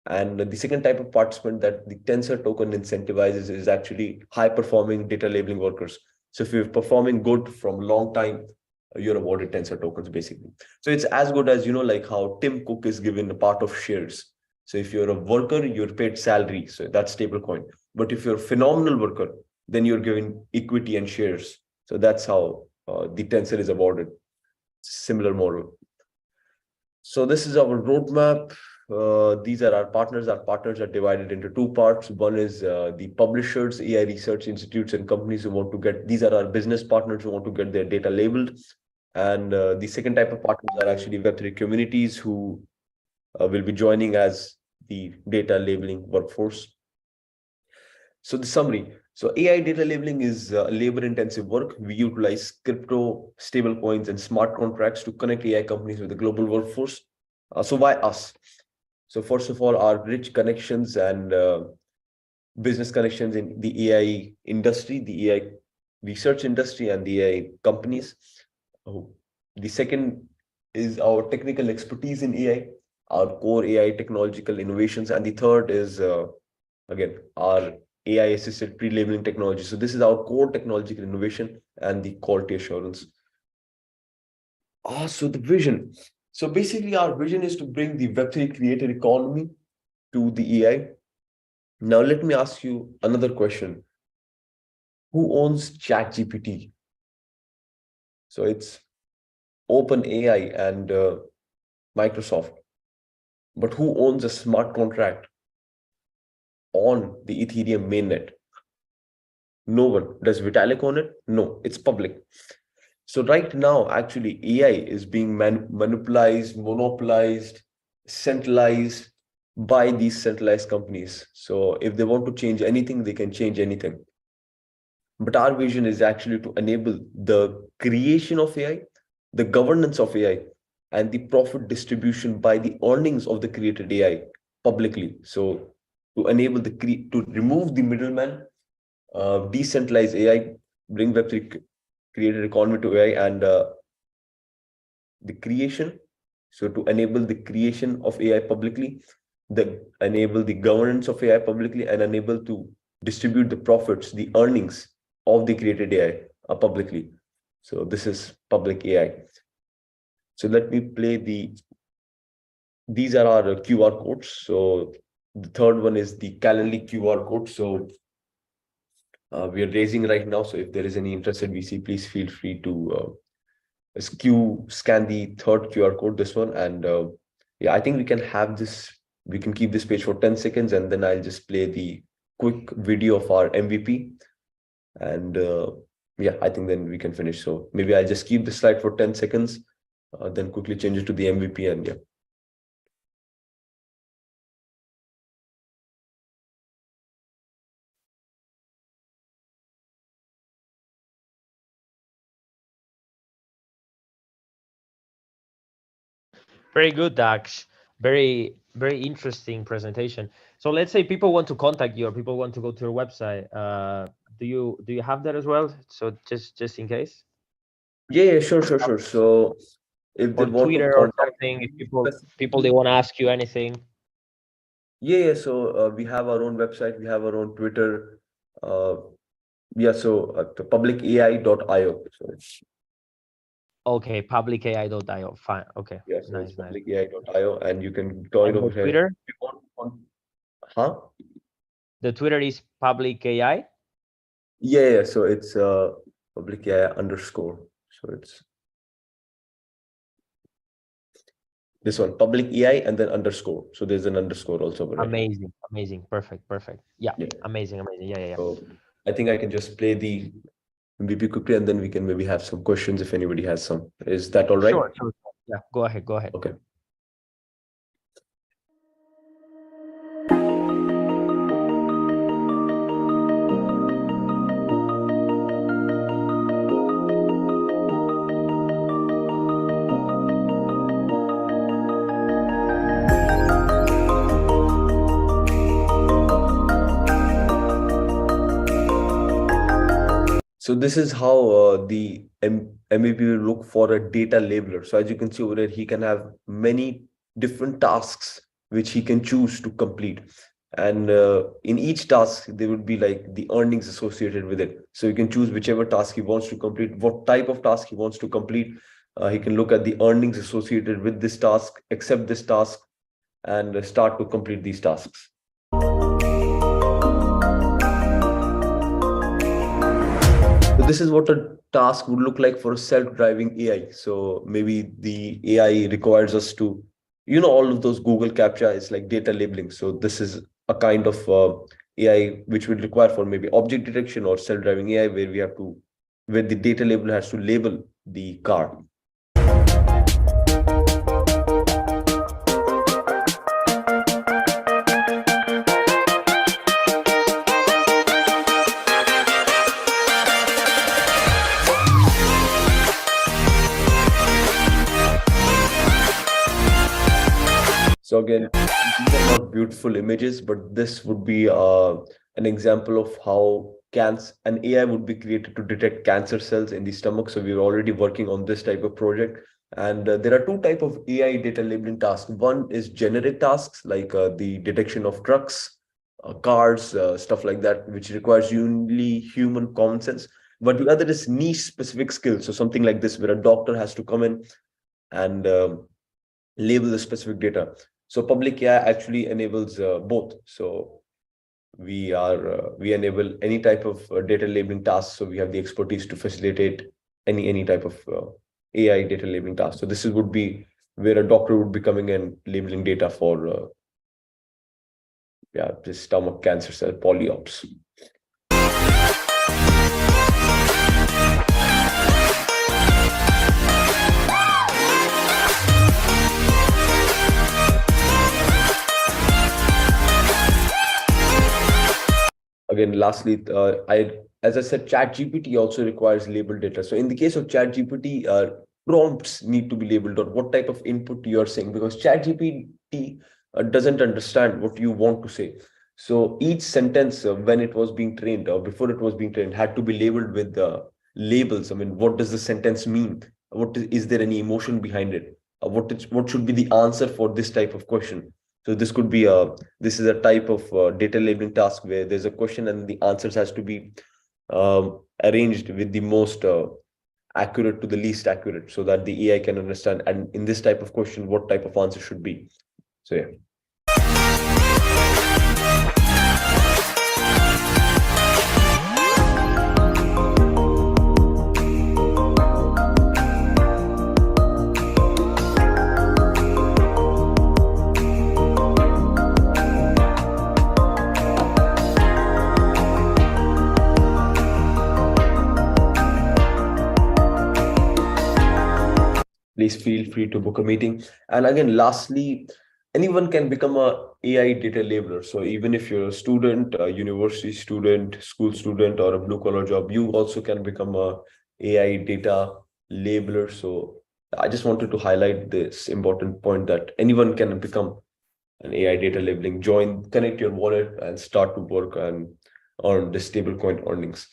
And the second type of participant that the Tensor token incentivizes is actually high performing data labeling workers. So if you're performing good from a long time, you're awarded Tensor tokens basically. So it's as good as, like how Tim Cook is given a part of shares. So if you're a worker, you're paid salary. So that's stablecoin. But if you're a phenomenal worker, then you're given equity and shares. So that's how the Tensor is awarded. Similar model. So this is our roadmap. These are our partners. Our partners are divided into two parts. One is the publishers, AI research institutes and companies who want to get, these are our business partners who want to get their data labeled. And the second type of partners are actually Web3 communities who will be joining as the data labeling workforce. So the summary. So AI data labeling is labor-intensive work. We utilize crypto, stablecoins, and smart contracts to connect AI companies with the global workforce. So why us? So first of all, our rich connections and business connections in the AI industry, the AI research industry, and the AI companies. The second is our technical expertise in AI, our core AI technological innovations. And the third is, again, our AI assisted pre-labeling technology. So this is our core technological innovation and the quality assurance. So the vision. So basically our vision is to bring the Web3 creator economy to the AI. Now let me ask you another question. Who owns ChatGPT? So it's OpenAI and Microsoft. But who owns a smart contract on the Ethereum mainnet? No one. Does Vitalik own it? No, it's public. So right now, actually, AI is being monopolized, centralized by these centralized companies. So if they want to change anything, they can change anything. But our vision is actually to enable the creation of AI, the governance of AI, and the profit distribution by the earnings of the created AI publicly. So to enable to remove the middleman, decentralize AI, bring Web3 created economy to AI, and the creation. So to enable the creation of AI publicly, enable the governance of AI publicly, and enable to distribute the profits, the earnings of the created AI publicly. So this is public AI. So let me play these are our QR codes. So the third one is the Calendly QR code. So we are raising right now. So if there is any interested VC, please feel free to scan the third QR code, this one. And yeah, I think we can have this, we can keep this page for 10 seconds, and then I'll just play the quick video of our MVP. And yeah, I think then we can finish. So maybe I'll just keep the slide for 10 seconds, then quickly change it to the MVP, and yeah. Very good, Dax. Very interesting presentation. So let's say people want to contact you, or people want to go to your website. Do you have that as well? So just in case. Yeah, sure. So if they On want to Twitter or contact something, if people they want to ask you anything. Yeah. So we have our own website, we have our own Twitter. Yeah, so the publicai.io. So it's Okay, publicai.io. Fine. Okay. yeah, so Nice, it's nice. publicai.io, and you can join And over the here. Twitter? Huh? The Twitter is publicai. Yeah. So it's publicai_. So it's this one, public AI, and then underscore. So there's an underscore also over here. Amazing. Perfect. Yeah. Amazing. Yeah. So I think I can just play the MVP quickly, and then we can maybe have some questions if anybody has some. Is that all right? Sure. Yeah, go ahead. Okay. So this is how the MVP will look for a data labeler. So as you can see over there, he can have many different tasks which he can choose to complete. And in each task, there would be like the earnings associated with it. So you can choose whichever task he wants to complete, what type of task he wants to complete. He can look at the earnings associated with this task, accept this task, and start to complete these tasks. So this is what a task would look like for a self-driving AI. So maybe the AI requires us to, all of those Google CAPTCHA is like data labeling. So this is a kind of AI which will require for maybe object detection or self-driving AI, where the data labeler has to label the car. So again, these are not beautiful images, but this would be an example of how an AI would be created to detect cancer cells in the stomach. So we're already working on this type of project. And there are two types of AI data labeling tasks. One is generic tasks, like the detection of trucks, cars, stuff like that, which requires only human common sense. But the other is niche specific skills. So something like this, where a doctor has to come in and label the specific data. So public AI actually enables both. So we enable any type of data labeling tasks. So we have the expertise to facilitate any type of AI data labeling task. So this would be where a doctor would be coming and labeling data for this stomach cancer cell polyops. Again, lastly, as I said, ChatGPT also requires labeled data. So in the case of ChatGPT, prompts need to be labeled, or what type of input you are saying, because ChatGPT doesn't understand what you want to say. So each sentence, when it was being trained or before it was being trained, had to be labeled with labels. I mean, what does the sentence mean? Is there any emotion behind it? What should be the answer for this type of question? So this is a type of data labeling task where there's a question and the answers has to be arranged with the most accurate to the least accurate, so that the AI can understand, and in this type of question, what type of answer should be. So yeah. Please feel free to book a meeting. And again, lastly, anyone can become a AI data labeler. So even if you're a student, a university student, school student, or a blue collar job, you also can become a AI data labeler. So I just wanted to highlight this important point that anyone can become an AI data labeling. Connect your wallet and start to work and earn the stablecoin earnings.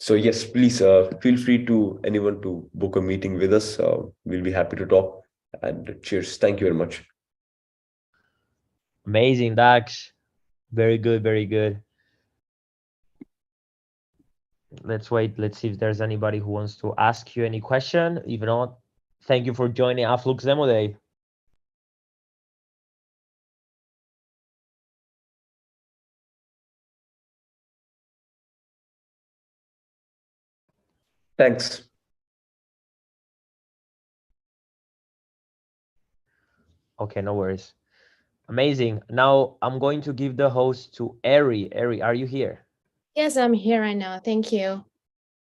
So yes, please feel free to anyone to book a meeting with us. We'll be happy to talk. And cheers. Thank you very much. Amazing, Dax. Very good, very good. Let's wait. Let's see if there's anybody who wants to ask you any question. If not, thank you for joining Afflux Demo Day. Thanks. Okay, no worries. Amazing. Now I'm going to give the host to Eri. Eri, are you here? Yes, I'm here right now. Thank you.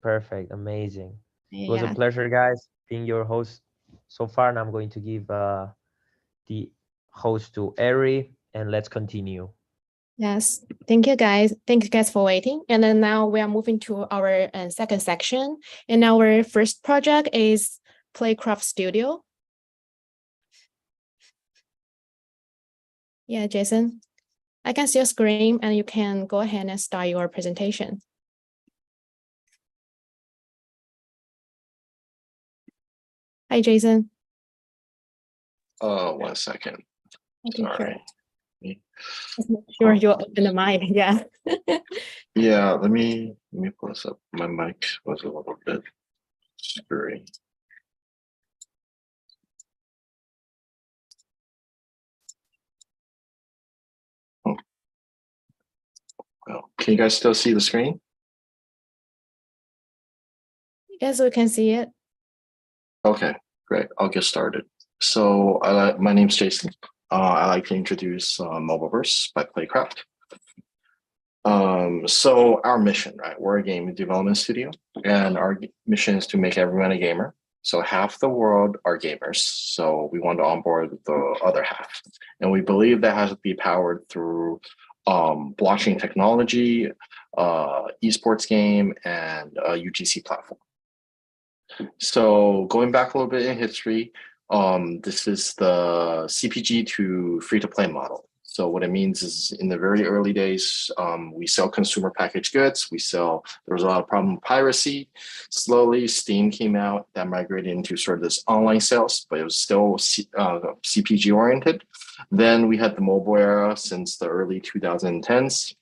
Perfect. Amazing. It was a Yeah. pleasure, guys, being your host so far. And I'm going to give the host to Eri, and let's continue. Yes. Thank you, guys. Thank you, guys, for waiting. And then now we are moving to our second section. And our first project is Playcraft Studio. Yeah, Jason, I can see your screen, and you can go ahead and start your presentation. Hi, Jason. 1 second. Sorry. Just make sure you open the mic. Yeah. Yeah, let me pull this up. My mic was a little bit screwy. Oh. Well, can you guys still see the screen? Yes, we can see it. Okay, great. I'll get started. So my name's Jason. I like to introduce Mobileverse by Playcraft. So our mission, right? We're a game development studio, and our mission is to make everyone a gamer. So half the world are gamers. So we want to onboard the other half. And we believe that has to be powered through blockchain technology, esports game, and a UGC platform. So going back a little bit in history, this is the CPG to free-to-play model. So what it means is in the very early days, we sell consumer packaged goods. There was a lot of problem with piracy. Slowly, Steam came out that migrated into sort of this online sales, but it was still CPG oriented. Then we had the mobile era since the early 2010s.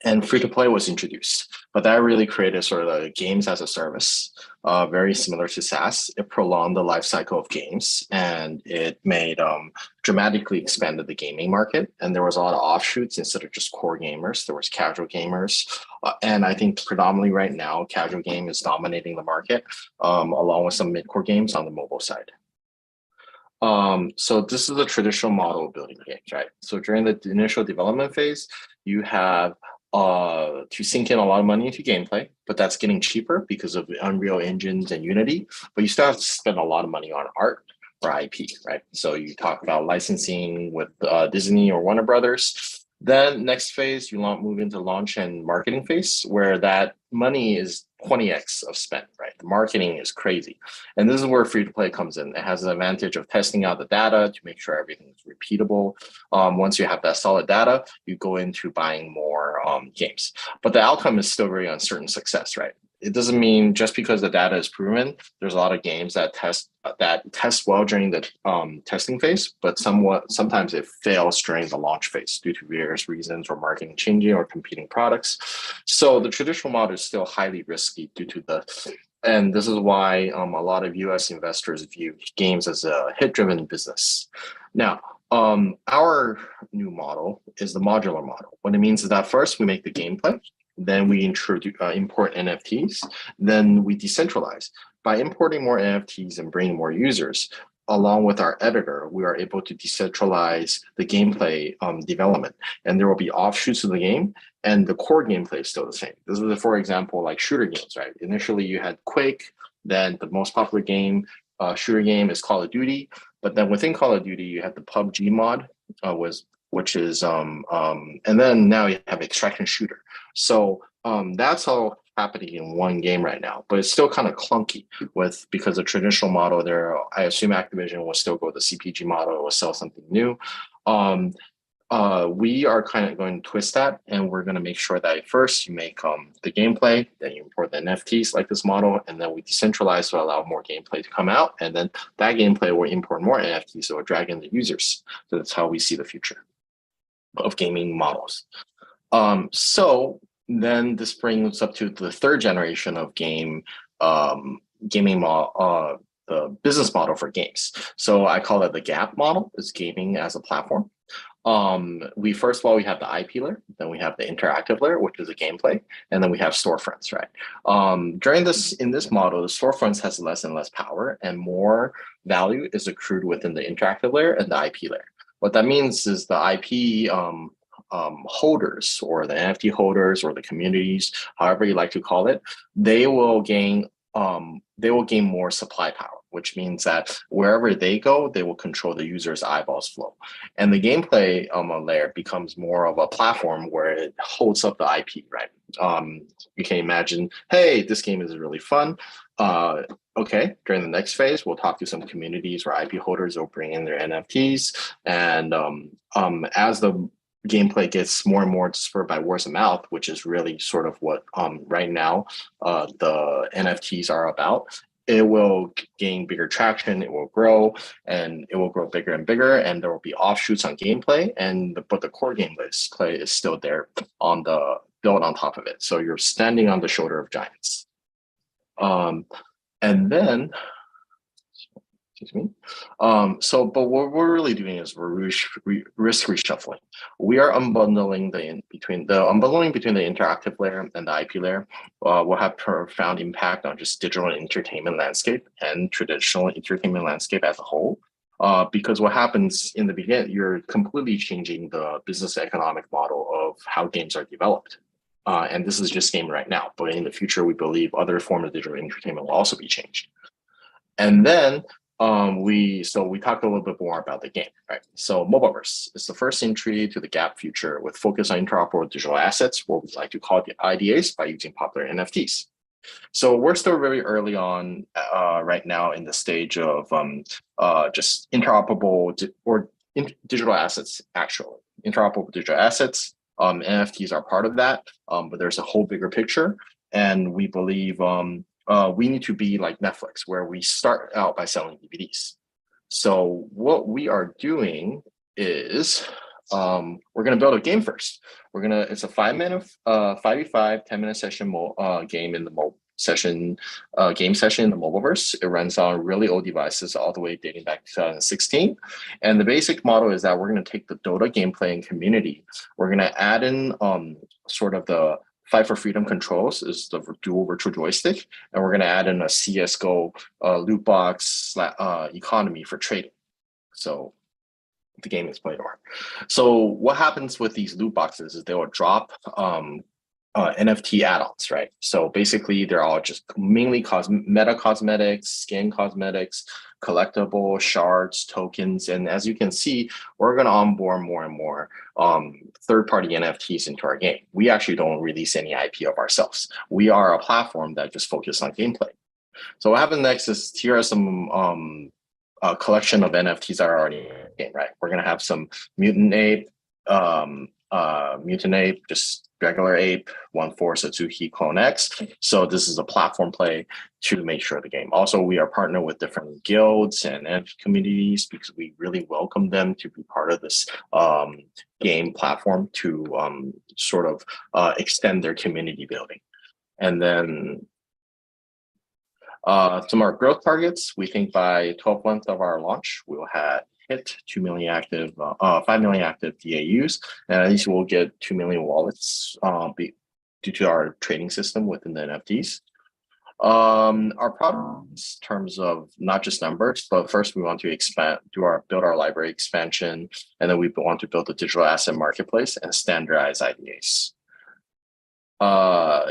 And free-to-play was introduced, but that really created sort of like games as a service, very similar to SaaS. It prolonged the life cycle of games, and it made dramatically expanded the gaming market. And there was a lot of offshoots instead of just core gamers. There was casual gamers, and I think predominantly right now, casual game is dominating the market, along with some mid-core games on the mobile side. So this is a traditional model of building games, right? So during the initial development phase, you have to sink in a lot of money into gameplay, but that's getting cheaper because of Unreal engines and Unity, but you still have to spend a lot of money on art or IP, right? So you talk about licensing with Disney or Warner Brothers. Then next phase, you move into launch and marketing phase, where that money is 20x of spend, right? The marketing is crazy. And this is where free-to-play comes in. It has the advantage of testing out the data to make sure everything is repeatable. Once you have that solid data, you go into buying more games. But the outcome is still very uncertain success, right? it doesn't mean just because the data is proven, there's a lot of games that test well during the testing phase, but sometimes it fails during the launch phase due to various reasons or marketing changing or competing products. So the traditional model is still highly risky due to and this is why a lot of US investors view games as a hit-driven business. Now, our new model is the modular model. What it means is that first we make the gameplay, then we import NFTs, then we decentralize. By importing more NFTs and bringing more users, along with our editor, we are able to decentralize the gameplay development. And there will be offshoots of the game, and the core gameplay is still the same. This is, for example, like shooter games, right? Initially, you had Quake, then the most popular game, shooter game is Call of Duty. But then within Call of Duty, you had the PUBG mod, and then now you have extraction shooter. So that's all happening in one game right now, but it's still kind of clunky because the traditional model there, I assume Activision will still go the CPG model or sell something new. We are kind of going to twist that, and we're going to make sure that first you make the gameplay, then you import the NFTs like this model, and then we decentralize to allow more gameplay to come out, and then that gameplay will import more NFTs, so we'll drag in the users. So that's how we see the future of gaming models. So then this brings up to the third generation of gaming model, the business model for games. So I call it the GAP model. It's gaming as a platform. First of all, we have the IP layer, then we have the interactive layer, which is a gameplay, and then we have storefronts, right? In this model, the storefronts has less and less power, and more value is accrued within the interactive layer and the IP layer. What that means is the IP holders, or the NFT holders, or the communities, however you like to call it, they will gain more supply power, which means that wherever they go, they will control the user's eyeballs flow. And the gameplay layer becomes more of a platform where it holds up the IP, right? You can imagine, hey, this game is really fun. Okay, during the next phase, we'll talk to some communities where IP holders will bring in their NFTs. And as the gameplay gets more and more spurred by word of mouth, which is really sort of what right now the NFTs are about, it will gain bigger traction, it will grow, and it will grow bigger and bigger, and there will be offshoots on gameplay, but the core gameplay is still there built on top of it. So you're standing on the shoulder of giants. And then, excuse me. But what we're really doing is we're risk reshuffling. We are unbundling between the interactive layer and the IP layer will have profound impact on just digital entertainment landscape and traditional entertainment landscape as a whole. Because what happens in the beginning, you're completely changing the business economic model of how games are developed. And this is just game right now, but in the future, we believe other forms of digital entertainment will also be changed. And then we talked a little bit more about the game, right? So Mobileverse is the first entry to the GAP future with focus on interoperable digital assets, what we like to call the IDAs, by using popular NFTs. So we're still very early on right now in the stage of just interoperable digital assets, actually. Interoperable digital assets, NFTs are part of that, but there's a whole bigger picture. And we believe we need to be like Netflix, where we start out by selling DVDs. So what we are doing is we're going to build a game first. It's a 5-minute, 5v5, 10-minute session game in the game session in the Mobileverse. It runs on really old devices all the way dating back to 2016. And the basic model is that we're going to take the Dota gameplay and community. We're going to add in sort of the Fight for Freedom controls, is the dual virtual joystick, and we're going to add in a CSGO loot box economy for trading. So the game is played over. So what happens with these loot boxes is they will drop NFT add-ons, right? So basically, they're all just mainly meta cosmetics, skin cosmetics, collectible shards, tokens, and as you can see, we're going to onboard more and more third-party NFTs into our game. We actually don't release any IP of ourselves. We are a platform that just focuses on gameplay. So what happens next is here are some collection of NFTs that are already in the game, right? We're going to have some mutant ape, Mutant Ape, just regular ape, 1/4 Satsuki Clone X. So this is a platform play to make sure the game. Also, we are partnered with different guilds and communities because we really welcome them to be part of this game platform to sort of extend their community building. And then some of our growth targets, we think by 12 months of our launch, we will have hit 2 million active, 5 million active DAUs, and at least we'll get 2 million wallets due to our trading system within the NFTs. Our products, in terms of not just numbers, but first we want to build our library expansion, and then we want to build a digital asset marketplace and standardize IDAs.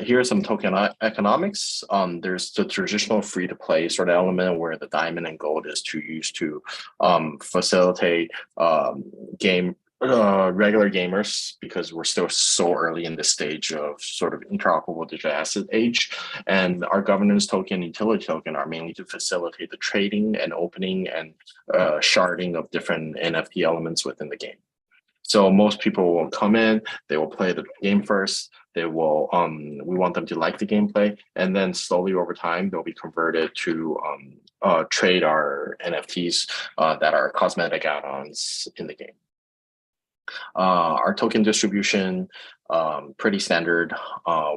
Here are some token economics. There's the traditional free-to-play sort of element where the diamond and gold is used to facilitate regular gamers, because we're still so early in this stage of sort of interoperable digital asset age. And our governance token, utility token are mainly to facilitate the trading and opening and sharding of different NFT elements within the game. So most people will come in, they will play the game first. They will, we want them to like the gameplay, and then slowly over time, they'll be converted to trade our NFTs that are cosmetic add-ons in the game. Our token distribution, pretty standard.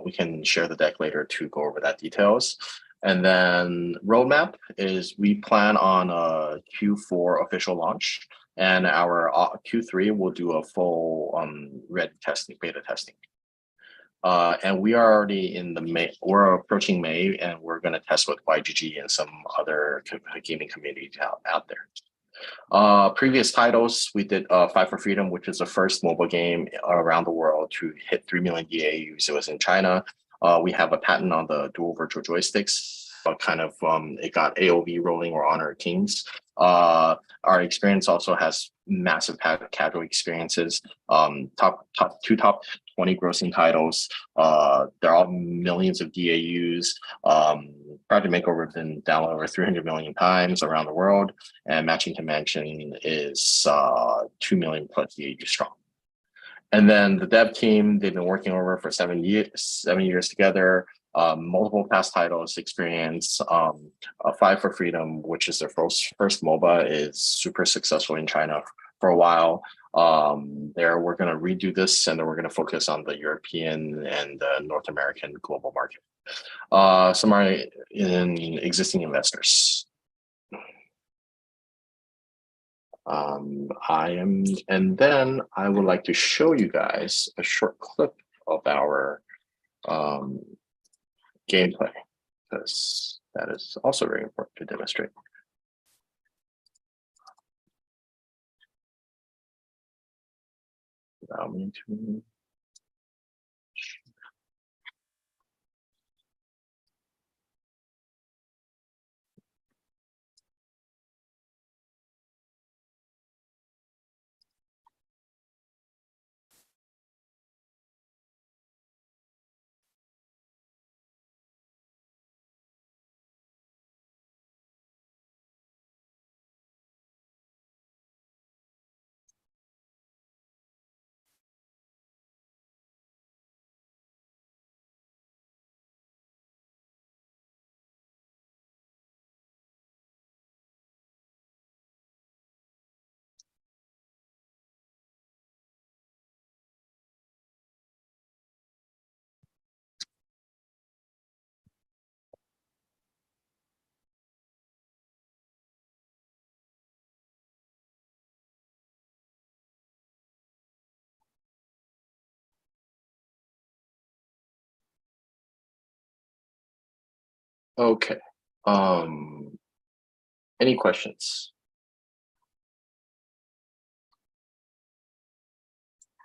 We can share the deck later to go over that details. And then roadmap is we plan on a Q4 official launch, and our Q3 will do a full beta testing. And we are already in we're approaching May, and we're going to test with YGG and some other gaming communities out there. Previous titles, we did Fight for Freedom, which is the first mobile game around the world to hit 3 million DAUs. It was in China. We have a patent on the dual virtual joysticks, but kind of it got AOV rolling or Honor of Kings. Our experience also has massive casual experiences. Top 20 grossing titles. They're all millions of DAUs. Project Makeover has been downloaded over 300 million times around the world, and Matching Dimension is 2 million plus DAU strong. And then the dev team, they've been working over for 7 years together. Multiple past titles experience. Fight for Freedom, which is their first MOBA, is super successful in China for a while. We're going to redo this, and then we're going to focus on the European and North American global market. Some are in existing investors. And then I would like to show you guys a short clip of our gameplay, because that is also very important to demonstrate. Allow me to. Okay. Any questions?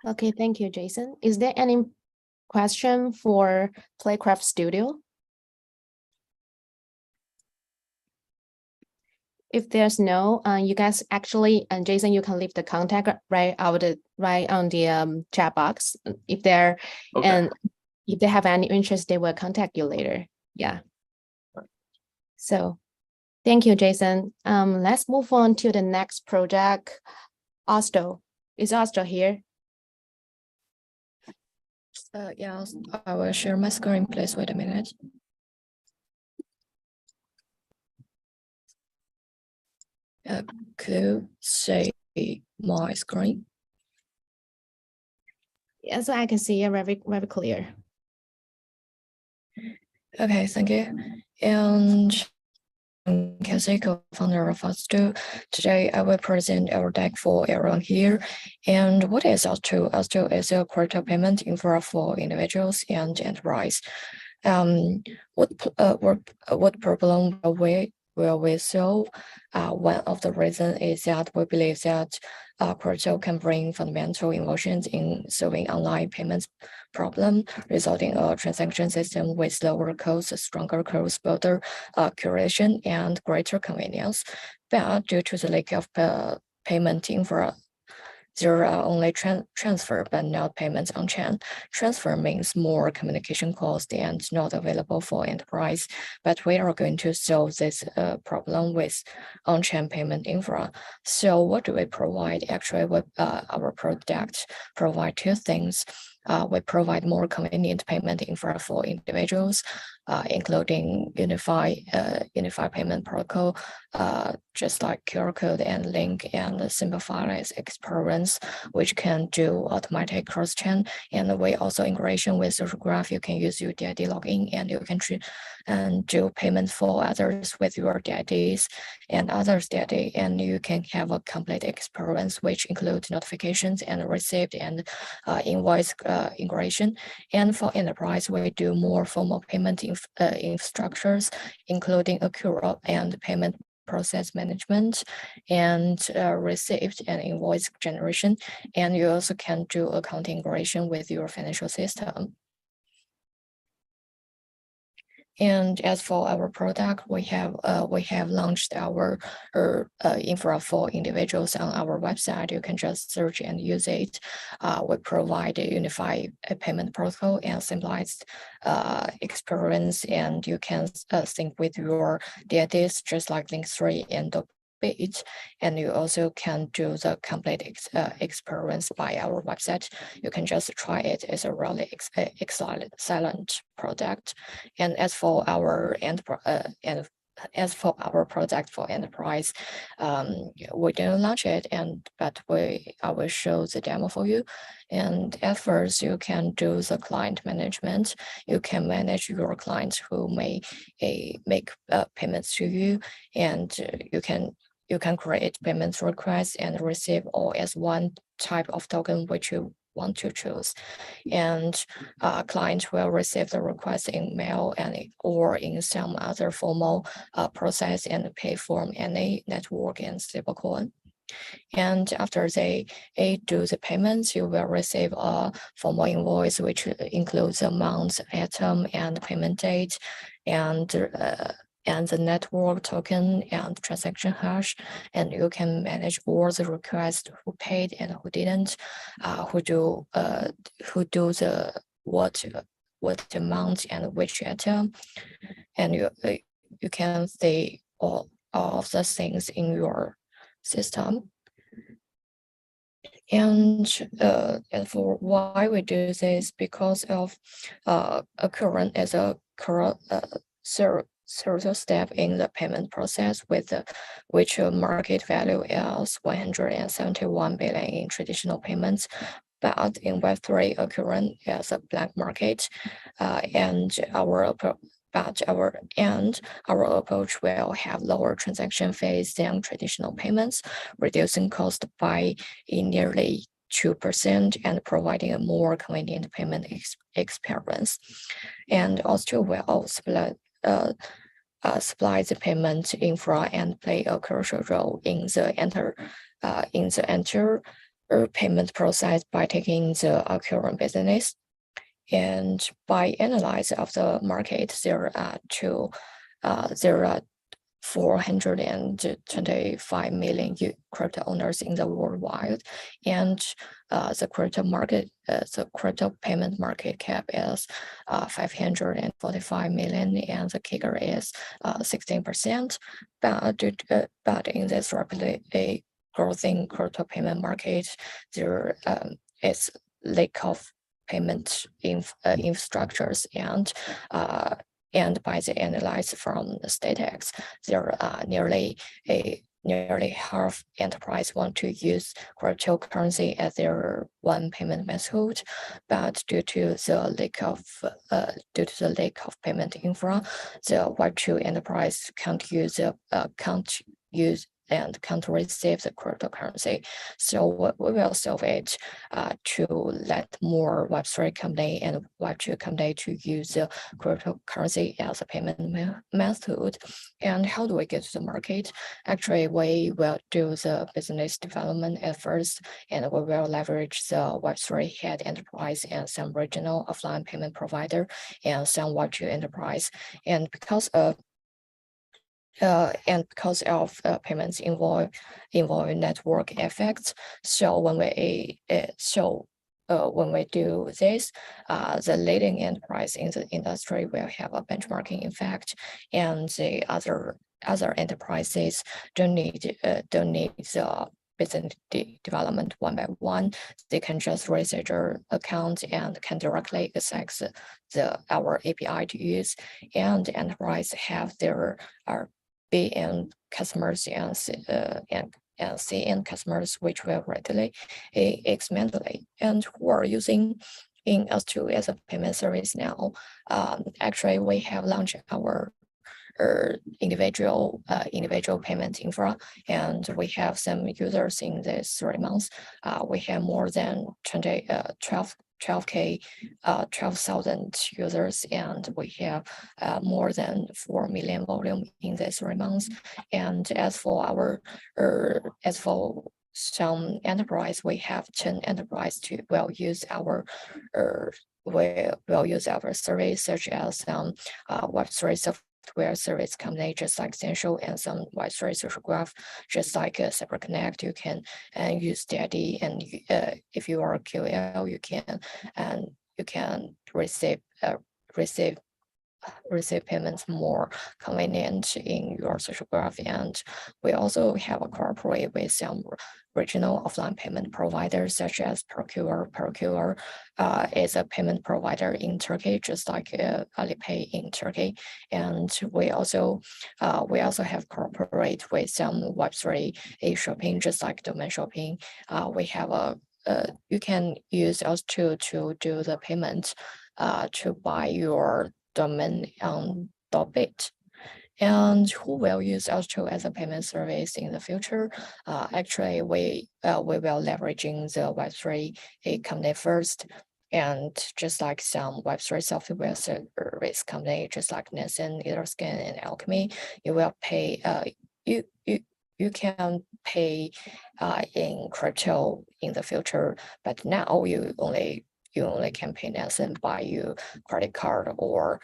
Okay, thank you, Jason. Is there any question for Playcraft Studio? If there's no, you guys actually, and Jason, you can leave the contact right on the chat box. If they're Okay. And if they have any interest, they will contact you later. Yeah. So thank you, Jason. Let's move on to the next project. Osto. Is Osto here? Yeah, I will share my screen. Please wait a minute. Could you say my screen? Yeah, so I can see it very, very clear. Okay, thank you. And Casey, co-founder of Afflux. Today, I will present our deck for everyone here. And what is Afflux? Afflux is a crypto payment infra for individuals and enterprise. What problem will we solve? One of the reasons is that we believe that crypto can bring fundamental innovations in solving online payments problem, resulting in a transaction system with lower costs, stronger cross-border curation, and greater convenience. But due to the lack of payment infra, there are only transfer but not payments on chain. Transfer means more communication cost and not available for enterprise. But we are going to solve this problem with on-chain payment infra. So what do we provide? Actually, our product provide two things. We provide more convenient payment infra for individuals, including unified payment protocol, just like QR code and link, and simplified experience, which can do automatic cross-chain. And we also integration with social graph. You can use your DID login, and you can do payments for others with your DIDs and others DID, and you can have a complete experience, which includes notifications and receipt and invoice integration. And for enterprise, we do more formal payment infrastructures, including accrual and payment process management and receipt and invoice generation. And you also can do account integration with your financial system. And as for our product, we have launched our infra for individuals on our website. You can just search and use it. We provide a unified payment protocol and simplified experience, and you can sync with your DIDs just like Link3 and Bit, and you also can do the complete experience by our website. You can just try it. It's a really excellent product. And as for our product for enterprise, we didn't launch it, but I will show the demo for you. And at first, you can do the client management. You can manage your clients who may make payments to you, and you can create payment requests and receive all as one type of token which you want to choose. And clients will receive the request in mail or in some other formal process and pay from any network and stablecoin. And after they do the payments, you will receive a formal invoice, which includes amount, atom, and payment date, and the network token and transaction hash. And you can manage all the requests, who paid and who didn't, who do the what amount and which atom, and you can see all of the things in your system. And for why we do this, because of current as a third step in the payment process, with which market value is 171 billion in traditional payments, but in Web3 occurring as a black market, and our approach will have lower transaction fees than traditional payments, reducing cost by nearly 2% and providing a more convenient payment experience. And also will supply the payment infra and play a crucial role in the entire payment process by taking the current business. And by analysis of the market, there are 425 million crypto owners in the worldwide, and the crypto payment market cap is 545 million, and the kicker is 16%. But in this rapidly growing crypto payment market, there is lack of payment infrastructures, and by the analysis from the statistics, there are nearly half enterprise want to use cryptocurrency as their one payment method, but due to the lack of payment infra, the Web2 enterprise can't use and can't receive the cryptocurrency. So we will solve it to let more Web3 company and Web2 company to use the cryptocurrency as a payment method. And how do we get to the market? Actually, we will do the business development at first, and we will leverage the Web3 head enterprise and some regional offline payment provider and some Web2 enterprise. And because of payments involve network effects, so when we do this, the leading enterprise in the industry will have a benchmarking effect, and the other enterprises don't need the business development one by one. They can just register their account and can directly access our API to use, and the enterprise have their B-end customers and C-end customers, which will readily expand, and who are using in S2 as a payment service now. Actually, we have launched our individual payment infra, and we have some users in this 3 months. We have more than 12,000 users, and we have more than 4 million volume in these 3 months. And as for some enterprise, we have 10 enterprise will use our service, such as Web3 software service company, just like Essential, and some Web3 social graph, just like CyberConnect. You can use Steady, and if you are QL, you can receive payments more convenient in your social graph. And we also have a cooperate with some regional offline payment providers, such as Procure. Procure is a payment provider in Turkey, just like Alipay in Turkey. And we also have cooperate with some Web3 shopping, just like domain shopping. We have you can use us to do the payment to buy your domain on .bit. And who will use L2 as a payment service in the future? Actually, we will leveraging the Web3 company first, and just like some Web3 software service company, just like Nessun, Etherscan, and Alchemy, you will pay. You can pay in crypto in the future, but now you only can pay Nessun by your credit card or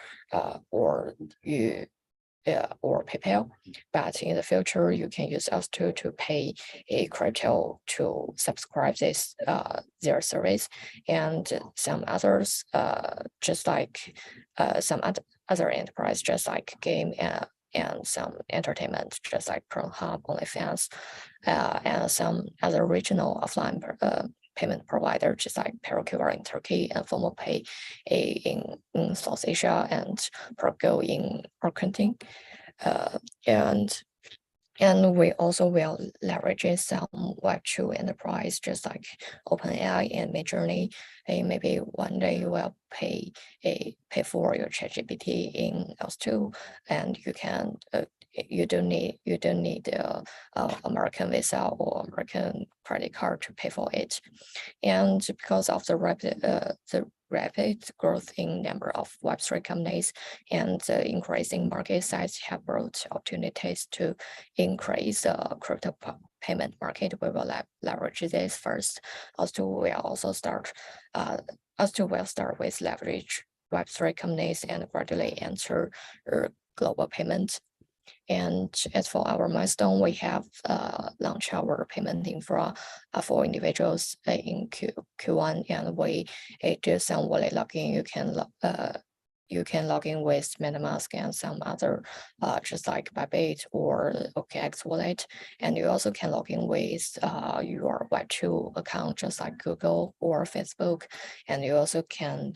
PayPal. But in the future, you can use us to pay a crypto to subscribe this their service, and some others just like some other enterprise, just like game and some entertainment, just like Pornhub, OnlyFans, and some other regional offline payment provider, just like Procure in Turkey and FOMOPay in South Asia, and Progo in Argentina. And we also will leverage some Web2 enterprise, just like OpenAI and Midjourney. Maybe one day you will pay for your ChatGPT in S2, and you can you don't need American Visa or American credit card to pay for it. And because of the rapid growth in number of Web3 companies and the increasing market size have brought opportunities to increase the crypto payment market. We will leverage this first. Also, will start with leverage Web3 companies and gradually enter global payments. And as for our milestone, we have launched our payment infra for individuals in Q1, and we do some wallet login. you can log in with MetaMask and some other, just like Bybit or OKX wallet. And you also can log in with your Web2 account, just like Google or Facebook. And you also can,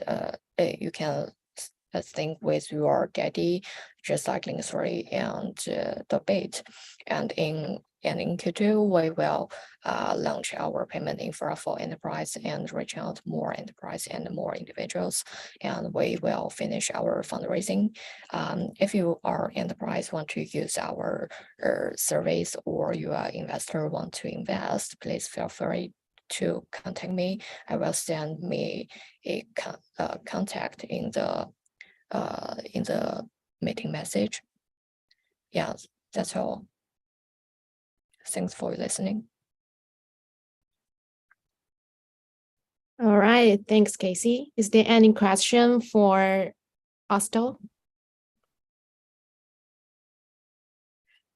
sync with your daddy, just like Link3 and the Bit. And in Q2, we will launch our payment infra for enterprise and reach out more enterprise and more individuals. And we will finish our fundraising. If you are enterprise want to use our service, or you are investor want to invest, please feel free to contact me. I will send me a contact in the meeting message. Yeah, that's all. Thanks for listening. All right, thanks, Casey. Is there any question for Osto?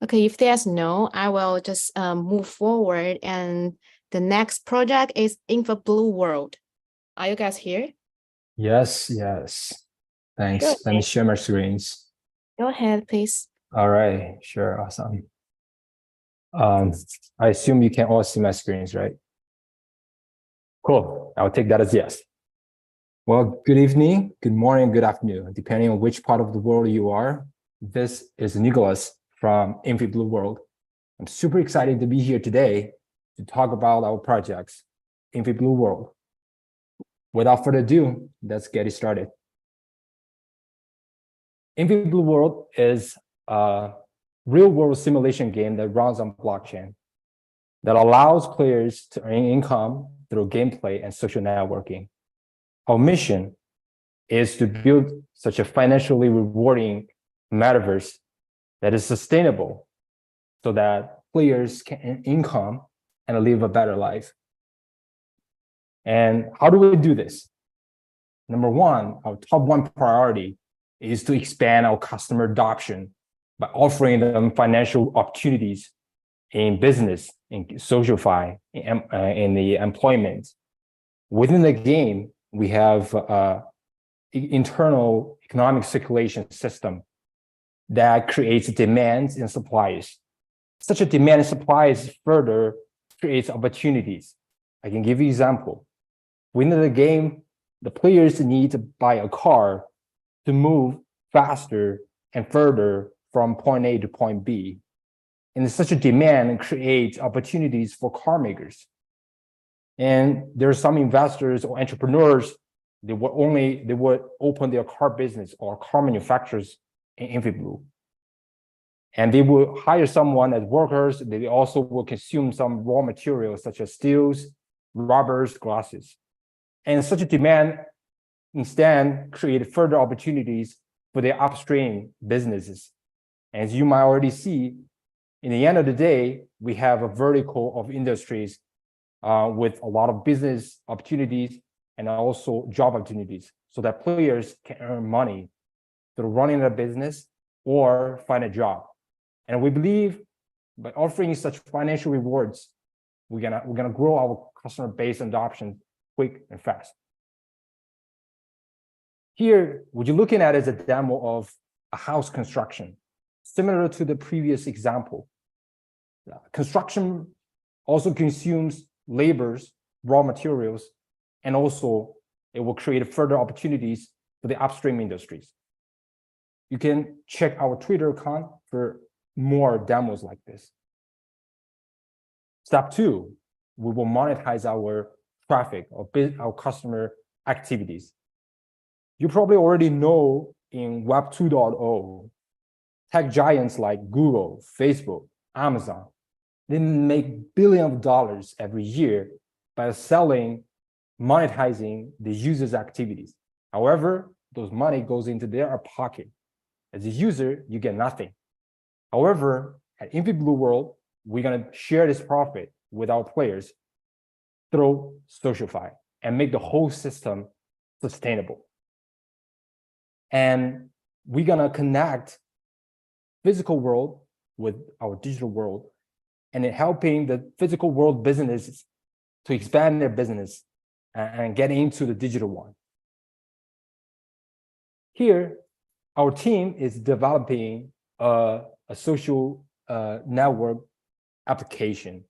Okay, if there's no, I will just move forward. And the next project is Incubator World. Are you guys here? Yes, yes. Thanks. Good. Let me share my screens. Go ahead, please. All right, sure, awesome. I assume you can all see my screens, right? Cool, I'll take that as yes. Well, good evening, good morning, good afternoon, depending on which part of the world you are. This is Nicholas from Incubator World. I'm super excited to be here today to talk about our projects, Incubator World. Without further ado, let's get it started. Incubator World is a real-world simulation game that runs on blockchain that allows players to earn income through gameplay and social networking. Our mission is to build such a financially rewarding metaverse that is sustainable so that players can earn income and live a better life. And how do we do this? Number one, our top one priority is to expand our customer adoption by offering them financial opportunities in business, in social fi, in the employment. Within the game, we have internal economic circulation system that creates demands and supplies. Such a demand and supplies further creates opportunities. I can give you an example. Within the game, the players need to buy a car to move faster and further from point A to point B. And such a demand creates opportunities for car makers. And there are some investors or entrepreneurs, they would open their car business or car manufacturers in Incubator. And they will hire someone as workers. They also will consume some raw materials such as steels, rubbers, glasses. And such a demand instead create further opportunities for their upstream businesses. As you might already see, in the end of the day, we have a vertical of industries with a lot of business opportunities and also job opportunities so that players can earn money through running a business or find a job. And we believe by offering such financial rewards, we're gonna grow our customer base and adoption quick and fast. Here, what you're looking at is a demo of a house construction, similar to the previous example. Construction also consumes labors, raw materials, and also it will create further opportunities for the upstream industries. You can check our Twitter account for more demos like this. Step two, we will monetize our traffic or our customer activities. You probably already know in Web 2.0, tech giants like Google, Facebook, Amazon, they make billions of dollars every year by selling, monetizing the user's activities. However, those money goes into their pocket. As a user, you get nothing. However, at Incubator World, we're gonna share this profit with our players through SocialFi and make the whole system sustainable. And we're gonna connect physical world with our digital world and helping the physical world businesses to expand their business and get into the digital one. Here, our team is developing a social network application.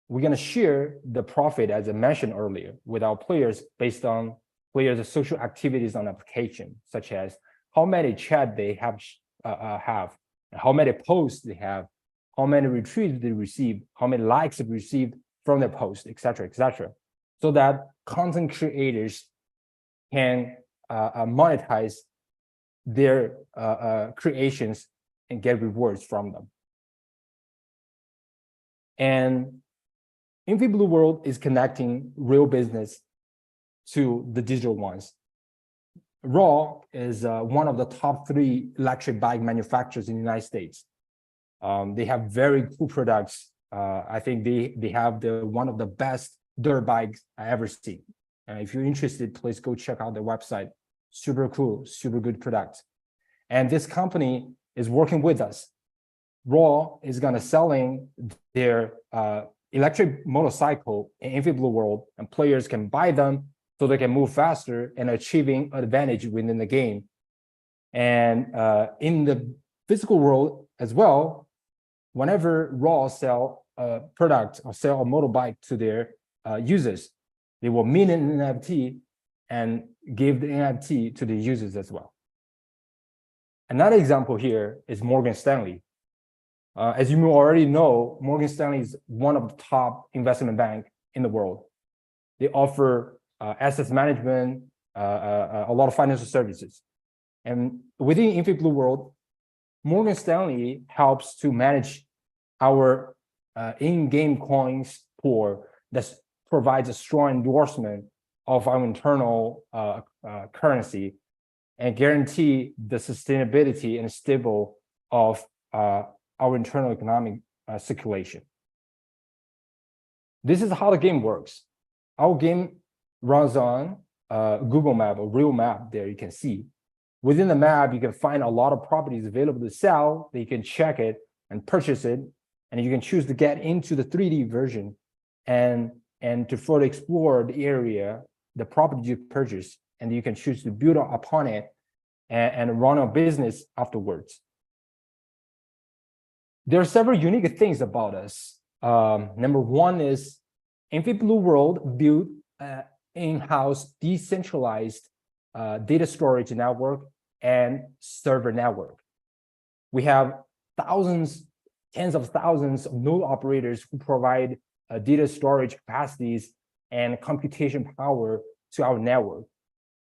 We're going to share the profit, as I mentioned earlier, with our players based on players' social activities on application, such as how many chat they have, how many posts they have, how many retweets they receive, how many likes they received from their post, etc., so that content creators can monetize their creations and get rewards from them. And InfiBlue World is connecting real business to the digital ones. Raw is one of the top 3 electric bike manufacturers in the United States. They have very cool products. I think they have one of the best dirt bikes I ever seen. If you're interested, please go check out their website. Super cool, super good product. And this company is working with us. Raw is gonna selling their electric motorcycle in InfiBlue World, and players can buy them so they can move faster and achieving advantage within the game. And in the physical world as well, whenever Raw sell a product or sell a motorbike to their users, they will mint an NFT and give the NFT to the users as well. Another example here is Morgan Stanley. As you already know, Morgan Stanley is one of the top investment banks in the world. They offer assets management, a lot of financial services. And within InfiBlue World, Morgan Stanley helps to manage our in-game coins pool that provides a strong endorsement of our internal currency and guarantee the sustainability and stable of our internal economic circulation. This is how the game works. Our game runs on Google Map, a real map there you can see. Within the map, you can find a lot of properties available to sell, that you can check it and purchase it, and you can choose to get into the 3D version and to further explore the area, the property you purchase, and you can choose to build upon it and run a business afterwards. There are several unique things about us. Number one is InfiBlue World built in-house decentralized data storage network and server network. We have thousands, tens of thousands of node operators who provide data storage capacities and computation power to our network.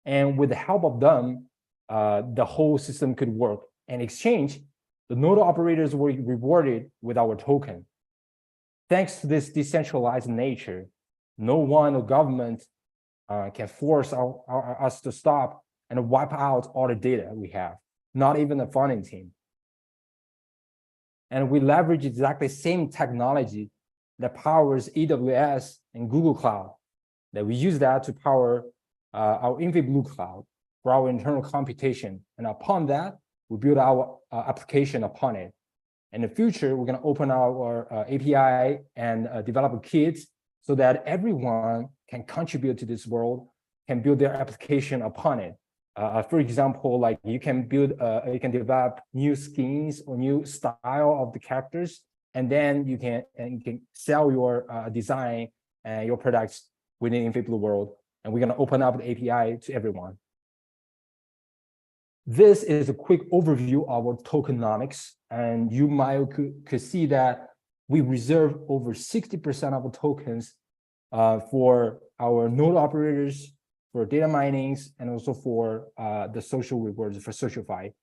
And with the help of them, the whole system could work. In exchange, the node operators were rewarded with our token. Thanks to this decentralized nature, no one or government can force us to stop and wipe out all the data we have, not even the funding team. And we leverage exactly the same technology that powers AWS and Google Cloud, that we use that to power our InfiBlue Cloud for our internal computation. And upon that, we build our application upon it. In the future, we're going to open our API and developer kits so that everyone can contribute to this world, can build their application upon it. For example, like you can develop new skins or new style of the characters, and then you can sell your design and your products within InfiBlue World. And we're going to open up the API to everyone. This is a quick overview of our tokenomics, and you might could see that we reserve over 60% of the tokens for our node operators, for data minings, and also for the social rewards for SocialFi.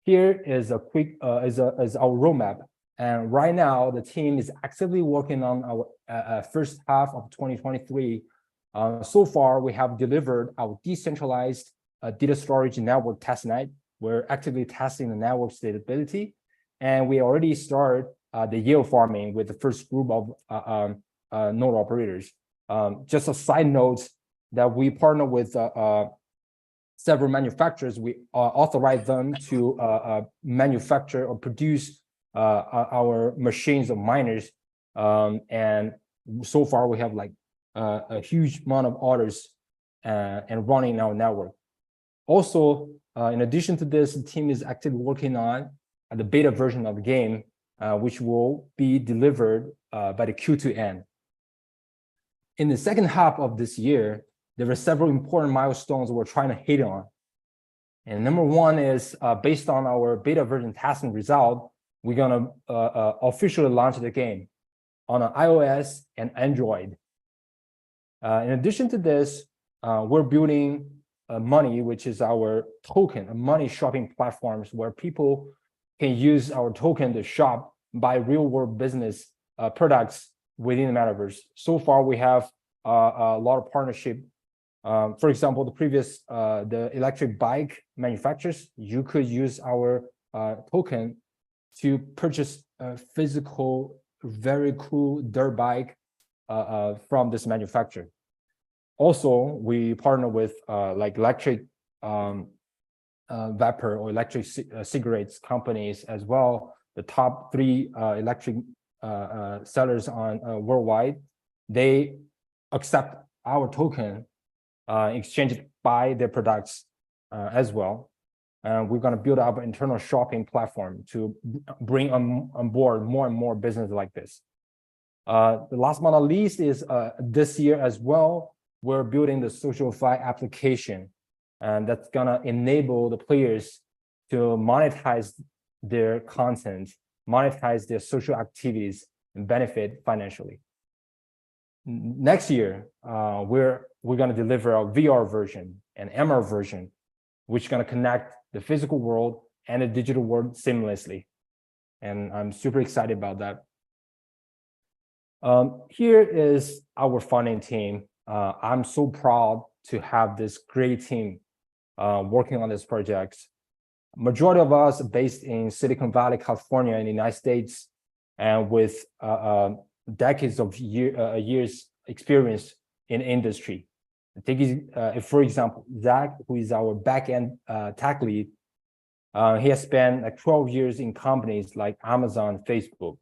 Here is a quick is our roadmap, and right now the team is actively working on our first half of 2023. So far, we have delivered our decentralized data storage network testnet. We're actively testing the network stability, and we already started the yield farming with the first group of node operators. Just a side note that we partner with several manufacturers. We authorize them to manufacture or produce our machines of miners, and so far we have like a huge amount of orders and running in our network. Also, in addition to this, the team is actively working on the beta version of the game, which will be delivered by the Q2 end. In the second half of this year, there were several important milestones we're trying to hit on. And number one is based on our beta version testing result, we're gonna officially launch the game on iOS and Android. In addition to this, we're building Money, which is our token, a money shopping platforms where people can use our token to shop, buy real world business products within the metaverse. So far, we have a lot of partnership. For example, the electric bike manufacturers, you could use our token to purchase a physical, very cool dirt bike from this manufacturer. Also, we partner with like electric vapor or electric cigarettes companies as well. The top 3 electric sellers on worldwide, they accept our token exchange by their products as well. We're going to build up an internal shopping platform to bring on board more and more business like this. The last but not least is this year as well, we're building the SocialFi application, and that's going to enable the players to monetize their content, monetize their social activities, and benefit financially. Next year, we're going to deliver a VR version and MR version, which is going to connect the physical world and the digital world seamlessly. And I'm super excited about that. Here is our funding team. I'm so proud to have this great team working on this project. Majority of us are based in Silicon Valley, California, in the United States, and with decades of years experience in industry. For example, Zach, who is our back-end tech lead, he has spent like 12 years in companies like Amazon, Facebook.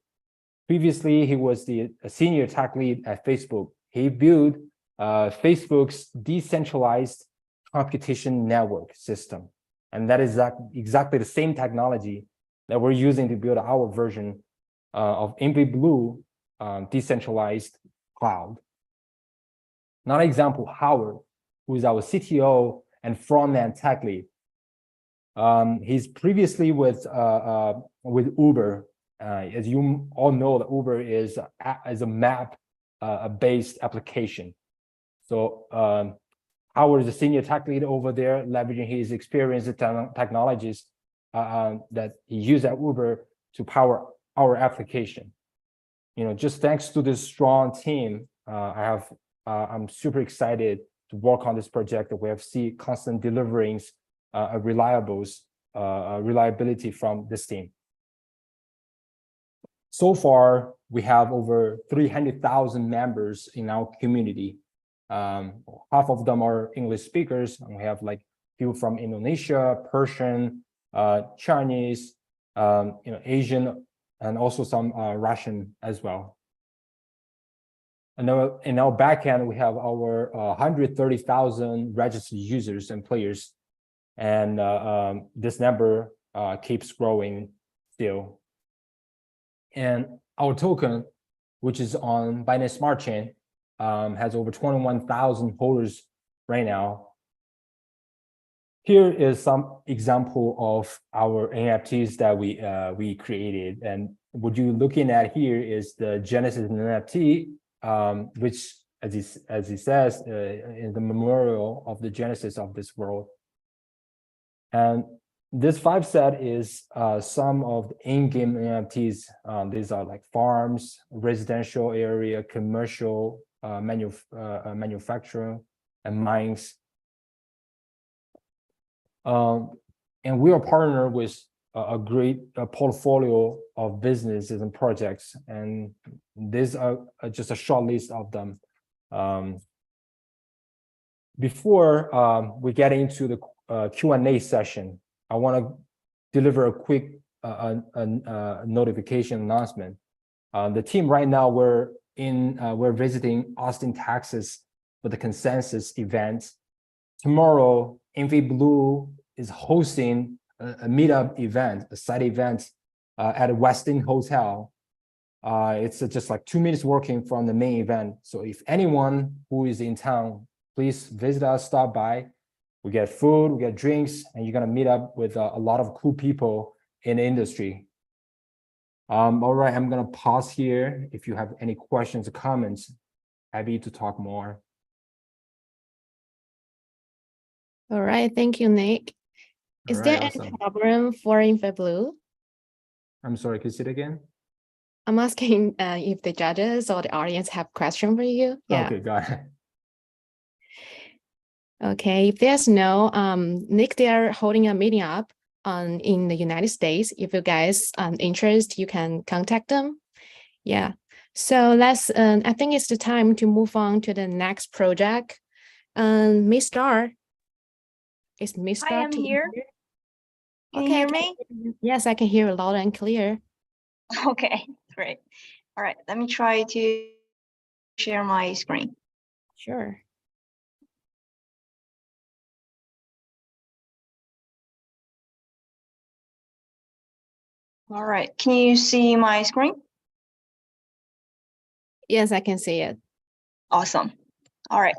Previously, he was the senior tech lead at Facebook. He built Facebook's decentralized computation network system. And that is exactly the same technology that we're using to build our version of InvBlue decentralized cloud. Another example, Howard, who is our CTO and front-end tech lead. He's previously with Uber. As you all know, that Uber is a map-based application. So Howard is a senior tech lead over there, leveraging his experience and technologies that he used at Uber to power our application. Just thanks to this strong team, I'm super excited to work on this project. We have seen constant deliverings, reliability from this team. So far, we have over 300,000 members in our community. Half of them are English speakers, and we have like people from Indonesia, Persian, Chinese, Asian, and also some Russian as well. And now in our backend, we have our 130,000 registered users and players, and this number keeps growing still. And our token, which is on Binance Smart Chain, has over 21,000 holders right now. Here is some example of our NFTs that we created, and what you're looking at here is the Genesis NFT, which, as he says, is the memorial of the genesis of this world. And this 5 set is some of the in-game NFTs. These are like farms, residential area, commercial, manufacturing, and mines. And we are partnered with a great portfolio of businesses and projects, and these are just a short list of them. Before we get into the Q&A session, I want to deliver a quick notification announcement. The team right now, we're visiting Austin, Texas for the Consensus event tomorrow, Blue is hosting a meetup event, a side event at a Westin Hotel. It's just like 2 minutes walking from the main event. So if anyone who is in town, please visit us, stop by. We get food, we get drinks, and you're gonna meet up with a lot of cool people in the industry. All right, I'm gonna pause here. If you have any questions or comments, happy to talk more. All right, thank you, Nick. Is All there right, any awesome. problem for Blue? I'm sorry, can you say it again? I'm asking if the judges or the audience have question for you. Yeah. Okay, got it. Okay, if there's no, Nick, they are holding a meeting up in the United States. If you guys interest, you can contact them. Yeah. So let's, I think it's the time to move on to the next project. Miss Star. Is Miss Star? Hi, I'm here. Can you hear me? Yes, I can hear you loud and clear. Okay, great. All right, let me try to share my screen. Sure. All right, can you see my screen? Yes, I can see it. Awesome. All right.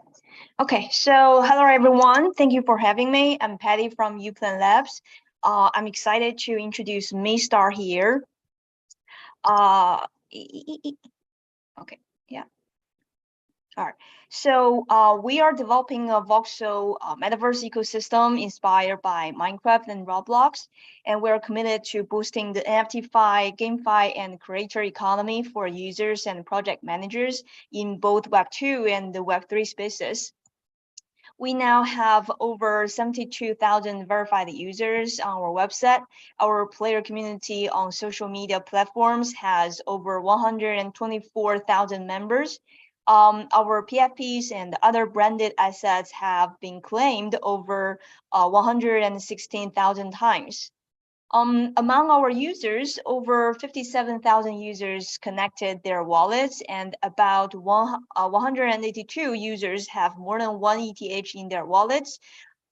Okay, so hello everyone. Thank you for having me. I'm Patty from Uplan Labs. I'm excited to introduce Star here. Okay, yeah. All right, so we are developing a voxel metaverse ecosystem inspired by Minecraft and Roblox, and we're committed to boosting the NFT-fi, GameFi, and creator economy for users and project managers in both Web 2 and the Web 3 spaces. We now have over 72,000 verified users on our website. Our player community on social media platforms has over 124,000 members. Our PFPs and other branded assets have been claimed over 116,000 times. Among our users, over 57,000 users connected their wallets, and about 182 users have more than 1 ETH in their wallets.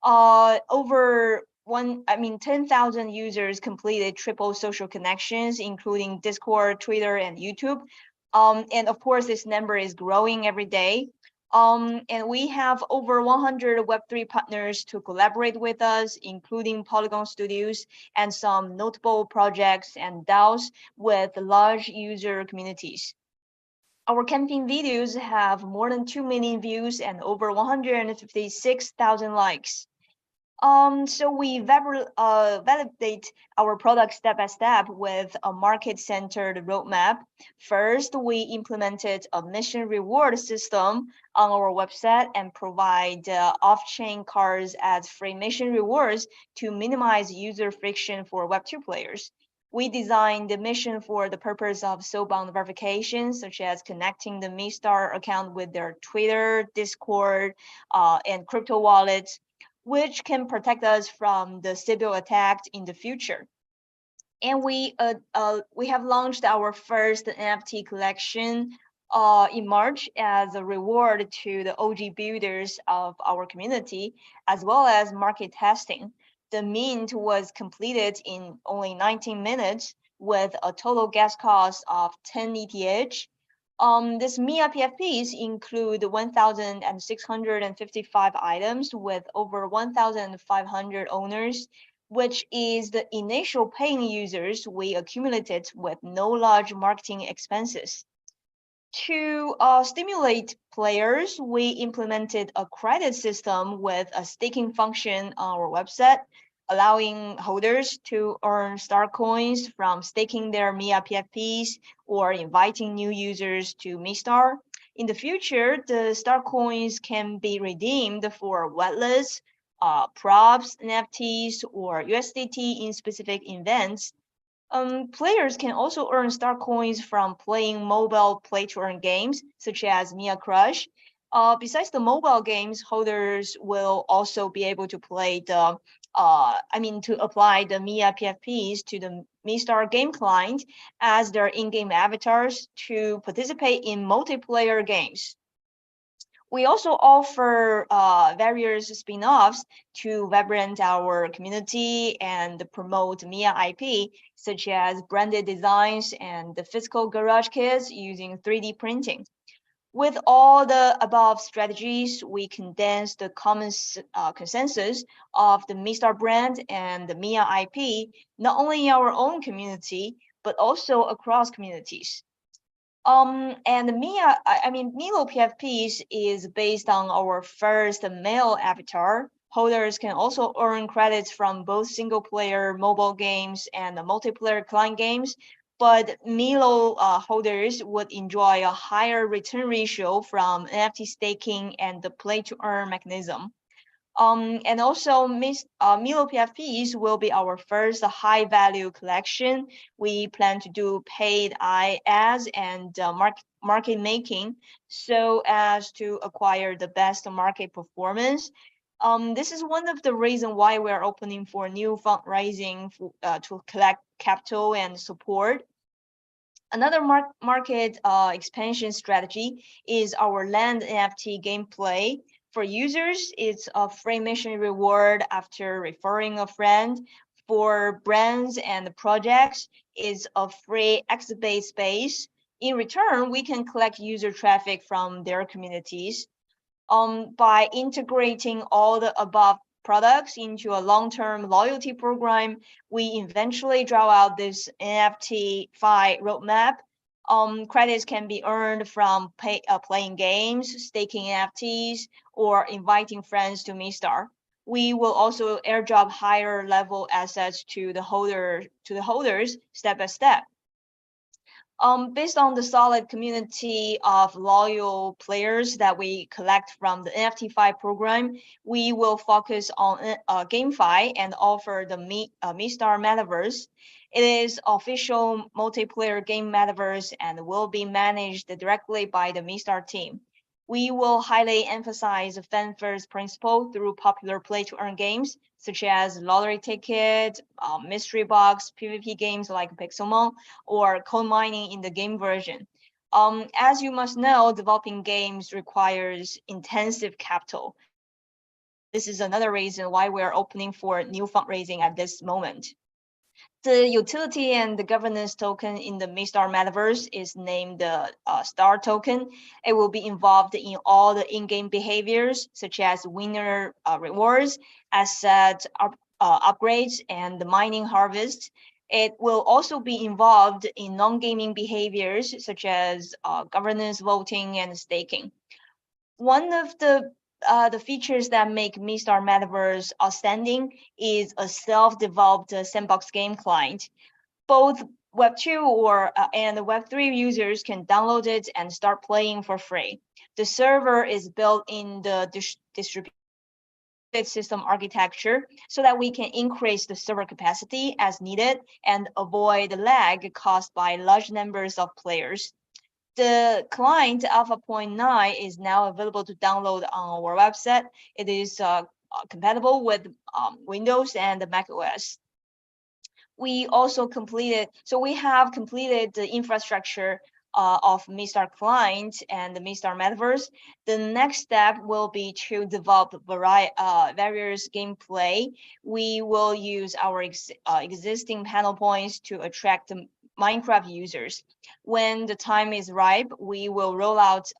Over 10,000 users completed triple social connections, including Discord, Twitter, and YouTube. And of course, this number is growing every day. And we have over 100 Web3 partners to collaborate with us, including Polygon Studios and some notable projects and DAOs with large user communities. Our campaign videos have more than 2 million views and over 156,000 likes. So we validate our product step by step with a market-centered roadmap. First, we implemented a mission reward system on our website and provide off-chain cards as free mission rewards to minimize user friction for Web2 players. We designed the mission for the purpose of soulbound verification, such as connecting the Mistar account with their Twitter, Discord, and crypto wallets, which can protect us from the Sybil attack in the future. And we have launched our first NFT collection in March as a reward to the OG builders of our community, as well as market testing. The mint was completed in only 19 minutes with a total gas cost of 10 ETH. These MIA PFPs include 1,655 items with over 1,500 owners, which is the initial paying users we accumulated with no large marketing expenses. To stimulate players, we implemented a credit system with a staking function on our website, allowing holders to earn star coins from staking their MIA PFPs or inviting new users to MiStar. In the future, the star coins can be redeemed for wetlists, props, NFTs, or USDT in specific events. Players can also earn star coins from playing mobile play-to-earn games, such as Mia Crush. Besides the mobile games, holders will also be able to play the, to apply the Mia PFPs to the MiStar game client as their in-game avatars to participate in multiplayer games. We also offer various spin-offs to vibrant our community and promote Mia IP, such as branded designs and the physical garage kits using 3D printing. With all the above strategies, we condense the common consensus of the Mistar brand and the Mia IP, not only in our own community, but also across communities. And Milo PFPs is based on our first male avatar. Holders can also earn credits from both single player mobile games and multiplayer client games, but Milo holders would enjoy a higher return ratio from NFT staking and the play to earn mechanism. And also Milo PFPs will be our first high value collection. We plan to do paid ads and market making so as to acquire the best market performance. This is one of the reasons why we are opening for new fundraising to collect capital and support. Another market expansion strategy is our land NFT gameplay. For users, it's a free mission reward after referring a friend. For brands and projects, it's a free exhibit space. In return, we can collect user traffic from their communities. By integrating all the above products into a long-term loyalty program, we eventually draw out this NFT-fi roadmap. Credits can be earned from playing games, staking NFTs, or inviting friends to Mistar. We will also airdrop higher level assets to the holders step by step. Based on the solid community of loyal players that we collect from the NFT-fi program, we will focus on GameFi and offer the Mistar Metaverse. It is official multiplayer game metaverse and will be managed directly by the Mistar team. We will highly emphasize the fan-first principle through popular play-to-earn games, such as lottery ticket, mystery box, PvP games like Pixelmon, or coin mining in the game version. As you must know, developing games requires intensive capital. This is another reason why we are opening for new fundraising at this moment. The utility and the governance token in the Mistar Metaverse is named the Star Token. It will be involved in all the in-game behaviors, such as winner rewards, asset upgrades, and the mining harvest. It will also be involved in non-gaming behaviors, such as governance, voting, and staking. One of the features that make Mistar Metaverse outstanding is a self-developed sandbox game client. Both Web2 and Web3 users can download it and start playing for free. The server is built in the distributed system architecture so that we can increase the server capacity as needed and avoid the lag caused by large numbers of players. The client Alpha 0.9 is now available to download on our website. It is compatible with Windows and Mac OS. We have completed the infrastructure of Mistar Client and the Mistar Metaverse. The next step will be to develop various gameplay. We will use our existing panel points to attract the Minecraft users. When the time is ripe, we will roll out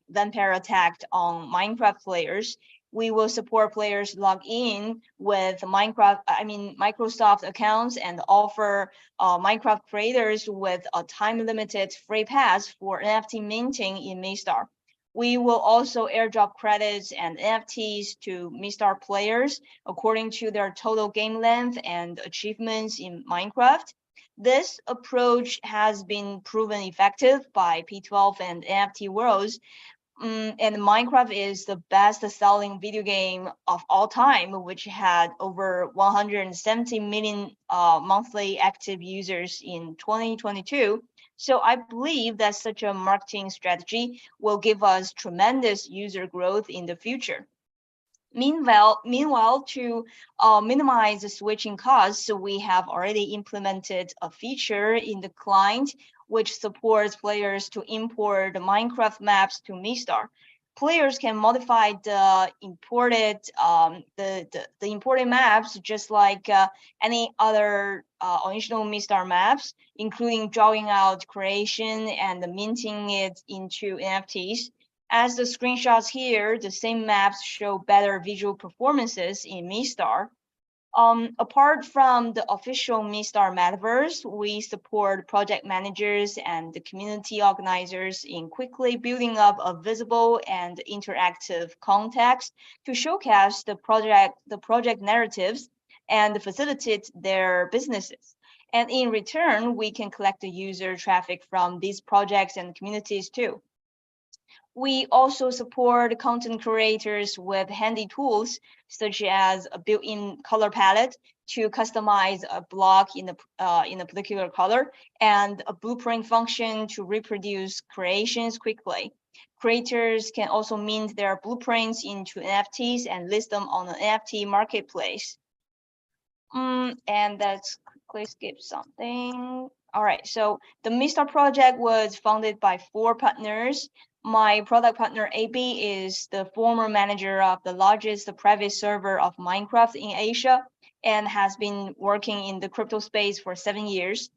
Vampire Attack on Minecraft players. We will support players log in with Microsoft accounts and offer Minecraft creators with a time-limited free pass for NFT minting in Mistar. We will also airdrop credits and NFTs to Mistar players according to their total game length and achievements in Minecraft. This approach has been proven effective by P12 and NFT Worlds. And Minecraft is the best-selling video game of all time, which had over 170 million monthly active users in 2022. So I believe that such a marketing strategy will give us tremendous user growth in the future. Meanwhile, to minimize the switching costs, we have already implemented a feature in the client which supports players to import the Minecraft maps to Mistar. players can modify the imported imported maps just like any other original Mistar maps, including drawing out creation and minting it into NFTs. As the screenshots here, the same maps show better visual performances in Mistar. Apart from the official Mistar Metaverse, we support project managers and the community organizers in quickly building up a visible and interactive context to showcase the project narratives and facilitate their businesses. And in return, we can collect the user traffic from these projects and communities too. We also support content creators with handy tools, such as a built-in color palette to customize a block in a particular color, and a blueprint function to reproduce creations quickly. Creators can also mint their blueprints into NFTs and list them on the NFT marketplace. And let's quickly skip something. All right, so the Mistar project was founded by 4 partners. My product partner AB is the former manager of the largest private server of Minecraft in Asia and has been working in the crypto space for 7 years.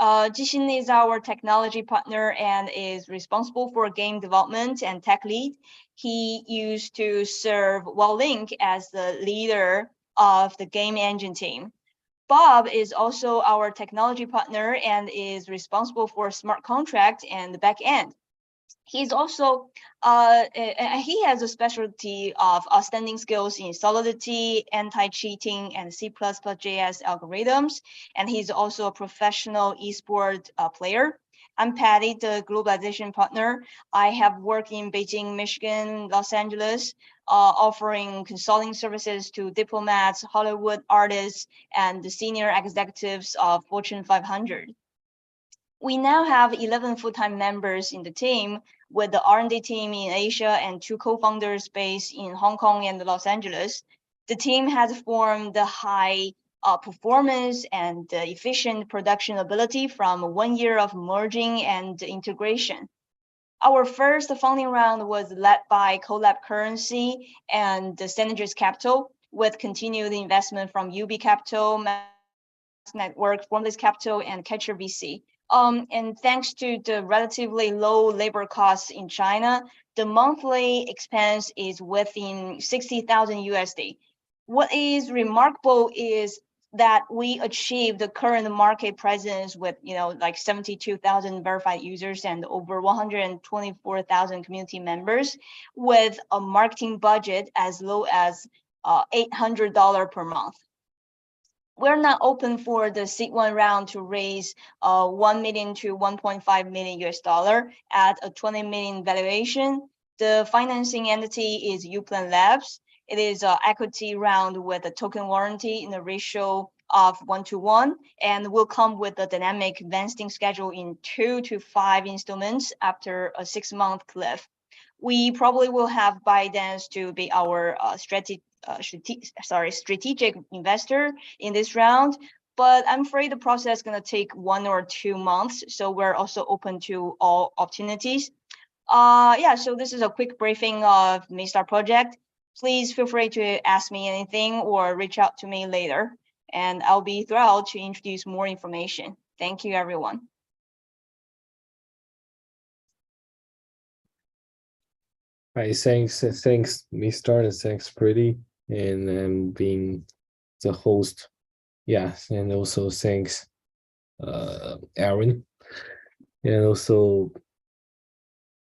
Jishin is our technology partner and is responsible for game development and tech lead. He used to serve WildLink as the leader of the game engine team. Bob is also our technology partner and is responsible for smart contract and the back end. He's also he has a specialty of outstanding skills in Solidity, anti-cheating, and C++JS algorithms, and he's also a professional esport player. I'm Patty, the globalization partner. I have worked in Beijing, Michigan, Los Angeles, offering consulting services to diplomats, Hollywood artists, and the senior executives of Fortune 500. We now have 11 full-time members in the team, with the R&D team in Asia and 2 co-founders based in Hong Kong and Los Angeles. The team has formed the high performance and efficient production ability from 1 year of merging and integration. Our first funding round was led by Collab Currency and the Synergist Capital, with continued investment from UB Capital, Mass Network, Formless Capital, and Catcher VC. And thanks to the relatively low labor costs in China, the monthly expense is within 60,000 USD. What is remarkable is that we achieved the current market presence with, like 72,000 verified users and over 124,000 community members, with a marketing budget as low as $800 per month. We're not open for the seed 1 round to raise 1 million to 1.5 million US dollar at a 20 million valuation. The financing entity is Uplan Labs. It is an equity round with a token warranty in a ratio of 1:1, and will come with a dynamic vesting schedule in 2 to 5 installments after a 6-month cliff. We probably will have ByteDance to be our strategic investor in this round, but I'm afraid the process is going to take 1 or 2 months, so we're also open to all opportunities. So this is a quick briefing of Mistar project. Please feel free to ask me anything or reach out to me later, and I'll be thrilled to introduce more information. Thank you, everyone. Right, thanks, Mistar, and thanks, Pretty, and being the host. Yes, and also thanks, Aaron, and also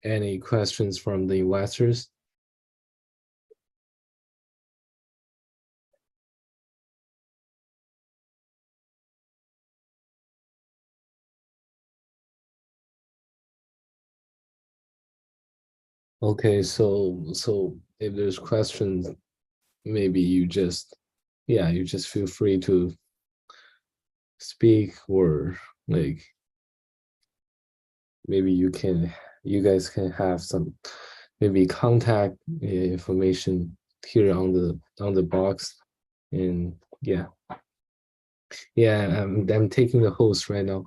any questions from the investors? Okay, so if there's questions, maybe you just feel free to speak, or like maybe you guys can have some maybe contact information here on the box, and I'm taking the host right now,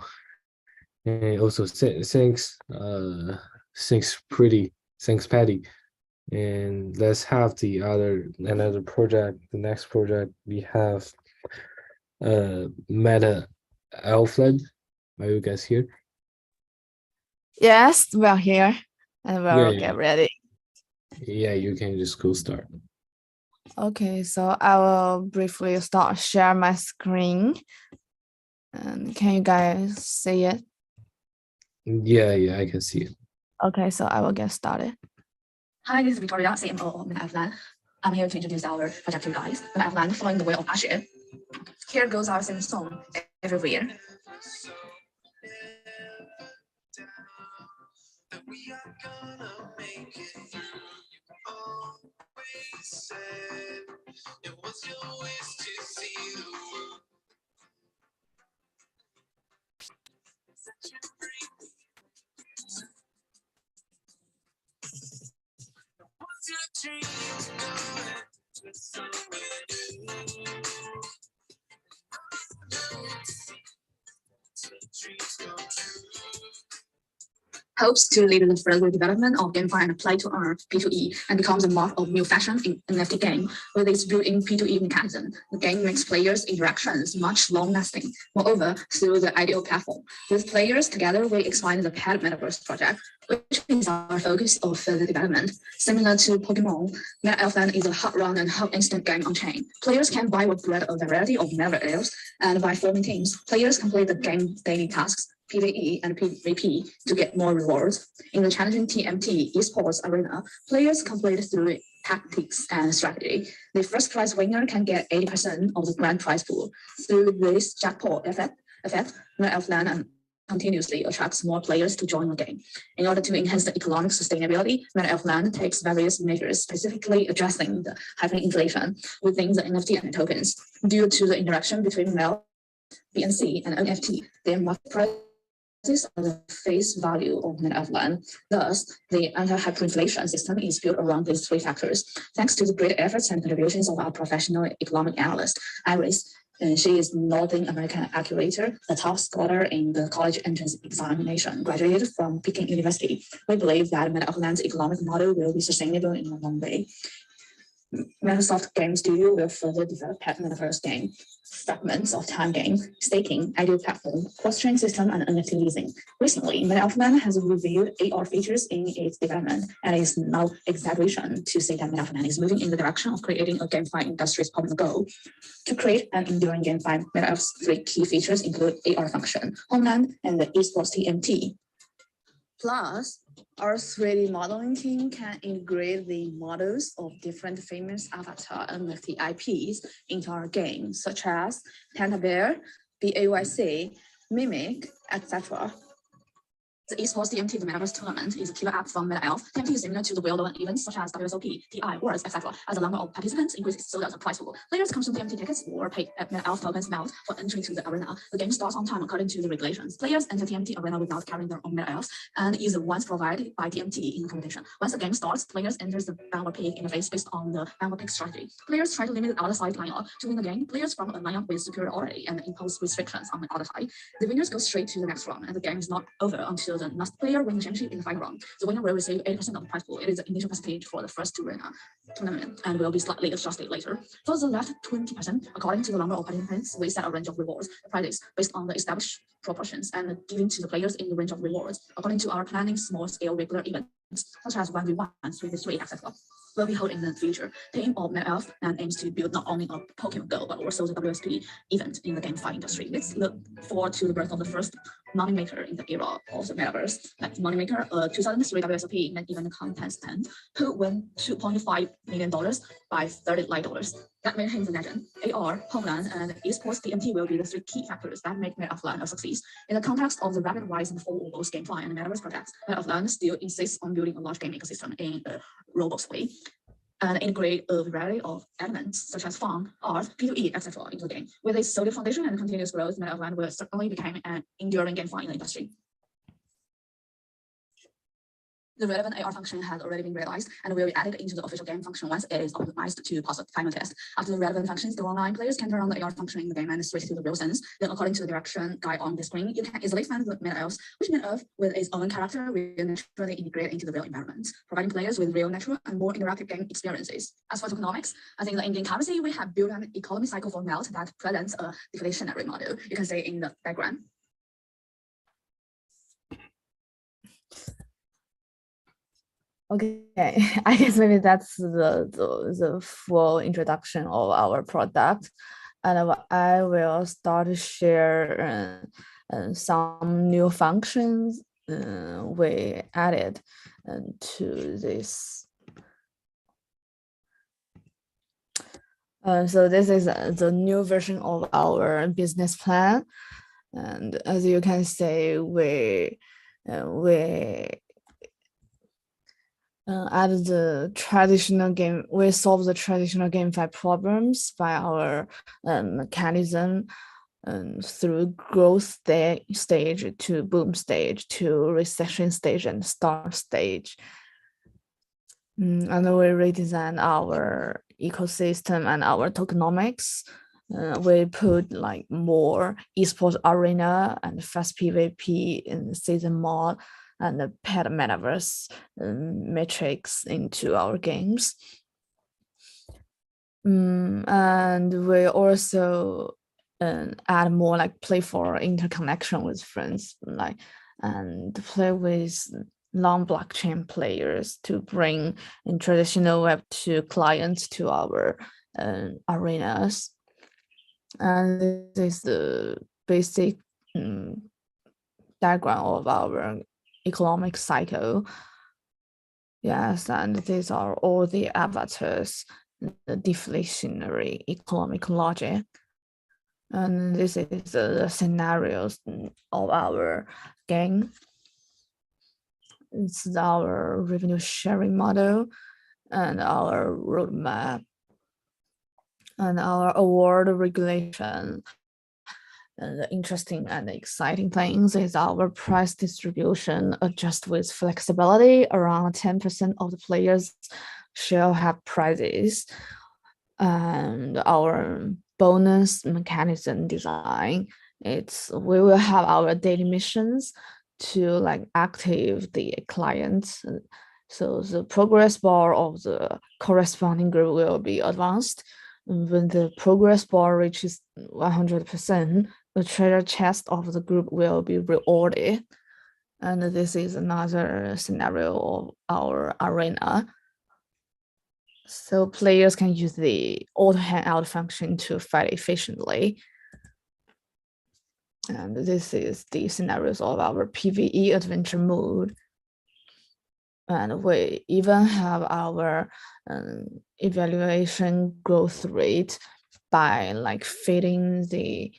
and also thanks Pretty. Thanks, Patty, And let's have another project. The next project we have Meta Afflux. Are you guys here? Yes, we're here and we'll Yeah. get ready. Yeah, you can just go start. Okay, so I will briefly share my screen. And can you guys see it? Yeah, I can see it. Okay, so I will get started. Hi, this is Victoria, CMO of Afflux. I'm here to introduce our project to you guys. Afflux, following the way of Ashir. Here goes our same song everywhere. Hopes to lead the further development of GameFi and play to earn P2E and becomes a mark of new fashion in NFT game. With its built-in P2E mechanism, the game makes players' interactions much long-lasting. Moreover, through the ideal platform, with players together, we expand the Pet Metaverse project, which is our focus of further development. Similar to Pokemon, Afflux is a hot run and hot instant game on chain. Players can buy or breed a variety of metaverse, and by forming teams, players complete the game's daily tasks, PvE and PvP, to get more rewards. In the challenging TMT esports arena, players complete through tactics and strategy. The first prize winner can get 80% of the grand prize pool. Through this jackpot effect, Afflux continuously attracts more players to join the game. In order to enhance the economic sustainability, Afflux takes various measures specifically addressing the hyperinflation within the NFT and tokens. Due to the interaction between MEL, BNC, and NFT, their market price are the face value of Afflux. Thus, the anti-hyperinflation system is built around these three factors. Thanks to the great efforts and contributions of our professional economic analyst, Iris, she is Northern American accurator, a top scholar in the college entrance examination, graduated from Peking University. We believe that Afflux's economic model will be sustainable in a long way. Microsoft Game Studio will further develop Pet Metaverse game, fragments of time game, staking, ideal platform, clustering system, and NFT leasing. Recently, Afflux has revealed AR features in its development, and it is now exaggeration to say that Afflux is moving in the direction of creating a GameFi industry's common goal. To create an enduring GameFi, Afflux's three key features include AR function, Homeland, and the esports TMT. Plus, our 3D modeling team can integrate the models of different famous avatar NFT IPs into our game, such as Panda Bear, BAYC, Mimic, etc. The esports TMT, the Metaverse Tournament, is a killer app from MetaElf. TMT is similar to the well-known events such as WSOP, TI, Worlds, etc. As the number of participants increases, so does the prize pool. Players consume TMT tickets or pay MetaElf tokens now for entry to the arena. The game starts on time according to the regulations. Players enter TMT arena without carrying their own MetaElf and use the ones provided by TMT in the competition. Once the game starts, players enter the Vanguard pick interface based on the Vanguard pick strategy. Players try to limit the other side lineup. To win the game, players from a lineup with superiority and impose restrictions on the other side. The winners go straight to the next round, and the game is not over until the last player wins the championship in the final round. The winner will receive 80% of the prize pool. It is the initial percentage for the first arena tournament and will be slightly adjusted later. For the left 20%, according to the number of participants, we set a range of rewards, prizes based on the established proportions and given to the players in the range of rewards. According to our planning, small-scale regular events such as 1v1, 3v3, etc. will be held in the future. Team of MetaElf and aims to build not only a Pokemon Go but also the WSP event in the GameFi industry. Let's look forward to the birth of the first moneymaker in the era of the metaverse. Like Moneymaker, 2003 WSOP met even a contestant who won $2.5 million by $30 light dollars. That made him the legend. AR, Homeland, and esports TMT will be the three key factors that make Afflux a success. In the context of the rapid rise and fall of both GameFi and metaverse projects, Afflux still insists on building a large game ecosystem in a robust way and integrate a variety of elements such as fun, art, PvE, etc. into the game. With a solid foundation and continuous growth, Afflux will certainly become an enduring GameFi in the industry. The relevant AR function has already been realized and will be added into the official game function once it is optimized to pass the final test. After the relevant functions, the online players can turn on the AR function in the game and switch to the real sense. Then, according to the direction guide on the screen, you can easily find the meta-elves, which meta-elf with its own character will naturally integrate into the real environment, providing players with real, natural, and more interactive game experiences. As for tokenomics, I think in-game currency, we have built an economy cycle for melt that presents a deflationary model. You can see in the diagram. Okay, I guess maybe that's the full introduction of our product, and I will start to share some new functions we added to this. So this is the new version of our business plan, and as you can see, we added the traditional game. We solve the traditional GameFi problems by our mechanism through growth stage to boom stage to recession stage and start stage. And we redesign our ecosystem and our tokenomics. We put like more esports arena and fast PvP in season mod and the pet metaverse metrics into our games. And we also add more like play for interconnection with friends, like and play with non-blockchain players to bring in traditional Web2 clients to our arenas. And this is the basic diagram of our economic cycle. Yes, and these are all the avatars, the deflationary economic logic. And this is the scenarios of our game. It's our revenue sharing model and our roadmap and our award regulation. And the interesting and exciting things is our price distribution adjust with flexibility. Around 10% of the players shall have prizes. And our bonus mechanism design, we will have our daily missions to like active the clients. So the progress bar of the corresponding group will be advanced. When the progress bar reaches 100%, the treasure chest of the group will be rewarded. And this is another scenario of our arena. So players can use the auto hangout function to fight efficiently. And this is the scenarios of our PvE adventure mode. And we even have our evaluation growth rate by like fitting the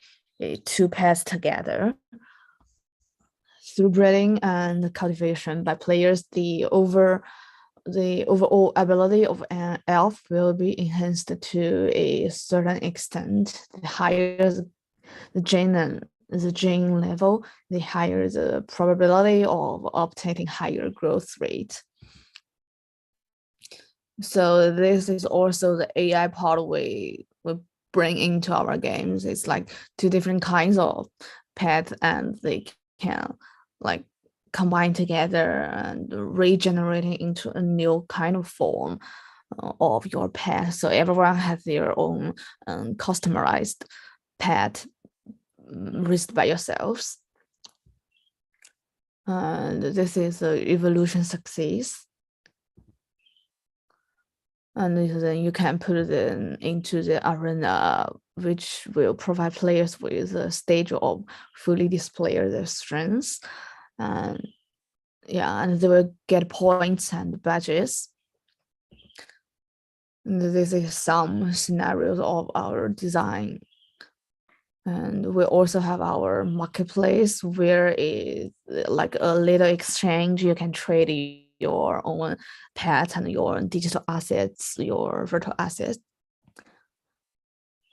two pairs together. Through breeding and cultivation by players, the overall ability of an elf will be enhanced to a certain extent. The higher the gene level, the higher the probability of obtaining higher growth rate. So this is also the AI part we bring into our games. It's like two different kinds of pets, and they can like combine together and regenerating into a new kind of form of your pet. So everyone has their own customized pet raised by yourselves. And this is the evolution success. And then you can put it into the arena, which will provide players with a stage of fully display their strengths. And yeah, and they will get points and badges. And this is some scenarios of our design. And we also have our marketplace, where it's like a little exchange. You can trade your own pet and your digital assets, your virtual assets.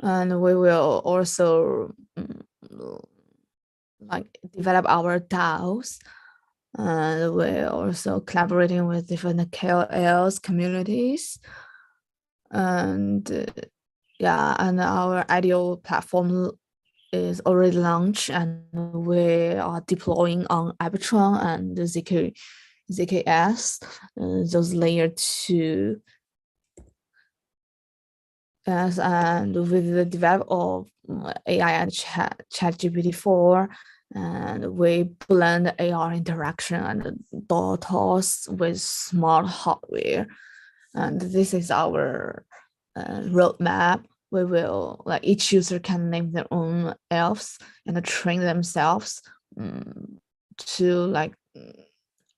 And we will also like develop our DAOs And we're also collaborating with different KOLs communities. And yeah, and our ideal platform is already launched, and we are deploying on Arbitron and ZKS, those layer 2. Yes, and with the development of AI and ChatGPT-4, and we blend AR interaction and DOTOS with smart hardware. And this is our roadmap. We will, like, each user can name their own elves and train themselves to like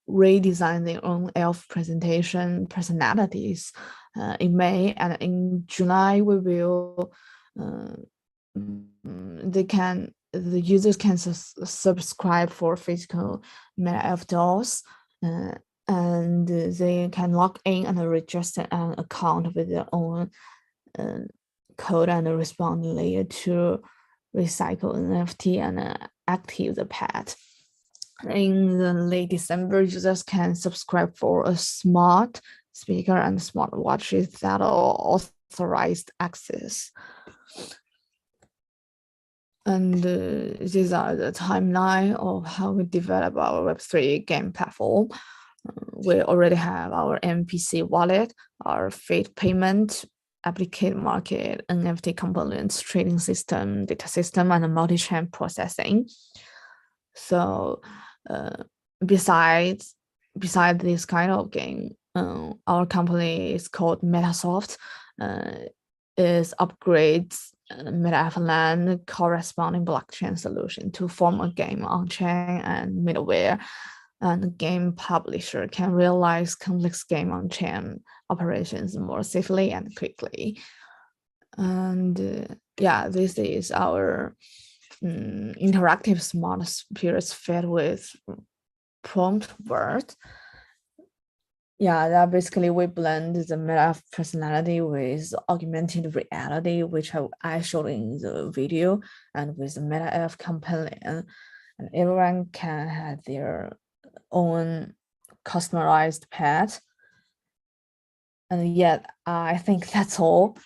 redesign their own elf presentation personalities. In May, and in July we will the users can subscribe for physical meta elf dolls, and they can log in and register an account with their own code and respond layer to recycle NFT and active the pet. In the late December, users can subscribe for a smart speaker and smartwatches that are authorized access. And these are the timeline of how we develop our Web3 game platform. We already have our MPC wallet, our Fate payment, applicate market, NFT components, trading system, data system, and multi-chain processing. So besides this kind of game, our company is called Metasoft, is upgrades MetaFland corresponding blockchain solution to form a game on-chain and middleware, and the game publisher can realize complex game on-chain operations more safely and quickly. And yeah, this is our interactive smart spirits fed with prompt word. Yeah, that basically we blend the meta personality with augmented reality, which I showed in the video, and with the meta elf companion, and everyone can have their own customized pet. And yet, I think that's all.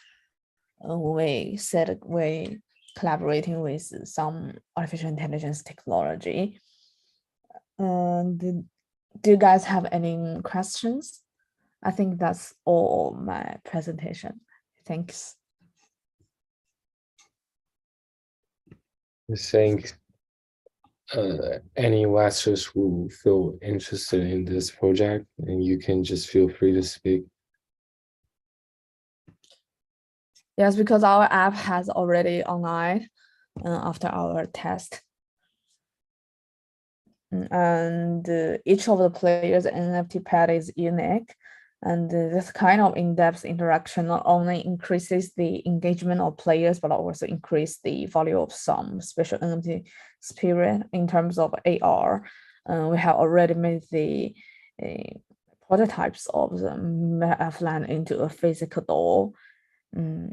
We said we collaborating with some artificial intelligence technology. And do you guys have any questions? I think that's all my presentation. Thanks. I think any investors who feel interested in this project, and you can just feel free to speak. Yes, because our app has already online after our test. And each of the players' NFT pet is unique. And this kind of in-depth interaction not only increases the engagement of players, but also increase the value of some special NFT spirit in terms of AR. We have already made the prototypes of the Afflux into a physical doll.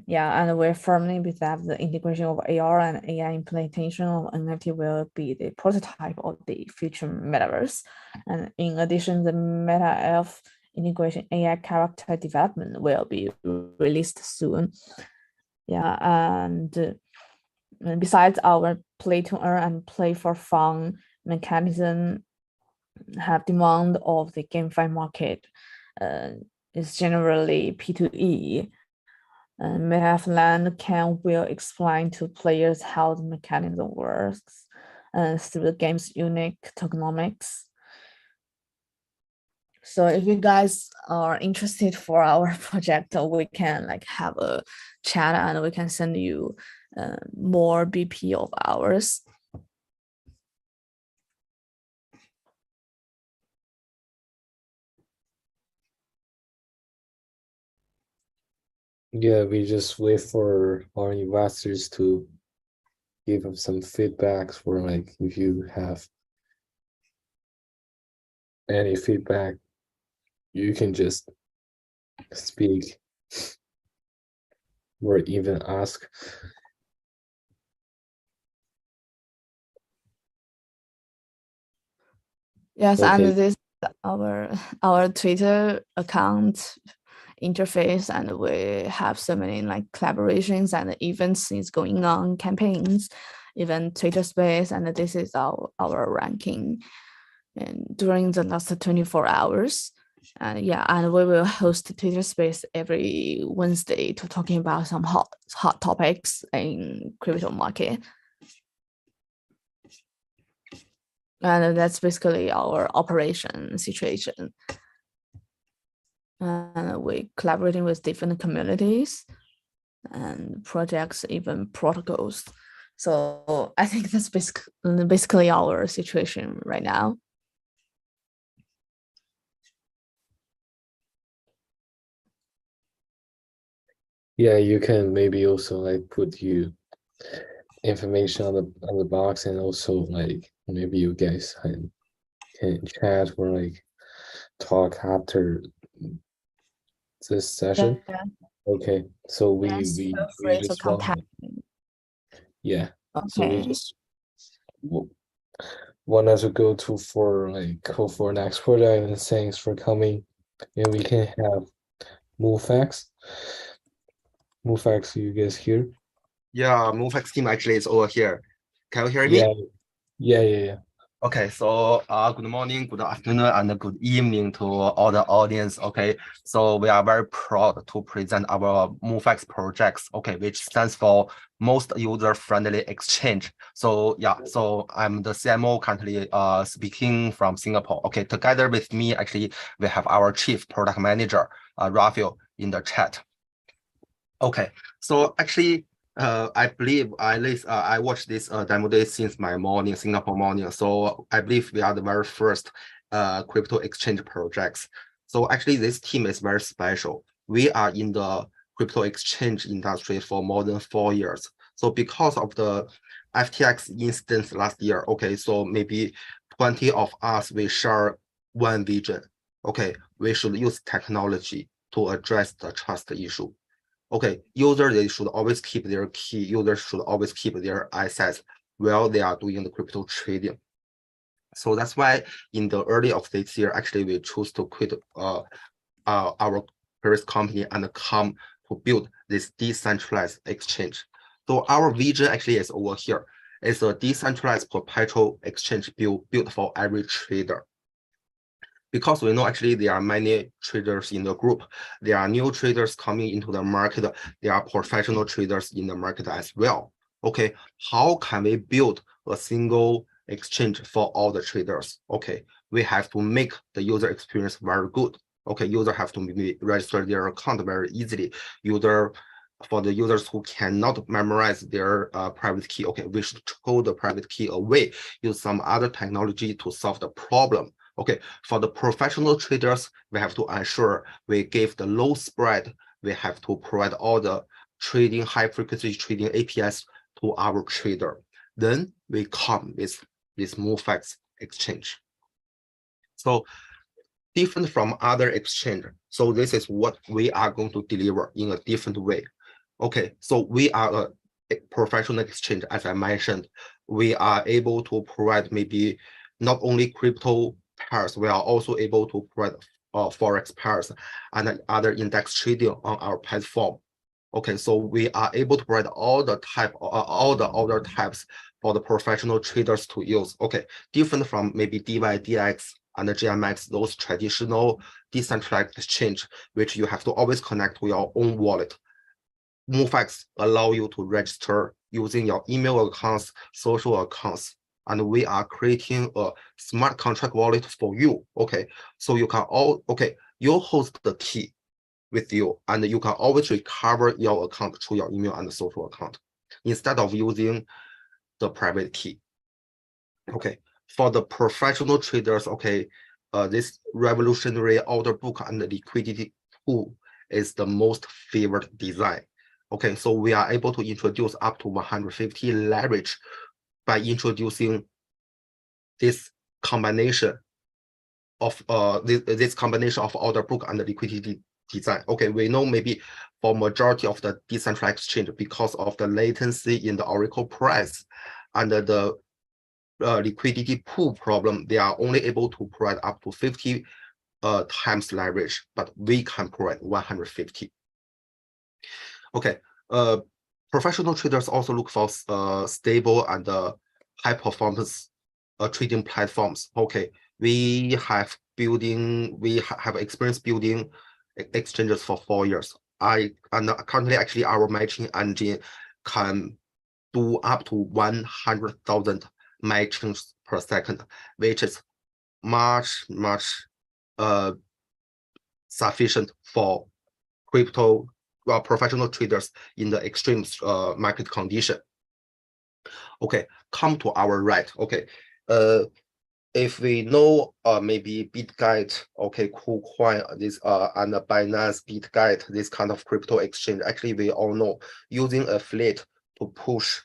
Yeah, and we firmly believe that the integration of AR and AI implementation of NFT will be the prototype of the future metaverse. And in addition, the Meta Elf integration AI character development will be released soon. Yeah, and besides our play to earn and play for fun mechanism have demand of the GameFi market is generally P2E. Metaland will explain to players how the mechanism works through the game's unique tokenomics. So if you guys are interested for our project, we can like have a chat and we can send you more BP of ours. Yeah, we just wait for our investors to give us some feedbacks for, like, if you have any feedback, you can just speak or even ask. Yes, Okay. and this is our Twitter account interface, and we have so many like collaborations and events is going on, campaigns, even Twitter space, and this is our ranking and during the last 24 hours. And yeah, and we will host Twitter space every Wednesday to talking about some hot topics in crypto market. And that's basically our operation situation. And we collaborating with different communities and projects, even protocols. So I think that's basically our situation right now. Yeah, you can maybe also like put you information on the box, and also like maybe you guys can chat or like talk after this session. Yeah. Okay, so we Yes, we feel we free to just want contact me. yeah. So we Okay. just want us to go for next project, and thanks for coming. And we can have MoveX. MoveX, you guys here? Yeah, MoveX team actually is over here. Can you hear me? Yeah. Okay, so good morning, good afternoon, and good evening to all the audience. Okay, so we are very proud to present our MoveX projects, okay, which stands for Most User-Friendly Exchange. So yeah, so I'm the CMO currently speaking from Singapore. Okay, together with me, actually, we have our Chief Product Manager, Raphael, in the chat. Okay, so actually, I believe I watched this demo day since my morning, Singapore morning. So I believe we are the very first crypto exchange projects. So actually, this team is very special. We are in the crypto exchange industry for more than 4 years. So because of the FTX instance last year, okay, so maybe 20 of us, we share one vision. Okay, we should use technology to address the trust issue. Okay, users, they should always keep their key. Users should always keep their assets while they are doing the crypto trading. So that's why in the early of this year, actually, we choose to quit our previous company and come to build this decentralized exchange. So our vision actually is over here. It's a decentralized perpetual exchange built for every trader. Because we know actually there are many traders in the group. There are new traders coming into the market. There are professional traders in the market as well. Okay, how can we build a single exchange for all the traders? Okay, we have to make the user experience very good. Okay, user have to register their account very easily. For the users who cannot memorize their private key, okay, we should throw the private key away, use some other technology to solve the problem. Okay, for the professional traders, we have to ensure we give the low spread. We have to provide all the trading, high frequency trading APIs to our trader. Then we come with this MoveX exchange. So different from other exchange. So this is what we are going to deliver in a different way. Okay, so we are a professional exchange, as I mentioned. We are able to provide maybe not only crypto pairs, we are also able to provide forex pairs and other index trading on our platform. Okay, so we are able to provide all the other types for the professional traders to use. Okay, different from maybe DY, DX, and the GMX, those traditional decentralized exchange, which you have to always connect to your own wallet. MoveX allow you to register using your email accounts, social accounts, and we are creating a smart contract wallet for you. Okay, so you can you host the key with you, and you can always recover your account through your email and social account instead of using the private key. Okay, for the professional traders, okay, this revolutionary order book and the liquidity tool is the most favored design. Okay, so we are able to introduce up to 150 leverage by introducing this combination of this combination of order book and the liquidity design. Okay, we know maybe for majority of the decentralized exchange, because of the latency in the Oracle price and the liquidity pool problem, they are only able to provide up to 50 times leverage, but we can provide 150. Okay, professional traders also look for stable and high performance trading platforms. Okay, we have experience building exchanges for 4 years. Currently actually our matching engine can do up to 100,000 matchings per second, which is much sufficient for crypto professional traders in the extreme market condition. Okay, come to our right. Okay, if we know maybe BitGuide, okay, KuCoin, this and Binance, BitGuide, this kind of crypto exchange, actually we all know using affiliate to push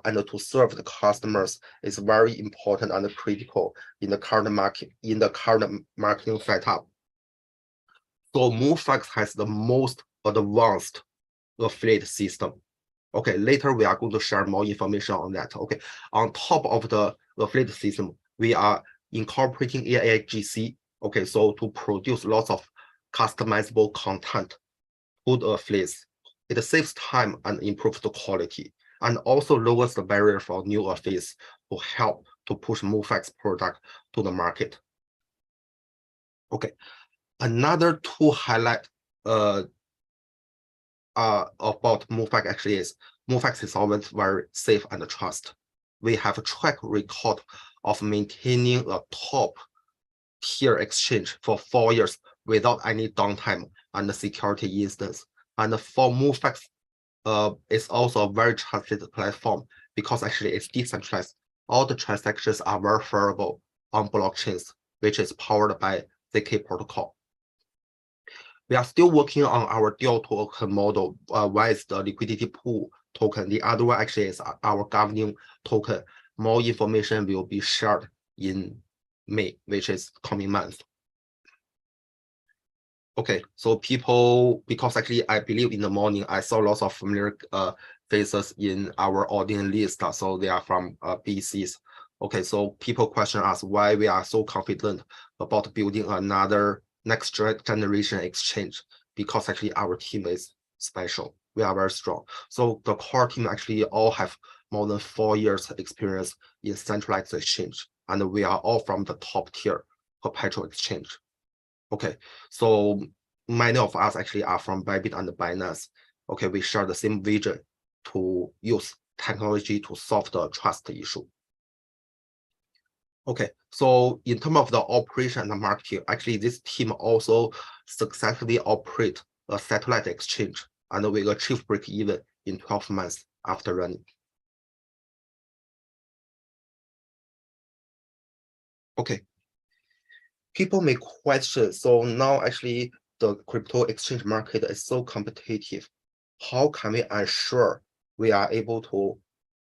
and to serve the customers is very important and critical in the current marketing setup. So MoveX has the most advanced affiliate system. Okay, later we are going to share more information on that. Okay, on top of the affiliate system, we are incorporating AIGC. Okay, so to produce lots of customizable content to the affiliates. It saves time and improves the quality, and also lowers the barrier for new affiliates to help to push MoveX product to the market. Okay, another to highlight about MoveX actually is MoveX is always very safe and trust. We have a track record of maintaining a top tier exchange for 4 years without any downtime and security instance. And for MoveX, it's also a very trusted platform because actually it's decentralized. All the transactions are verifiable on blockchains, which is powered by ZK protocol. We are still working on our dual token model. One is the liquidity pool token. The other one actually is our governing token. More information will be shared in May, which is coming month. Okay, so people, because actually I believe in the morning I saw lots of familiar faces in our audience list, so they are from BCs. Okay, so people question us why we are so confident about building another next generation exchange, because actually our team is special. We are very strong. So the core team actually all have more than 4 years experience in centralized exchange, and we are all from the top tier perpetual exchange. Okay, so many of us actually are from Bybit and Binance. Okay, we share the same vision to use technology to solve the trust issue. Okay, so in terms of the operation and the marketing, actually this team also successfully operate a satellite exchange, and we achieve break even in 12 months after running. Okay, people may question, so now actually the crypto exchange market is so competitive. How can we ensure we are able to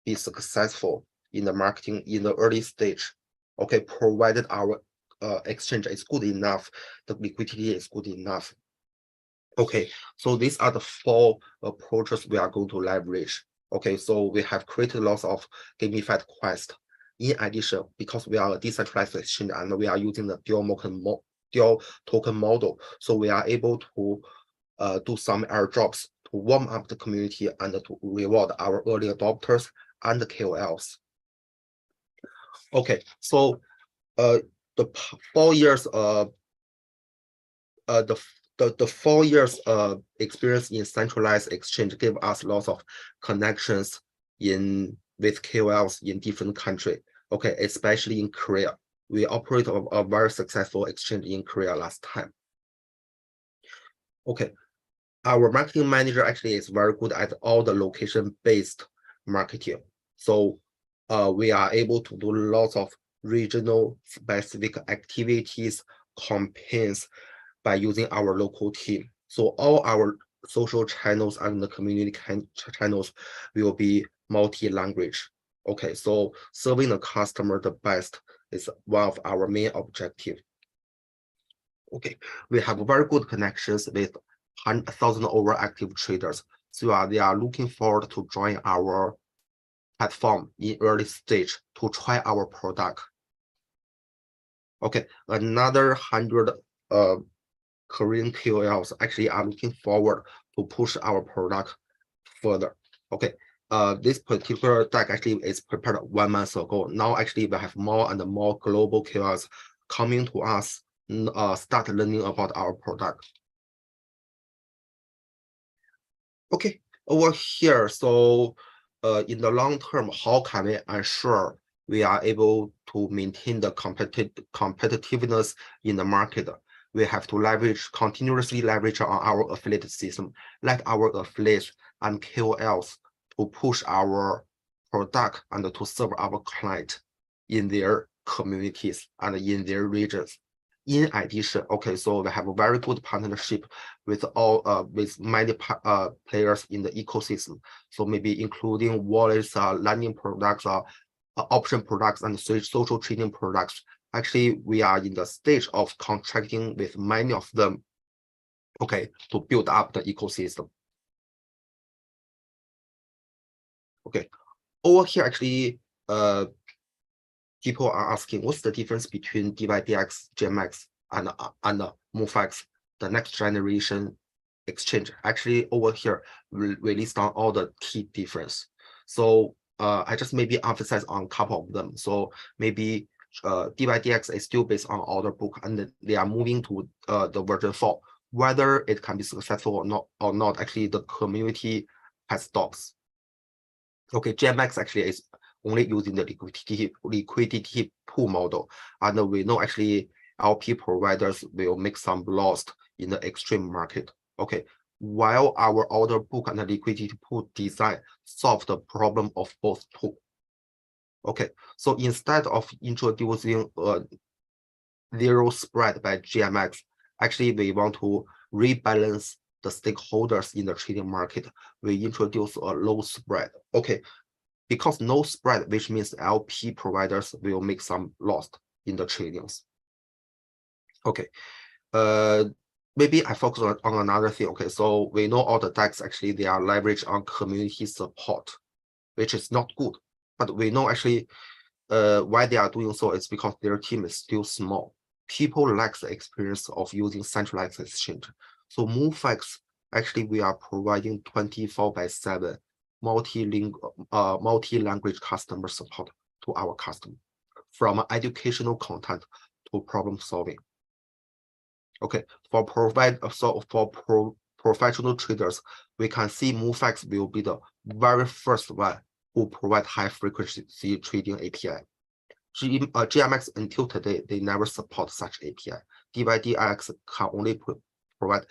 be successful in the marketing in the early stage? Okay, provided our exchange is good enough, the liquidity is good enough. Okay, so these are the 4 approaches we are going to leverage. Okay, so we have created lots of gamified quests. In addition, because we are a decentralized exchange and we are using the dual token model, so we are able to do some airdrops to warm up the community and to reward our early adopters and the KOLs. Okay, so the 4 years the 4 years experience in centralized exchange give us lots of connections with KOLs in different countries. Okay, especially in Korea. We operate a very successful exchange in Korea last time. Okay, our marketing manager actually is very good at all the location-based marketing. So we are able to do lots of regional specific activities, campaigns by using our local team. So all our social channels and the community channels will be multi-language. Okay, so serving the customer the best is one of our main objectives. Okay, we have very good connections with 100,000 over active traders. So they are looking forward to join our platform in early stage to try our product. Okay, another 100 Korean KOLs actually are looking forward to push our product further. Okay, this particular deck actually is prepared 1 month ago. Now actually we have more and more global KOLs coming to us, start learning about our product. Okay, over here, so in the long term, how can we ensure we are able to maintain the competitiveness in the market? We have to continuously leverage on our affiliate system, let our affiliates and KOLs to push our product and to serve our client in their communities and in their regions. In addition, okay, so we have a very good partnership with many players in the ecosystem. So maybe including wallets, lending products, option products, and social trading products. Actually, we are in the stage of contracting with many of them, okay, to build up the ecosystem. Okay, over here, actually, people are asking what's the difference between DYDX, GMX, and MoveX, the next generation exchange. Actually, over here, we list down all the key difference. So I just maybe emphasize on a couple of them. So maybe DYDX is still based on order book, and they are moving to the version 4. Whether it can be successful or not, actually the community has doubts. Okay, GMX actually is only using the liquidity pool model, and we know actually LP providers will make some loss in the extreme market. Okay, while our order book and the liquidity pool design solve the problem of both tools. Okay, so instead of introducing zero spread by GMX, actually we want to rebalance the stakeholders in the trading market. We introduce a low spread. Okay, because no spread, which means LP providers will make some loss in the tradings. Okay, maybe I focus on another thing. Okay, so we know all the decks actually they are leveraged on community support, which is not good. But we know actually why they are doing so is because their team is still small. People lack the experience of using centralized exchange. So MoveX, actually we are providing 24/7 multi-language customer support to our customer, from educational content to problem solving. Okay, for professional traders, we can see MoveX will be the very first one who provide high frequency trading API. GMX until today, they never support such API. DYDX can only provide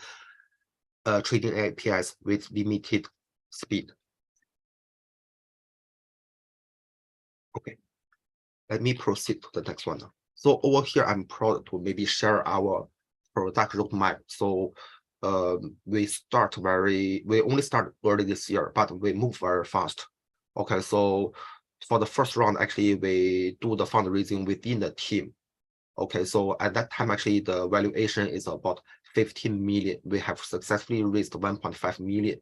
trading APIs with limited speed. Okay, let me proceed to the next one. So over here, I'm proud to maybe share our product roadmap. So we only start early this year, but we move very fast. Okay, so for the first round, actually, we do the fundraising within the team. Okay, so at that time, actually, the valuation is about 15 million. We have successfully raised 1.5 million,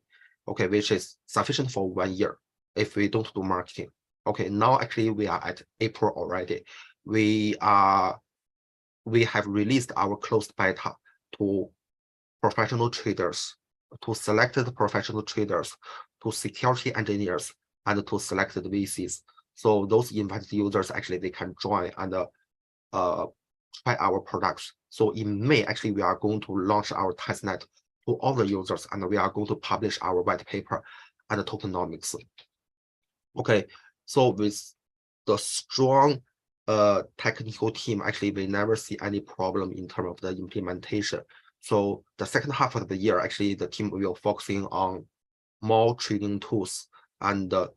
okay, which is sufficient for 1 year if we don't do marketing. Okay, now actually we are at April already. We have released our closed beta to professional traders, to selected professional traders, to security engineers, and to selected VCs. So those invited users actually they can join and try our products. So in May, actually, we are going to launch our testnet to all the users, and we are going to publish our white paper and the tokenomics. Okay, so with the strong technical team, actually, we never see any problem in terms of the implementation. So the second half of the year, actually, the team will focusing on more trading tools and to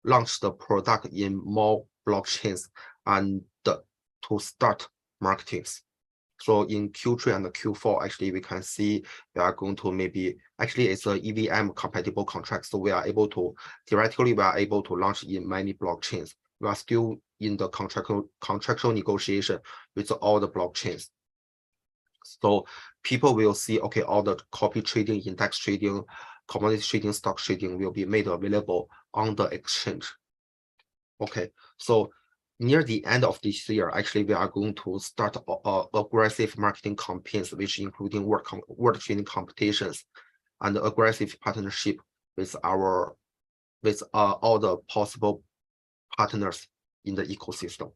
launch the product in more blockchains and to start marketing. So in Q3 and Q4, actually, we can see we are going to maybe, actually, it's a EVM compatible contract. So we are able to, theoretically, we are able to launch in many blockchains. We are still in the contractual negotiation with all the blockchains. So people will see, okay, all the copy trading, index trading, commodity trading, stock trading will be made available on the exchange. Okay, so near the end of this year, actually, we are going to start aggressive marketing campaigns, which including world trading competitions and aggressive partnership with all the possible partners in the ecosystem.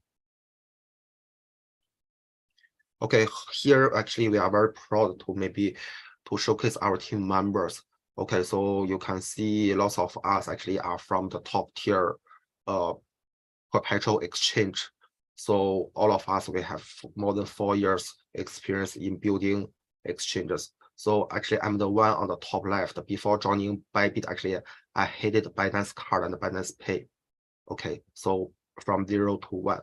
Okay, here actually we are very proud to showcase our team members. Okay, so you can see lots of us actually are from the top tier perpetual exchange. So all of us, we have more than 4 years experience in building exchanges. So actually I'm the one on the top left. Before joining Bybit, actually I hated Binance Card and Binance Pay. Okay, so from 0 to 1.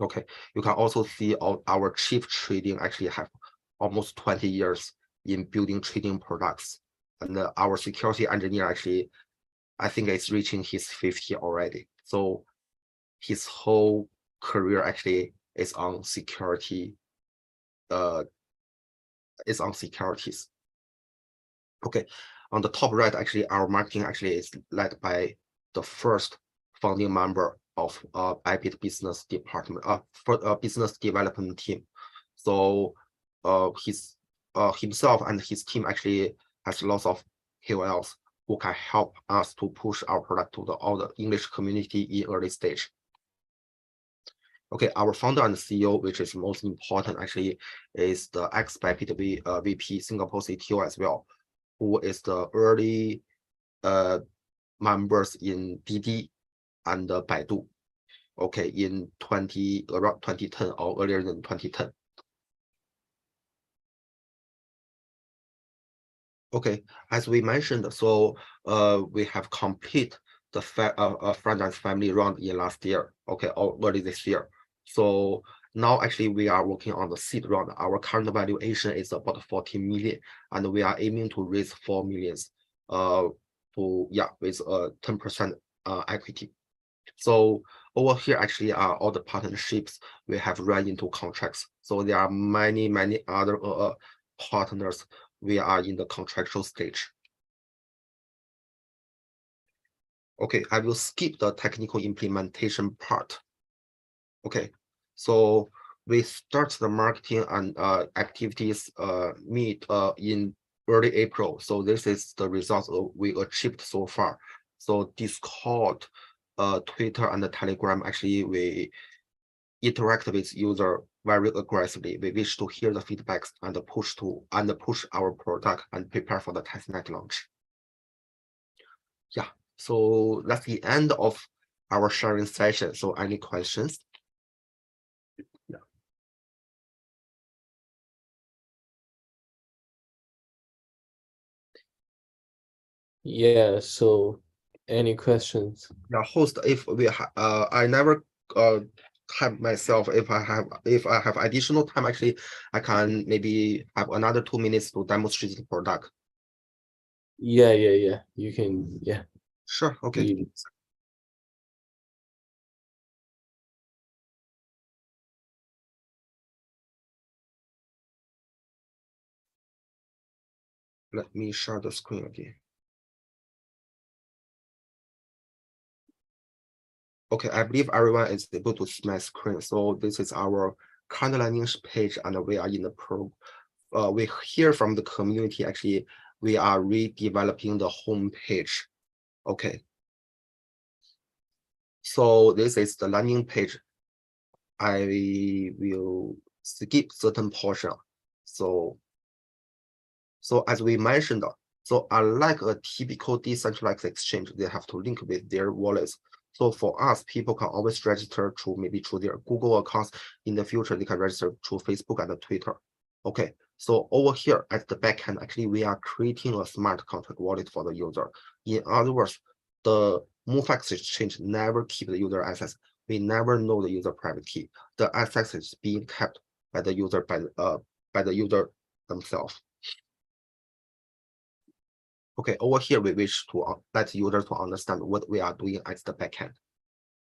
Okay, you can also see our chief trading actually have almost 20 years in building trading products. And our security engineer actually, I think is reaching his 50 already. So his whole career actually is on security, securities. Okay, on the top right, actually, our marketing actually is led by the first founding member of Bybit business department, for business development team. So himself and his team actually has lots of KOLs who can help us to push our product to all the English community in early stage. Okay, our founder and CEO, which is most important actually, is the ex-Bybit VP Singapore CTO as well, who is the early members in Didi and Baidu. Okay, in around 2010 or earlier than 2010. Okay, as we mentioned, so we have completed the franchise family round in last year. Okay, or early this year. So now actually we are working on the seed round. Our current valuation is about 14 million, and we are aiming to raise 4 million. With 10% equity. So over here actually are all the partnerships we have run into contracts. So there are many other partners we are in the contractual stage. Okay, I will skip the technical implementation part. Okay, so we start the marketing and activities in early April. So this is the results we achieved so far. So Discord, Twitter, and the Telegram, actually we interact with user very aggressively. We wish to hear the feedbacks and push our product and prepare for the testnet launch. Yeah, so that's the end of our sharing session. So any questions? Yeah, so any questions? Yeah, host, if we I never type myself. If I have additional time, actually I can maybe have another 2 minutes to demonstrate the product. Yeah, you can, yeah. Sure, okay. Let me share the screen again. Okay, I believe everyone is able to see my screen. So this is our current landing page, and we are in the we hear from the community, actually, we are redeveloping the home page. Okay. So this is the landing page. I will skip certain portion. So as we mentioned, so unlike a typical decentralized exchange, they have to link with their wallets. So for us, people can always register through their Google accounts. In the future, they can register through Facebook and Twitter. Okay, so over here at the backend, actually, we are creating a smart contract wallet for the user. In other words, the MoveX exchange never keep the user access. We never know the user private key. The access is being kept by the user by the user themselves. Okay, over here we wish to let users to understand what we are doing at the backend.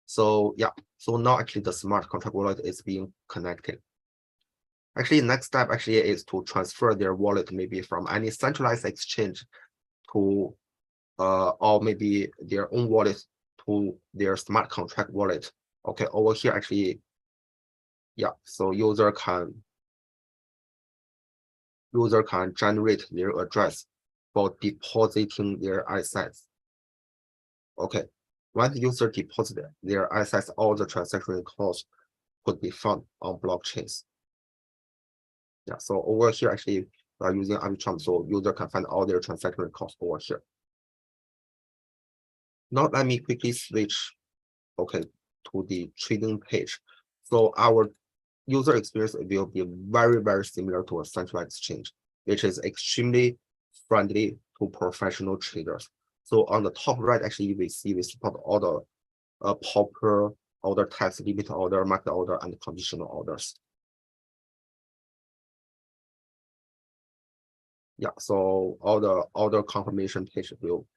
So yeah, so now actually the smart contract wallet is being connected. Actually, next step actually is to transfer their wallet maybe from any centralized exchange to or maybe their own wallet to their smart contract wallet. Okay, over here actually, yeah, so user can generate their address for depositing their assets. Okay, when the user deposit their assets, all the transaction costs could be found on blockchains. Yeah, so over here actually we are using Arbitrum, so user can find all their transaction costs over here. Now let me quickly switch, okay, to the trading page. So our user experience will be very, very similar to a central exchange, which is extremely friendly to professional traders. So on the top right, actually, we support all the popular order types, limit order, market order, and conditional orders. Yeah, so all the order confirmation page will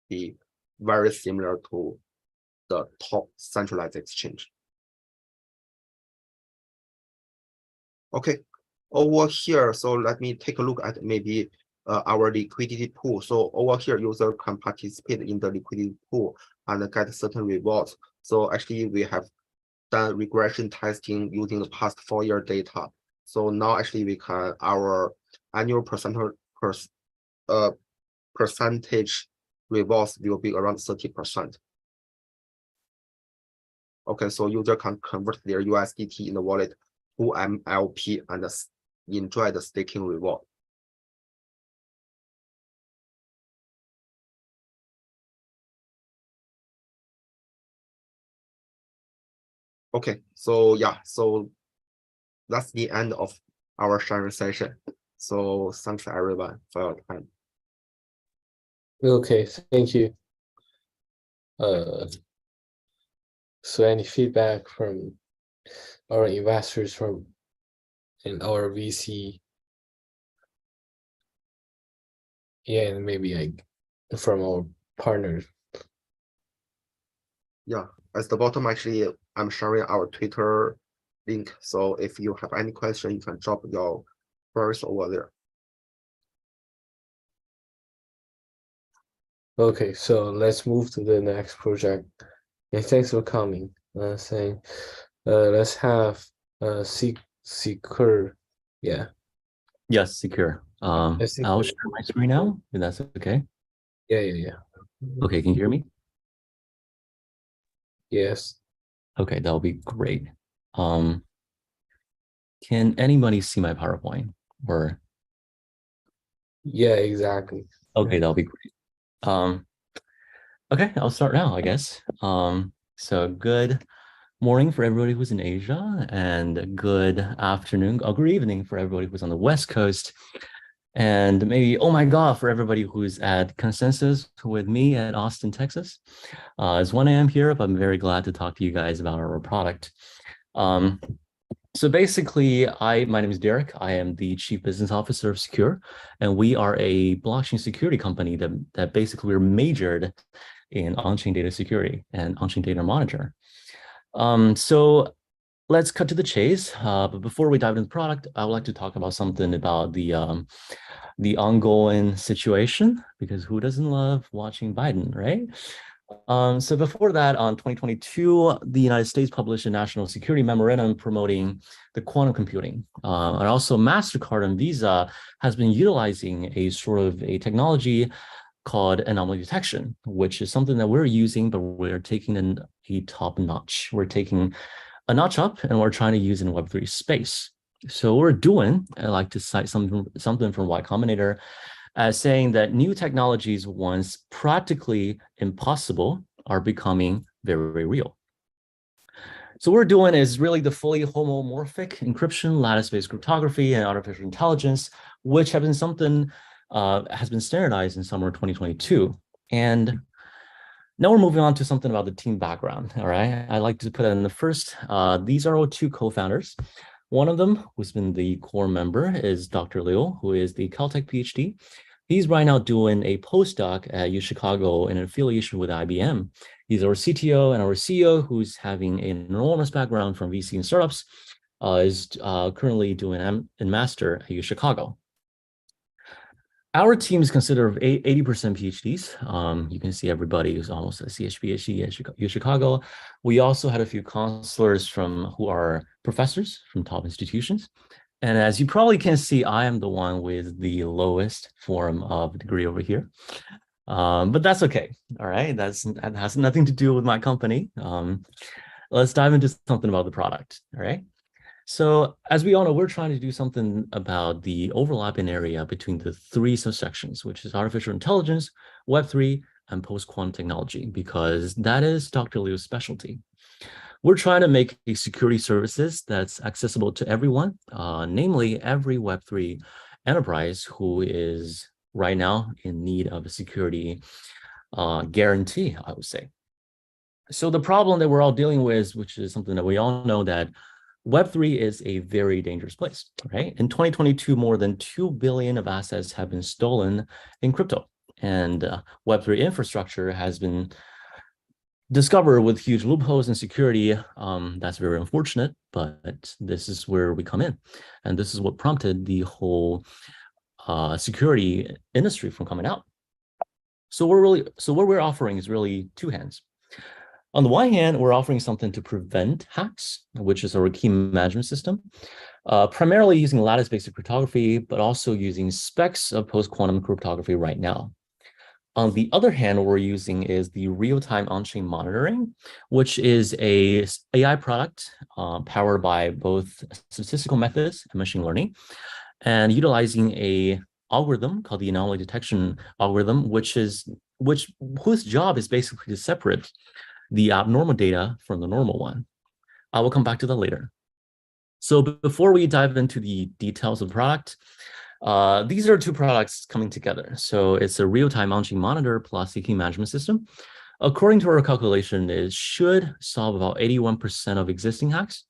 be very similar to the top centralized exchange. Okay, over here, so let me take a look at maybe our liquidity pool. So over here, user can participate in the liquidity pool and get certain rewards. So actually, we have done regression testing using the past 4-year data. So now actually we can, our annual percentage rewards will be around 30%. Okay, so user can convert their USDT in the wallet to MLP and enjoy the staking reward. Okay, so yeah, so that's the end of our sharing session. So thanks everyone for your time. Okay, thank you. So any feedback from our investors and our VC? Yeah, and maybe like from our partners. Yeah, at the bottom, actually, I'm sharing our Twitter link. So if you have any question, you can drop your queries over there. Okay, so let's move to the next project. And thanks for coming. Let's have Secure. Yeah. Yes, secure. I'll share my screen now, if that's okay. Yeah. Okay, can you hear me? Yes. Okay, that'll be great. Can anybody see my PowerPoint or? Yeah, exactly. Okay, that'll be great. Okay, I'll start now, I guess. So good morning for everybody who's in Asia, and good afternoon or good evening for everybody who's on the West Coast. And maybe, oh my God, for everybody who's at Consensus with me at Austin, Texas. It's 1 a.m. here, but I'm very glad to talk to you guys about our product. So basically, my name is Derek. I am the Chief Business Officer of Secure, and we are a blockchain security company that basically we're majored in on-chain data security and on-chain data monitor. So let's cut to the chase. But before we dive into the product, I would like to talk about something about the ongoing situation, because who doesn't love watching Biden, right? So before that, on 2022, the United States published a national security memorandum promoting the quantum computing. And also MasterCard and Visa has been utilizing a sort of a technology called anomaly detection, which is something that we're using, but we're taking a top notch. We're taking a notch up and we're trying to use in Web3 space. So what we're doing, I like to cite something from Y Combinator, as saying that new technologies, once practically impossible, are becoming very real. So what we're doing is really the fully homomorphic encryption, lattice-based cryptography, and artificial intelligence, which have been something has been standardized in summer 2022. And now we're moving on to something about the team background. All right, I like to put it in the first. These are our two co-founders. One of them, who's been the core member, is Dr. Liu, who is the Caltech PhD. He's right now doing a postdoc at U Chicago in an affiliation with IBM. He's our CTO and our CEO, who's having an enormous background from VC and startups. is currently doing in master at U Chicago. Our team is considered 80% PhDs. You can see everybody who's almost a CHPhD at U Chicago. We also had a few counselors who are professors from top institutions. And as you probably can see, I am the one with the lowest form of degree over here. But that's okay. All right, that has nothing to do with my company. Let's dive into something about the product. All right. So as we all know, we're trying to do something about the overlapping area between the three subsections, which is artificial intelligence, Web3, and post-quantum technology, because that is Dr. Liu's specialty. We're trying to make a security services that's accessible to everyone, namely every Web3 enterprise who is right now in need of a security guarantee, I would say. So the problem that we're all dealing with, which is something that we all know, that Web3 is a very dangerous place, right? In 2022, more than 2 billion of assets have been stolen in crypto, and Web3 infrastructure has been discovered with huge loopholes in security. That's very unfortunate, but this is where we come in, and this is what prompted the whole security industry from coming out. So what we're offering is really two hands. On the one hand, we're offering something to prevent hacks, which is our key management system, primarily using lattice-based cryptography, but also using specs of post-quantum cryptography right now. On the other hand, what we're using is the real-time on-chain monitoring, which is a AI product powered by both statistical methods and machine learning, and utilizing a algorithm called the anomaly detection algorithm, whose job is basically to separate the abnormal data from the normal one. I will come back to that later. So before we dive into the details of the product, these are two products coming together. So it's a real-time on-chain monitor plus a key management system. According to our calculation, it should solve about 81% of existing hacks.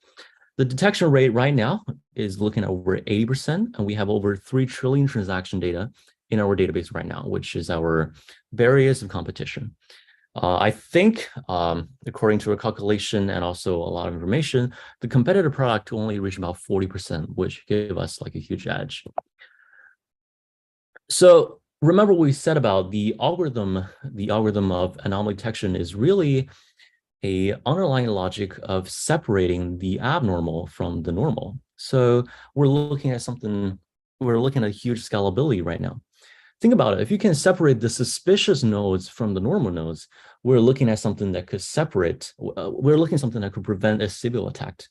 The detection rate right now is looking at over 80%, and we have over 3 trillion transaction data in our database right now, which is our barriers of competition. I think, according to a calculation and also a lot of information, the competitor product only reached about 40%, which gave us like a huge edge. So remember what we said about the algorithm of anomaly detection is really a underlying logic of separating the abnormal from the normal. So we're looking at huge scalability right now. Think about it. If you can separate the suspicious nodes from the normal nodes, we're looking at something that could prevent a Sybil attack.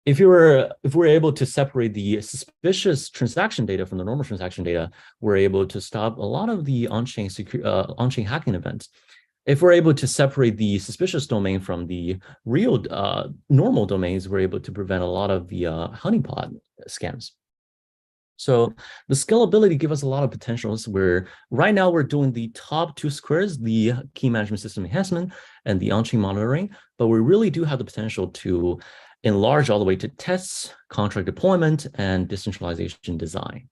If we're able to separate the suspicious transaction data from the normal transaction data, we're able to stop a lot of the on-chain hacking events. If we're able to separate the suspicious domain from the real normal domains, we're able to prevent a lot of the honeypot scams. So the scalability gives us a lot of potentials where right now we're doing the top two squares, the key management system enhancement and the on-chain monitoring, but we really do have the potential to enlarge all the way to tests, contract deployment, and decentralization design.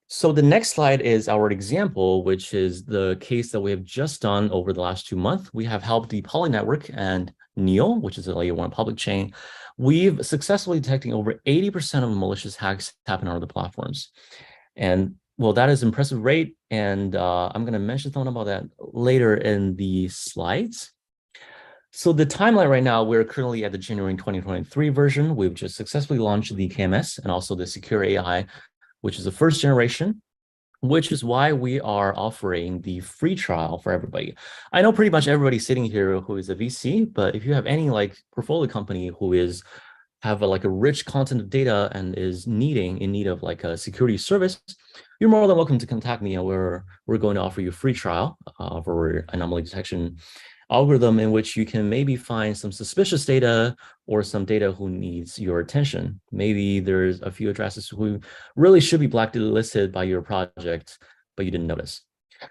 So the next slide is our example, which is the case that we have just done over the last 2 months. We have helped the Poly Network and NEO, which is a layer 1 public chain. We've successfully detecting over 80% of malicious hacks happen on other platforms. And well, that is an impressive rate. And I'm going to mention something about that later in the slides. So the timeline right now, we're currently at the January 2023 version. We've just successfully launched the KMS and also the Secure AI, which is the first generation, which is why we are offering the free trial for everybody. I know pretty much everybody sitting here who is a VC, but if you have any like portfolio company who have a rich content of data and is in need of like a security service, you're more than welcome to contact me, and we're going to offer you a free trial for anomaly detection algorithm in which you can maybe find some suspicious data or some data who needs your attention. Maybe there's a few addresses who really should be blacklisted by your project, but you didn't notice.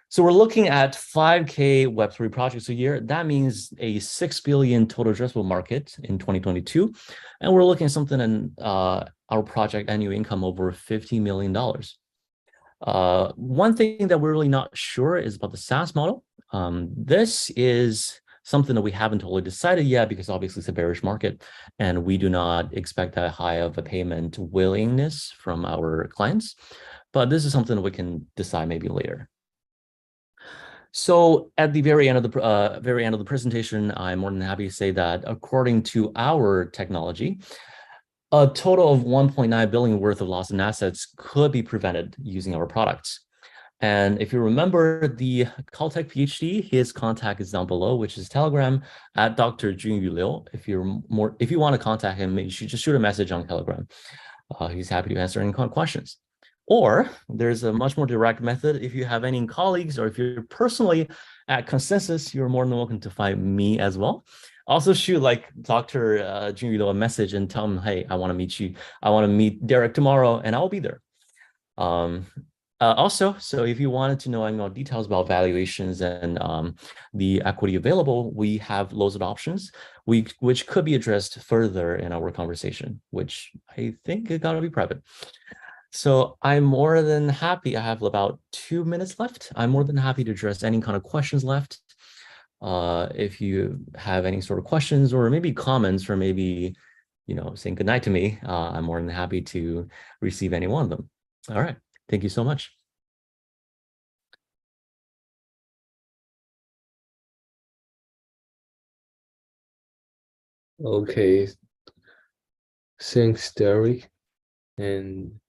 So we're looking at 5K Web3 projects a year. That means a 6 billion total addressable market in 2022. And we're looking at something in our project annual income over $50 million. One thing that we're really not sure is about the SaaS model. This is something that we haven't totally decided yet because obviously it's a bearish market and we do not expect that high of a payment willingness from our clients. But this is something that we can decide maybe later. So at the very end of the presentation, I'm more than happy to say that according to our technology, a total of 1.9 billion worth of loss in assets could be prevented using our products. And if you remember the Caltech PhD, his contact is down below, which is Telegram at Dr. Junyu Liu. If you want to contact him, you should just shoot a message on Telegram. He's happy to answer any questions. Or there's a much more direct method. If you have any colleagues or if you're personally at Consensus, you're more than welcome to find me as well. Also shoot like Dr. Junyu Liu a message and tell him, hey, I want to meet you. I want to meet Derek tomorrow and I'll be there. Also, so if you wanted to know any more details about valuations and the equity available, we have loads of options, which could be addressed further in our conversation, which I think is gotta be private. So I'm more than happy. I have about 2 minutes left. I'm more than happy to address any kind of questions left. If you have any sort of questions or maybe comments or maybe, saying goodnight to me, I'm more than happy to receive any one of them. All right. Thank you so much. Okay. Thanks, Derek. And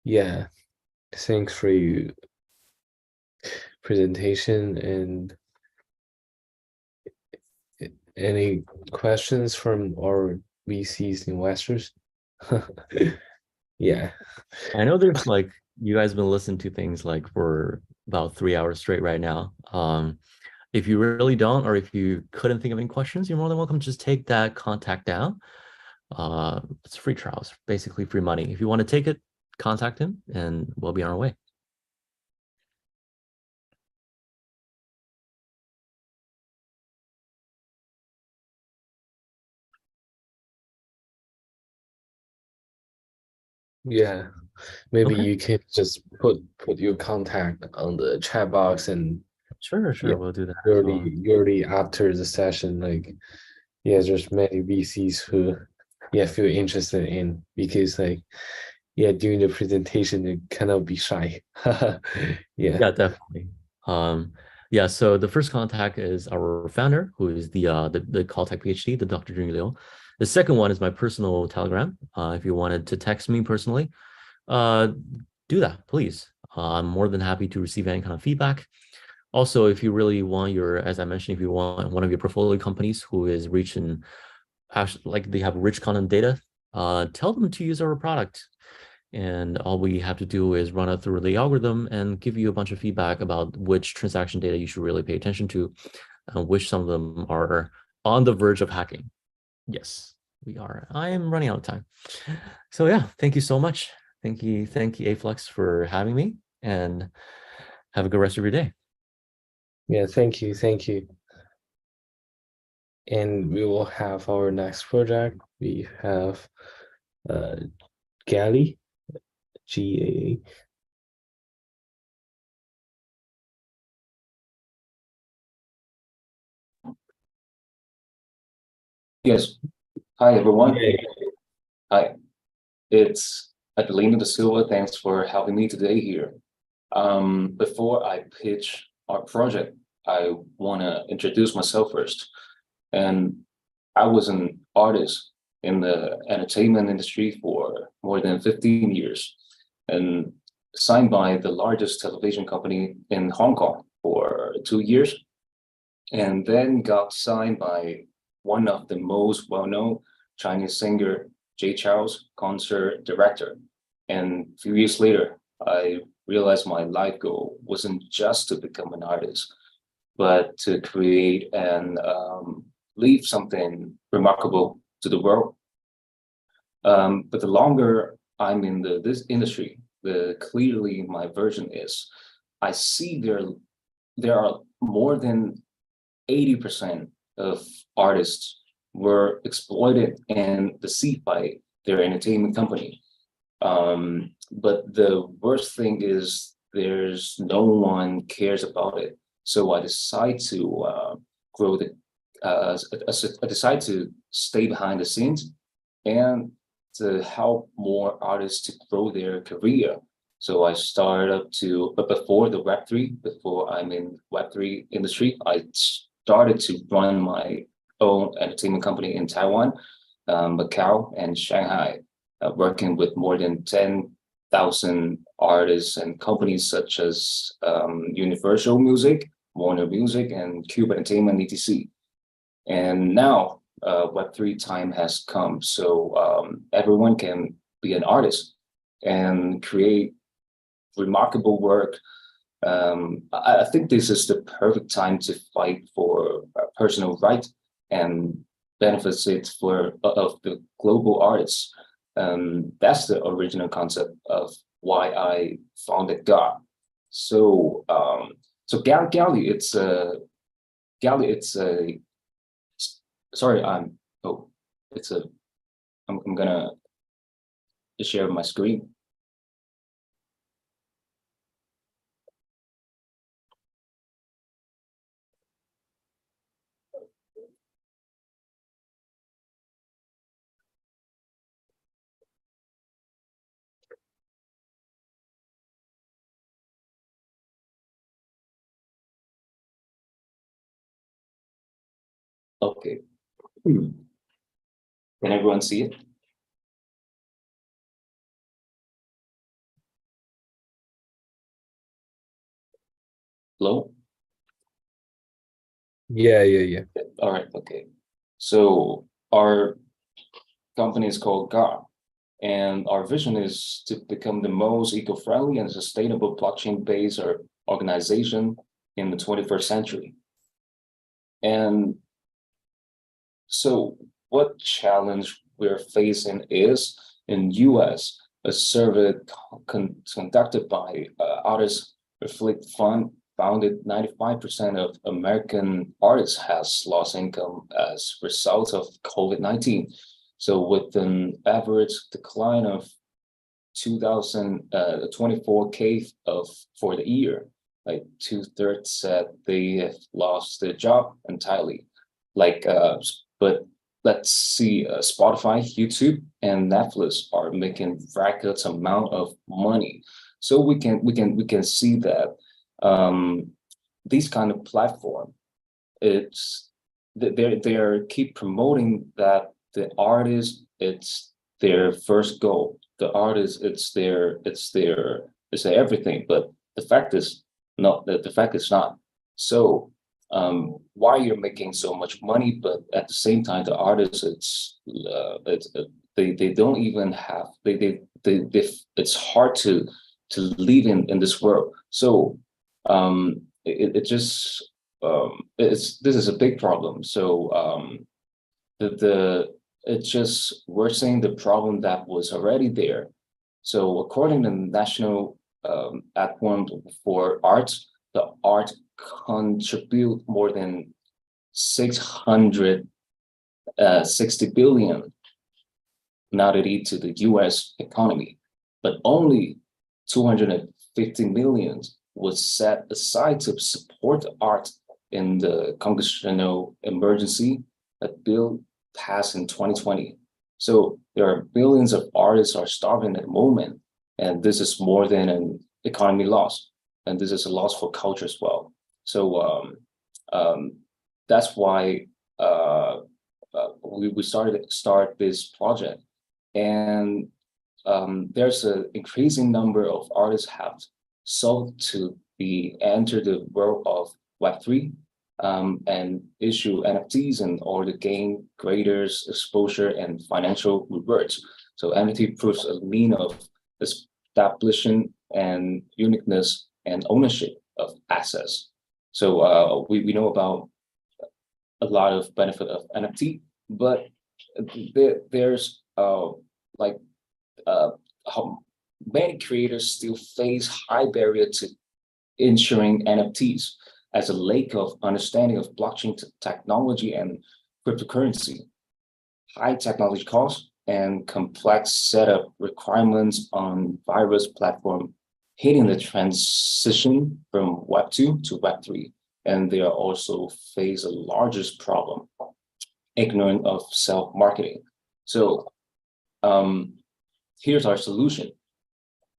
yeah, thanks for your presentation. And any questions from our VCs investors? Yeah. I know there's you guys have been listening to things for about 3 hours straight right now. If you really don't, or if you couldn't think of any questions, you're more than welcome to just take that contact down. It's free trials, basically free money. If you want to take it, contact him and we'll be on our way. Yeah, maybe you can just put your contact on the chat box and sure, yeah, we'll do that. Early after the session, there's many VCs who feel interested in, because during the presentation it cannot be shy. Yeah, definitely. Yeah, so the first contact is our founder, who is the Caltech PhD, the Dr. Junyu Liu. The second one is my personal Telegram. If you wanted to text me personally, do that, please. I'm more than happy to receive any kind of feedback. Also, if you really want as I mentioned, if you want one of your portfolio companies who is reaching, they have rich content data, tell them to use our product. And all we have to do is run it through the algorithm and give you a bunch of feedback about which transaction data you should really pay attention to, and which some of them are on the verge of hacking. Yes, we are. I am running out of time. So yeah, thank you so much. Thank you, Afflux, for having me, and have a good rest of your day. Yeah, thank you. And we will have our next project. We have GALI, GAA. Yes. Hi, everyone. Hi. It's Adelino da Silva. Thanks for having me today here. Before I pitch our project, I want to introduce myself first. And I was an artist in the entertainment industry for more than 15 years and signed by the largest television company in Hong Kong for 2 years, and then got signed by one of the most well-known Chinese singer, Jay Chou's concert director. And a few years later, I realized my life goal wasn't just to become an artist, but to create and leave something remarkable to the world. But the longer I'm in this industry, the clearly my version is, I see there are more than 80% of artists were exploited and deceived by their entertainment company. But the worst thing is there's no one cares about it. So I decide to grow the. I decided to stay behind the scenes and to help more artists to grow their career. So I started up to, but before the Web3, before I'm in Web3 industry, I started to run my own entertainment company in Taiwan, Macau, and Shanghai, working with more than 10,000 artists and companies such as Universal Music, Warner Music, and Cube Entertainment, etc. And now Web3 time has come, so everyone can be an artist and create remarkable work. I think this is the perfect time to fight for personal right and benefits it of the global artists. That's the original concept of why I founded GAR. So Galley, it's a sorry, I'm gonna share my screen. Okay. Can everyone see it? Hello? Yeah. All right, okay. So our company is called GAR, and our vision is to become the most eco-friendly and sustainable blockchain-based organization in the 21st century. And so what challenge we're facing is in US, a survey conducted by Artist Afflux Fund found that 95% of American artists has lost income as a result of COVID-19. So with an average decline of 24K for the year, like 2/3 said they have lost their job entirely. But let's see, Spotify, YouTube, and Netflix are making record amount of money. So we can see that these kind of platform, they're keep promoting that the artist, it's their first goal. The artist, it's their everything. But the fact is not. The fact is not. So why you're making so much money, but at the same time, the artists, they don't even have it's hard to live in this world. So this is a big problem. So it's just worsening the problem that was already there. So according to the National Platform for Arts, the art contribute more than 660 billion nowadays to the US economy, but only 250 million was set aside to support art in the congressional emergency bill passed in 2020. So there are billions of artists are starving at the moment, and this is more than an economy loss, and this is a loss for culture as well. So that's why we start this project, and there's an increasing number of artists have sought to enter the world of Web3 and issue NFTs in order to gain greater exposure and financial rewards. So NFT proves a mean of establishing and uniqueness and ownership of assets. So we know about a lot of benefit of NFT, but there's how many creators still face high barrier to ensuring NFTs as a lack of understanding of blockchain technology and cryptocurrency, high technology costs, and complex setup requirements on various platforms, hitting the transition from Web 2 to Web 3. and they are also face the largest problem, ignorant of self-marketing. So here's our solution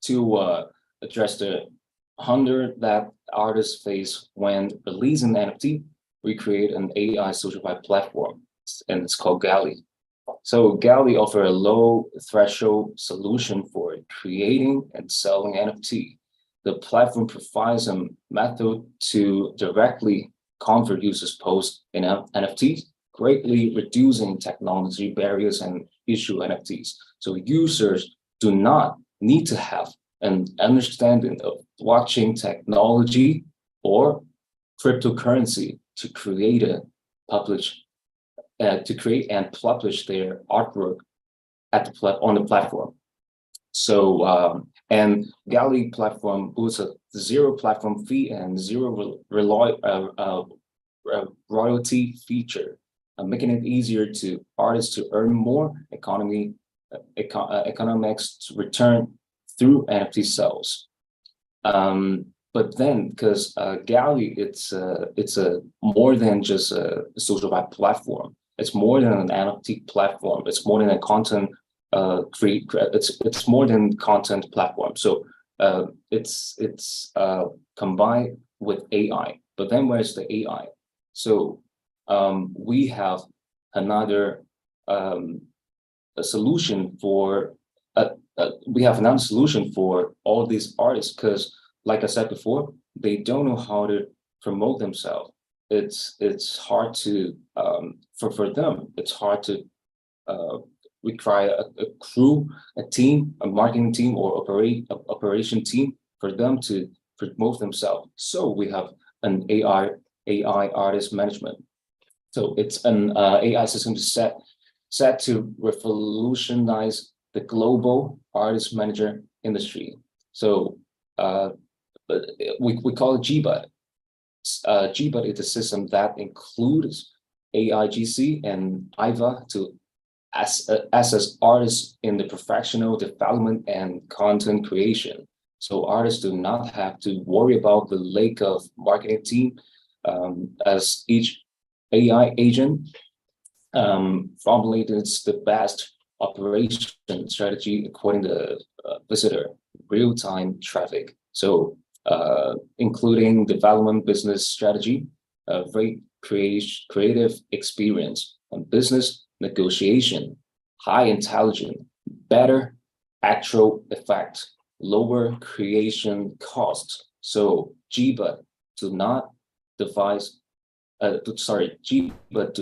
to address the hunger that artists face when releasing NFT. We create an AI social buy platform, and it's called Galley. So Galley offers a low threshold solution for creating and selling NFT. The platform provides a method to directly convert users' posts in NFTs, greatly reducing technology barriers and issue NFTs. So users do not need to have an understanding of blockchain technology or cryptocurrency to create and publish their artwork on the platform. So and Galley platform boosts a zero platform fee and zero royalty feature, making it easier to artists to earn more economics return through NFT sales. But then, because Galley, it's a more than just a social buy platform. It's more than an NFT platform. It's more than a content it's more than content platform. So it's combined with AI. But then where's the AI? So we have another solution for all these artists, because like I said before, they don't know how to promote themselves. It's hard to for them. It's hard to require a crew, a team, a marketing team, or operation team for them to promote themselves. So we have an AI artist management. So it's an AI system set to revolutionize the global artist manager industry. So we call it GBUD. GBUD is a system that includes AIGC and IVA to assess artists in the professional development and content creation. So artists do not have to worry about the lack of marketing team, as each AI agent formulates the best operation strategy according to visitor real-time traffic. So including development, business strategy, creative experience, and business negotiation, high intelligence, better actual effect, lower creation costs. So GBUD do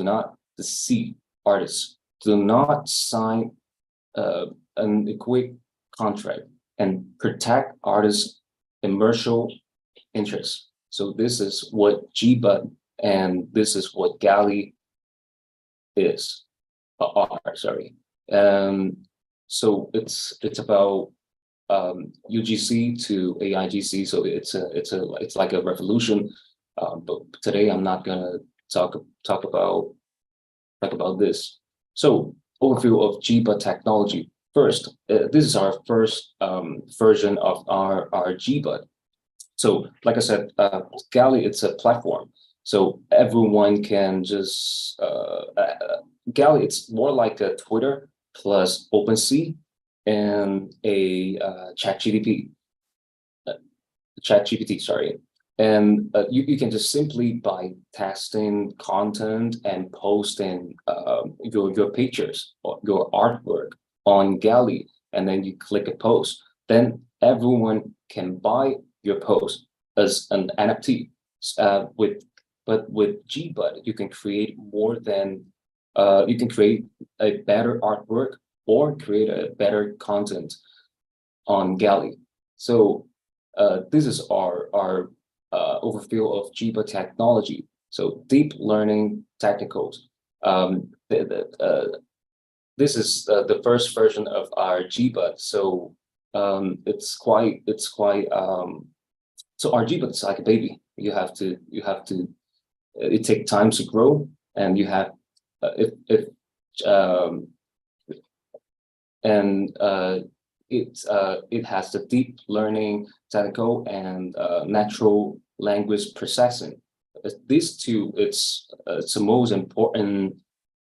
not deceive artists, do not sign an equivalent contract, and protect artists' commercial interests. So this is what GBUD and this is what Galley is. So it's about UGC to AIGC. So it's like a revolution. But today I'm not gonna talk about this. So overview of GBUD technology. First, this is our first version of our GBUD. So like I said, Galley, it's a platform. So everyone can just Galley, it's more like a Twitter plus OpenSea and a ChatGPT, sorry. And you can just simply by testing content and posting your pictures or your artwork on Galley, and then you click a post, then everyone can buy your post as an NFT. But with GBUD, you can create more than you can create a better artwork or create a better content on Galley. So this is our overview of GBUD technology. So deep learning technicals. This is the first version of our GBUD. So so our GBUD is like a baby. You have to it takes time to grow, and you have it has the deep learning technical and natural language processing these two, it's the most important.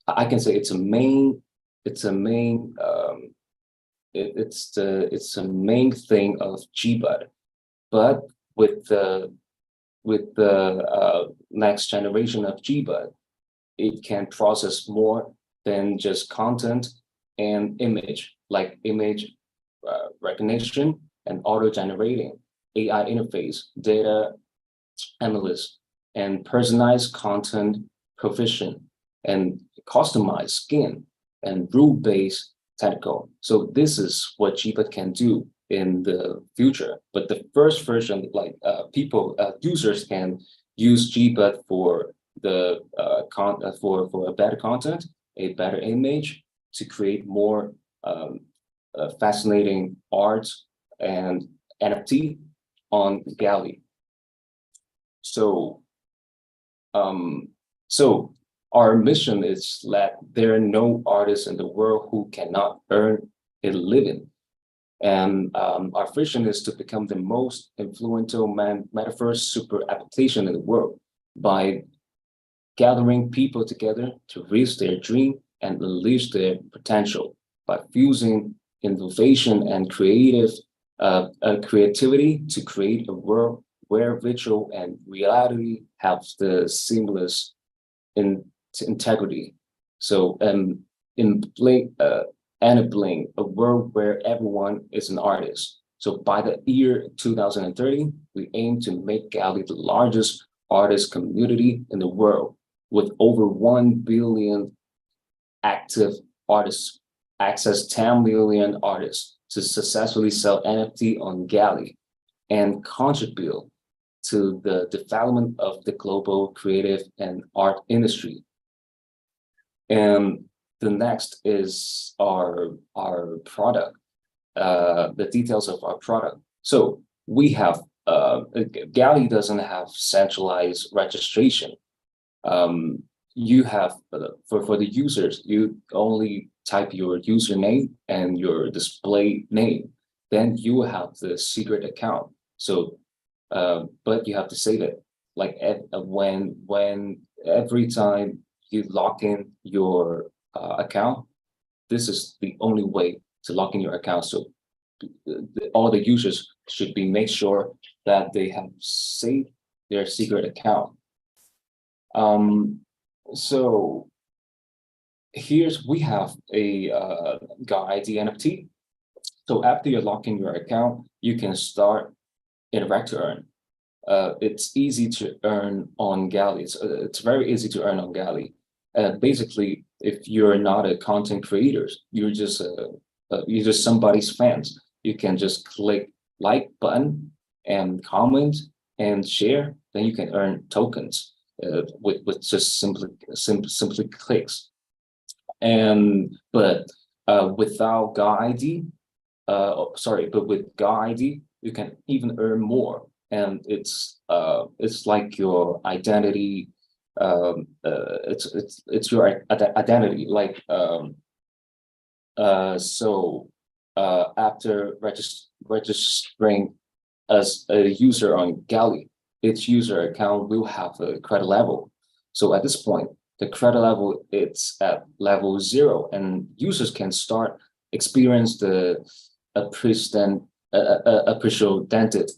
I can say it's a main. It's a main. It's the main thing of GBUD, but with the next generation of GBUD, it can process more than just content and image, like image recognition and auto-generating, AI interface, data analyst, and personalized content provision, and customized skin and rule-based technical. So this is what GBUD can do in the future. But the first version, like users can use GBUD for the for a better content, a better image, to create more fascinating art and NFT on Galley. So our mission is that there are no artists in the world who cannot earn a living. And our vision is to become the most influential metaverse super application in the world by gathering people together to reach their dream and unleash their potential by fusing innovation and creativity to create a world where virtual and reality have the seamless integrity. So enabling a world where everyone is an artist. So by the year 2030, we aim to make Galley the largest artist community in the world, with over 1 billion active artists, access 10 million artists to successfully sell NFT on Galley, and contribute to the development of the global creative and art industry. And the next is our product, the details of our product. So we have, Galley doesn't have centralized registration. You have, for the users, you only type your username and your display name. Then you have the secret account. So, but you have to save it. Like when every time you log in your account, this is the only way to log in your account. So all the users should make sure that they have saved their secret account. So we have a guide NFT. So after you log in your account, you can start Interact to Earn. It's easy to earn on Galley. It's very easy to earn on Galley. Basically, if you're not a content creator, you're just somebody's fans. You can just click like button and comment and share. Then you can earn tokens with just simply clicks. But without GAID, but with GAID, you can even earn more. And it's like your identity. It's your identity. Like after registering as a user on Galley, each user account will have a credit level. So at this point, the credit level it's at level 0, and users can start experience the unprecedented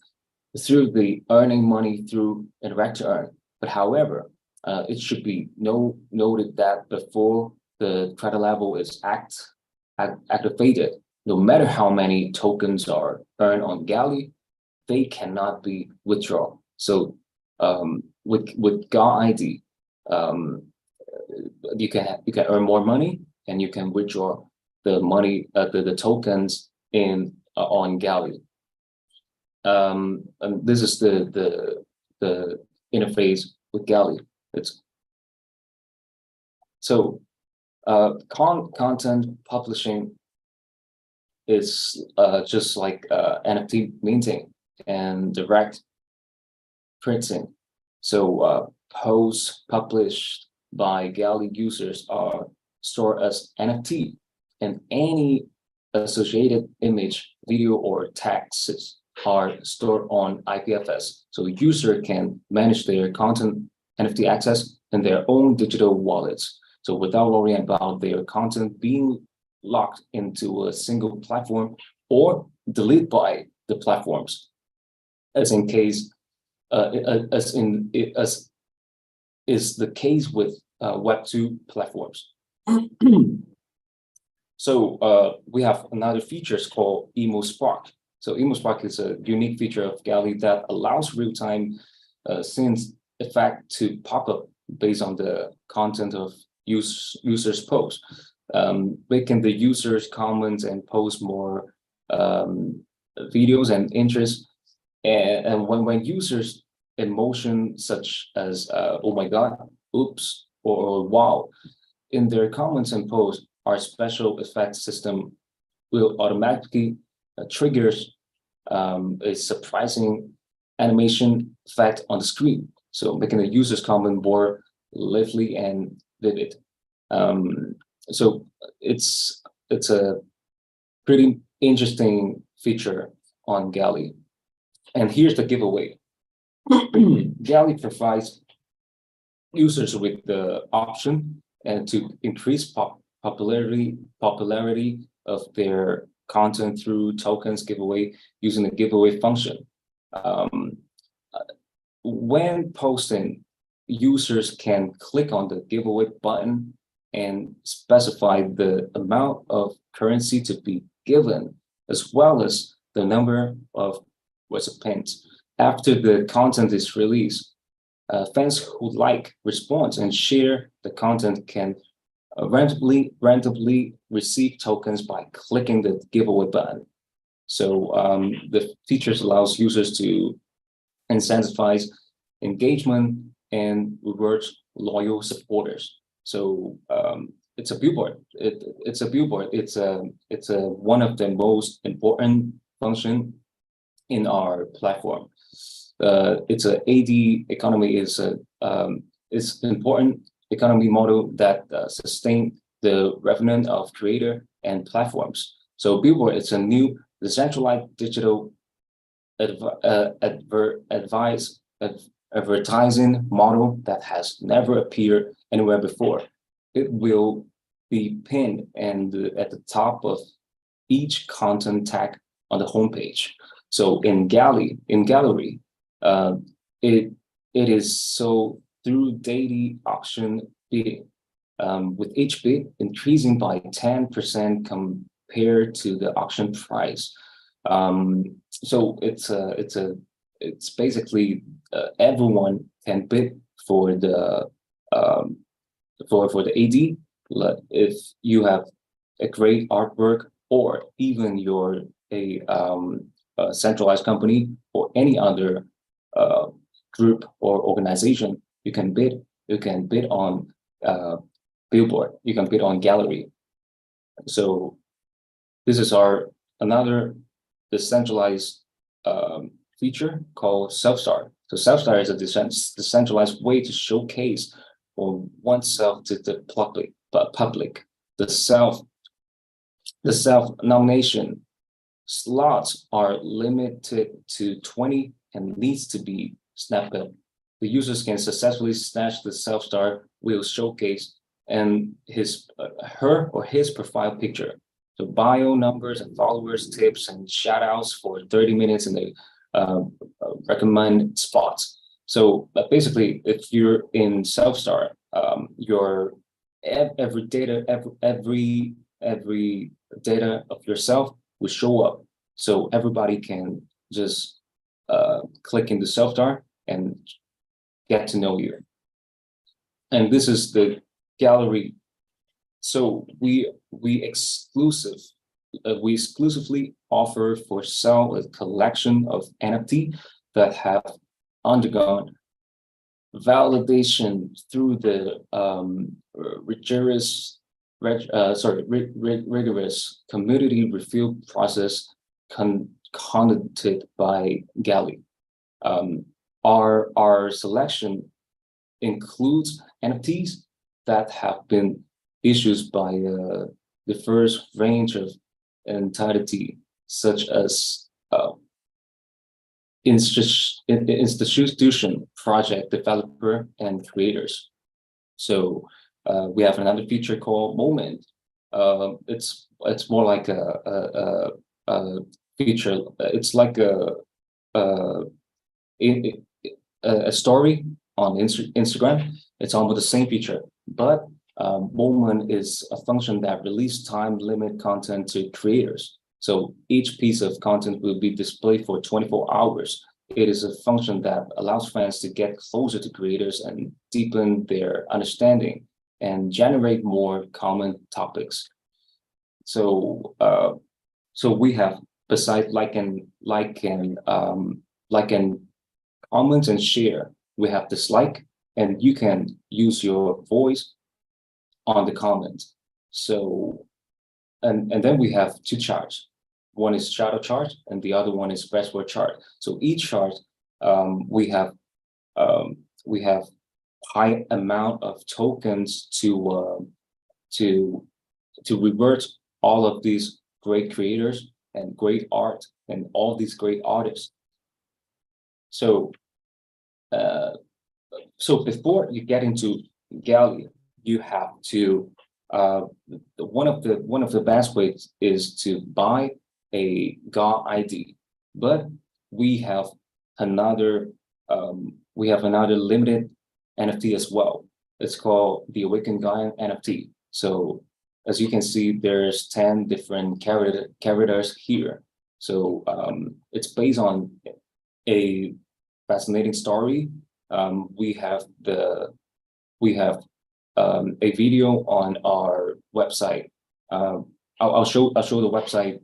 through the earning money through Interact to Earn. But however, it should be noted that before the credit level is activated, no matter how many tokens are earned on Galley, they cannot be withdrawn. So with GAID, you can earn more money, and you can withdraw the money, the tokens on Galley. And this is the interface with Galley. It's so content publishing is just like NFT minting and direct printing. So posts published by Galley users are stored as NFT, and any associated image, video, or texts are stored on IPFS. So the user can manage their content NFT access in their own digital wallets. So without worrying about their content being locked into a single platform or deleted by the platforms, as is the case with Web2 platforms. So we have another feature called Emo Spark. So Emo Spark is a unique feature of Galley that allows real-time scenes effect to pop up based on the content of users' posts, making the users comment and post more videos and interests. And when users emotion such as oh my god, oops, or wow in their comments and posts, our special effects system will automatically triggers a surprising animation effect on the screen, so making the user's comment more lively and vivid. So it's a pretty interesting feature on Galley. And here's the giveaway. Galley provides users with the option and to increase popularity of their content through tokens giveaway using the giveaway function. When posting, users can click on the giveaway button and specify the amount of currency to be given, as well as the number of recipients. After the content is released, fans who like, respond, and share the content can randomly receive tokens by clicking the giveaway button. So the features allows users to incentivize engagement and rewards loyal supporters. So it's a billboard. It's a billboard. It's one of the most important function in our platform. It's a AD economy is it's important economy model that sustain the revenue of creator and platforms. So billboard is a new decentralized digital advertising model that has never appeared anywhere before. It will be pinned and at the top of each content tag on the homepage. So in gallery, it is so through daily auction bidding, with each bid increasing by 10% compared to the auction price. So it's basically everyone can bid for the AD. If you have a great artwork, or even you're a centralized company or any other group or organization, you can bid. You can bid on billboard. You can bid on gallery. So this is our another decentralized feature called self-star. So self-star is a decentralized way to showcase for oneself to the public. The self-nomination slots are limited to 20 and needs to be snapped up. The users can successfully snatch the self-star will showcase and her or his profile picture. So bio numbers and followers, tips and shout outs for 30 minutes in the recommended spots. So basically, if you're in self-star, your every data of yourself will show up. So everybody can just click into self-star and get to know you. And this is the gallery. So we exclusively offer for sale a collection of NFT that have undergone validation through the rigorous community review process conducted by Galley. Our selection includes NFTs that have been issued by the first range of entity, such as institution, project developer, and creators. So we have another feature called Moment. It's more like a feature. It's like a story on Instagram. It's almost the same feature, but Moment is a function that release time limit content to creators. So each piece of content will be displayed for 24 hours. It is a function that allows fans to get closer to creators and deepen their understanding and generate more common topics. So so we have, besides like and comment and share, we have dislike, and you can use your voice on the comment. So and then we have two charts. One is shadow chart and the other one is best word chart. So each chart we have high amount of tokens to revert all of these great creators and great art and all these great artists. So so before you get into Gallery, you have to one of the best ways is to buy a GA ID, but we have another limited NFT as well. It's called the Awakened GA NFT. So as you can see, there's 10 different characters here. So it's based on a fascinating story. We have a video on our website. I'll show the website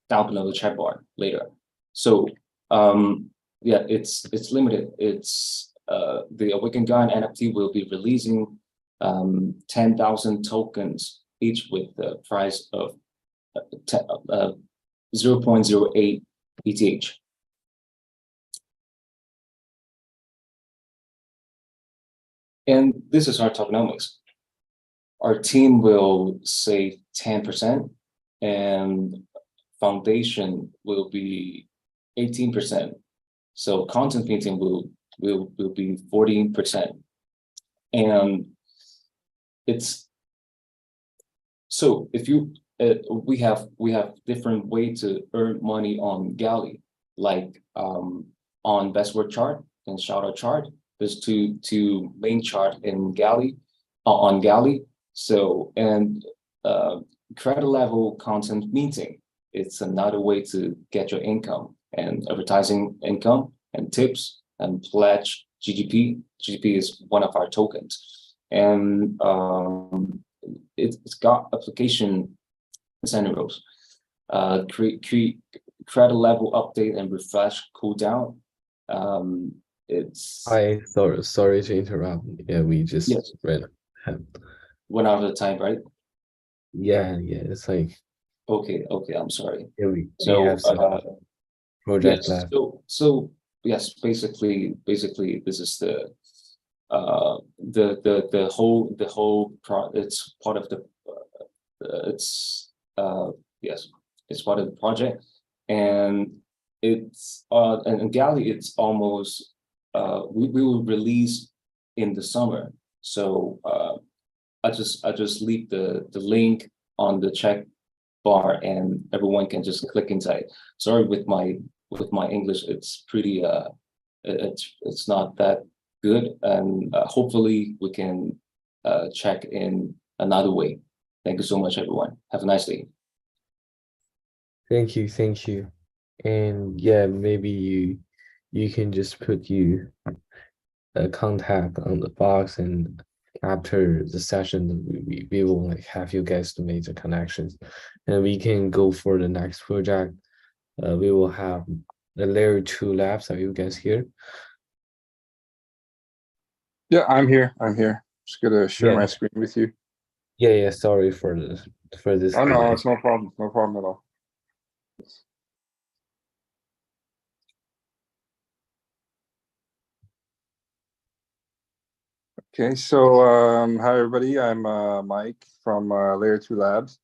down below the chat bar later. So yeah, it's limited. It's the Awakened GA NFT will be releasing 10,000 tokens, each with the price of 0.08 ETH. And this is our tokenomics. Our team will save 10%, and foundation will be 18%. So content painting will be 14%. And it's so if you we have different way to earn money on Galley, like on best word chart and shout out chart. There's two main chart in Galley on Galley. So and credit level content meeting, it's another way to get your income and advertising income and tips and pledge GGP. GGP is one of our tokens, and it's got application scenarios, credit level update and refresh cooldown. It's sorry to interrupt. Yeah, we just ran out of time, right? Yeah, it's like okay, I'm sorry. Yeah, we have some project left. So yes, basically this is the whole it's part of the yes, it's part of the project, and it's and Galley, it's almost we will release in the summer. So I just leave the link on the chat bar, and everyone can just click inside. Sorry with my English, it's pretty it's not that good, and hopefully we can check in another way. Thank you so much, everyone. Have a nice day. Thank you. And yeah, maybe you can just put a contact on the box, and after the session we will like have you guys to make the connections, and we can go for the next project. We will have the layer 2 labs. Are you guys here? Yeah, I'm here. Just gonna share my screen with you. Yeah, sorry for this Oh no, it's no problem at all. Okay, so hi everybody, I'm Mike from Layer 2 Labs.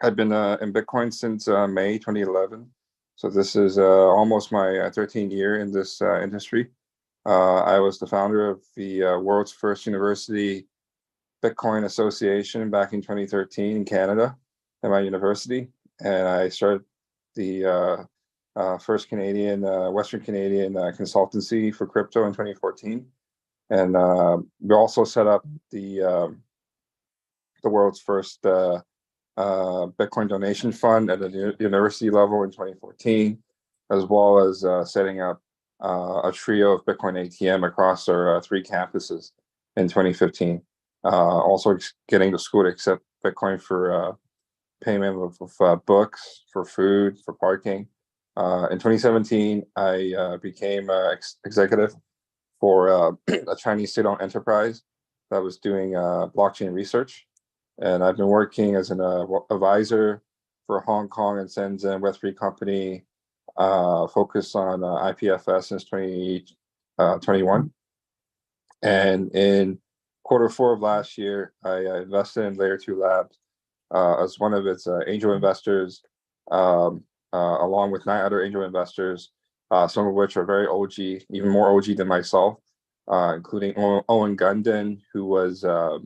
I've been in Bitcoin since May 2011. So this is almost my 13th year in this industry. I was the founder of the world's first university Bitcoin association back in 2013 in Canada at my university. And I started the first Canadian, Western Canadian consultancy for crypto in 2014. And we also set up the world's first Bitcoin donation fund at the university level in 2014, as well as setting up a trio of Bitcoin ATM across our 3 campuses in 2015. Also getting the school to accept Bitcoin for payment of books, for food, for parking. In 2017, I became executive for a Chinese state-owned enterprise that was doing blockchain research. And I've been working as an advisor for Hong Kong and Shenzhen Web3 company focused on IPFS since 2021. And in Q4 of last year, I invested in Layer 2 Labs as one of its angel investors, along with 9 other angel investors, some of which are very OG, even more OG than myself, including Owen Gundon, who was a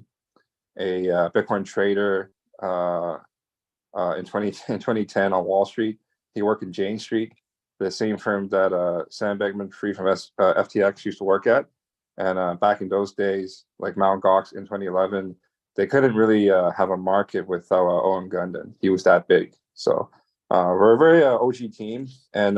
Bitcoin trader in 2010 on Wall Street. He worked in Jane Street, the same firm that Sam Bankman-Fried from FTX used to work at. And back in those days, like Mt. Gox in 2011, they couldn't really have a market without Owen Gundon. He was that big. So we're a very OG team. And,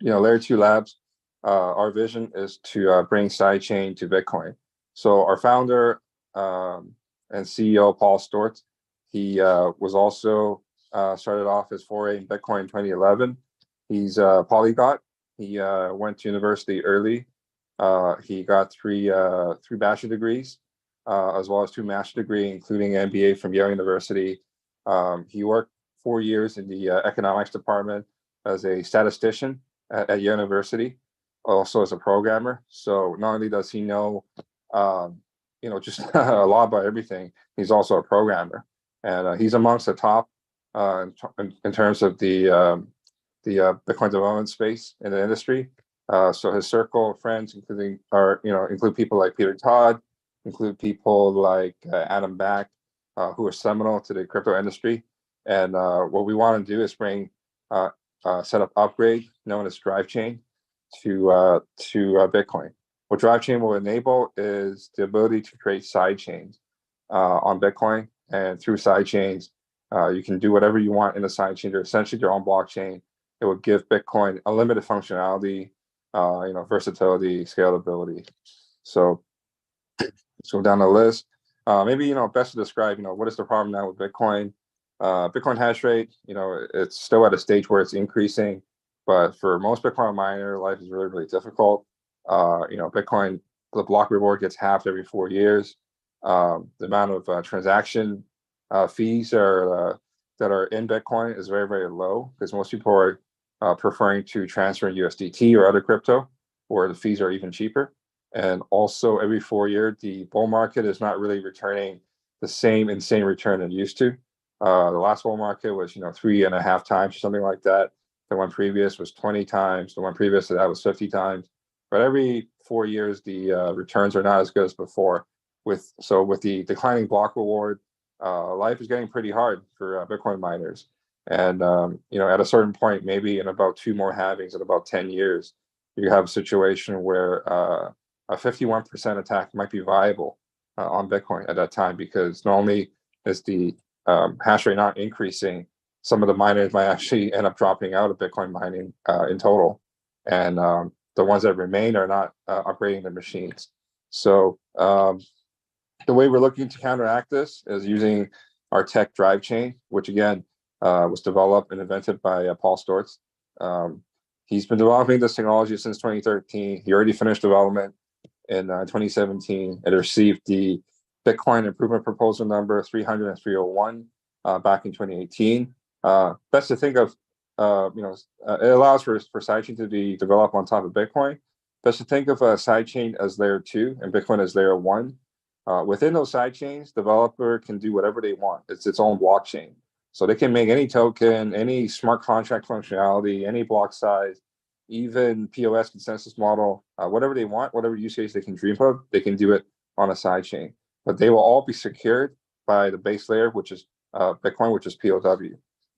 Layer 2 Labs, our vision is to bring sidechain to Bitcoin. So our founder and CEO, Paul Stortz, he was also started off his foray in Bitcoin in 2011. He's a polyglot. He went to university early. He got three bachelor degrees, as well as 2 master degrees, including an MBA from Yale University. He worked 4 years in the economics department as a statistician at Yale University, also as a programmer. So not only does he know, just a lot about everything, he's also a programmer, and he's amongst the top in terms of the Bitcoin development space in the industry. So his circle of friends, include people like Peter Todd, include people like Adam Back, who are seminal to the crypto industry. And what we want to do is bring set up upgrade known as DriveChain to Bitcoin. What DriveChain will enable is the ability to create side chains on Bitcoin, and through side chains, you can do whatever you want in the side chain. They're essentially your own blockchain. It will give Bitcoin unlimited functionality, versatility, scalability. So let's go down the list. Maybe, best to describe, what is the problem now with Bitcoin? Bitcoin hash rate, it's still at a stage where it's increasing, but for most Bitcoin miner, life is really, really difficult. Bitcoin, the block reward gets halved every 4 years. The amount of transaction fees that are in Bitcoin is very, very low, because most people are preferring to transfer USDT or other crypto, where the fees are even cheaper. And also every 4 years, the bull market is not really returning the same insane return it used to. The last bull market was, 3.5 times, something like that. The one previous was 20 times. The one previous to that was 50 times. But every 4 years, the returns are not as good as before. With the declining block reward, life is getting pretty hard for Bitcoin miners. And at a certain point, maybe in about 2 more halvings in about 10 years, you have a situation where a 51% attack might be viable on Bitcoin at that time, because not only is the hash rate not increasing, some of the miners might actually end up dropping out of Bitcoin mining in total, and the ones that remain are not upgrading their machines. So the way we're looking to counteract this is using our tech DriveChain, which again was developed and invented by Paul Stortz. He's been developing this technology since 2013. He already finished development in 2017 and received the Bitcoin Improvement Proposal number 300 and 301 back in 2018. Best to think of, it allows for sidechain to be developed on top of Bitcoin. Best to think of a sidechain as layer 2 and Bitcoin as layer 1. Within those sidechains, developer can do whatever they want. It's its own blockchain. So they can make any token, any smart contract functionality, any block size, even POS consensus model, whatever they want, whatever use case they can dream of, they can do it on a side chain. But they will all be secured by the base layer, which is Bitcoin, which is POW.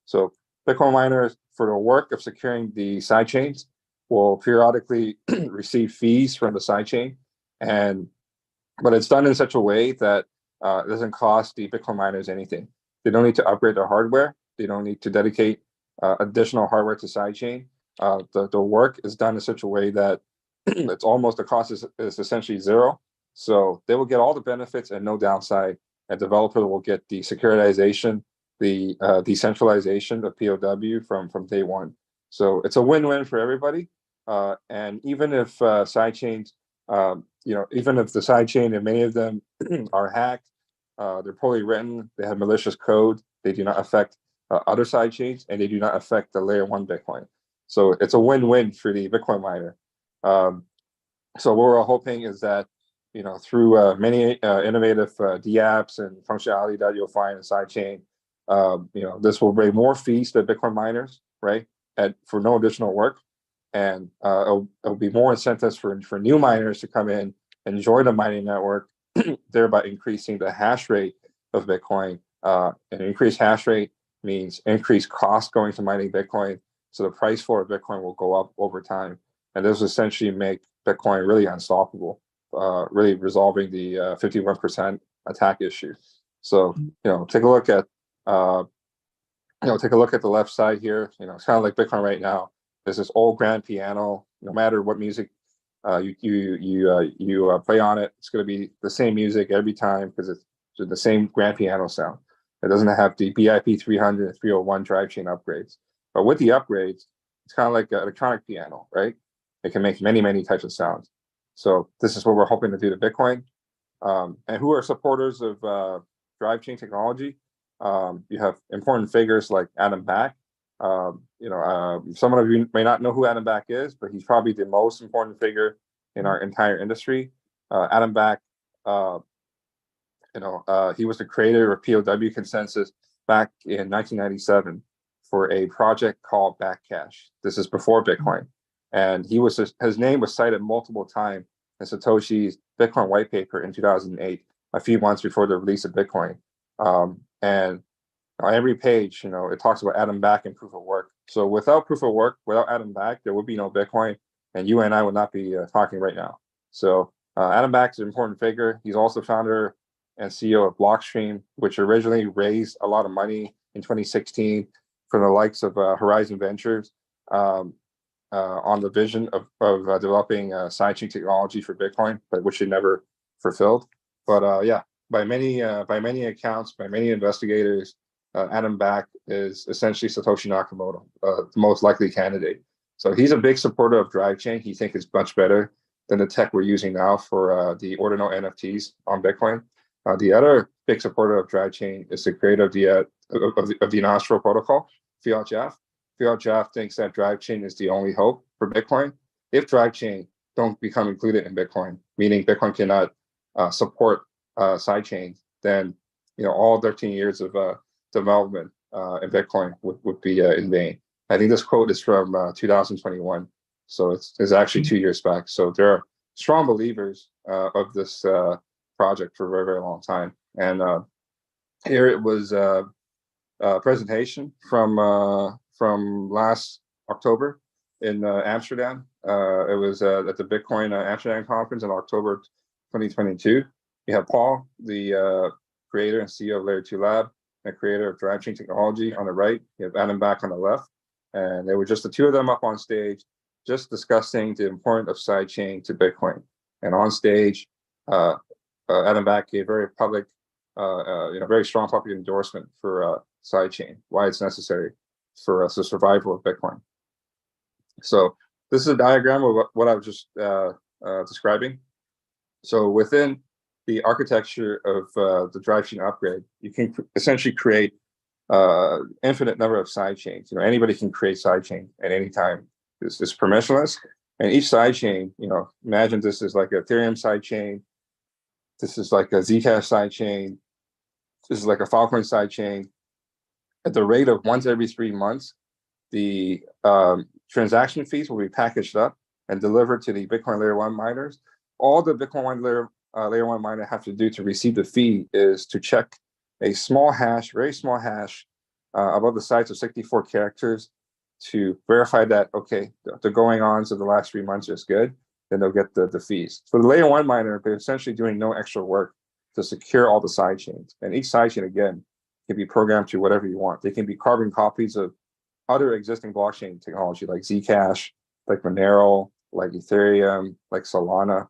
So Bitcoin miners, for the work of securing the side chains, will periodically receive fees from the side chain, but it's done in such a way that it doesn't cost the Bitcoin miners anything. They don't need to upgrade their hardware. They don't need to dedicate additional hardware to sidechain. The work is done in such a way that it's almost the cost is essentially zero. So they will get all the benefits and no downside. A developer will get the securitization, the decentralization of POW from day one. So it's a win-win for everybody. And even if sidechains, even if the sidechain and many of them are hacked, they're poorly written, they have malicious code, they do not affect other sidechains, and they do not affect the layer 1 Bitcoin. So it's a win-win for the Bitcoin miner. So what we're hoping is that, through many innovative dApps and functionality that you'll find in sidechain, this will bring more fees to Bitcoin miners, right? For no additional work. And it'll be more incentives for new miners to come in and join the mining network, thereby increasing the hash rate of Bitcoin. And increased hash rate means increased cost going to mining Bitcoin. So the price for Bitcoin will go up over time. And this will essentially make Bitcoin really unstoppable, really resolving the 51% attack issue. So, take a look at, take a look at the left side here. It's kind of like Bitcoin right now. There's this old grand piano. No matter what music you play on it, it's going to be the same music every time because it's the same grand piano sound. It doesn't have the BIP 300 and 301 drive chain upgrades. But with the upgrades, it's kind of like an electronic piano, right? It can make many, many types of sounds. So this is what we're hoping to do to Bitcoin. And who are supporters of drive chain technology? You have important figures like Adam Back. Some of you may not know who Adam Back is, but he's probably the most important figure in our entire industry. Adam Back, he was the creator of POW consensus back in 1997 for a project called Backcash. This is before Bitcoin, and his name was cited multiple times in Satoshi's Bitcoin white paper in 2008, a few months before the release of Bitcoin. And on every page, it talks about Adam Back and proof of work. So without proof of work, without Adam Back, there would be no Bitcoin, and you and I would not be talking right now. So Adam Back is an important figure. He's also founder and CEO of Blockstream, which originally raised a lot of money in 2016 from the likes of Horizon Ventures on the vision of developing sidechain technology for Bitcoin, but which they never fulfilled. But by many accounts, by many investigators, Adam Back is essentially Satoshi Nakamoto, the most likely candidate. So he's a big supporter of drive chain. He thinks it's much better than the tech we're using now for the ordinal NFTs on Bitcoin. The other big supporter of drive chain is the creator of the Nostro protocol, Fiat Jeff. Fiat Jeff thinks that drive chain is the only hope for Bitcoin. If drive chain don't become included in Bitcoin, meaning Bitcoin cannot support sidechains, then all 13 years of development in Bitcoin would be in vain. I think this quote is from 2021, so it's actually 2 years back. So there are strong believers of this project for a very, very long time. And here it was a presentation from last October in Amsterdam. It was at the Bitcoin Amsterdam conference in October 2022. You have Paul, the creator and CEO of Layer 2 Lab, and creator of drive chain technology on the right. You have Adam Back on the left. And they were just the two of them up on stage, just discussing the importance of sidechain to Bitcoin. And on stage, Adam Back gave very public, very strong public endorsement for sidechain, why it's necessary for the survival of Bitcoin. So this is a diagram of what I was just describing. So within the architecture of the drive chain upgrade, you can essentially create infinite number of sidechains. Anybody can create sidechain at any time. It's permissionless, and each sidechain, imagine this is like an Ethereum sidechain. This is like a Zcash sidechain. This is like a Filecoin sidechain. at the rate of once every 3 months, the transaction fees will be packaged up and delivered to the Bitcoin Layer 1 miners. All the Bitcoin Layer 1 miner have to do to receive the fee is to check a small hash, very small hash, above the size of 64 characters to verify that, okay, the going-ons of the last 3 months is good, then they'll get the fees. For the Layer 1 miner, they're essentially doing no extra work to secure all the side chains. And each side chain, again, can be programmed to whatever you want. They can be carbon copies of other existing blockchain technology like Zcash, like Monero, like Ethereum, like Solana.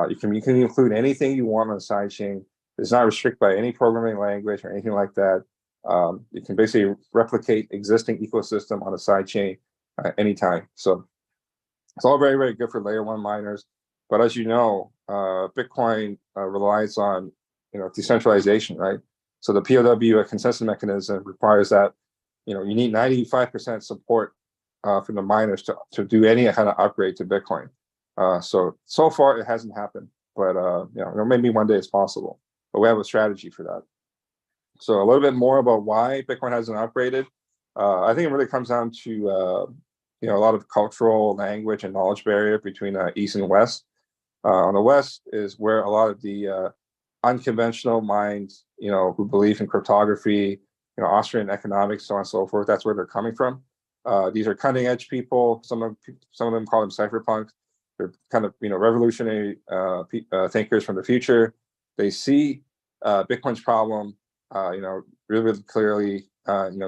You can include anything you want on a sidechain. It's not restricted by any programming language or anything like that. You can basically replicate existing ecosystem on a sidechain anytime. So it's all very, very good for Layer 1 miners. But as you know, Bitcoin relies on decentralization, right? So the POW consensus mechanism requires that you need 95% support from the miners to do any kind of upgrade to Bitcoin. So far it hasn't happened, but maybe one day it's possible. But we have a strategy for that. So a little bit more about why Bitcoin hasn't upgraded. I think it really comes down to a lot of cultural, language, and knowledge barrier between East and West. On the West is where a lot of the unconventional minds, who believe in cryptography, Austrian economics, so on and so forth. That's where they're coming from. These are cutting edge people. Some of them call them cypherpunks. They're kind of revolutionary thinkers from the future. They see Bitcoin's problem, really, really clearly,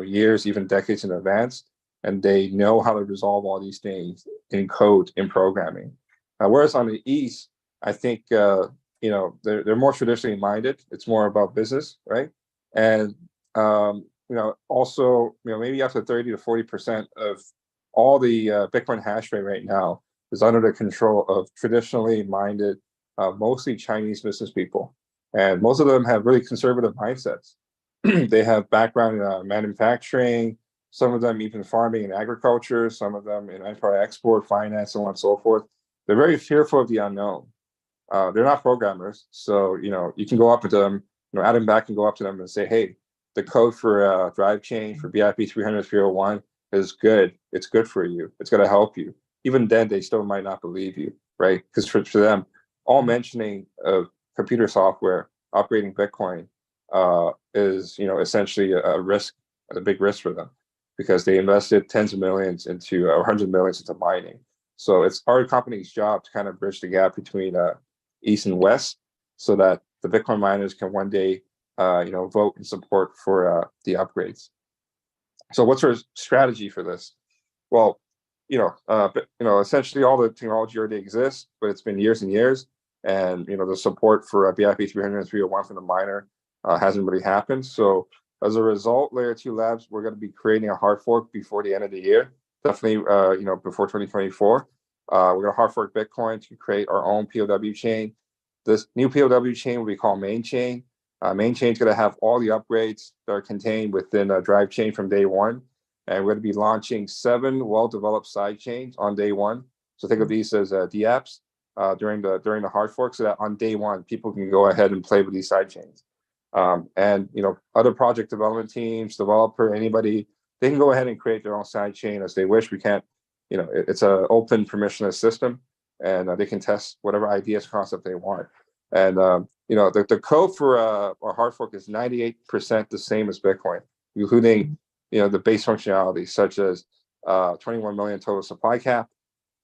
years, even decades in advance, and they know how to resolve all these things in code, in programming. Whereas on the East, I think they're more traditionally minded. It's more about business, right? And also, maybe up to 30 to 40% of all the Bitcoin hash rate right now is under the control of traditionally minded, mostly Chinese business people. And most of them have really conservative mindsets. They have background in manufacturing, some of them even farming and agriculture, some of them in import-export, finance, so on and so forth. They're very fearful of the unknown. They're not programmers. So, you can go up to them, Adam Back can go up to them and say, hey, the code for drive chain for BIP 300-301 is good. It's good for you. It's going to help you. Even then, they still might not believe you, right? Because for them, all mentioning of computer software upgrading Bitcoin is, essentially a risk, a big risk for them, because they invested tens of millions into or hundreds of millions into mining. So it's our company's job to kind of bridge the gap between East and West, so that the Bitcoin miners can one day vote in support for the upgrades. So what's our strategy for this? Well, essentially all the technology already exists, but it's been years and years, and the support for BIP 300 and 301 from the miner hasn't really happened. So as a result, Layer 2 Labs, we're going to be creating a hard fork before the end of the year, definitely before 2024. We're going to hard fork Bitcoin to create our own POW chain. This new POW chain will be called Main Chain. Main Chain is going to have all the upgrades that are contained within a drive chain from day one. And we're going to be launching 7 well-developed side chains on day one. So think of these as DApps during the hard fork, so that on day one, people can go ahead and play with these side chains. And other project development teams, developer, anybody, they can go ahead and create their own side chain as they wish. We can't, it's an open permissionless system, and they can test whatever ideas, concept they want. And the code for our hard fork is 98% the same as Bitcoin, including the base functionality such as 21 million total supply cap,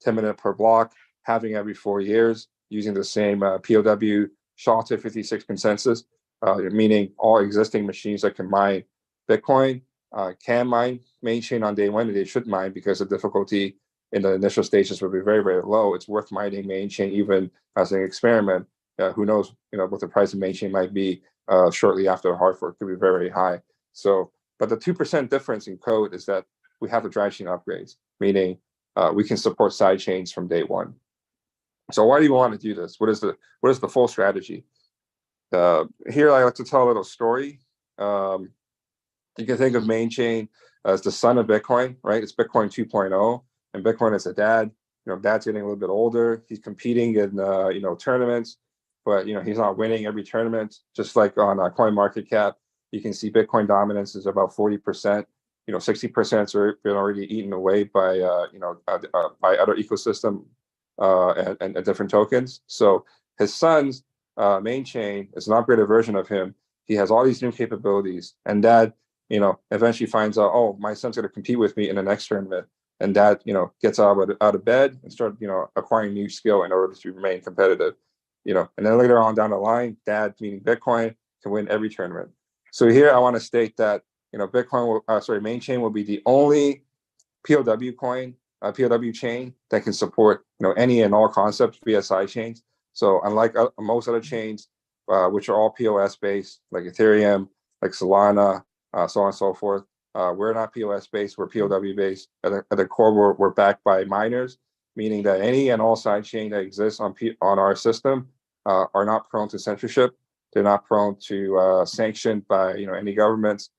10 minutes per block, halving every 4 years, using the same POW SHA-256 consensus, meaning all existing machines that can mine Bitcoin can mine Main Chain on day one, and they should mine because the difficulty in the initial stages will be very, very low. It's worth mining Main Chain even as an experiment. Who knows, what the price of Main Chain might be shortly after a hard fork. Could be very, very high. So, but the 2% difference in code is that we have the drive chain upgrades, meaning we can support side chains from day one. So why do you want to do this? What is the full strategy? Here I like to tell a little story. You can think of Main Chain as the son of Bitcoin, right? It's Bitcoin 2.0, and Bitcoin is a dad. Dad's getting a little bit older. He's competing in tournaments, but he's not winning every tournament. Just like on CoinMarketCap, you can see Bitcoin dominance is about 40%. 60% are been already eaten away by by other ecosystem and different tokens. So his son's main chain is an upgraded version of him. He has all these new capabilities, and dad, eventually finds out, oh, my son's going to compete with me in the next tournament, and dad, gets out of bed and start, acquiring new skill in order to remain competitive. And then later on down the line, dad, meaning Bitcoin, can win every tournament. So here I want to state that Bitcoin main chain will be the only POW coin, POW chain that can support any and all concepts via side chains. So unlike most other chains, which are all POS based, like Ethereum, like Solana, so on and so forth, we're not POS based. We're POW based. At the core, we're backed by miners, meaning that any and all side chain that exists on our system are not prone to censorship. They're not prone to sanctioned by any governments.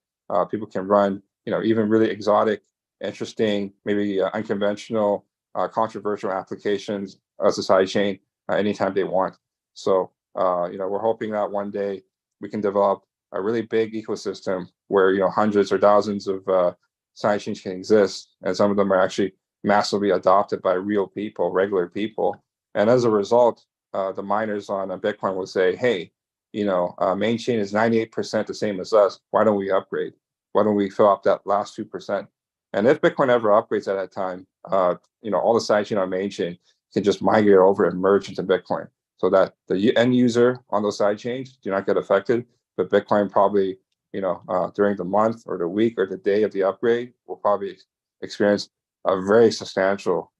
People can run even really exotic, interesting, maybe unconventional, controversial applications as a side chain anytime they want. So we're hoping that one day we can develop a really big ecosystem where hundreds or thousands of side chains can exist, and some of them are actually massively adopted by real people, regular people. And as a result, the miners on Bitcoin will say, hey, main chain is 98% the same as us. Why don't we upgrade? Why don't we fill up that last 2%? And if Bitcoin ever upgrades at that time, all the side chain on main chain can just migrate over and merge into Bitcoin, so that the end user on those side chains do not get affected. But Bitcoin probably, during the month or the week or the day of the upgrade, will probably experience a very substantial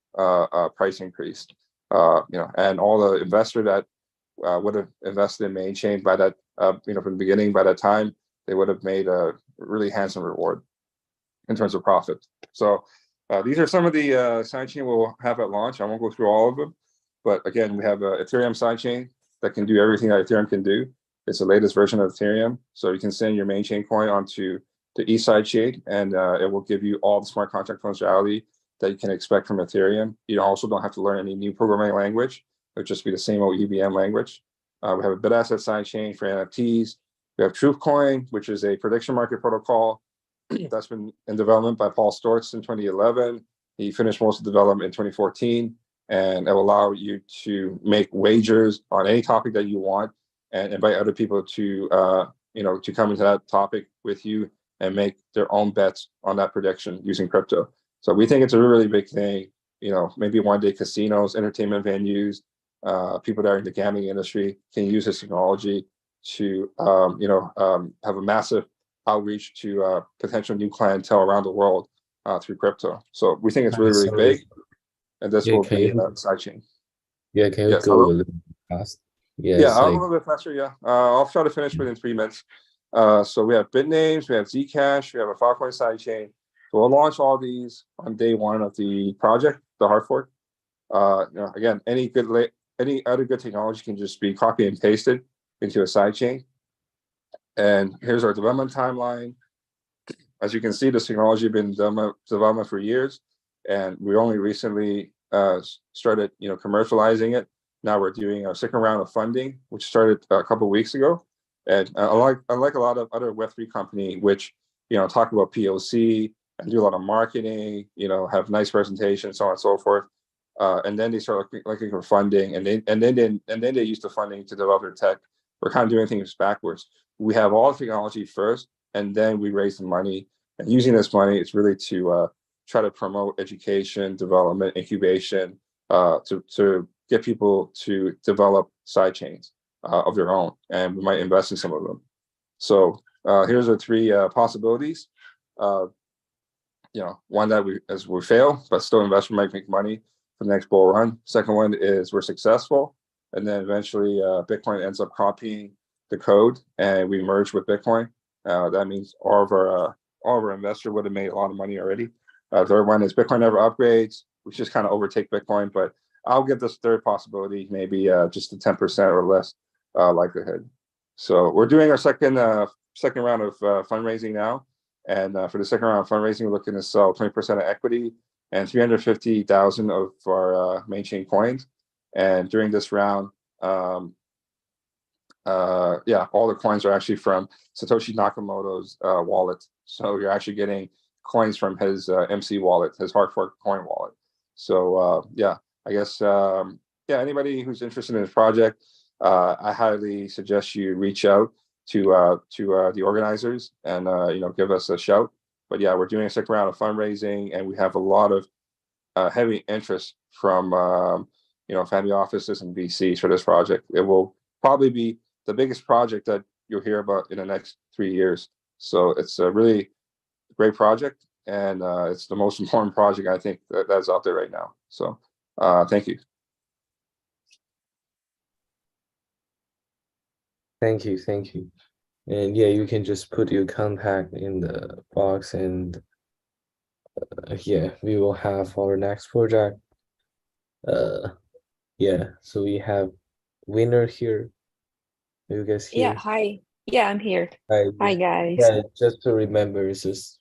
price increase. And all the investor that would have invested in main chain by that, from the beginning, by that time, they would have made a really handsome reward in terms of profit. So these are some of the sidechain we'll have at launch. I won't go through all of them, but again, we have a Ethereum sidechain that can do everything that Ethereum can do. It's the latest version of Ethereum, so you can send your main chain coin onto the E sidechain, and it will give you all the smart contract functionality that you can expect from Ethereum. You also don't have to learn any new programming language. It'll just be the same old EVM language. We have a BitAsset sidechain for NFTs. We have TruthCoin, which is a prediction market protocol that's been in development by Paul Stortz in 2011. He finished most of the development in 2014, and it will allow you to make wagers on any topic that you want and invite other people to to come into that topic with you and make their own bets on that prediction using crypto. So we think it's a really big thing. Maybe one day casinos, entertainment venues, people that are in the gambling industry can use this technology to have a massive outreach to potential new clientele around the world through crypto. So we think it's really, really big, and this will be a sidechain. Yeah, can you go a little bit fast? Yeah, I'll go a little bit faster. Yeah, I'll try to finish within 3 minutes. So we have Bitnames, we have Zcash, we have a Filecoin sidechain. So we'll launch all these on day one of the project, the hard fork. Again, any other good technology can just be copied and pasted into a sidechain. And here's our development timeline. As you can see, this technology has been development for years, and we only recently started, commercializing it. Now we're doing our second round of funding, which started a couple of weeks ago. And unlike a lot of other Web3 company, which talk about POC and do a lot of marketing, have nice presentations, so on and so forth, and then they start looking for funding, and then they use the funding to develop their tech. We're kind of doing things backwards. We have all the technology first, and then we raise the money. And using this money, it's really to try to promote education, development, incubation, to get people to develop side chains of their own, and we might invest in some of them. So here's our three possibilities. One that we fail, but still investor might make money for the next bull run. Second one is we're successful, and then eventually Bitcoin ends up copying the code, and we merge with Bitcoin. That means all of our investors would have made a lot of money already. Third one is Bitcoin never upgrades, which just kind of overtake Bitcoin, but I'll give this third possibility maybe just a 10% or less likelihood. So we're doing our second round of fundraising now, and for the second round of fundraising, we're looking to sell 20% of equity and 350,000 of our main chain coins. And during this round, yeah, all the coins are actually from Satoshi Nakamoto's wallet. So you're actually getting coins from his MC wallet, his hard fork coin wallet. So yeah, I guess yeah, anybody who's interested in this project, I highly suggest you reach out to the organizers and give us a shout. But yeah, we're doing a second round of fundraising, and we have a lot of heavy interest from family offices and VCs for this project. It will probably be the biggest project that you'll hear about in the next 3 years. So it's a really great project, and it's the most important project I think that's out there right now. So thank you. Thank you, thank you. And yeah, you can just put your contact in the box, and yeah, we will have our next project. Yeah, so we have winner here. Are you guys here? Yeah, hi. Yeah, I'm here. Hi, Hi, guys. yeah, just to remember, it's just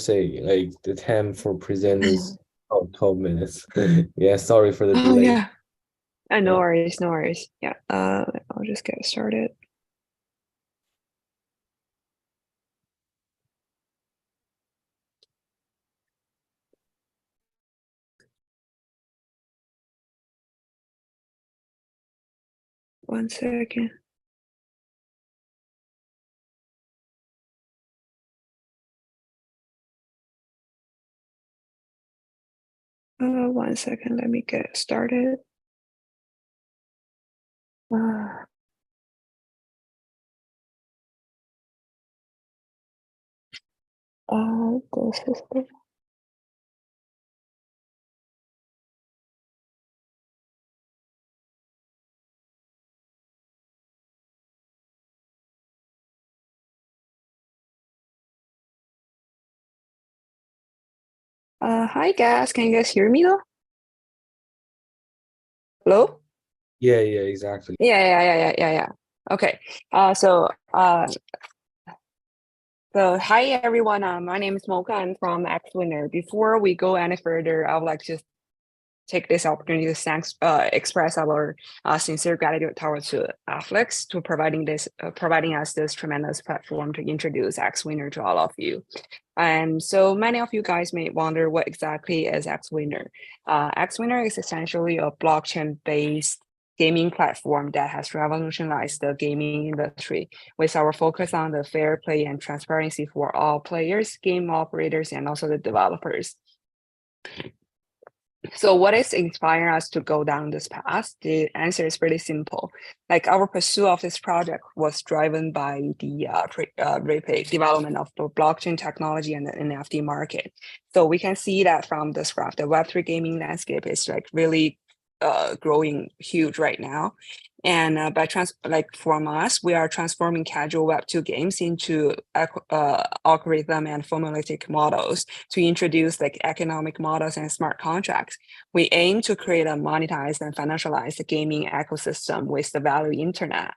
say like the time for present is 12 minutes. Yeah, sorry for the Oh, delay. yeah. No Yeah. worries, no worries. Yeah, I'll just get started. One second. One second, let me get started. This is the hi guys, can you guys hear me though? Hello? Yeah, exactly. Yeah. Okay. So hi everyone. My name is Mocha. I'm from XWinner. Before we go any further, I would like to take this opportunity to express our sincere gratitude towards Afflux to providing us this tremendous platform to introduce XWinner to all of you. And so many of you guys may wonder what exactly is XWinner. XWinner is essentially a blockchain-based gaming platform that has revolutionized the gaming industry with our focus on the fair play and transparency for all players, game operators, and also the developers. So what is inspiring us to go down this path? The answer is pretty simple. Like our pursuit of this project was driven by the rapid development of the blockchain technology and the NFT market. So we can see that from this graph, the Web3 gaming landscape is like really growing huge right now. And from us, we are transforming casual Web2 games into algorithm and formulaic models to introduce like economic models and smart contracts. We aim to create a monetized and financialized gaming ecosystem with the value internet.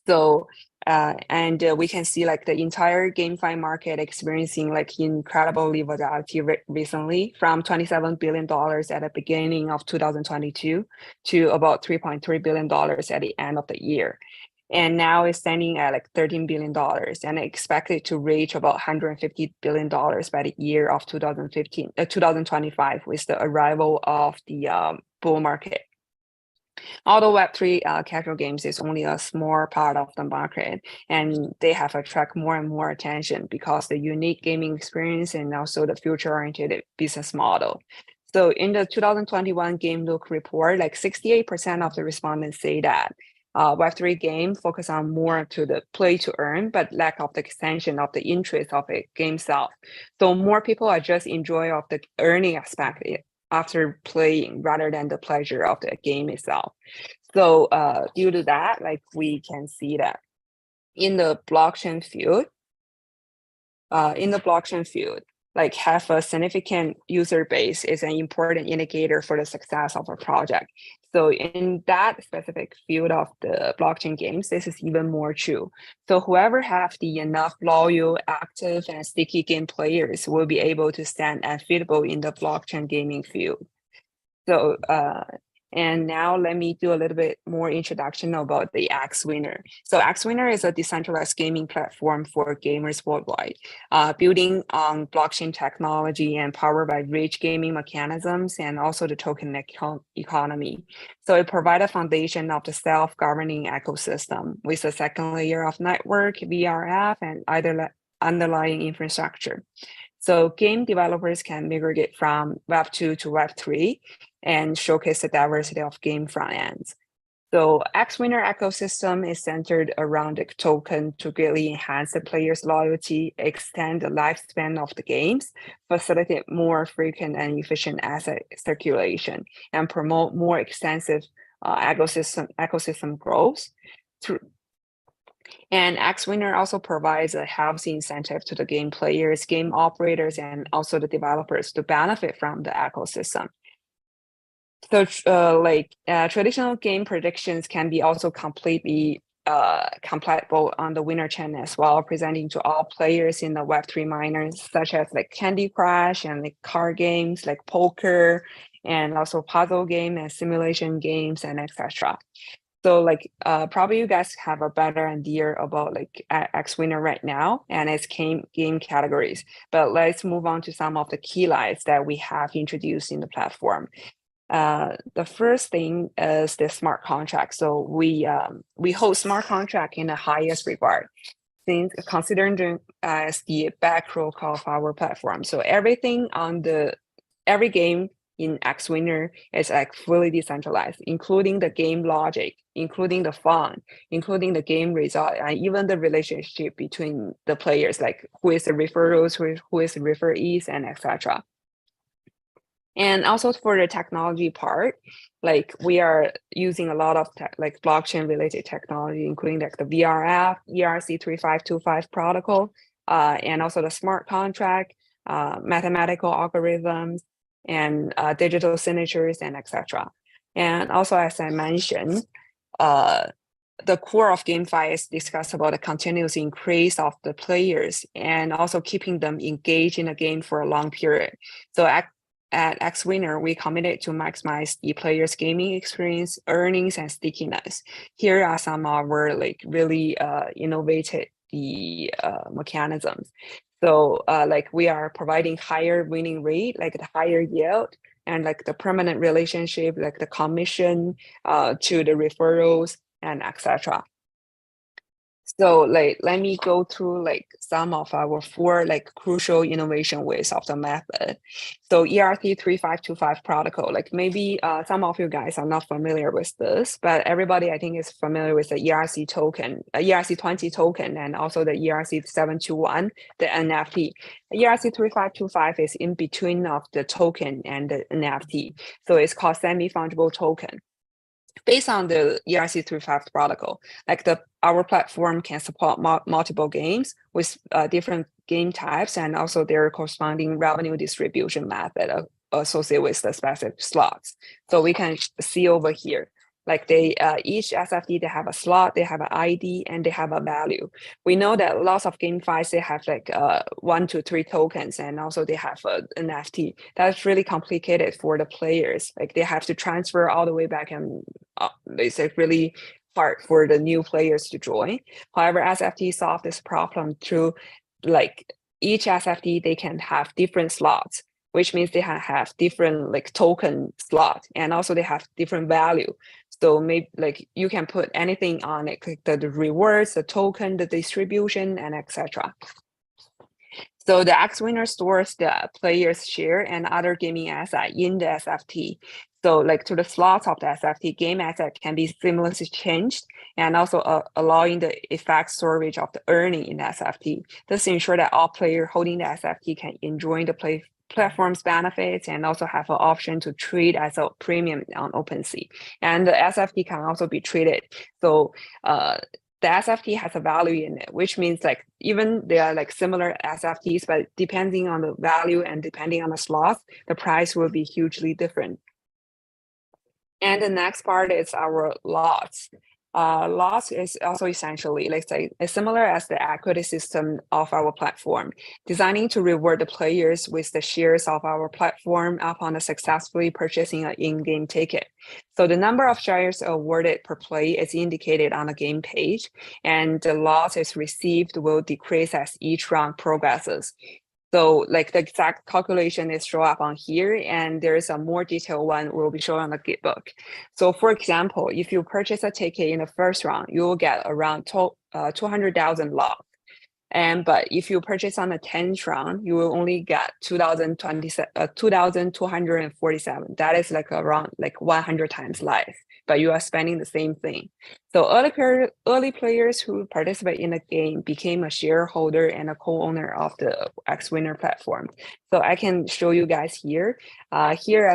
So, we can see like the entire GameFi market experiencing like incredible volatility recently, from $27 billion at the beginning of 2022 to about $3.3 billion at the end of the year. And now it's standing at like $13 billion and expected to reach about $150 billion by the year of 2025 with the arrival of the bull market. Although Web3 casual games is only a small part of the market, and they have attracted more and more attention because the unique gaming experience and also the future-oriented business model. So in the 2021 Game Look report, like 68% of the respondents say that Web3 game focus on more to the play to earn, but lack of the extension of the interest of the game itself. So more people are just enjoy of the earning aspect after playing rather than the pleasure of the game itself. So due to that, like we can see that in the blockchain field, like have a significant user base is an important indicator for the success of a project. So in that specific field of the blockchain games, this is even more true. So whoever have the enough loyal, active, and sticky game players will be able to stand unbeatable in the blockchain gaming field. So And now let me do a little bit more introduction about the X-Winner. So X-Winner is a decentralized gaming platform for gamers worldwide, building on blockchain technology and powered by rich gaming mechanisms and also the token economy. So it provides a foundation of the self-governing ecosystem with a second layer of network, VRF, and other underlying infrastructure. So game developers can migrate from Web 2 to Web 3 and showcase the diversity of game front ends. So X-Winner ecosystem is centered around the token to greatly enhance the player's loyalty, extend the lifespan of the games, facilitate more frequent and efficient asset circulation, and promote more extensive ecosystem growth. And X-Winner also provides a healthy incentive to the game players, game operators, and also the developers to benefit from the ecosystem. So traditional game predictions can be also completely compatible on the winner chain as well, presenting to all players in the Web3 miners, such as like Candy Crush and like card games like poker, and also puzzle game and simulation games and etc. So like probably you guys have a better idea about like X-Winner right now and its game categories. But let's move on to some of the key lights that we have introduced in the platform. The first thing is the smart contract. So we hold smart contract in the highest regard, since considering them as the backroom of our platform. So everything on every game in X-Winner is like fully decentralized, including the game logic, including the fun, including the game result, and even the relationship between the players, like who is the referrals, who is the referees, and etc. And also for the technology part, like we are using a lot of like blockchain related technology, including like the VRF, ERC-3525 protocol, and also the smart contract, mathematical algorithms, and digital signatures, and etc. And also, as I mentioned, the core of GameFi is discussed about the continuous increase of the players and also keeping them engaged in a game for a long period. So at X-Winner, we committed to maximize the players' gaming experience, earnings, and stickiness. Here are some of our like really innovative mechanisms. So like we are providing higher winning rate, like the higher yield, and like the permanent relationship, like the commission to the referrals, and etc. So like let me go through like some of our 4 like crucial innovation ways of the method. So ERC-3525 protocol, like maybe some of you guys are not familiar with this, but everybody I think is familiar with the ERC token, ERC-20 token, and also the ERC-721, the NFT. ERC-3525 is in between of the token and the NFT, so it's called semi-fungible token. Based on the ERC-35 protocol, like our platform can support multiple games with different game types and also their corresponding revenue distribution method associated with the specific slots. So we can see over here, like each SFT, they have a slot, they have an ID, and they have a value. We know that lots of GameFi, they have like 1 to 3 tokens, and also they have an NFT. That's really complicated for the players. Like they have to transfer all the way back, and it's like really hard for the new players to join. However, SFT solve this problem through like each SFT, they can have different slots, which means they have different like token slot, and also they have different value. So maybe like you can put anything on it, like the rewards, the token, the distribution, and etc. So the X-Winner stores the player's share and other gaming asset in the SFT. So like to the slots of the SFT, game asset can be seamlessly changed, and also allowing the effect storage of the earning in the SFT. This ensures that all players holding the SFT can enjoy the platform's benefits and also have an option to trade as a premium on OpenSea. And the SFT can also be traded. So the SFT has a value in it, which means like even they are like similar SFTs, but depending on the value and depending on the slots, the price will be hugely different. And the next part is our lots. Loss is also essentially, let's say, similar as the equity system of our platform, designing to reward the players with the shares of our platform upon successfully purchasing an in-game ticket. So the number of shares awarded per play is indicated on the game page, and the losses received will decrease as each round progresses. So like the exact calculation is shown up on here, and there is a more detailed one will be shown on the Gitbook. So for example, if you purchase a ticket in the first round, you will get around 200,000 loss. But if you purchase on the 10th round, you will only get 2,247. That is like around like 100 times life, but you are spending the same thing. So early players who participate in the game became a shareholder and a co-owner of the Xwinner platform. So I can show you guys here. Here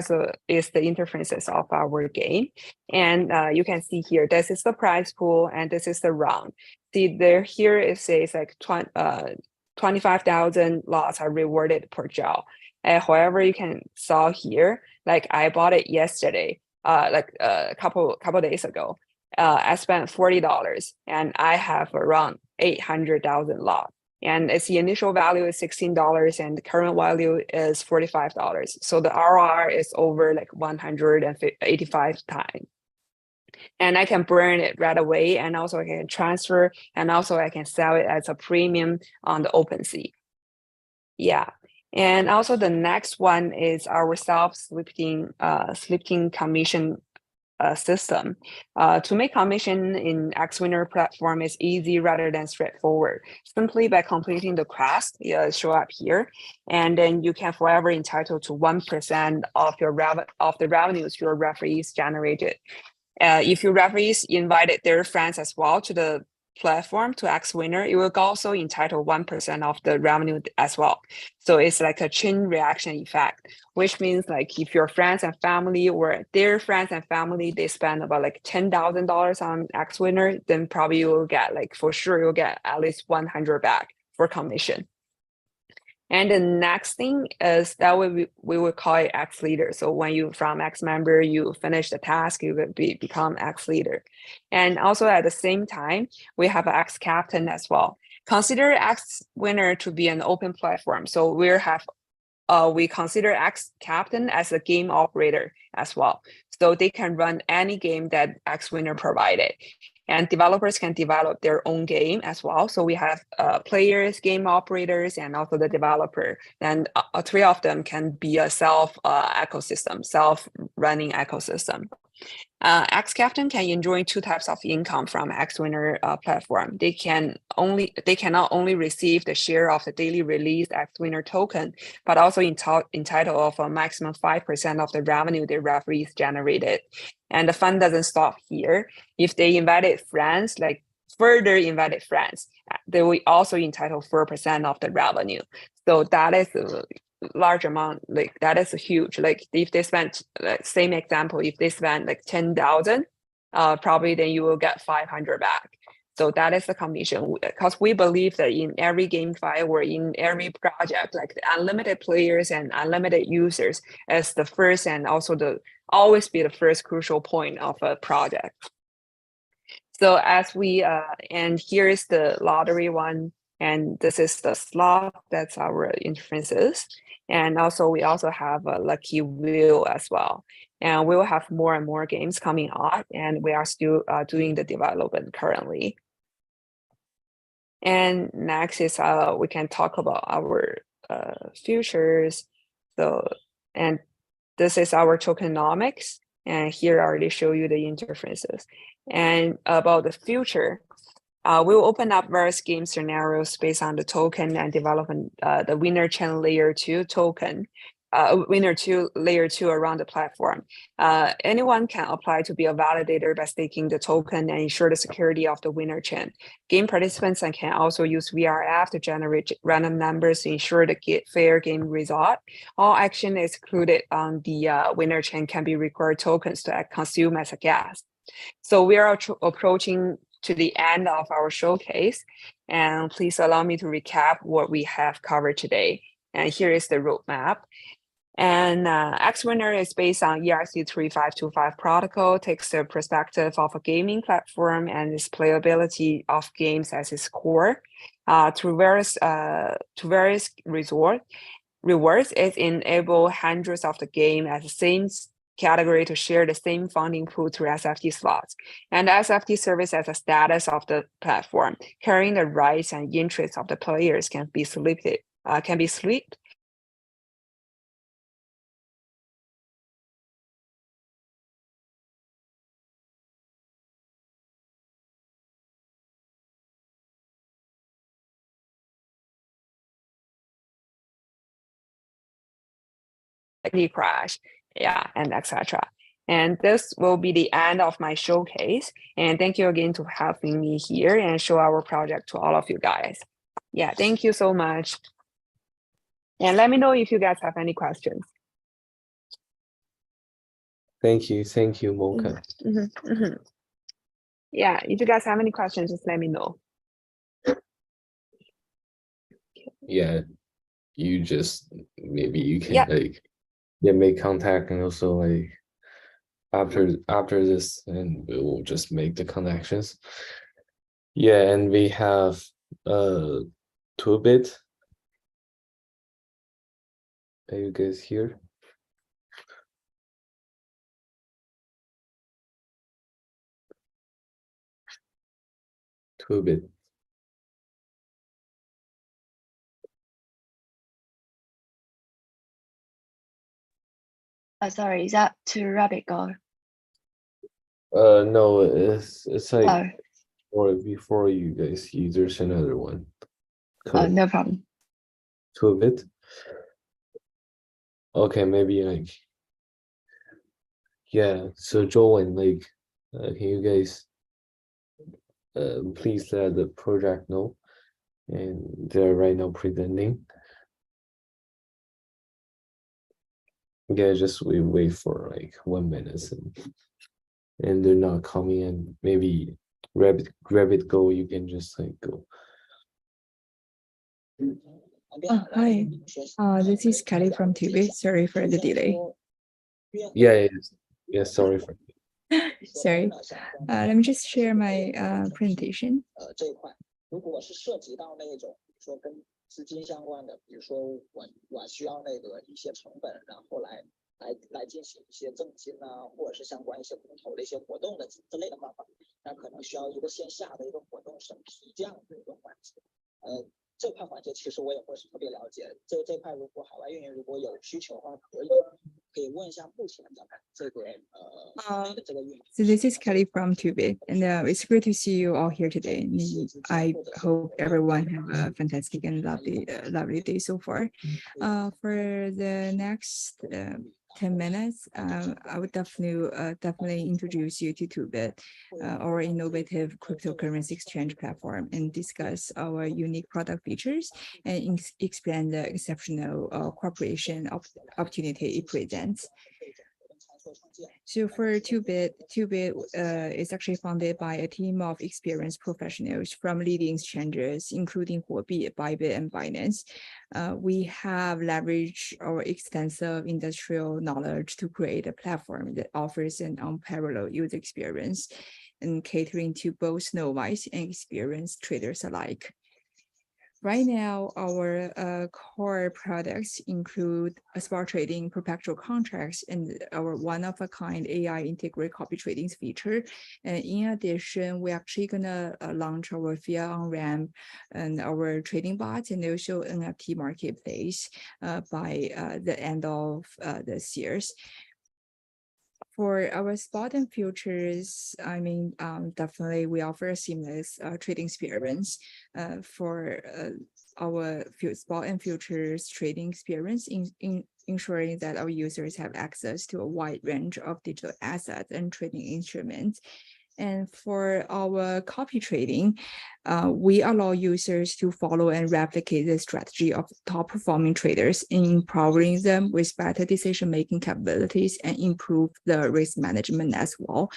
is the interfaces of our game. And you can see here, this is the prize pool and this is the round. See there, here it says like 25,000 lots are rewarded per job. However, you can saw here, like I bought it yesterday, like a couple days ago. I spent $40 and I have around 800,000 lots. And its the initial value is $16 and the current value is $45. So the ROR is over like 185 times. And I can burn it right away, and also I can transfer, and also I can sell it as a premium on the OpenSea. Yeah, and also the next one is our self-splitting commission system. To make commission in Xwinner platform is easy rather than straightforward. Simply by completing the quest, show up here, and then you can forever entitled to 1% of the revenues your referees generated. If your referees invited their friends as well to the platform to Xwinner, it will also entitle 1% of the revenue as well. So it's like a chain reaction effect, which means like if your friends and family or their friends and family, they spend about like $10,000 on Xwinner, then probably you will get like, for sure, you'll get at least 100 back for commission. And the next thing is that we will call it X leader. So when you from X member, you finish the task, you will become X leader. And also at the same time, we have an X captain as well. Consider Xwinner to be an open platform. So we consider X captain as a game operator as well. So they can run any game that Xwinner provided. And developers can develop their own game as well. So we have players, game operators, and also the developer. And three of them can be a self-running ecosystem. X Captain can enjoy two types of income from Xwinner platform. They can not only receive the share of the daily released Xwinner token, but also entitled of a maximum 5% of the revenue their referees generated. And the fun doesn't stop here. If they invited friends, like further invited friends, they will also entitle 4% of the revenue. So that is a large amount, like that is a huge, like if they spend, same example, if they spend like 10,000, probably then you will get 500 back. So that is the commission, because we believe that in every GameFi or in every project, like the unlimited players and unlimited users as the first and also always be the first crucial point of a project. So as we, and here is the lottery one, and this is the slot, that's our interfaces. And also we also have a lucky wheel as well. And we will have more and more games coming out, and we are still doing the development currently. And next is we can talk about our futures. So, and this is our tokenomics. And here I already show you the interfaces. And about the future, we'll open up various game scenarios based on the token and development, the winner chain layer 2 token, winner 2 layer 2 around the platform. Anyone can apply to be a validator by staking the token and ensure the security of the winner chain. Game participants can also use VRF to generate random numbers to ensure the fair game result. All action excluded on the winner chain can be required tokens to consume as a gas. So we are approaching to the end of our showcase, and please allow me to recap what we have covered today. And here is the roadmap. And X-Winner is based on ERC3525 protocol, takes the perspective of a gaming platform and its playability of games as its core. Through various rewards, it enables hundreds of the game at the same category to share the same funding pool through SFT slots. And the SFT serves as a status of the platform, carrying the rights and interests of the players can be split crash, yeah, and etc. And this will be the end of my showcase. And thank you again for having me here and show our project to all of you guys. Yeah, thank you so much. And let me know if you guys have any questions. Thank you, Mocha. Yeah, if you guys have any questions, just let me know. Yeah, you just maybe you can like make contact, and also like after this, and we will just make the connections. Yeah, and we have 2-bit. Are you guys here? Two-bit. Sorry, is that to rabbit go? No, it's like or before you guys, there's another one. No problem. 2-bit. Okay, maybe like so Joel, like can you guys please let the project know, and they're right now presenting. Yeah, just we wait for like 1 minute, and they're not coming, and maybe rabbit go, you can just like go. Hi, this is Kelly from TV. Sorry for the delay. Yeah, sorry for Sorry. Let me just share my presentation. 资金相关的，比如说我需要那个一些成本，然后来进行一些赠金啊，或者是相关一些公投的一些活动的之类的方法，那可能需要一个线下的一个活动审批这样的一个环节。这块环节其实我也不是特别了解，这块如果海外运营如果有需求的话，可以问一下目前咱们这个这个运营。So this is Kelly from Tube, and it's great to see you all here today. I hope everyone have a fantastic and lovely day so far. For the next 10 minutes, I would definitely introduce you to Tube, our innovative cryptocurrency exchange platform, and discuss our unique product features and explain the exceptional cooperation opportunity it presents. So for 2-bit is actually founded by a team of experienced professionals from leading exchanges, including Huobi, Bybit, and Binance. We have leveraged our extensive industrial knowledge to create a platform that offers an unparalleled user experience and catering to both novice and experienced traders alike. Right now, our core products include spot trading, perpetual contracts, and our one-of-a-kind AI integrated copy trading feature. And in addition, we're actually gonna launch our fiat on-ramp and our trading bots and also NFT marketplace by the end of this year. For our spot and futures, I mean, definitely we offer a seamless trading experience for our spot and futures trading experience in ensuring that our users have access to a wide range of digital assets and trading instruments. And for our copy trading, we allow users to follow and replicate the strategy of top performing traders, empowering them with better decision-making capabilities and improve the risk management as well.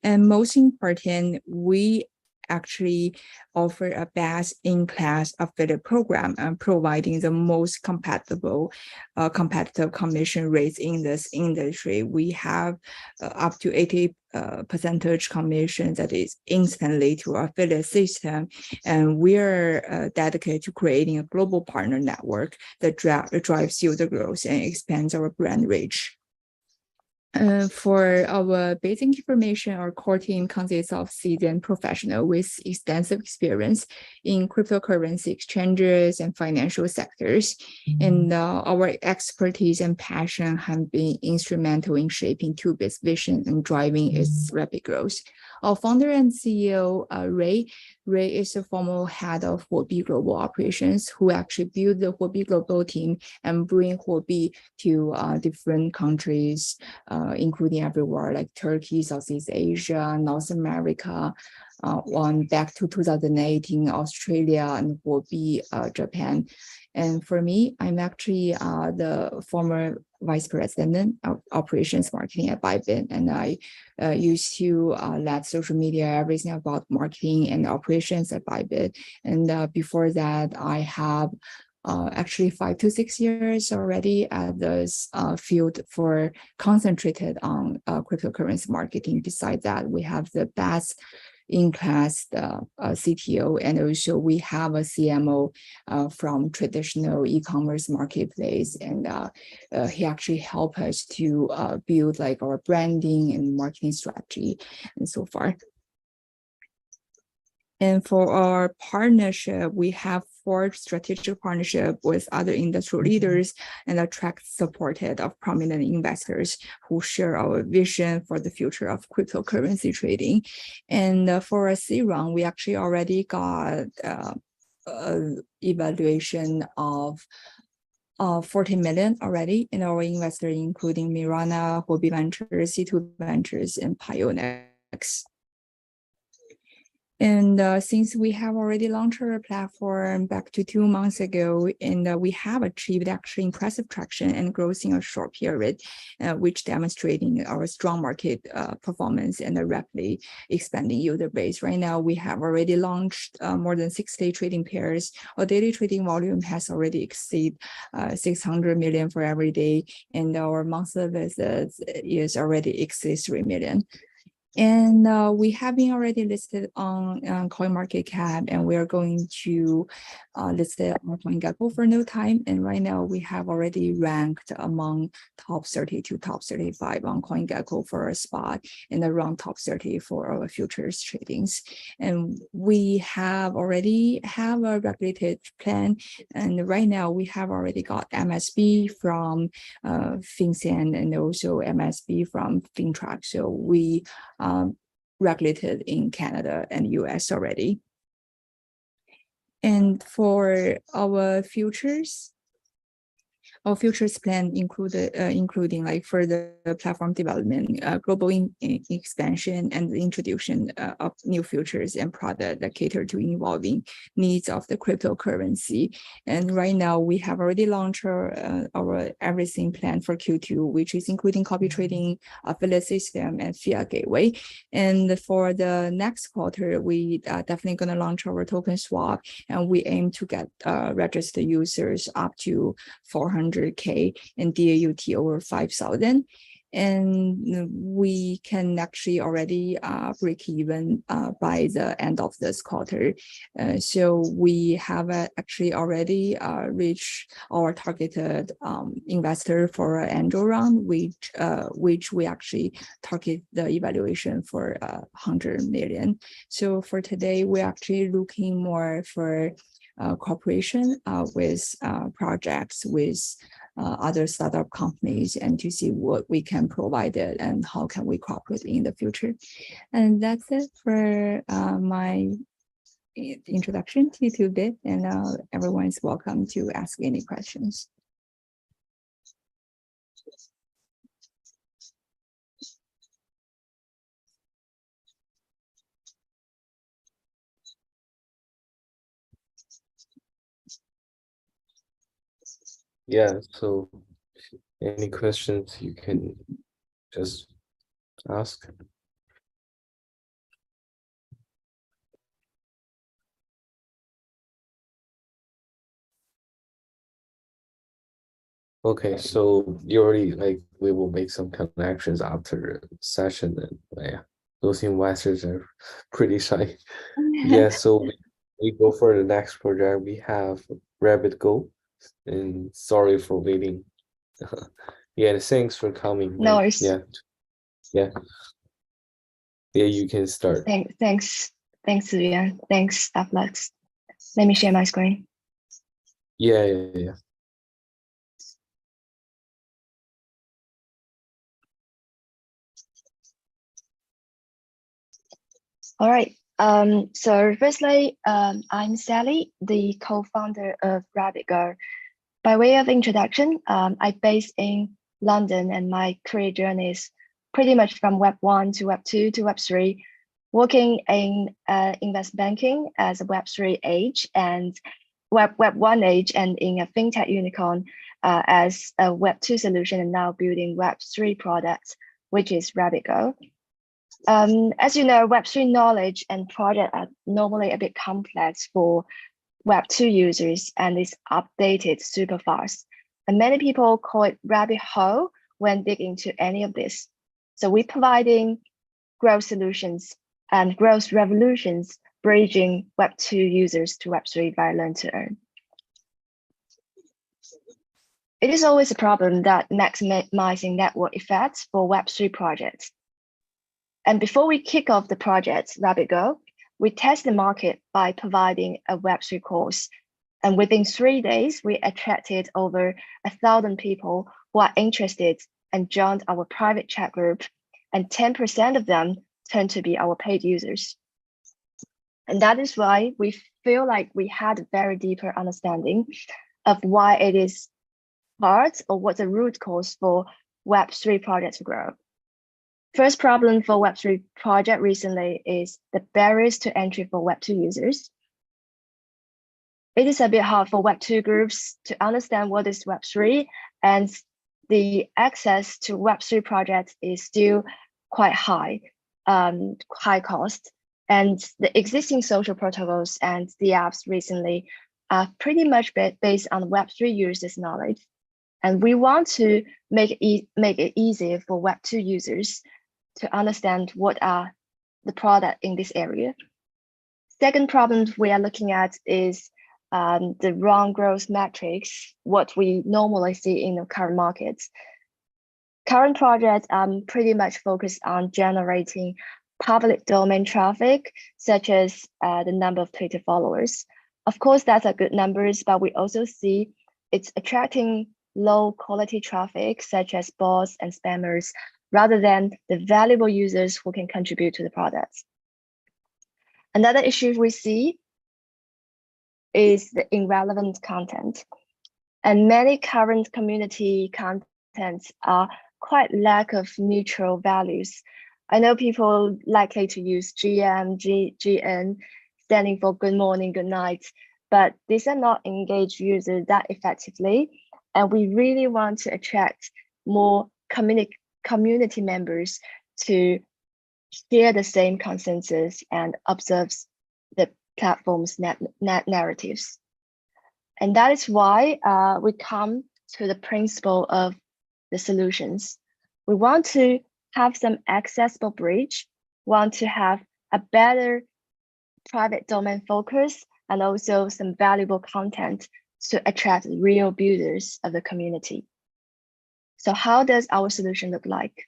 And most important, we actually offer a best-in-class affiliate program and providing the most compatible, competitive commission rates in this industry. We have up to 80 percentage commission that is instantly to our affiliate system, and we're dedicated to creating a global partner network that drives user growth and expands our brand reach. For our basic information, our core team consists of seasoned professionals with extensive experience in cryptocurrency exchanges and financial sectors. And our expertise and passion have been instrumental in shaping 2bit's vision and driving its rapid growth. Our founder and CEO, Ray is the former head of Huobi Global Operations, who actually built the Huobi Global team and bring Huobi to different countries, including everywhere like Turkey, Southeast Asia, North America, back to 2018, Australia, and Huobi, Japan. And for me, I'm actually the former vice president of operations marketing at Bybit, and I used to lead social media, everything about marketing and operations at Bybit. And before that, I have actually 5 to 6 years already at this field for concentrated on cryptocurrency marketing. Besides that, we have the best in-class CTO, and also we have a CMO from traditional e-commerce marketplace, and he actually helped us to build like our branding and marketing strategy and so far. And for our partnership, we have forged strategic partnership with other industry leaders and attract supported of prominent investors who share our vision for the future of cryptocurrency trading. And for a C round, we actually already got evaluation of 40 million already in our investor, including Mirana, Huobi Ventures, C2 Ventures, and Pionex. And since we have already launched our platform back to 2 months ago, and we have achieved actually impressive traction and growth in a short period, which demonstrating our strong market performance and a rapidly expanding user base. Right now, we have already launched more than 60 trading pairs. Our daily trading volume has already exceeded 600 million for every day, and our monthly visits is already exceeds 3 million. And we have been already listed on CoinMarketCap, and we are going to list it on CoinGecko for no time. And right now we have already ranked among top 30 to top 35 on CoinGecko for a spot, and around top 30 for our futures tradings. And we have already have a regulated plan, and right now we have already got MSB from FinCEN and also MSB from FinTrack. So we regulated in Canada and US already. And for our futures plan including like further platform development, global expansion, and the introduction of new futures and products that cater to evolving needs of the cryptocurrency. And right now we have already launched our everything plan for Q2, which is including copy trading, affiliate system, and fiat gateway. And for the next quarter, we definitely going to launch our token swap, and we aim to get registered users up to 400K and DAUT over 5,000. And we can actually already break even by the end of this quarter. So we have actually already reached our targeted investor for an angel round, which we actually target the evaluation for 100 million. So for today, we're actually looking more for cooperation with projects, with other startup companies, and to see what we can provide it and how can we cooperate in the future. And that's it for my introduction to 2bit, and everyone is welcome to ask any questions. Yeah, so any questions you can just ask. Okay, so you already like we will make some connections after the session, and yeah, those investors are pretty shy. Yeah, so we go for the next project. We have Rabbit Go, and sorry for waiting. Yeah, and thanks for coming. No Like, worries. yeah, yeah, yeah. You can start. Thanks, Vivian. Thanks, Afflux. Let me share my screen. Yeah, yeah, yeah. All right. So firstly, I'm Sally, the co-founder of Rabbit Girl. By way of introduction, I'm based in London, and my career journey is pretty much from Web 1 to Web 2 to Web 3, working in investment banking as a Web 3 age and Web 1 age, and in a fintech unicorn as a Web 2 solution, and now building Web 3 products, which is Rabbit Go. As you know, Web3 knowledge and project are normally a bit complex for Web2 users, and is updated super fast. And many people call it rabbit hole when digging into any of this. So we're providing growth solutions and growth revolutions, bridging Web2 users to Web3 via learn to earn. It is always a problem that maximizing network effects for Web3 projects. And before we kick off the project, Rabbit Go, we test the market by providing a Web3 course. And within 3 days, we attracted over 1,000 people who are interested and joined our private chat group. And 10% of them turned to be our paid users. And that is why we feel like we had a very deeper understanding of why it is hard, or what the root cause for Web3 projects to grow. First problem for Web3 project recently is the barriers to entry for Web2 users. It is a bit hard for Web2 groups to understand what is Web3, and the access to Web3 projects is still quite high, high cost. And the existing social protocols and the apps recently are pretty much based on Web3 users' knowledge. And we want to make it easier for Web2 users to understand what are the product in this area. Second problem we are looking at is the wrong growth metrics, what we normally see in the current markets. Current projects are pretty much focused on generating public domain traffic, such as the number of Twitter followers. Of course, that's a good numbers, but we also see it's attracting low quality traffic, such as bots and spammers, rather than the valuable users who can contribute to the products. Another issue we see is the irrelevant content. And many current community contents are quite lack of neutral values. I know people likely to use GM, GN, standing for good morning, good night, but these are not engaged users that effectively. And we really want to attract more community members to share the same consensus and observe the platform's narratives. And that is why we come to the principle of the solutions. We want to have some accessible bridge, want to have a better private domain focus, and also some valuable content to attract real builders of the community. So how does our solution look like?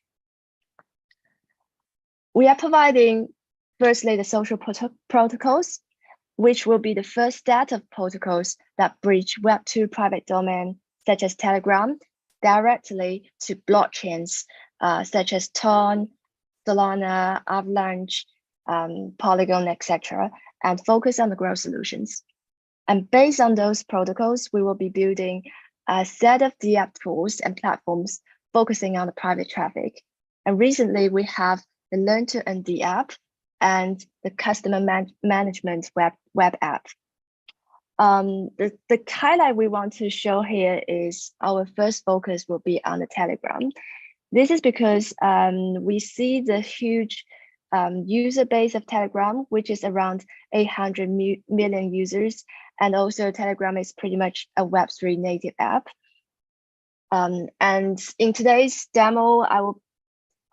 We are providing, firstly, the social protocols, which will be the first set of protocols that bridge Web2 private domain, such as Telegram, directly to blockchains, such as Ton, Solana, Avalanche, Polygon, etc., and focus on the growth solutions. And based on those protocols, we will be building a set of DApp tools and platforms focusing on the private traffic. And recently, we have the Learn to Earn DApp and the customer management web app. The highlight we want to show here is our first focus will be on the Telegram. This is because we see the huge user base of Telegram, which is around 800 million users. And also Telegram is pretty much a Web3 native app. And in today's demo, I will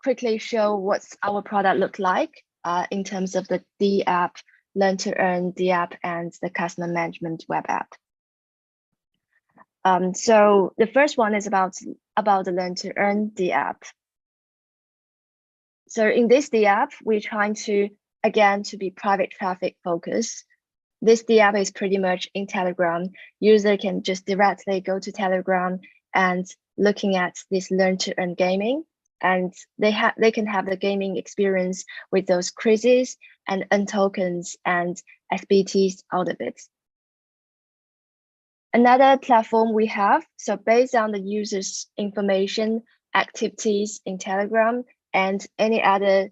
quickly show what's our product look like in terms of the D app, Learn to Earn D app, and the customer management web app. So the first one is about the Learn to Earn D app. So in this D app, we're trying to, again, to be private traffic focused. This D app is pretty much in Telegram. User can just directly go to Telegram and looking at this Learn to Earn gaming, and they can have the gaming experience with those quizzes and earn tokens and SBTs out of it. Another platform we have, so based on the user's information, activities in Telegram, and any other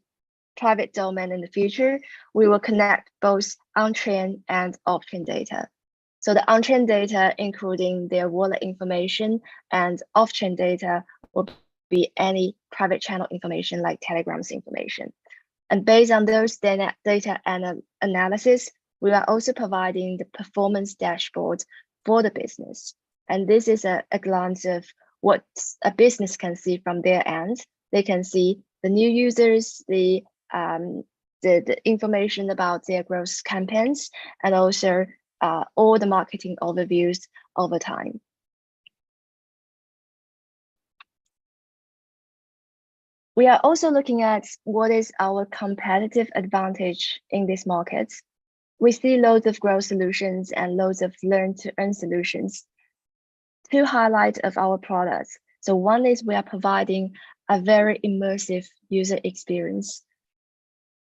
private domain in the future, we will connect both on-chain and off-chain data. So the on-chain data, including their wallet information, and off-chain data will be any private channel information like Telegram's information. And based on those data analysis, we are also providing the performance dashboard for the business. And this is a glance of what a business can see from their end. They can see the new users, the information about their growth campaigns, and also all the marketing overviews over time. We are also looking at what is our competitive advantage in this market. We see loads of growth solutions and loads of learn to earn solutions. Two highlights of our products. So one is we are providing a very immersive user experience.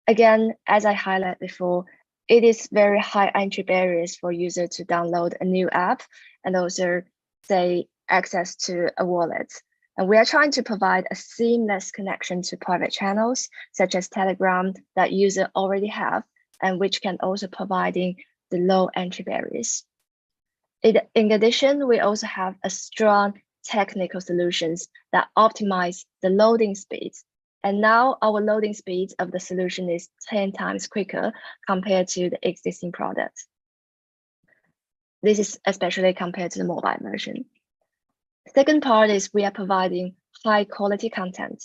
Again, as I highlighted before, it is very high entry barriers for users to download a new app and also say access to a wallet. And we are trying to provide a seamless connection to private channels such as Telegram that users already have, and which can also providing the low entry barriers. In addition, we also have a strong technical solutions that optimize the loading speeds. And now our loading speed of the solution is 10 times quicker compared to the existing product. This is especially compared to the mobile version. Second part is we are providing high quality content.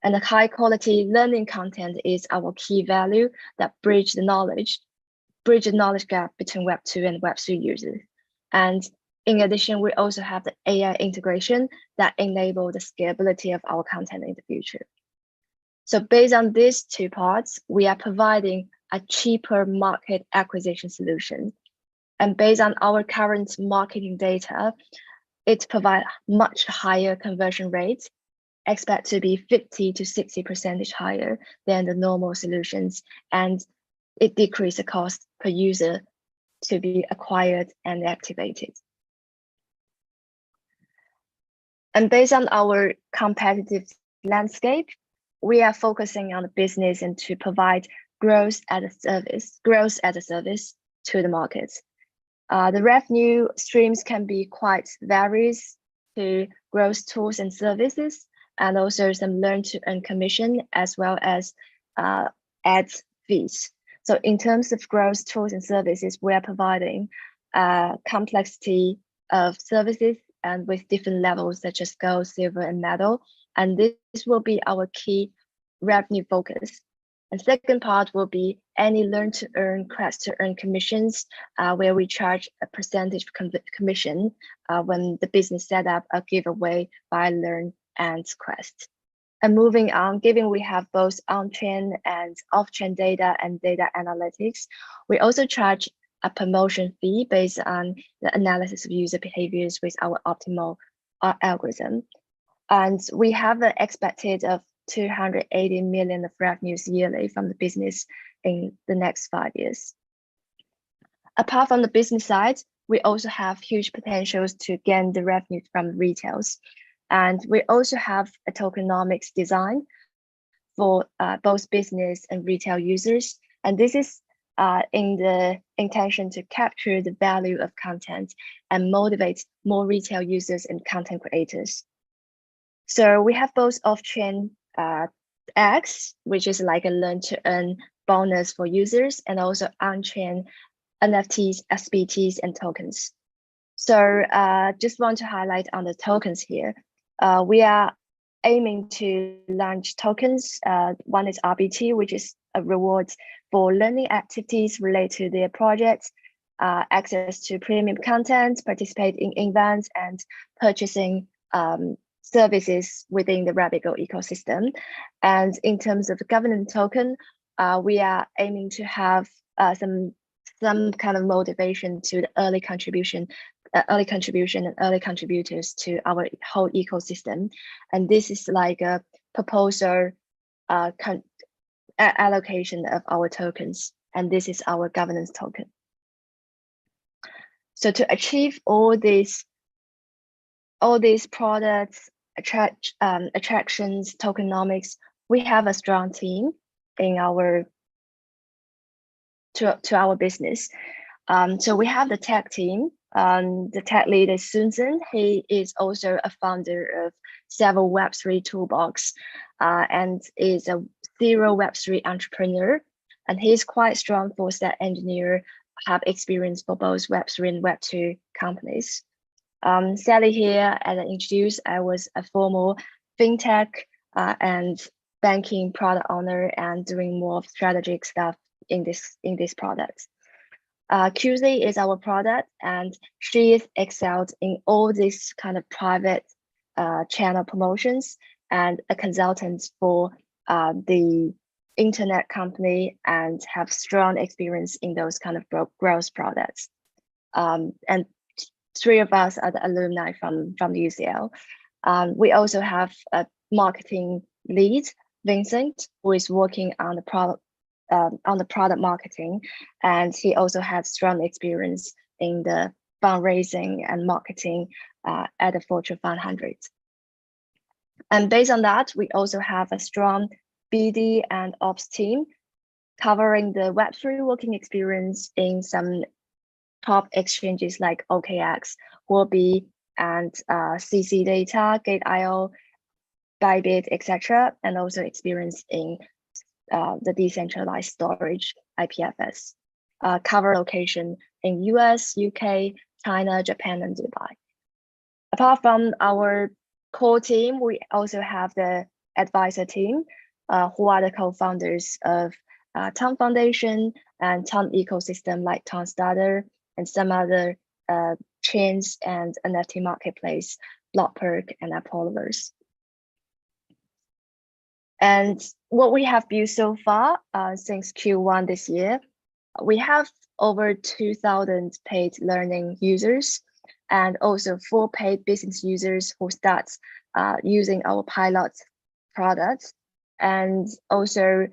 And the high quality learning content is our key value that bridge the knowledge gap between Web 2 and Web 3 users. And in addition, we also have the AI integration that enable the scalability of our content in the future. So based on these two parts, we are providing a cheaper market acquisition solution. And based on our current marketing data, it provides much higher conversion rates, expect to be 50 to 60% higher than the normal solutions, and it decreases the cost per user to be acquired and activated. And based on our competitive landscape, we are focusing on the business and to provide growth as a service to the markets. The revenue streams can be quite various to growth tools and services, and also some learn to earn commission as well as ads fees. So in terms of growth tools and services, we are providing complexity of services and with different levels such as gold, silver, and metal. And this will be our key revenue focus. And second part will be any learn to earn, quest to earn commissions, where we charge a percentage commission when the business set up a giveaway by learn and quest. And moving on, given we have both on-chain and off-chain data and data analytics, we also charge a promotion fee based on the analysis of user behaviors with our optimal algorithm. And we have an expected of 280 million of revenues yearly from the business in the next 5 years. Apart from the business side, we also have huge potentials to gain the revenue from retails. And we also have a tokenomics design for both business and retail users. And this is in the intention to capture the value of content and motivate more retail users and content creators. So we have both off-chain X, which is like a learn to earn bonus for users, and also on-chain NFTs, SBTs, and tokens. So just want to highlight on the tokens here. We are aiming to launch tokens. One is RBT, which is a reward for learning activities related to their projects, access to premium content, participate in events, and purchasing services within the RabbitGo ecosystem. And in terms of the governance token, we are aiming to have some kind of motivation to the early contribution and early contributors to our whole ecosystem. And this is like a proposal allocation of our tokens. And this is our governance token. So to achieve all these products, attractions, tokenomics, we have a strong team in our to our business. So we have the tech team. The tech lead is Susan. He is also a founder of several Web3 toolbox and is a serial Web3 entrepreneur. And he's quite strong full stack engineer, have experience for both Web3 and Web2 companies. Sally here, as I introduced, I was a former fintech and banking product owner and doing more of strategic stuff in this product. QZ is our product, and she is excelled in all these kind of private channel promotions and a consultant for the internet company and have strong experience in those kind of growth products. And 3 of us are the alumni from the UCL. We also have a marketing lead, Vincent, who is working on the product marketing, and he also has strong experience in the fundraising and marketing at the Fortune 500. And based on that, we also have a strong BD and ops team covering the Web3 working experience in some top exchanges like OKX, Huobi, and CC Data, Gate.io, Bybit, etc., and also experience in the decentralized storage, IPFS, cover location in US, UK, China, Japan, and Dubai. Apart from our core team, we also have the advisor team, who are the co-founders of Tom Foundation and Tom ecosystem like Tom Starter and some other chains and NFT marketplace, Blockperk and Apolloverse. And what we have built so far since Q1 this year, we have over 2,000 paid learning users and also 4 paid business users who start using our pilot products, and also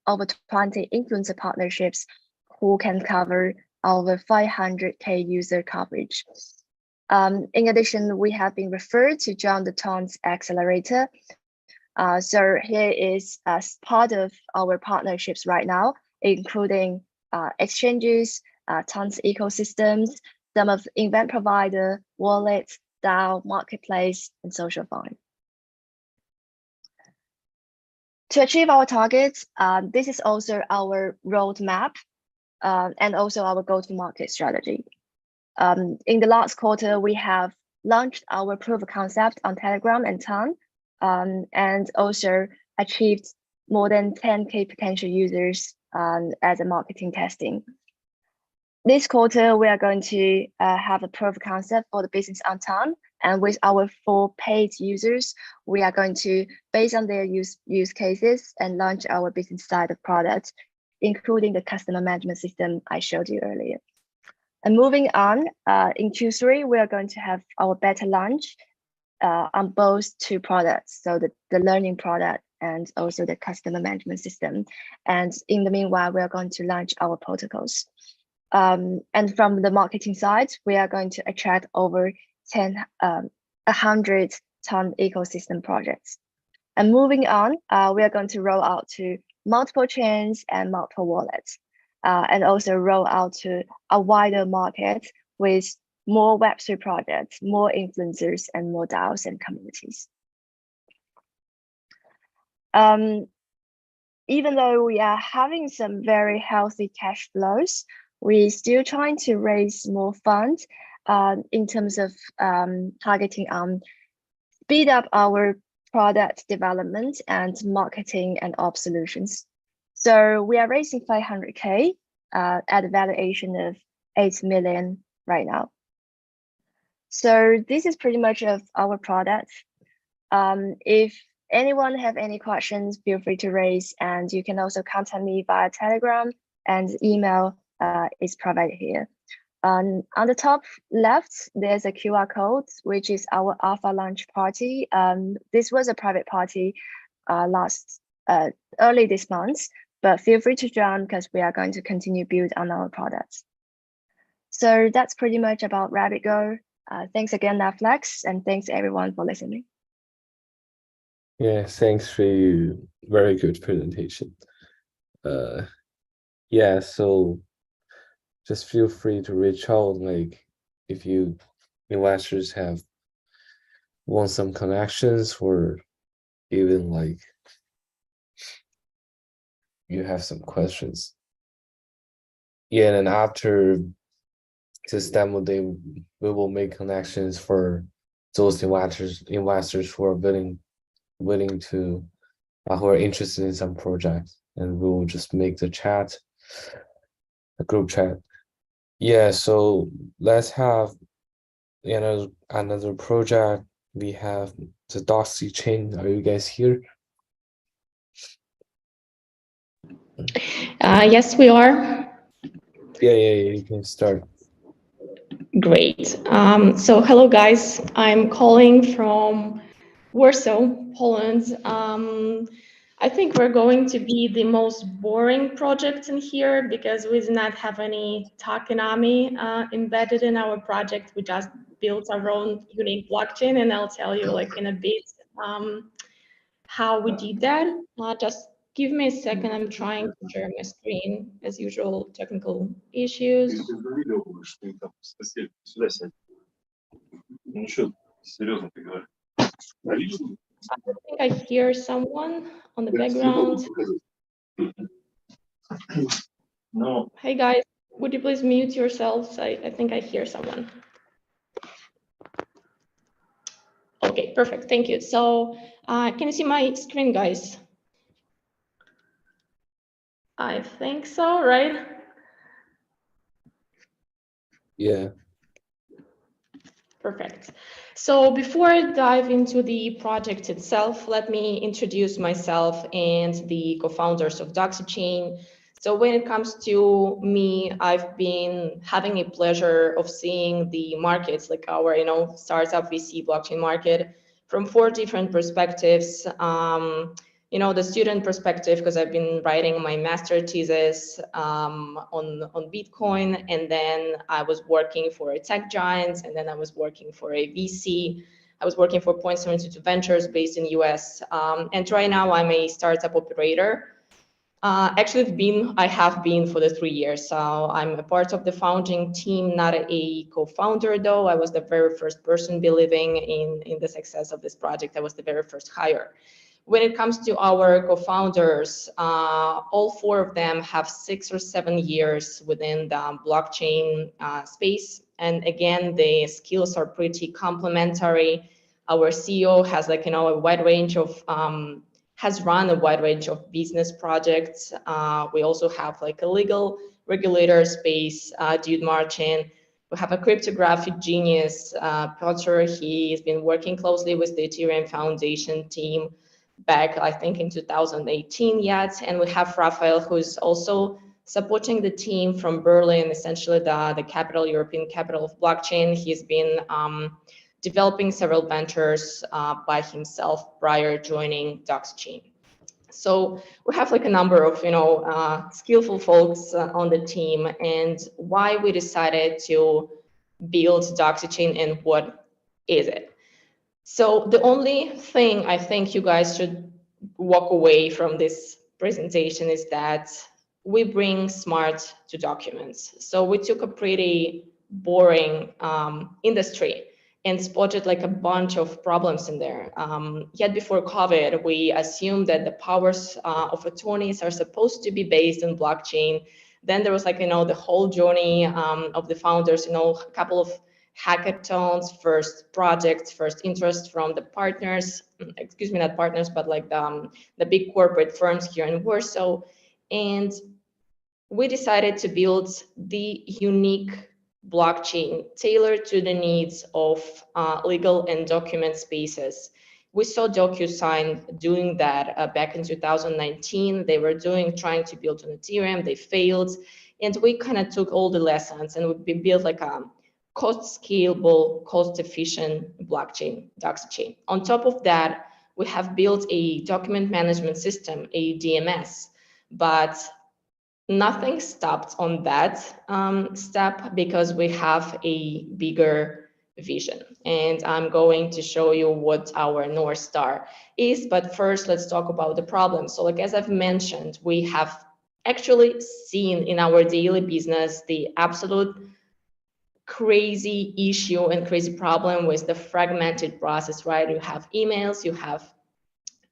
over 20 influencer partnerships who can cover over 500K user coverage. In addition, we have been referred to John the Tom's Accelerator. So here is as part of our partnerships right now, including exchanges, tons ecosystems, some of event provider, wallets, DAO, marketplace, and social fund. To achieve our targets, this is also our roadmap and also our go-to-market strategy. In the last quarter, we have launched our proof of concept on Telegram and Ton, and also achieved more than 10K potential users as a marketing testing. This quarter, we are going to have a proof of concept for the business on Ton, and with our 4 paid users, we are going to, based on their use cases, and launch our business side of products, including the customer management system I showed you earlier. And moving on, in Q3, we are going to have our beta launch on both 2 products, so the learning product and also the customer management system. And in the meanwhile, we are going to launch our protocols. And from the marketing side, we are going to attract over 100 Ton ecosystem projects. And moving on, we are going to roll out to multiple chains and multiple wallets, and also roll out to a wider market with more Web3 projects, more influencers, and more DAOs and communities. Even though we are having some very healthy cash flows, we're still trying to raise more funds in terms of targeting on speed up our product development and marketing and ops solutions. So we are raising 500K at a valuation of 8 million right now. So this is pretty much of our product. If anyone have any questions, feel free to raise, and you can also contact me via Telegram, and email is provided here. On the top left, there's a QR code, which is our alpha launch party. This was a private party early this month, but feel free to join because we are going to continue build on our products. So that's pretty much about RabbitGo. Thanks again, Afflux, and thanks everyone for listening. Yeah, thanks for your very good presentation. Yeah, so just feel free to reach out, like if you investors want some connections, or even like you have some questions. Yeah, and after this demo day, we will make connections for those investors who are willing to who are interested in some project, and we will just make the chat a group chat. Yeah, so let's have another project. We have the Doxy chain. Are you guys here? Yes, we are. Yeah, you can start. Great. So hello guys, I'm calling from Warsaw, Poland. I think we're going to be the most boring project in here because we do not have any tokenomics embedded in our project. We just built our own unique blockchain, and I'll tell you like in a bit how we did that. Just give me a second. I'm trying to share my screen. As usual, technical issues. I think I hear someone on the background. No. Hey guys, would you please mute yourselves? I think I hear someone. Okay, perfect. Thank you. So can you see my screen, guys? I think so, right? Yeah. Perfect. So before I dive into the project itself, let me introduce myself and the co-founders of DoxyChain. So when it comes to me, I've been having a pleasure of seeing the markets, like our, startup VC blockchain market, from 4 different perspectives. The student perspective, because I've been writing my master thesis on Bitcoin, and then I was working for a tech giant, and then I was working for a VC. I was working for Point72 Ventures based in US. And right now I'm a startup operator. Actually, I have been for the 3 years. So I'm a part of the founding team, not a co-founder though. I was the very first person believing in the success of this project. I was the very first hire. When it comes to our co-founders, all 4 of them have 6 or 7 years within the blockchain space. And again, the skills are pretty complementary. Our CEO has a wide range of has run a wide range of business projects. We also have a legal regulator space, Dude Martin. We have a cryptographic genius, Piotr. He's been working closely with the Ethereum Foundation team back, I think, in 2018 yet. And we have Raphael, who's also supporting the team from Berlin, essentially the capital, European capital of blockchain. He's been developing several ventures by himself prior joining DoxyChain. So we have a number of skillful folks on the team, and why we decided to build DoxyChain and what is it. So the only thing I think you guys should walk away from this presentation is that we bring smart to documents. So we took a pretty boring industry and spotted a bunch of problems in there. Yet before COVID, we assumed that the powers of attorneys are supposed to be based on blockchain. Then there was the whole journey of the founders, a couple of hackathons, first projects, first interest from the partners, excuse me, not partners, but like the big corporate firms here in Warsaw. And we decided to build the unique blockchain tailored to the needs of legal and document spaces. We saw DocuSign doing that back in 2019. They were trying to build on Ethereum, they failed. And we kind of took all the lessons and we built like a cost scalable, cost efficient blockchain, DoxChain. On top of that, we have built a document management system, a DMS, but nothing stopped on that step because we have a bigger vision. And I'm going to show you what our North Star is. But first, let's talk about the problem. So like, as I've mentioned, we have actually seen in our daily business the absolute crazy issue and crazy problem with the fragmented process, right? You have emails, you have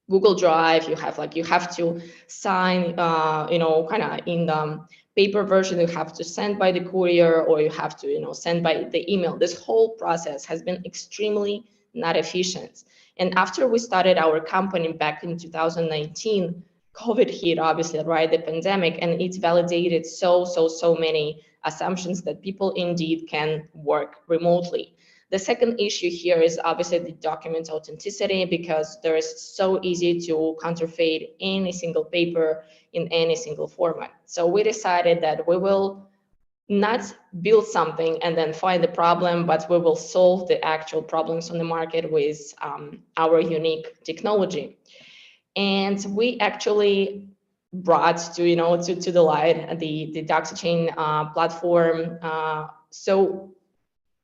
Google Drive, you have to sign, kind of in the paper version, you have to send by the courier or you have to, send by the email. This whole process has been extremely not efficient. And after we started our company back in 2019, COVID hit, obviously, right, the pandemic, and it's validated so many assumptions that people indeed can work remotely. The second issue here is obviously the document authenticity, because there is so easy to counterfeit any single paper in any single format. So we decided that we will not build something and then find the problem, but we will solve the actual problems on the market with our unique technology. And we actually brought to the light the DoxChain platform. So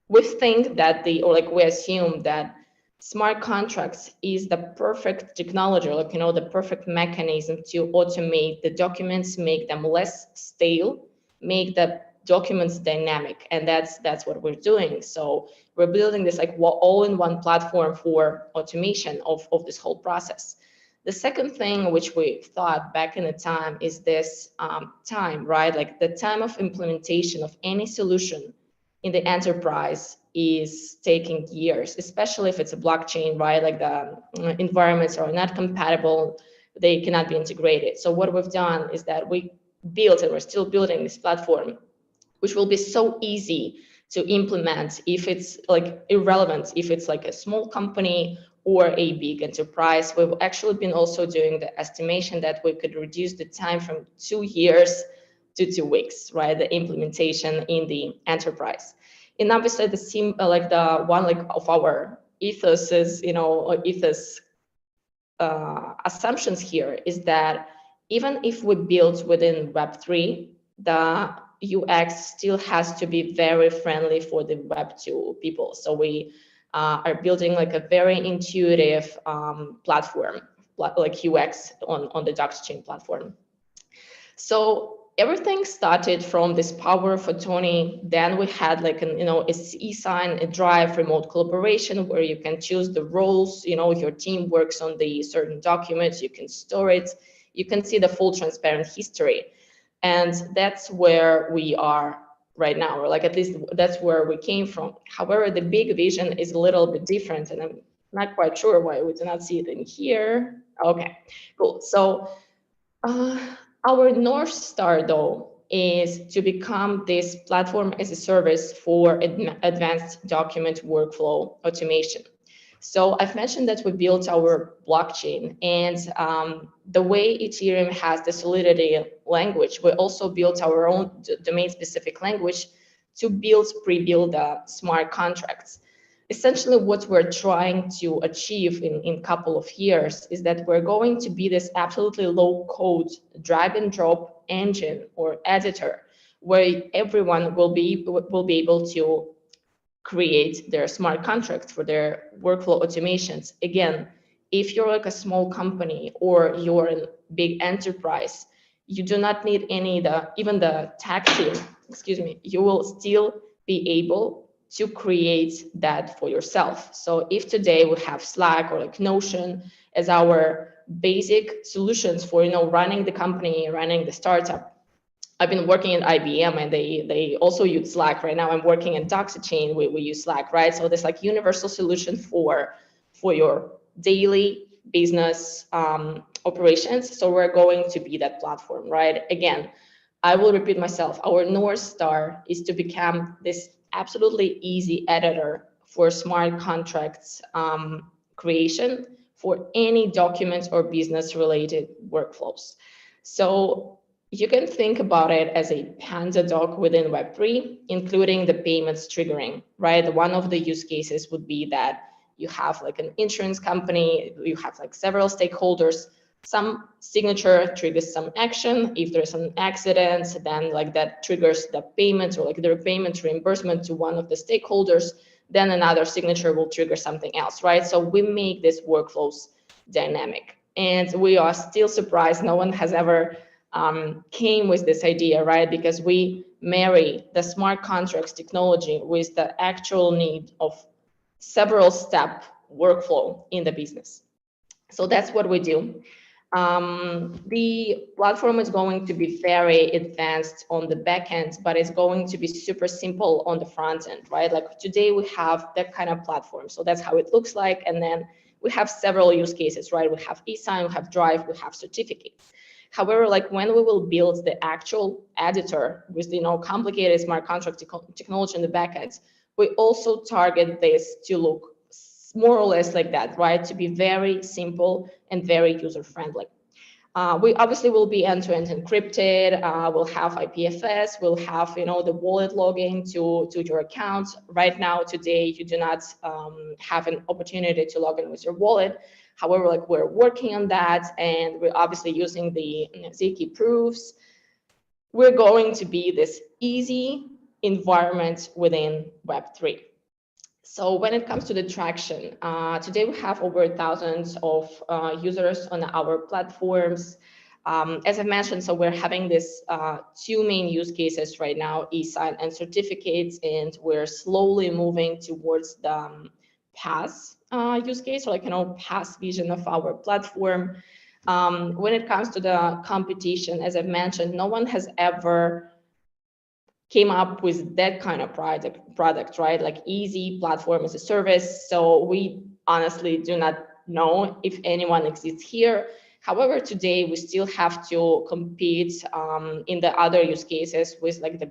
we think that we assume that smart contracts is the perfect technology, the perfect mechanism to automate the documents, make them less stale, make the documents dynamic. And that's what we're doing. So we're building this all-in-one platform for automation of this whole process. The second thing which we thought back in the time is this time, right? Like the time of implementation of any solution in the enterprise is taking years, especially if it's a blockchain, right? Like the environments are not compatible, they cannot be integrated. So what we've done is that we built, and we're still building, this platform, which will be so easy to implement if it's irrelevant, if it's like a small company or a big enterprise. We've actually been also doing the estimation that we could reduce the time from 2 years to 2 weeks, right? The implementation in the enterprise. And obviously the one of our ethos assumptions here is that even if we build within Web3, the UX still has to be very friendly for the Web2 people. So we are building like a very intuitive platform, like UX on the DoxChain platform. So everything started from this Power Photoni. Then we had a e-sign, a Drive, remote collaboration, where you can choose the roles. Your team works on the certain documents, you can store it, you can see the full transparent history. And that's where we are right now, or at least that's where we came from. However, the big vision is a little bit different, and I'm not quite sure why we do not see it in here. Okay, cool. So our North Star, though, is to become this platform as a service for advanced document workflow automation. So I've mentioned that we built our blockchain, and the way Ethereum has the Solidity language, we also built our own domain-specific language to pre-build smart contracts. Essentially, what we're trying to achieve in a couple of years is that we're going to be this absolutely low-code drag-and-drop engine or editor, where everyone will be able to create their smart contracts for their workflow automations. Again, if you're like a small company or you're a big enterprise, you do not need even the tech team, you will still be able to create that for yourself. So if today we have Slack or Notion as our basic solutions for running the company, running the startup, I've been working at IBM and they also use Slack. Right now I'm working in DoxyChain, we use Slack, right? So there's like universal solution for your daily business operations. So we're going to be that platform, right? Again, I will repeat myself, our North Star is to become this absolutely easy editor for smart contracts creation for any documents or business related workflows. So you can think about it as a Panda doc within Web3, including the payments triggering, right? One of the use cases would be that you have like an insurance company, you have like several stakeholders, some signature triggers some action. If there's an accident, then like that triggers the payment or like their payment reimbursement to one of the stakeholders, then another signature will trigger something else, right? So we make these workflows dynamic. And we are still surprised no one has ever came with this idea, right? Because we marry the smart contracts technology with the actual need of several step workflow in the business. So that's what we do. The platform is going to be very advanced on the back end, but it's going to be super simple on the front end, right? Like today we have that kind of platform. So that's how it looks like. And then we have several use cases, right? We have e-sign, we have drive, we have certificate. However, like when we will build the actual editor with, you know, complicated smart contract technology in the backend, we also target this to look more or less like that, right? To be very simple and very user-friendly. We obviously will be end-to-end encrypted. We'll have IPFS. We'll have, you know, the wallet login to your account. Right now, today, you do not have an opportunity to log in with your wallet. However, like we're working on that, and we're obviously using the ZK proofs. We're going to be this easy environment within Web3. So when it comes to the traction, today we have over thousands of users on our platforms. As I mentioned, so we're having this two main use cases right now, e-sign and certificates, and we're slowly moving towards the PaaS use case, or like, you know, PaaS vision of our platform. When it comes to the competition, as I've mentioned, no one has ever came up with that kind of product, right? Like easy platform as a service. So we honestly do not know if anyone exists here. However, today we still have to compete in the other use cases with like the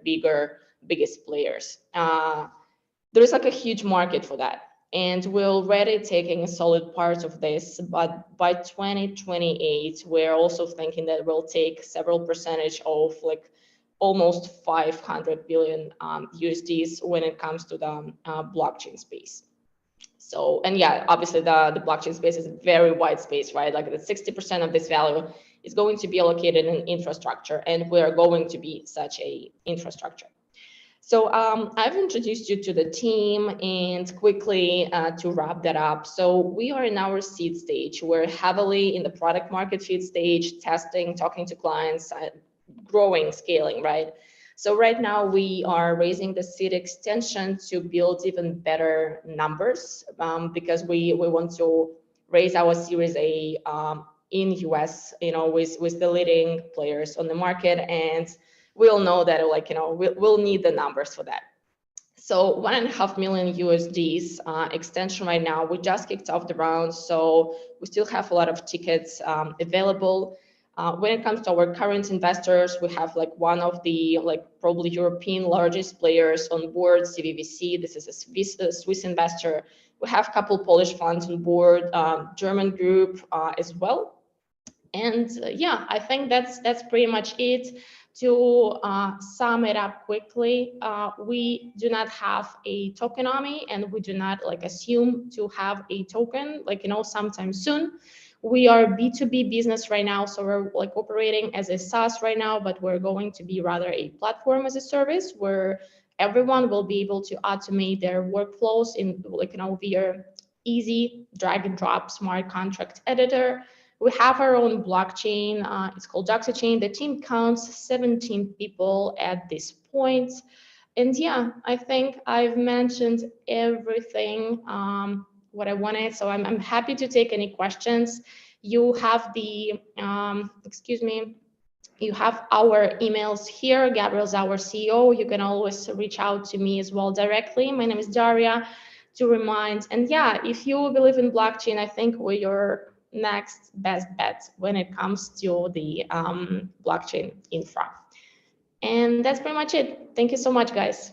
biggest players. There is like a huge market for that. And we're already taking a solid part of this, but by 2028, we're also thinking that we'll take several percentage of like almost 500 billion USDs when it comes to the blockchain space. So, and yeah, obviously the blockchain space is a very wide space, right? Like the 60% of this value is going to be allocated in infrastructure, and we're going to be such a infrastructure. So I've introduced you to the team, and quickly to wrap that up. So we are in our seed stage. We're heavily in the product market fit stage, testing, talking to clients, growing, scaling, right? So right now we are raising the seed extension to build even better numbers because we want to raise our Series A in US, you know, with the leading players on the market, and we'll know that, like, you know, we'll need the numbers for that. So 1.5 million USDs extension right now. We just kicked off the round, so we still have a lot of tickets available. When it comes to our current investors, we have like one of the like probably European largest players on board, CVVC. This is a Swiss investor. We have a couple Polish funds on board, German group as well. And yeah, I think that's pretty much it. To sum it up quickly, we do not have a tokenomics, and we do not like assume to have a token, like, you know, sometime soon. We are B2B business right now, so we're like operating as a SaaS right now, but we're going to be rather a platform as a service where everyone will be able to automate their workflows in, like, you know, via easy drag and drop smart contract editor. We have our own blockchain. It's called DoxyChain. The team counts 17 people at this point. And yeah, I think I've mentioned everything what I wanted. So I'm happy to take any questions. You have the, excuse me, You have our emails here. Gabriel's our CEO. You can always reach out to me as well directly. My name is Daria, to remind. And yeah, if you believe in blockchain, I think we're your next best bet when it comes to the blockchain infra. And that's pretty much it. Thank you so much, guys.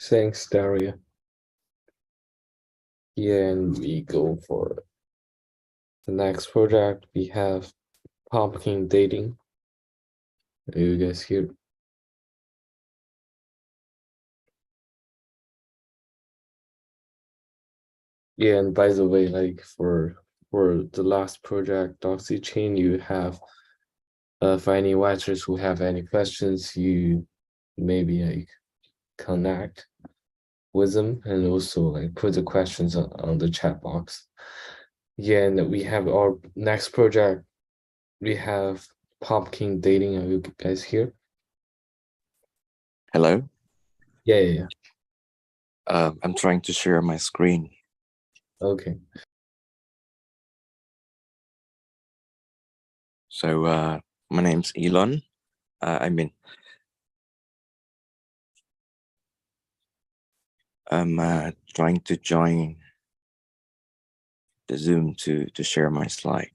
Thanks, Daria. Yeah, and we go for the next project. We have pumpkin dating. Are you guys here? Yeah, and by the way, like for the last project, Doxy Chain, you have for any watchers who have any questions, you maybe like connect with them and also like put the questions on the chat box. Yeah, and we have our next project. We have pumpkin dating. Are you guys here? Hello. Yeah. I'm trying to share my screen. Okay. So my name's Elon. I'm trying to join the Zoom to share my slide.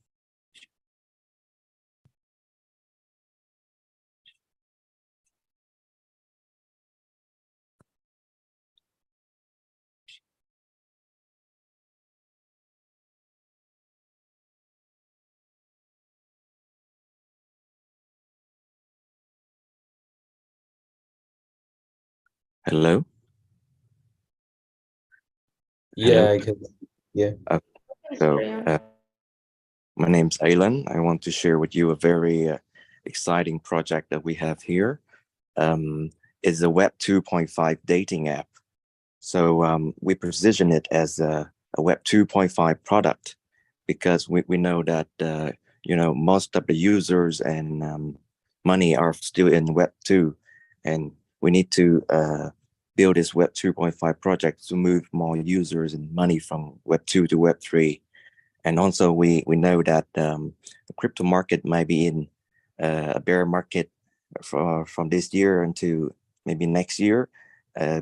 Hello. Yeah, I can. Yeah. My name's Alan. I want to share with you a very exciting project that we have here. It's a Web 2.5 dating app. So we position it as a Web 2.5 product because we know that most of the users and money are still in Web 2, and we need to build this Web 2.5 project to move more users and money from Web 2 to Web 3. And also we know that the crypto market might be in a bear market from this year into maybe next year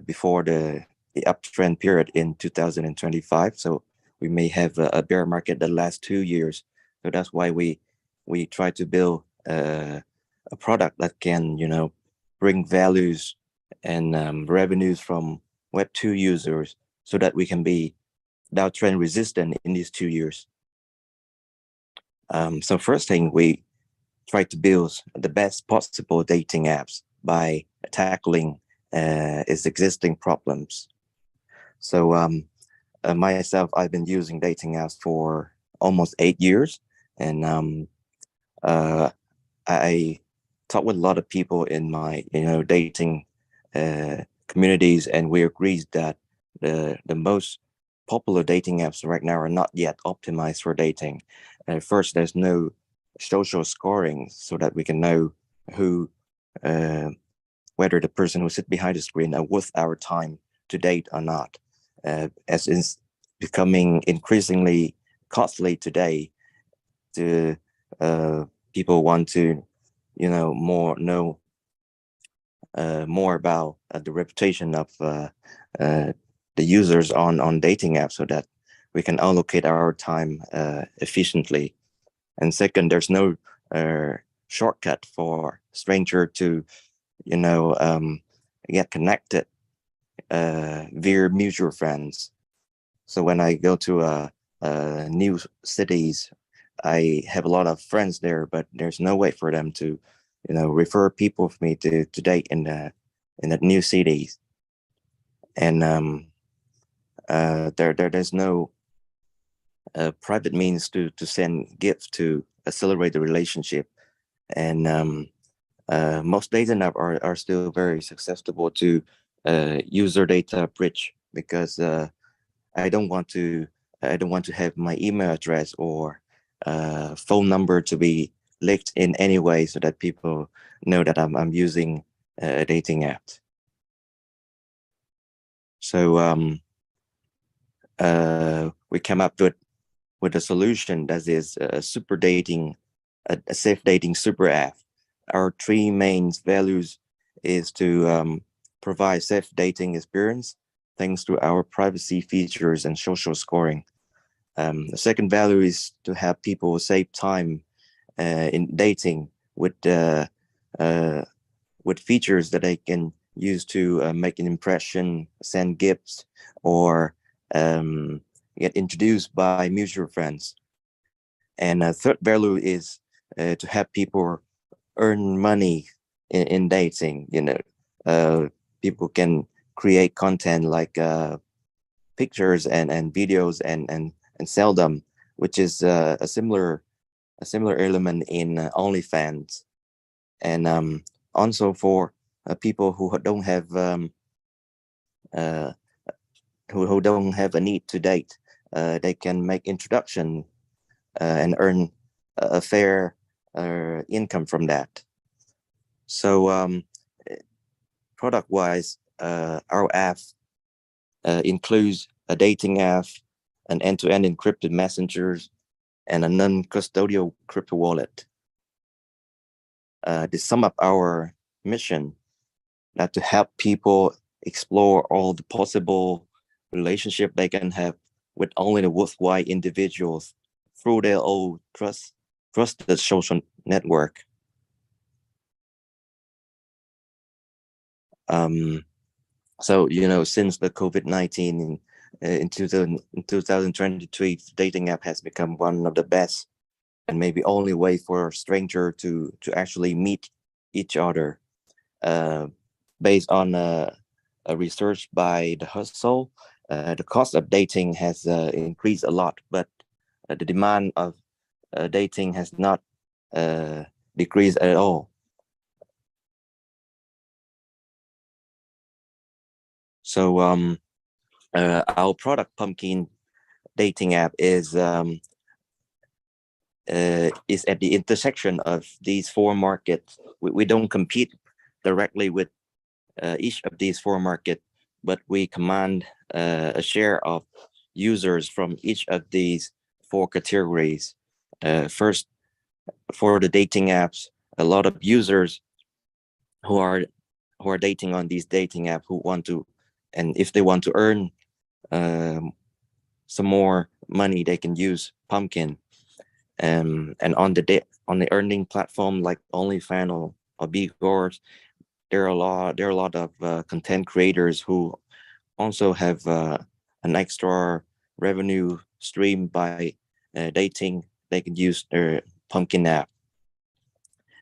before the uptrend period in 2025. So we may have a bear market that lasts 2 years. So that's why we try to build a product that can, bring values and revenues from Web 2 users so that we can be downtrend resistant in these 2 years. So first thing, we try to build the best possible dating apps by tackling its existing problems. So myself, I've been using dating apps for almost 8 years, and I talk with a lot of people in my dating communities, and we agree that the most popular dating apps right now are not yet optimized for dating. First, there's no social scoring so that we can know who whether the person who sits behind the screen are worth our time to date or not. As it's becoming increasingly costly today, to people want to know more about the reputation of the users on dating apps so that we can allocate our time efficiently. And second, there's no shortcut for stranger to get connected via mutual friends. So when I go to new cities, I have a lot of friends there, but there's no way for them to refer people for me to date in the new cities. And there's no private means to send gifts to accelerate the relationship. And most dating apps are still very susceptible to user data breach because I don't want to have my email address or phone number to be leaked in any way so that people know that I'm using a dating app. So we came up with a solution that is a super dating a safe dating super app. Our three main values is to provide safe dating experience thanks to our privacy features and social scoring. The second value is to have people save time in dating with features that they can use to make an impression, send gifts, or get introduced by mutual friends. And a third value is to have people earn money in dating. People can create content like pictures and videos and sell them, which is a similar element in OnlyFans. And also for people who don't have who don't have a need to date, they can make introduction and earn a fair income from that. So product-wise, our app includes a dating app, an end-to-end encrypted messengers, and a non-custodial crypto wallet. To sum up our mission, that to help people explore all the possible relationship they can have with only the worthwhile individuals through their own trusted social network. So, since the COVID-19 in 2023, dating app has become one of the best and maybe only way for a stranger to actually meet each other. Based on a research by the Hustle, the cost of dating has increased a lot, but the demand of dating has not decreased at all. So our product Pumpkin dating app is at the intersection of these four markets. We don't compete directly with each of these four markets, but we command a share of users from each of these four categories. First, for the dating apps, a lot of users who are dating on these dating apps who want to, and if they want to earn some more money, they can use Pumpkin. And on the earning platform like OnlyFans or Bigors, there are a lot of content creators who also have an extra revenue stream by dating. They can use their Pumpkin app.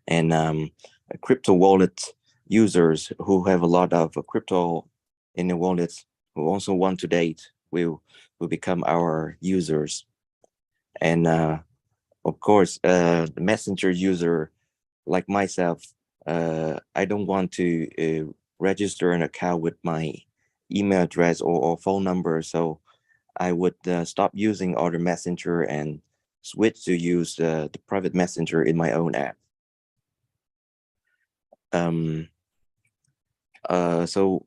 And crypto wallet users who have a lot of crypto in the wallets who also want to date will become our users. And of course, the messenger user like myself, I don't want to register an account with my email address or phone number, so I would stop using other messenger and switch to use the private messenger in my own app. So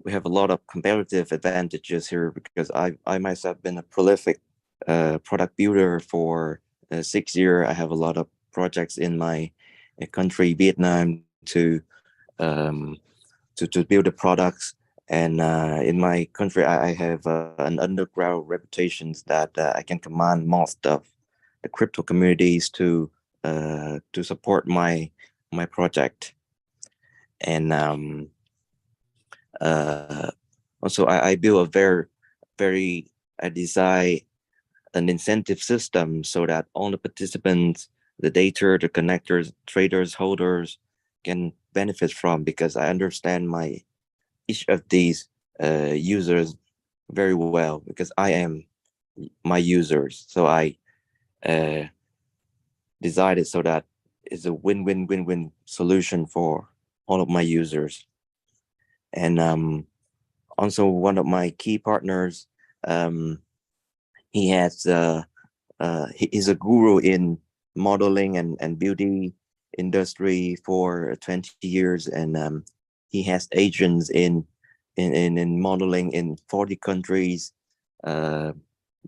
we have a lot of competitive advantages here because I myself been a prolific product builder for 6 years. I have a lot of projects in my country, Vietnam, to build the products. And in my country, I have an underground reputation that I can command most of the crypto communities to support my project. And also I build a I design an incentive system so that all the participants, the data, the connectors, traders, holders can benefit from, because I understand each of these users very well, because I am my users. So I decided so that it's a win-win-win-win solution for all of my users. And also one of my key partners, he has he is a guru in modeling and beauty industry for 20 years, and he has agents in modeling in 40 countries.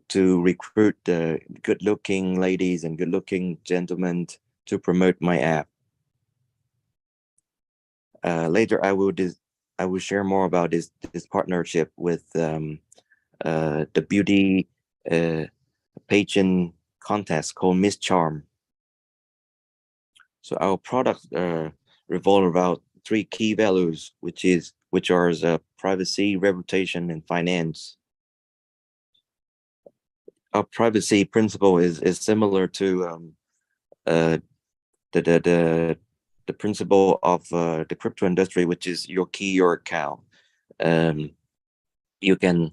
to recruit the good-looking ladies and good-looking gentlemen to promote my app. Later, I will share more about this partnership with the beauty pageant contest called Miss Charm. So our product revolve around 3 key values, which are privacy, reputation, and finance. Our privacy principle is similar to the principle of the crypto industry, which is your key, your account. You can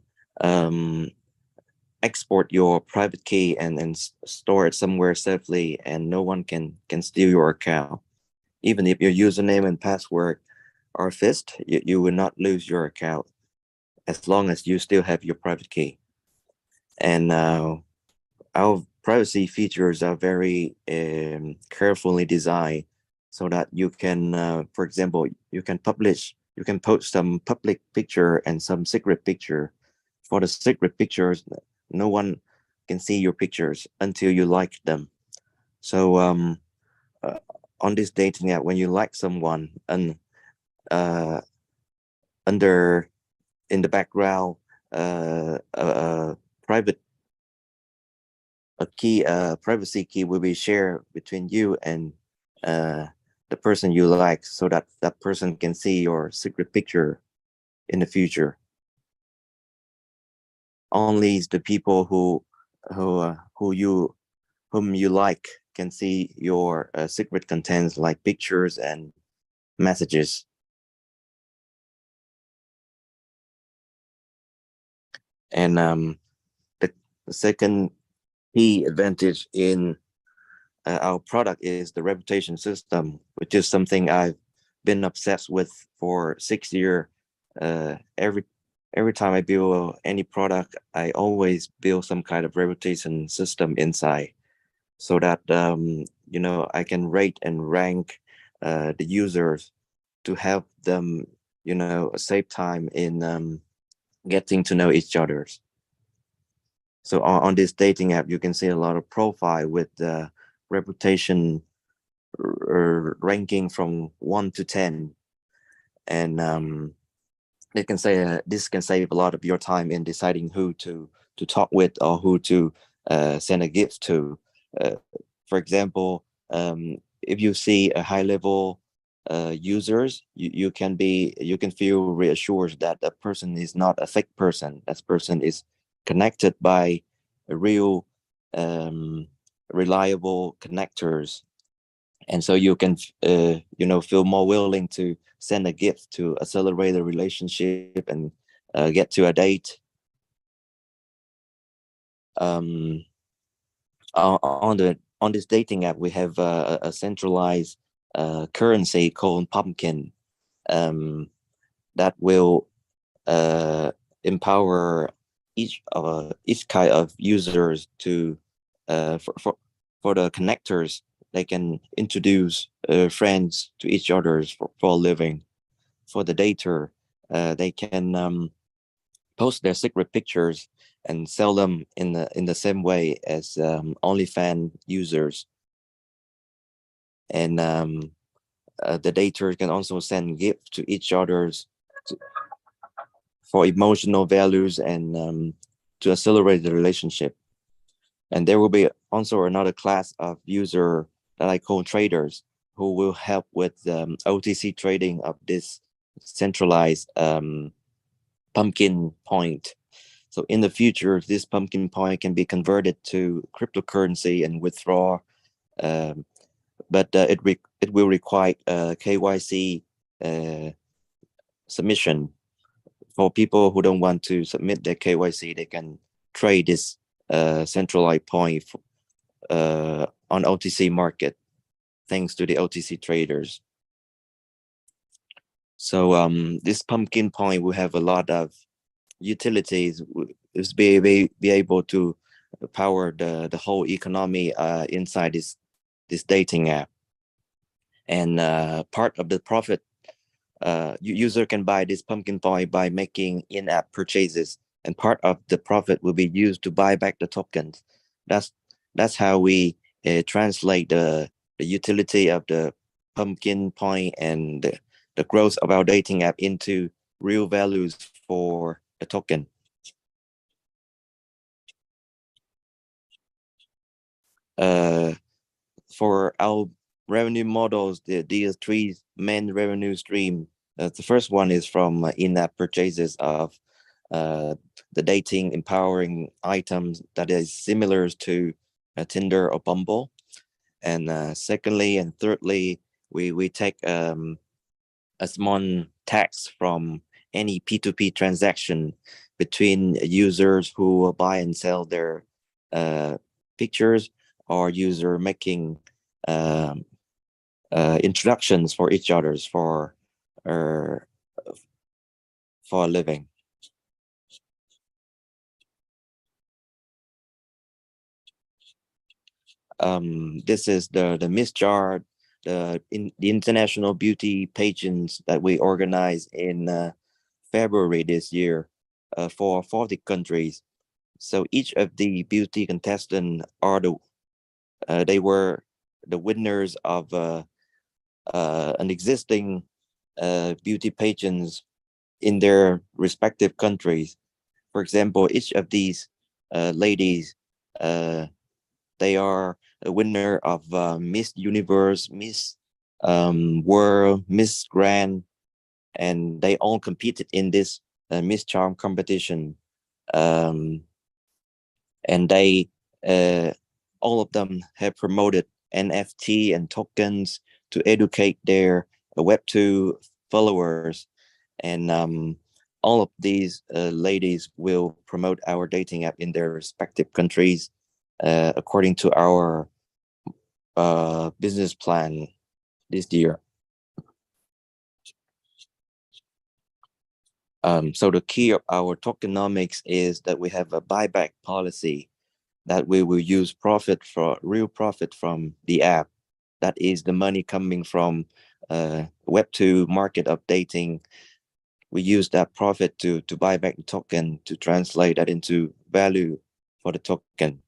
export your private key and store it somewhere safely, and no one can steal your account. Even if your username and password are fixed, you will not lose your account as long as you still have your private key. And our privacy features are very carefully designed so that you can, for example, you can post some public picture and some secret picture. For the secret pictures, no one can see your pictures until you like them. So on this dating app, when you like someone, and in the background, privacy key will be shared between you and the person you like, so that that person can see your secret picture in the future. Only the people whom you like can see your secret contents, like pictures and messages. And the second key advantage in our product is the reputation system, which is something I've been obsessed with for 6 years. Every time I build any product, I always build some kind of reputation system inside, so that I can rate and rank the users to help them save time in getting to know each other. So on this dating app, you can see a lot of profile with reputation ranking from 1 to 10, and this can save a lot of your time in deciding who to talk with or who to send a gift to. For example, if you see a high level users, you can feel reassured that that person is not a fake person. That person is connected by a real reliable connectors, and so you can feel more willing to send a gift to accelerate a relationship and get to a date. On this dating app, we have a centralized currency called Pumpkin that will empower each kind of users to for the connectors. They can introduce friends to each other for a living. For the dater, they can post their secret pictures and sell them in the same way as OnlyFans users. And the daters can also send gifts to each other's for emotional values and to accelerate the relationship. And there will be also another class of user that I call traders, who will help with OTC trading of this centralized pumpkin point. So in the future, this pumpkin point can be converted to cryptocurrency and withdraw, but it will require KYC submission. For people who don't want to submit their KYC, they can trade this centralized point on OTC market, thanks to the OTC traders. So this pumpkin point will have a lot of utilities. Is be able to power the whole economy inside this dating app. And part of the profit, user can buy this pumpkin point by making in-app purchases and part of the profit will be used to buy back the tokens. That's how we translate the utility of the pumpkin point and the growth of our dating app into real values for the token. For our revenue models, these three main revenue stream. The first one is from in-app purchases of the dating empowering items that is similar to Tinder or Bumble. And secondly and thirdly, we take a small tax from any P2P transaction between users who buy and sell their pictures, or user making introductions for each others for a living. This is the Miss Chart, the international beauty pageants that we organized in February this year for 40 countries. So each of the beauty contestants they were the winners of an existing beauty pageants in their respective countries. For example, each of these ladies, they are a winner of Miss Universe, Miss World, Miss Grand, and they all competed in this Miss Charm competition. And they all of them have promoted NFT and tokens to educate their Web2 followers. And all of these ladies will promote our dating app in their respective countries according to our business plan this year. So the key of our tokenomics is that we have a buyback policy that we will use real profit from the app. That is the money coming from Web2 market updating. We use that profit to buy back the token, to translate that into value for the token.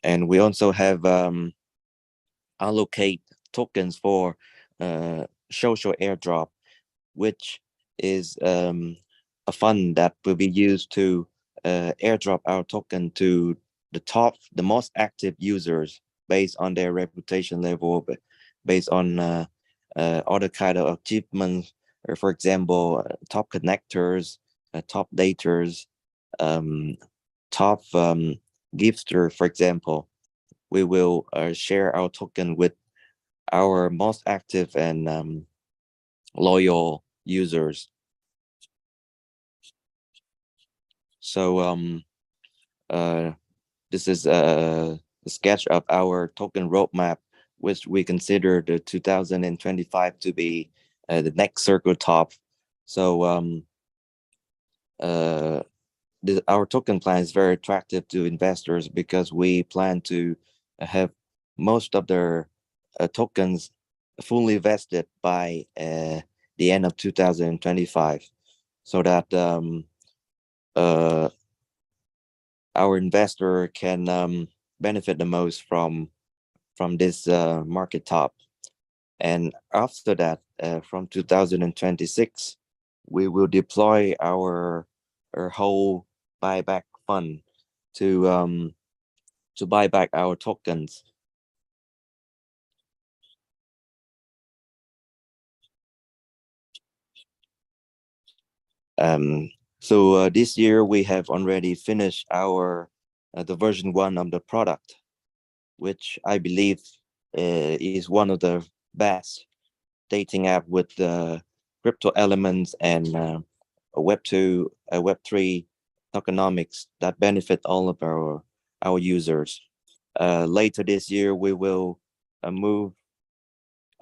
And we also have allocate tokens for social airdrop, which is a fund that will be used to airdrop our token to the most active users based on their reputation level, based on other kind of achievements, or for example, top connectors, top daters, top gifters, for example. We will share our token with our most active and loyal users. So this is a sketch of our token roadmap, which we consider the 2025 to be the next circle top. So our token plan is very attractive to investors because we plan to have most of their tokens fully vested by the end of 2025, so that our investor can benefit the most from this market top. And after that, from 2026, we will deploy our whole buyback fund to buy back our tokens. So this year we have already finished our the version 1 of the product, which I believe is one of the best dating app with crypto elements and a Web2, a Web3 tokenomics that benefit all of our users. Later this year, we will move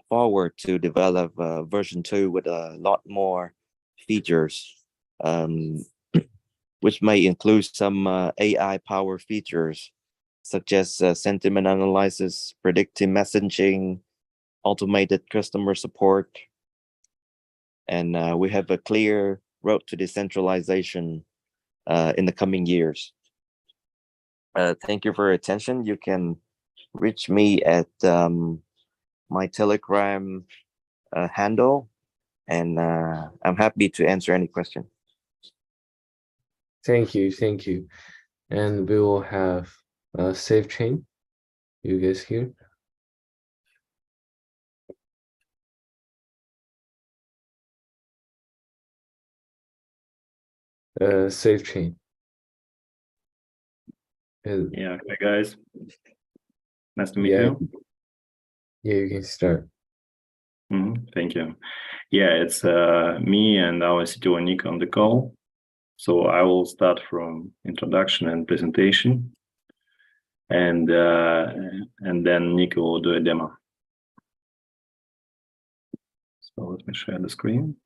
forward to develop version 2 with a lot more features, which may include some AI power features, such as sentiment analysis, predictive messaging, automated customer support. and we have a clear road to decentralization in the coming years. Thank you for your attention. You can reach me at my Telegram handle, and I'm happy to answer any question. Thank you. And we will have Safe Chain. You guys here? Safe Chain. Yeah, okay, guys. Nice to meet you. Yeah, you can start. Thank you. Yeah, it's me and our CTO Nick on the call. So I will start from introduction and presentation, and then Nick will do a demo. So let me share the screen.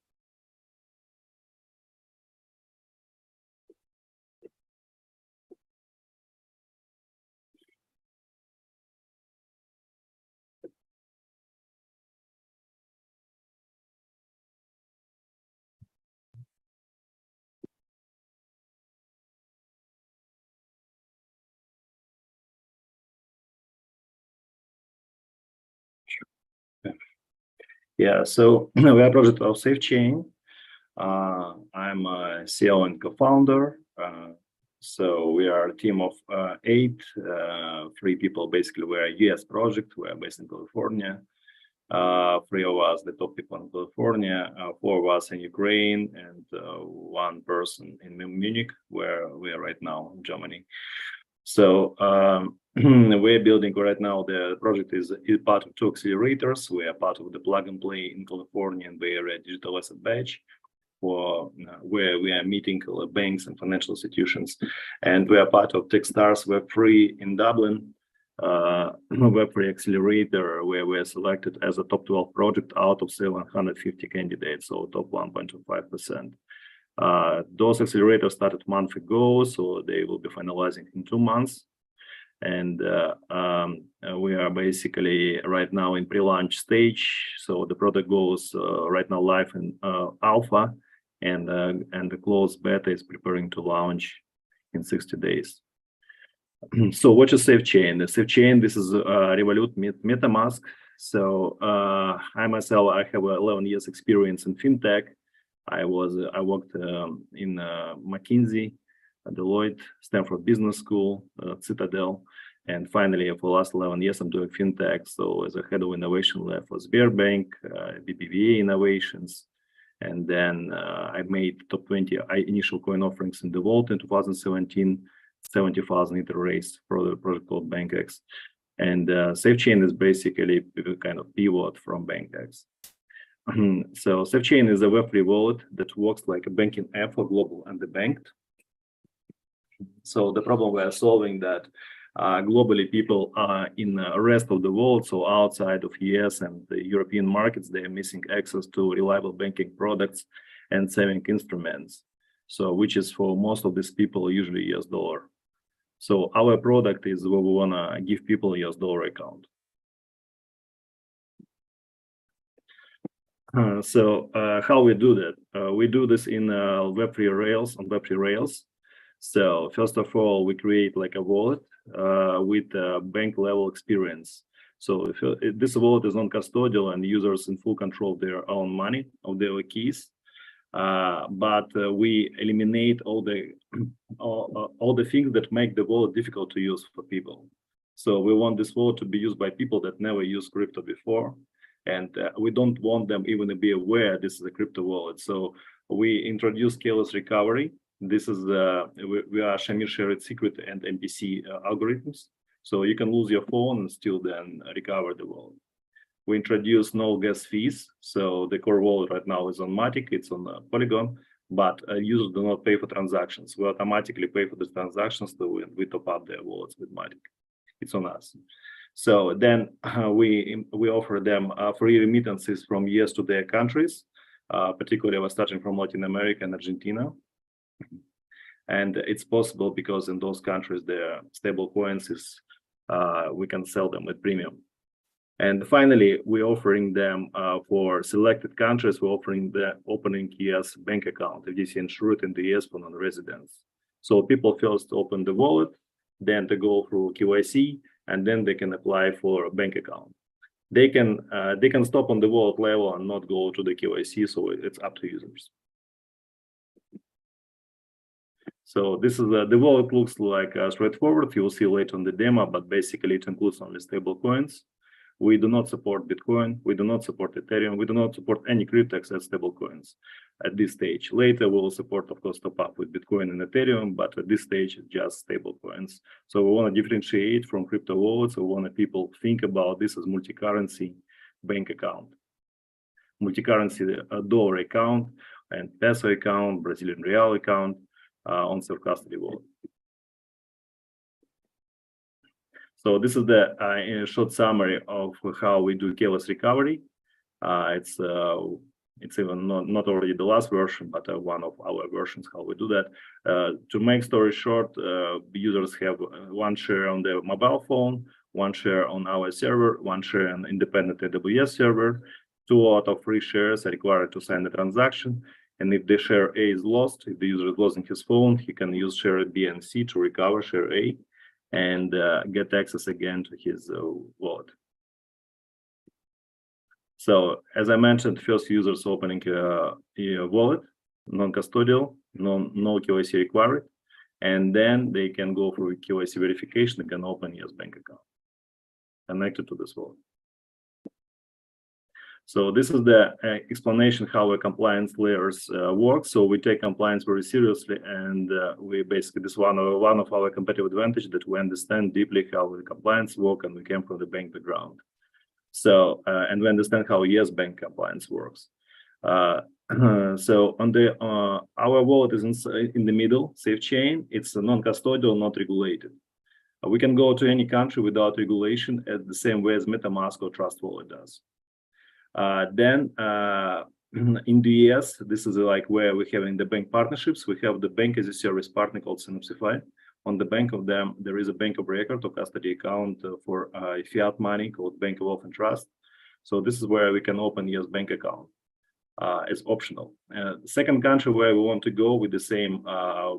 Yeah, so we are a project of SafeChain. I'm a CEO and co-founder. So we are a team of 8, 3 people. Basically, we're a US project. We are based in California. 3 of us, the top people in California, 4 of us in Ukraine, and 1 person in Munich, where we are right now in Germany. So we're building right now, the project is part of 2 accelerators. We are part of the plug and play in California and Bay Area digital asset batch, for where we are meeting banks and financial institutions. And we are part of Techstars Web3 in Dublin, Web3 accelerator, where we are selected as a top 12 project out of 750 candidates, so top 1.25%. Those accelerators started a month ago, so they will be finalizing in 2 months. And we are basically right now in pre-launch stage. So the product goes right now live in alpha, and the closed beta is preparing to launch in 60 days. So what is SafeChain? The SafeChain, this is Revolut MetaMask. So I myself, I have 11 years experience in fintech. I worked in McKinsey, Deloitte, Stanford Business School, Citadel, and finally for the last 11 years I'm doing fintech. So as a head of innovation lab for Sberbank, BBVA Innovations, and then I made top 20 initial coin offerings in the world in 2017, 70,000 liter raise for the project called BankX. And SafeChain is basically a kind of pivot from BankX. So SafeChain is a Web3 wallet that works like a banking app for global underbanked. So the problem we are solving that globally people in the rest of the world, so outside of US and the European markets, they are missing access to reliable banking products and saving instruments. So which is for most of these people usually US dollar. So our product is where we wanna give people a US dollar account. So how we do that? We do this in Web3 Rails, on Web3 Rails. So first of all, we create like a wallet with a bank level experience. So if this wallet is non-custodial and users in full control of their own money, of their keys. But we eliminate all the things that make the wallet difficult to use for people. So we want this wallet to be used by people that never used crypto before. And we don't want them even to be aware this is a crypto wallet. So we introduce keyless recovery. This is we are Shamir shared secret and MPC algorithms. So you can lose your phone and still then recover the wallet. We introduce no gas fees. So the core wallet right now is on Matic, it's on Polygon, but users do not pay for transactions. We automatically pay for the transactions, so we top up their wallets with Matic. It's on us. So then we offer them free remittances from US to their countries. Particularly we're starting from Latin America and Argentina. And it's possible because in those countries, their stable coins is, we can sell them at premium. And finally, we're offering them for selected countries, we're offering the opening ES bank account, FDC insured in the ES for non-residents. So people first open the wallet, then they go through KYC, and then they can apply for a bank account. They can stop on the wallet level and not go to the KYC, so it's up to users. So this is the wallet looks like straightforward. You'll see later on the demo, but basically it includes only stable coins. We do not support Bitcoin. We do not support Ethereum. We do not support any crypto except stable coins at this stage. Later, we will support, of course, top up with Bitcoin and Ethereum, but at this stage, it's just stable coins. So we want to differentiate from crypto wallets. We want people think about this as multi-currency bank account, multi-currency dollar account and peso account, Brazilian real account on self-custody wallet. So this is the in a short summary of how we do keyless recovery. It's even not already the last version, but one of our versions how we do that. To make story short, users have one share on their mobile phone, one share on our server, one share on independent AWS server. 2 out of 3 shares are required to sign the transaction. And if the share A is lost, if the user is losing his phone, he can use share B and C to recover share A and get access again to his wallet. So as I mentioned, first users opening a wallet, non-custodial, no KYC required, and then they can go through KYC verification and can open ES bank account connected to this wallet. So this is the explanation how a compliance layers work. So we take compliance very seriously, and we basically, this is one of our competitive advantage, that we understand deeply how the compliance work, and we came from the bank background. So and we understand how ES bank compliance works. So on the our wallet is in the middle, safe chain. It's a non-custodial, not regulated. We can go to any country without regulation at the same way as MetaMask or Trust Wallet does. Then in the ES, this is like where we have in the bank partnerships. We have the bank as a service partner called Synapsify. On the bank of them, there is a bank of record or custody account for fiat money called Bank of Wealth and Trust. So this is where we can open ES bank account. It's optional. The second country where we want to go with the same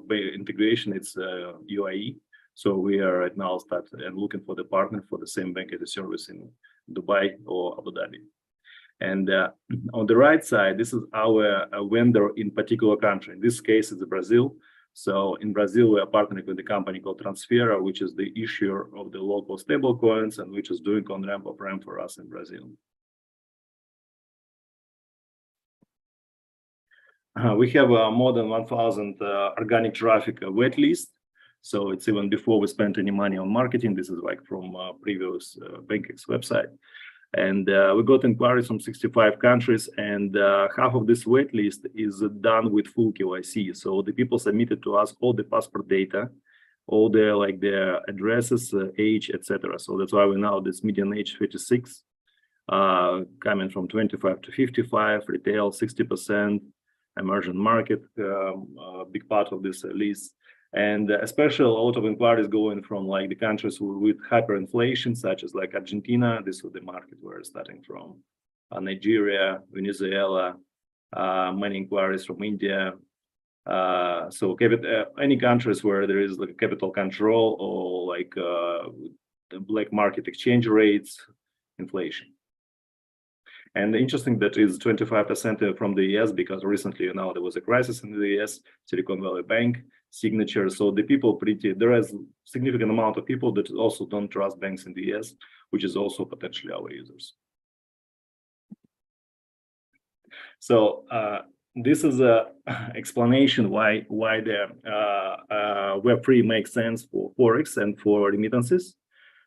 integration, it's UAE. So we are right now looking for the partner for the same bank as a service in Dubai or Abu Dhabi. And on the right side, this is our vendor in particular country. In this case, it's Brazil. So in Brazil, we are partnering with a company called Transfera, which is the issuer of the local stable coins and which is doing on-ramp, off-ramp for us in Brazil. We have more than 1,000 organic traffic wait list. So it's even before we spent any money on marketing. This is like from previous BankX website. And we got inquiries from 65 countries, and half of this wait list is done with full KYC. So the people submitted to us all the passport data, all their addresses, age, etc. So that's why we now this median age 36, coming from 25 to 55, retail 60%, emerging market, big part of this list. And especially a lot of inquiries going from like the countries with hyperinflation, such as like Argentina. This is the market we're starting from. Nigeria, Venezuela, many inquiries from India. So any countries where there is like capital control or like the black market exchange rates, inflation. And interesting that is 25% from the ES, because recently now there was a crisis in the ES, Silicon Valley Bank, Signature. So the people there is significant amount of people that also don't trust banks in the ES, which is also potentially our users. So this is a explanation why the Web3 makes sense for Forex and for remittances.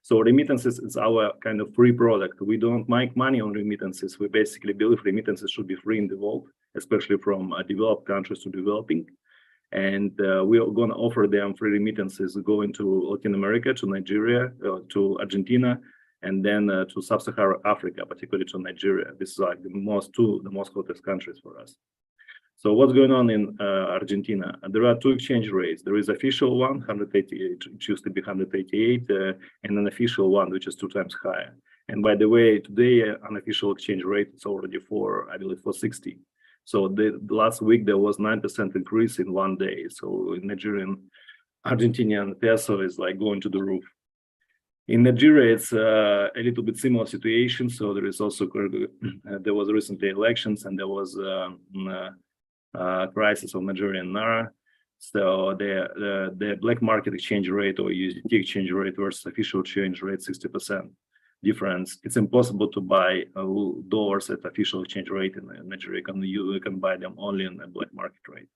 So remittances is our kind of free product. We don't make money on remittances. We basically believe remittances should be free in the world, especially from developed countries to developing. And we are going to offer them free remittances going to Latin America, to Nigeria, to Argentina, and then to Sub-Saharan Africa, particularly to Nigeria. This is like the most hottest countries for us. So what's going on in Argentina? There are 2 exchange rates. There is official one, 188, it used to be 188, and an official one, which is 2 times higher. And by the way, today unofficial exchange rate is already I believe 460. So the last week there was 9% increase in one day. So in Argentinian peso is like going to the roof. In Nigeria, it's a little bit similar situation. So there is also there was recently elections, and there was crisis of Nigerian naira. So the black market exchange rate or USDT exchange rate versus official exchange rate 60% difference. It's impossible to buy dollars at official exchange rate in Nigeria. You can buy them only in the black market rate.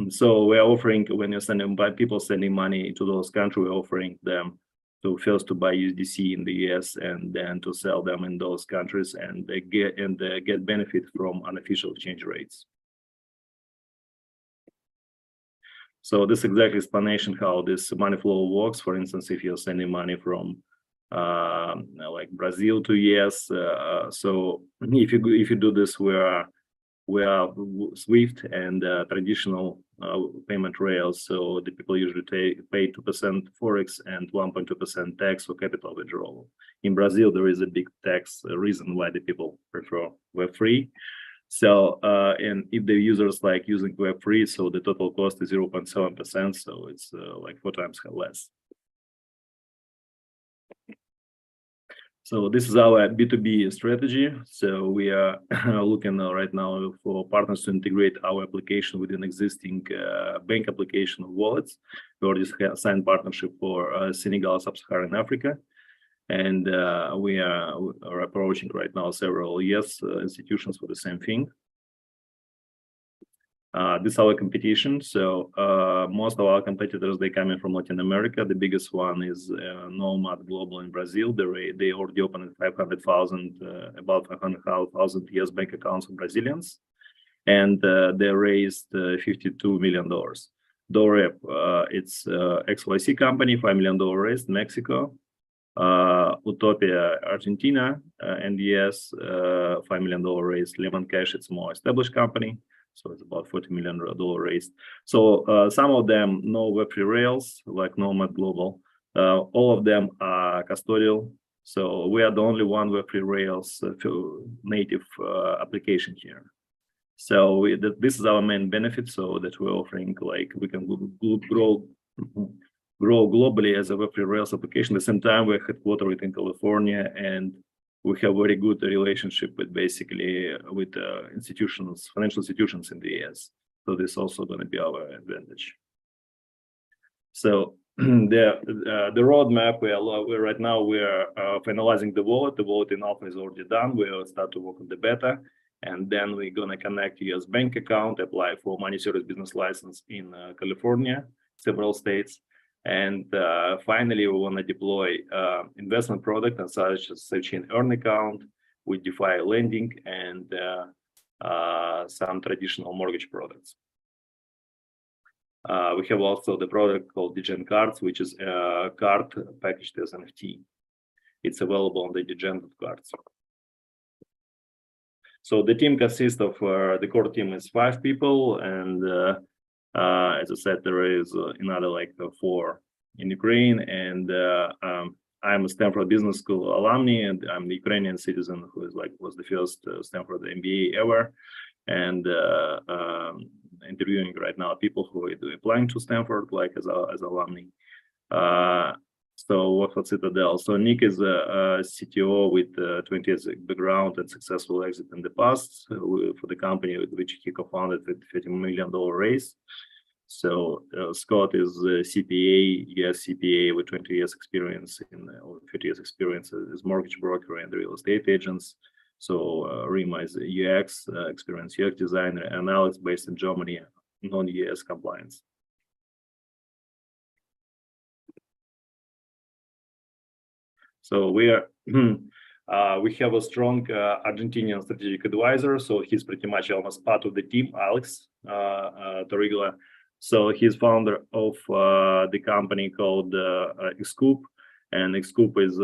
So we are offering, when you're people sending money to those countries, we're offering them to first to buy USDC in the US and then to sell them in those countries, and they get benefit from unofficial exchange rates. So this exactly explanation how this money flow works. For instance, if you're sending money from like Brazil to US, so if you do this, we are SWIFT and traditional payment rails. So the people usually pay 2% forex and 1.2% tax for capital withdrawal. In Brazil, there is a big tax reason why the people prefer Web3. So and if the users like using Web3, so the total cost is 0.7%. So it's like 4 times less. So this is our B2B strategy. So we are looking right now for partners to integrate our application with an existing bank application of wallets. We already signed partnership for Senegal, Sub-Saharan Africa. And we are approaching right now several institutions for the same thing. This is our competition. So most of our competitors, they come in from Latin America. The biggest one is Nomad Global in Brazil. They already opened 500,000, about 500,000 US bank accounts for Brazilians, and they raised $52 million. DoorApp, it's XYC company, $5 million raised, Mexico. Utopia, Argentina, and yes, $5 million raised. Lemon Cash, it's more established company. So it's about $40 million raised. So some of them know Web3 Rails, like Nomad Global. All of them are custodial. So we are the only one Web3 Rails native application here. So this is our main benefit. So that we're offering, like we can grow globally as a Web3 Rails application. At the same time, we're headquartered in California, and we have very good relationship with institutions, financial institutions in the US. So this is also going to be our advantage. So the roadmap, we're right now we're finalizing the wallet. The wallet in alpha is already done. We'll start to work on the beta, and then we're going to connect US bank account, apply for money service business license in California, several states. And finally, we want to deploy investment product and such as SafeChain Earn account with DeFi lending and some traditional mortgage products. We have also the product called Degen Cards, which is a card packaged as NFT. It's available on the Degen.cards. So the team consists of the core team is 5 people, and as I said, there is another like 4 in Ukraine, and I'm a Stanford Business School alumni, and I'm the Ukrainian citizen who was the first Stanford MBA ever, and interviewing right now people who are applying to Stanford like as alumni. So what for Citadel? So Nick is a CTO with 20 years background and successful exit in the past for the company with which he co-founded with $50 million raise. So Scott is a CPA, US CPA with 20 years experience or 50 years experience as mortgage broker and real estate agents. So Rima is a UX experienced UX designer, and Alex based in Germany, non-US compliance. So we have a strong Argentinian strategic advisor. So he's pretty much almost part of the team, Alex Torriglia. So he's founder of the company called Xcoop, and Xcoop is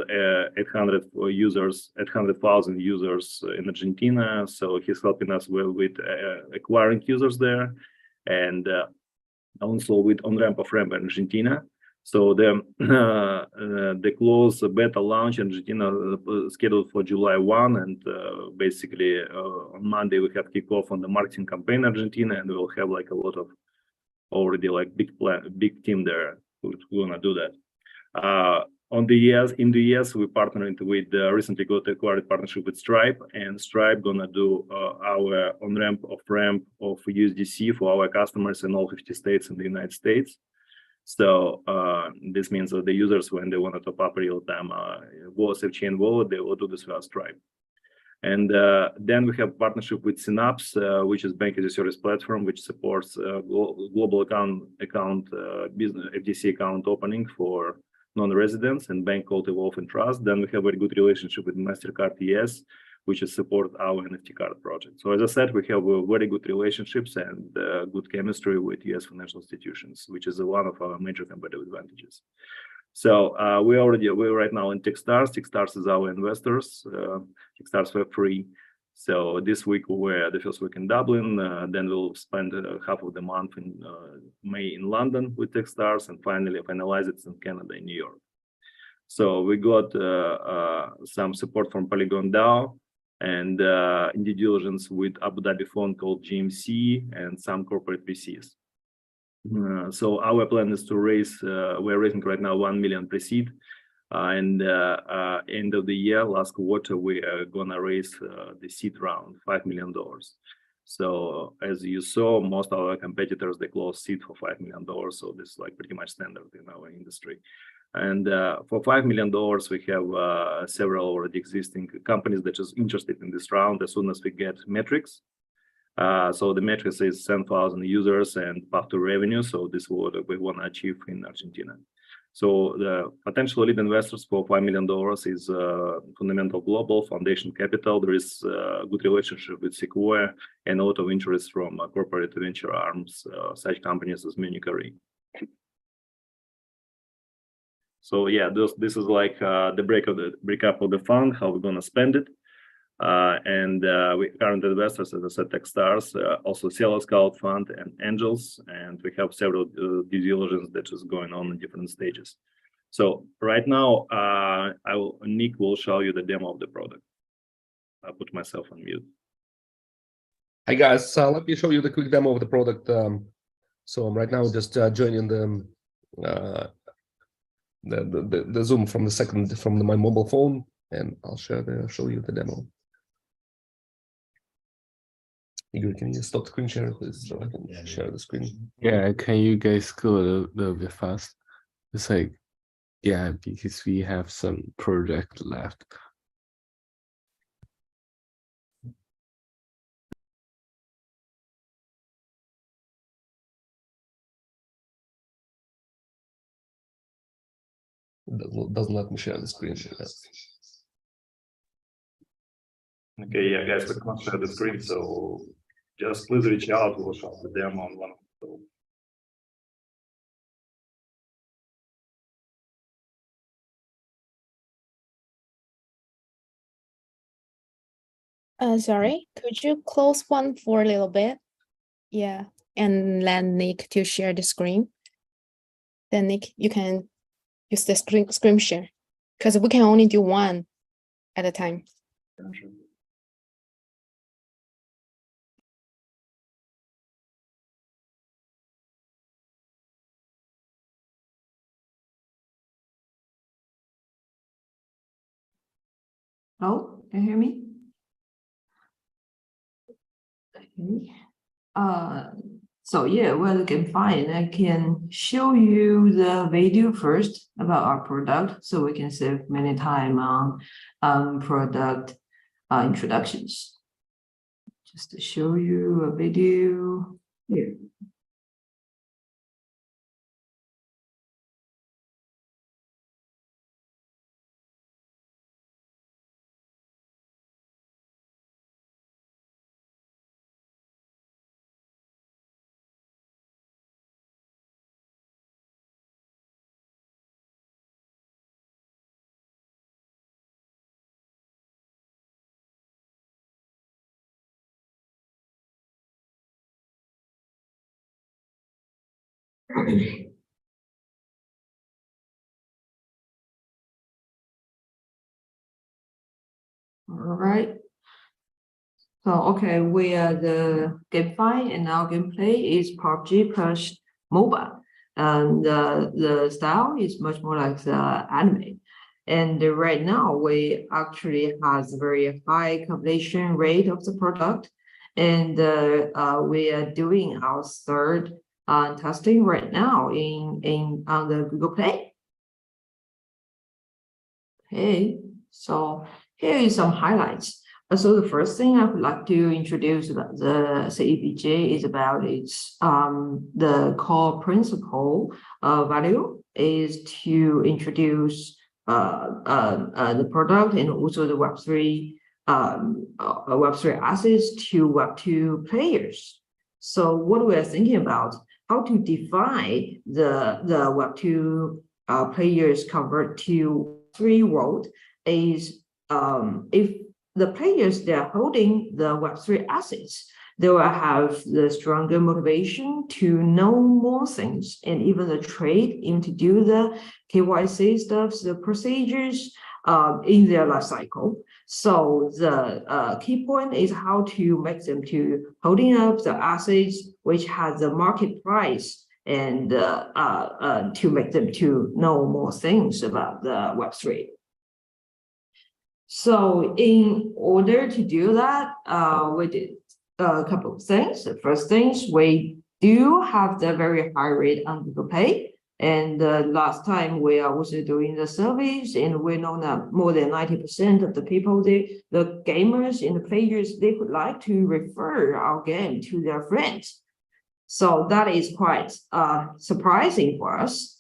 800,000 users in Argentina. So he's helping us with acquiring users there, and also with on-ramp off-ramp in Argentina. So the close beta launch in Argentina scheduled for July 1, and basically on Monday we have kickoff on the marketing campaign in Argentina, and we'll have like a lot of already like big team there who's gonna do that. In the US, we partnered with recently got acquired partnership with Stripe, and Stripe gonna do our on-ramp, off-ramp of USDC for our customers in all 50 states in the United States. So this means that the users, when they want to top up real-time SafeChain wallet, they will do this via Stripe. And then we have partnership with Synapse, which is bank as a service platform, which supports global account business FDC account opening for non-residents, and bank called Evolve and Trust. Then we have a very good relationship with MasterCard ES, which is support our NFT card project. So as I said, we have very good relationships and good chemistry with US financial institutions, which is one of our major competitive advantages. So we're right now in Techstars. Techstars is our investors. Techstars were free. So this week we were the first week in Dublin. Then we'll spend half of the month in May in London with Techstars, and finally finalize it in Canada, in New York. So we got some support from Polygon DAO, and in due diligence with Abu Dhabi fund called GMC and some corporate VCs. So our plan is to raise, we're raising right now 1 million pre-seed, and end of the year, last quarter, we are gonna raise the seed round, $5 million. So as you saw, most of our competitors, they close seed for $5 million. So this is like pretty much standard in our industry. And for $5 million, we have several already existing companies that is interested in this round as soon as we get metrics. So the metrics is 10,000 users and path to revenue. So this is what we want to achieve in Argentina. So the potential lead investors for $5 million is Fundamental Global, Foundation Capital. There is a good relationship with Sequoia and a lot of interest from corporate venture arms, such companies as Munich Re. So yeah, this is like the breakup of the fund, how we're gonna spend it. We current investors, as I said, Techstars, also Cielo Scout Fund and Angels, and we have several due diligence that is going on in different stages. So right now, Nick will show you the demo of the product. I'll put myself on mute. Hi guys, let me show you the quick demo of the product. So I'm right now just joining the Zoom from my mobile phone, and I'll show you the demo. Igor, can you stop screen share, please, so I can share the screen? Yeah, can you guys go a little bit fast? It's like, yeah, because we have some project left. It doesn't let me share the screen. Okay, yeah, guys, we can't share the screen, so just please reach out. We'll show the demo on one of the Sorry, could you close one for a little bit? Yeah, and let Nick to share the screen. Then Nick, you can use the screen share, because we can only do one at a time. Sure. Hello, can you hear me? Okay. So yeah, well, you can find. I can show you the video first about our product, so we can save many time on product introductions. Just to show you a video here. right. So okay, where the GameFi and our gameplay is PUBG plus MOBA, and the style is much more like the anime. And right now we actually has very high completion rate of the product, and we are doing our third testing right now on the Google Play. Okay, so here is some highlights. So the first thing I would like to introduce about the CEPG is about its the core principle value is to introduce the product and also the Web3 Web3 assets to Web2 players. So what we are thinking about how to define the Web2 players convert to free world is if the players they're holding the Web3 assets, they will have the stronger motivation to know more things and even the trade and to do the KYC stuff, the procedures in their life cycle. So the key point is how to make them to holding up the assets which has the market price and to make them to know more things about the Web3. So in order to do that, we did a couple of things. The first things, we do have the very high rate on Google Pay. And last time we are also doing the surveys, and we know that more than 90% of the people, the gamers and the players, they would like to refer our game to their friends. So that is quite surprising for us.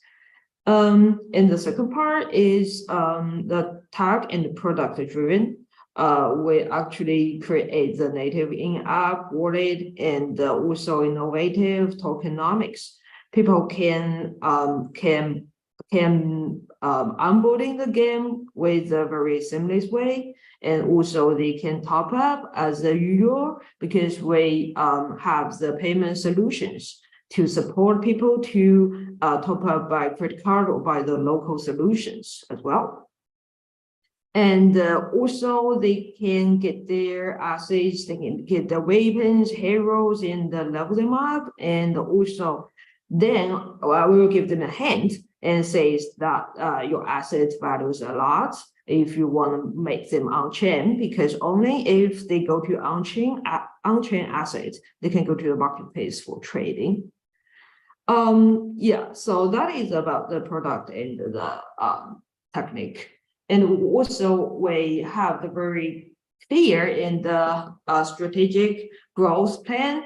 And the second part is the tech and product driven. We actually create the native in-app wallet and also innovative tokenomics. People can onboarding the game with a very seamless way, and also they can top up as usual because we have the payment solutions to support people to top up by credit card or by the local solutions as well. And also they can get their assets, they can get the weapons, heroes, and level them up. And also then we will give them a hint and says that your asset values a lot if you want to make them on-chain, because only if they go to on-chain assets, they can go to the marketplace for trading. Yeah, so that is about the product and the technique. And also we have the very clear in the strategic growth plan.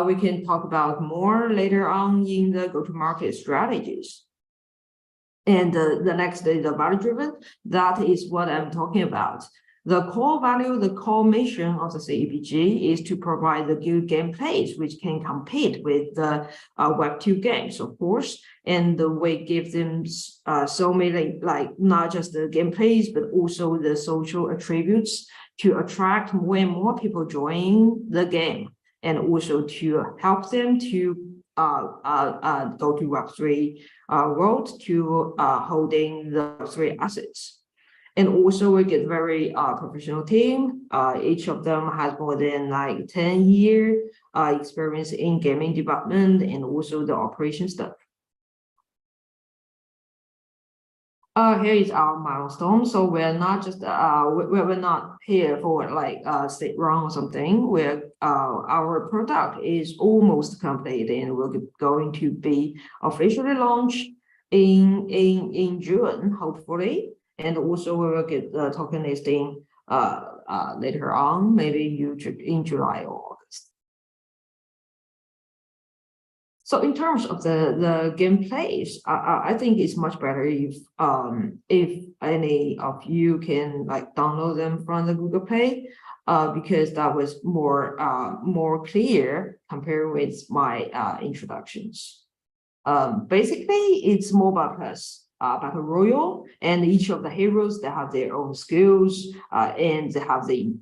We can talk about more later on in the go-to-market strategies. And the next is the value driven. That is what I'm talking about. The core value, the core mission of the CEPG is to provide the good gameplays which can compete with the Web2 games, of course. And we give them so many, like not just the gameplays, but also the social attributes to attract more and more people join the game, and also to help them to go to Web3 world to holding the Web3 assets. And also we get very professional team. Each of them has more than like 10-year experience in gaming development and also the operation stuff. Here is our milestone. So we're not just we're not here for like state run or something. We're our product is almost complete and we're going to be officially launched in June, hopefully. And also we will get the token listing later on, maybe in July or August. So in terms of the gameplays, I think it's much better if any of you can like download them from the Google Play, because that was more clear compared with my introductions. Basically, it's MOBA plus Battle Royale, and each of the heroes, they have their own skills and they have the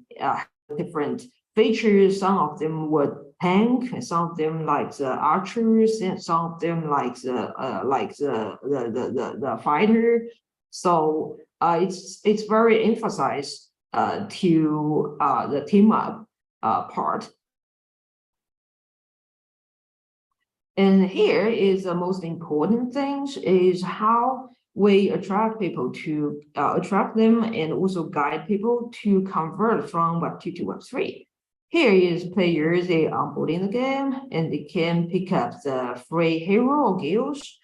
different features. Some of them would tank, and some of them like the archers, and some of them like the fighter. So it's very emphasized to the team up part. And here is the most important thing is how we attract people to attract them and also guide people to convert from Web 2 to Web 3. Here is players, they onboarding the game and they can pick up the free hero or guilds.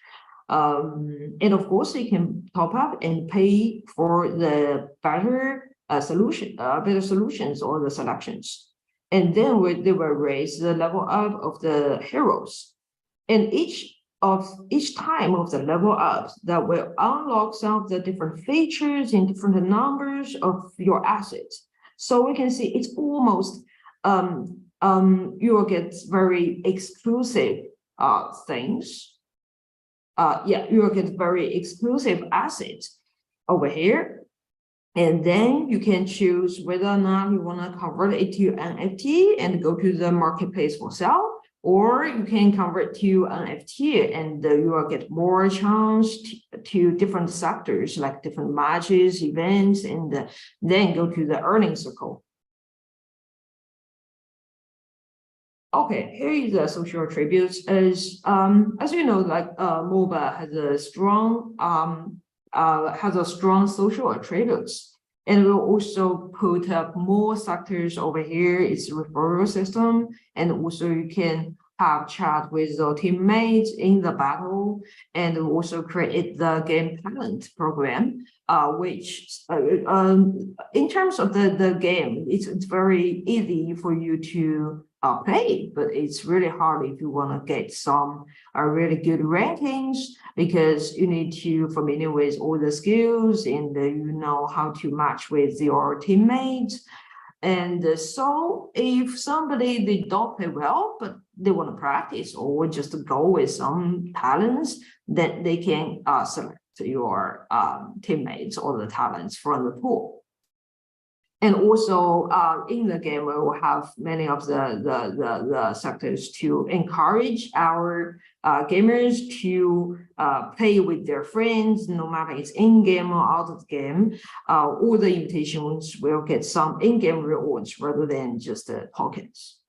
And of course, they can top up and pay for the better solutions or the selections. And then they will raise the level up of the heroes. And each time of the level up, that will unlock some of the different features and different numbers of your assets. So we can see it's almost you will get very exclusive things. You will get very exclusive assets over here. And then you can choose whether or not you want to convert it to NFT and go to the marketplace for sale. Or you can convert to NFT and you will get more chance to different sectors like different matches, events, and then go to the earning circle. Okay, here is the social attributes. As you know, like MOBA has a strong social attributes. And we'll also put up more sectors over here. It's a referral system. And also you can have chat with your teammates in the battle and also create the game talent program, which in terms of the game, it's very easy for you to play, but it's really hard if you want to get some really good rankings because you need to familiar with all the skills and you know how to match with your teammates. And so if somebody, they don't play well, but they want to practice or just go with some talents, then they can select your teammates or the talents from the pool. And also in the game, we will have many of the sectors to encourage our gamers to play with their friends, no matter it's in-game or out of the game. All the invitations will get some in-game rewards rather than just tokens.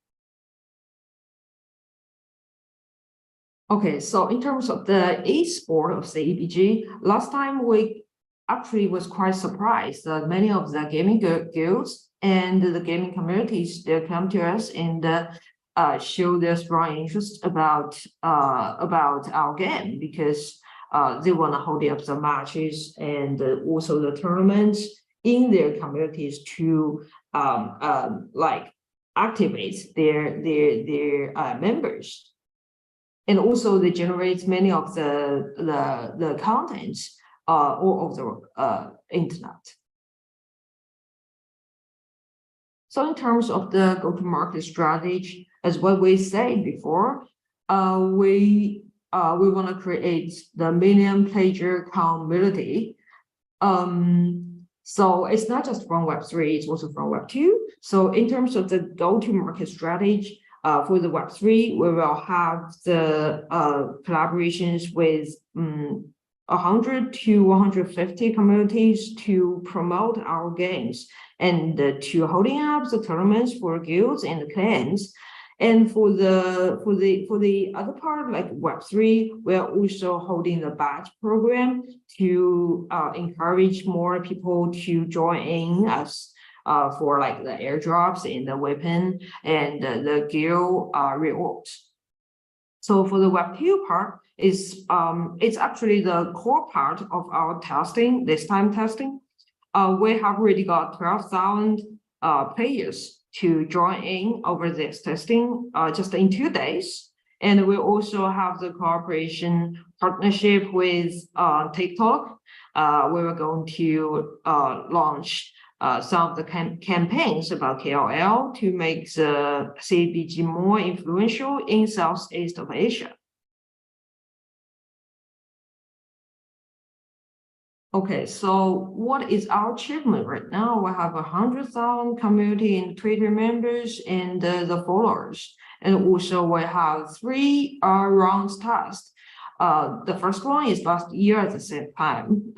Okay, so in terms of the e-sport of CEBG, last time we actually was quite surprised that many of the gaming guilds and the gaming communities, they come to us and show their strong interest about our game because they want to hold up the matches and also the tournaments in their communities to like activate their members. And also they generate many of the contents all over the internet. So in terms of the go-to-market strategy, as what we said before, we want to create the million player community. So it's not just from Web3, it's also from Web2. So in terms of the go-to-market strategy, for the Web3, we will have the collaborations with 100 to 150 communities to promote our games and to holding up the tournaments for guilds and the clans. And for the other part, like Web3, we're also holding the badge program to encourage more people to join in us for like the airdrops and the weapon and the guild rewards. So for the Web2 part, it's actually the core part of our testing, this time testing. We have already got 12,000 players to join in over this testing just in 2 days. And we also have the cooperation partnership with TikTok. We were going to launch some of the campaigns about KOL to make the CEBG more influential in Southeast of Asia. Okay, so what is our achievement right now? We have 100,000 community and Twitter members and the followers. And also we have 3 rounds test. The first one is last year at the same time.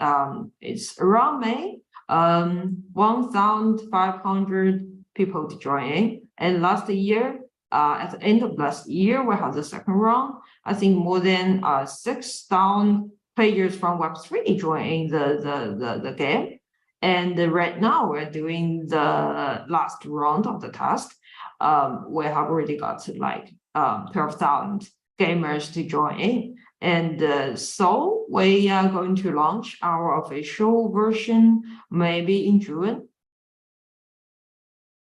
It's around May. 1,500 people to join in. And last year, at the end of last year, we had the second round. I think more than 6,000 players from Web3 joining the game. And right now we're doing the last round of the task. We have already got like 12,000 gamers to join in. And so we are going to launch our official version maybe in June.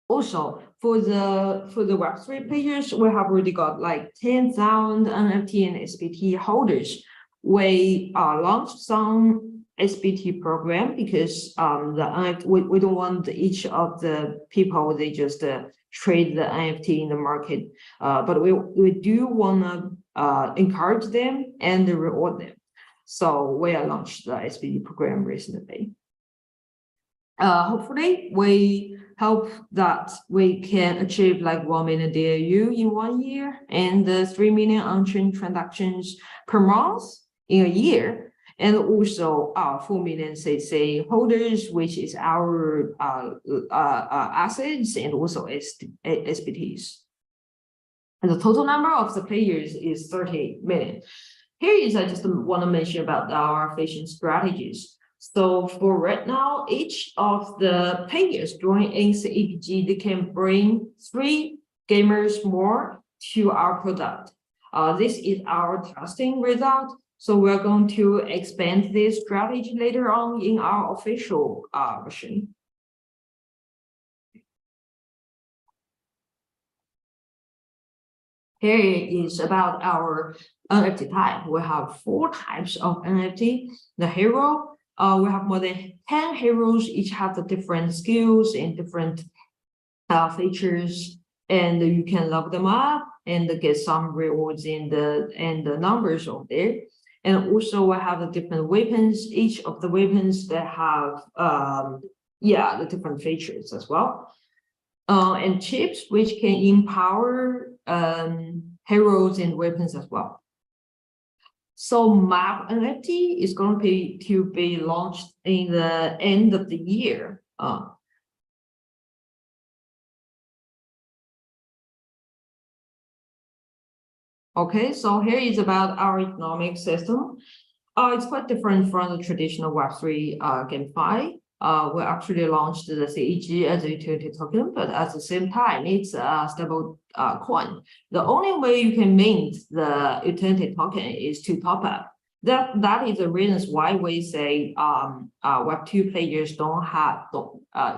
Also, for the Web3 players, we have already got like 10,000 NFT and SBT holders. We launched some SBT program because we don't want each of the people they just trade the NFT in the market, but we do want to encourage them and reward them. So we launched the SBT program recently. Hopefully we hope that we can achieve like 1 million DAU in 1 year and 3 million on-chain transactions per month in a year, and also 4 million CC holders, which is our assets and also SBTs. And the total number of the players is 30 million. Here is I just want to mention about our fishing strategies. So for right now, each of the players joining CAPG, they can bring 3 gamers more to our product. This is our testing result. So we're going to expand this strategy later on in our official version. Here is about our NFT type. We have 4 types of NFT. The hero, we have more than 10 heroes, each have the different skills and different features, and you can level them up and get some rewards in the numbers over there. And also we have the different weapons. Each of the weapons that have the different features as well. And chips which can empower heroes and weapons as well. So map NFT is going to be launched in the end of the year. Okay, so here is about our economic system. It's quite different from the traditional Web3 GameFi. We actually launched the CEG as a utility token, but at the same time, it's a stable coin. The only way you can mint the utility token is to top up. That is the reasons why we say Web2 players don't have,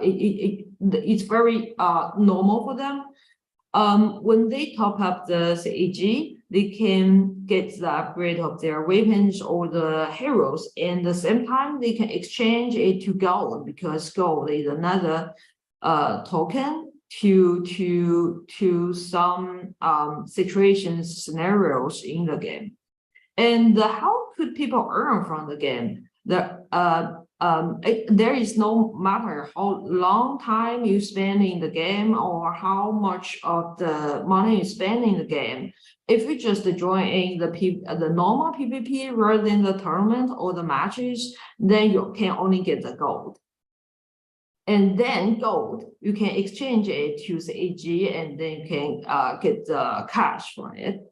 it's very normal for them. When they top up the CEG, they can get the upgrade of their weapons or the heroes, and at the same time they can exchange it to gold, because gold is another token to some situations, scenarios in the game. And how could people earn from the game? There is no matter how long time you spend in the game or how much of the money you spend in the game. If you just join in the normal PvP rather than the tournament or the matches, then you can only get the gold. And then gold, you can exchange it to the AG and then you can get the cash from it.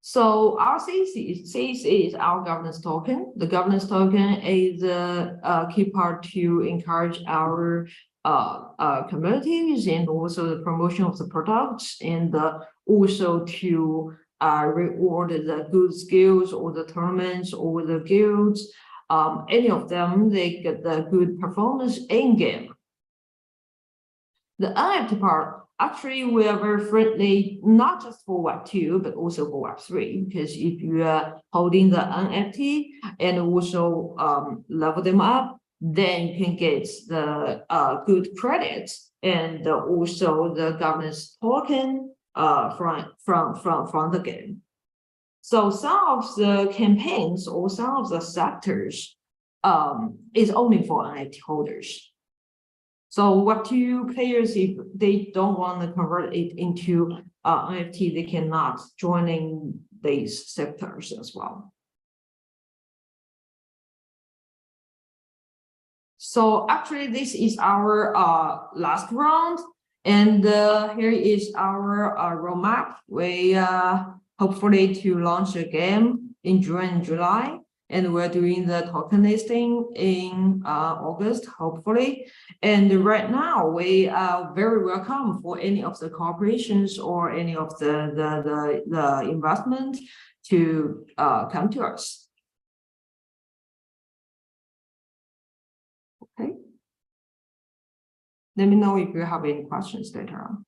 So our CC is our governance token. The governance token is a key part to encourage our communities and also the promotion of the products, and also to reward the good skills or the tournaments or the guilds. Any of them, they get the good performance in game. The NFT part, actually, we are very friendly, not just for Web2, but also for Web3, because if you are holding the NFT and also level them up, then you can get the good credits and also the governance token from the game. So some of the campaigns or some of the sectors is only for NFT holders. So Web2 players, if they don't want to convert it into NFT, they cannot join in these sectors as well. So actually, this is our last round, and here is our roadmap. We hopefully to launch a game in June and July, and we're doing the token listing in August, hopefully. And right now, we are very welcome for any of the corporations or any of the investment to come to us. Okay. Let me know if you have any questions later on.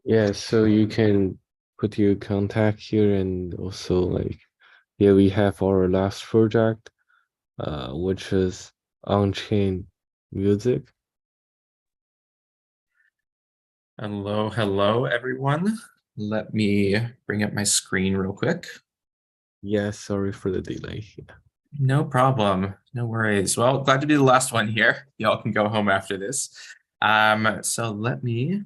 Yeah, so you can put your contact here, and also like, yeah, we have our last project, which is on-chain music. Hello, everyone. Let me bring up my screen real quick. Yeah, sorry for the delay. No problem. No worries. Well, glad to be the last one here. Y'all can go home after this. So let me get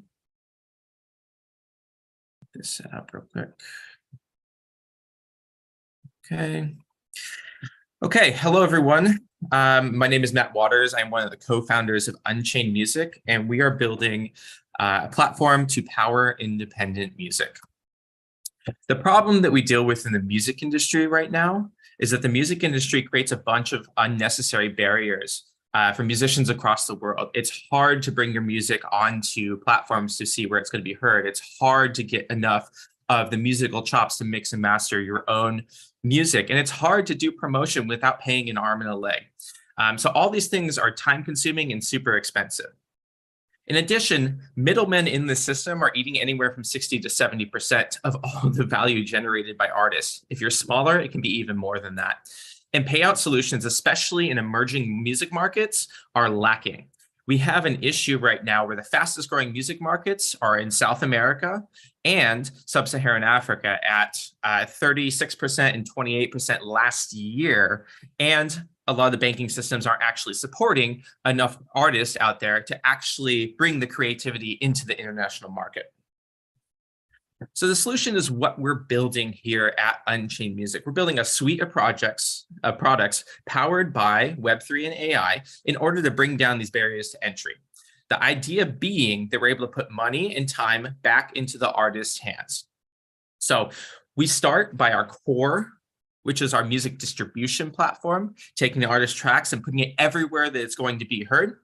this set up real quick. Okay, hello everyone. My name is Matt Waters. I'm one of the co-founders of Unchained Music, and we are building a platform to power independent music. The problem that we deal with in the music industry right now is that the music industry creates a bunch of unnecessary barriers for musicians across the world. It's hard to bring your music onto platforms to see where it's going to be heard. It's hard to get enough of the musical chops to mix and master your own music. And it's hard to do promotion without paying an arm and a leg. So all these things are time consuming and super expensive. In addition, middlemen in the system are eating anywhere from 60 to 70% of all the value generated by artists. If you're smaller, it can be even more than that. And payout solutions, especially in emerging music markets, are lacking. We have an issue right now where the fastest growing music markets are in South America and Sub-Saharan Africa at 36% and 28% last year. And a lot of the banking systems aren't actually supporting enough artists out there to actually bring the creativity into the international market. So the solution is what we're building here at Unchained Music. We're building a suite of products powered by Web3 and AI in order to bring down these barriers to entry. The idea being that we're able to put money and time back into the artist's hands. So we start by our core, which is our music distribution platform, taking the artist tracks and putting it everywhere that it's going to be heard.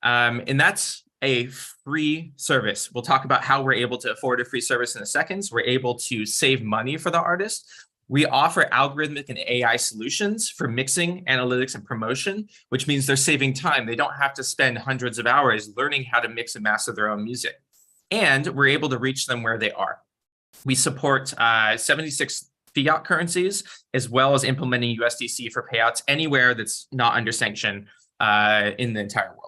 And that's a free service. We'll talk about how we're able to afford a free service in a second. We're able to save money for the artist. We offer algorithmic and AI solutions for mixing, analytics, and promotion, which means they're saving time. They don't have to spend hundreds of hours learning how to mix and master their own music. And we're able to reach them where they are. We support 76 fiat currencies, as well as implementing USDC for payouts anywhere that's not under sanction in the entire world.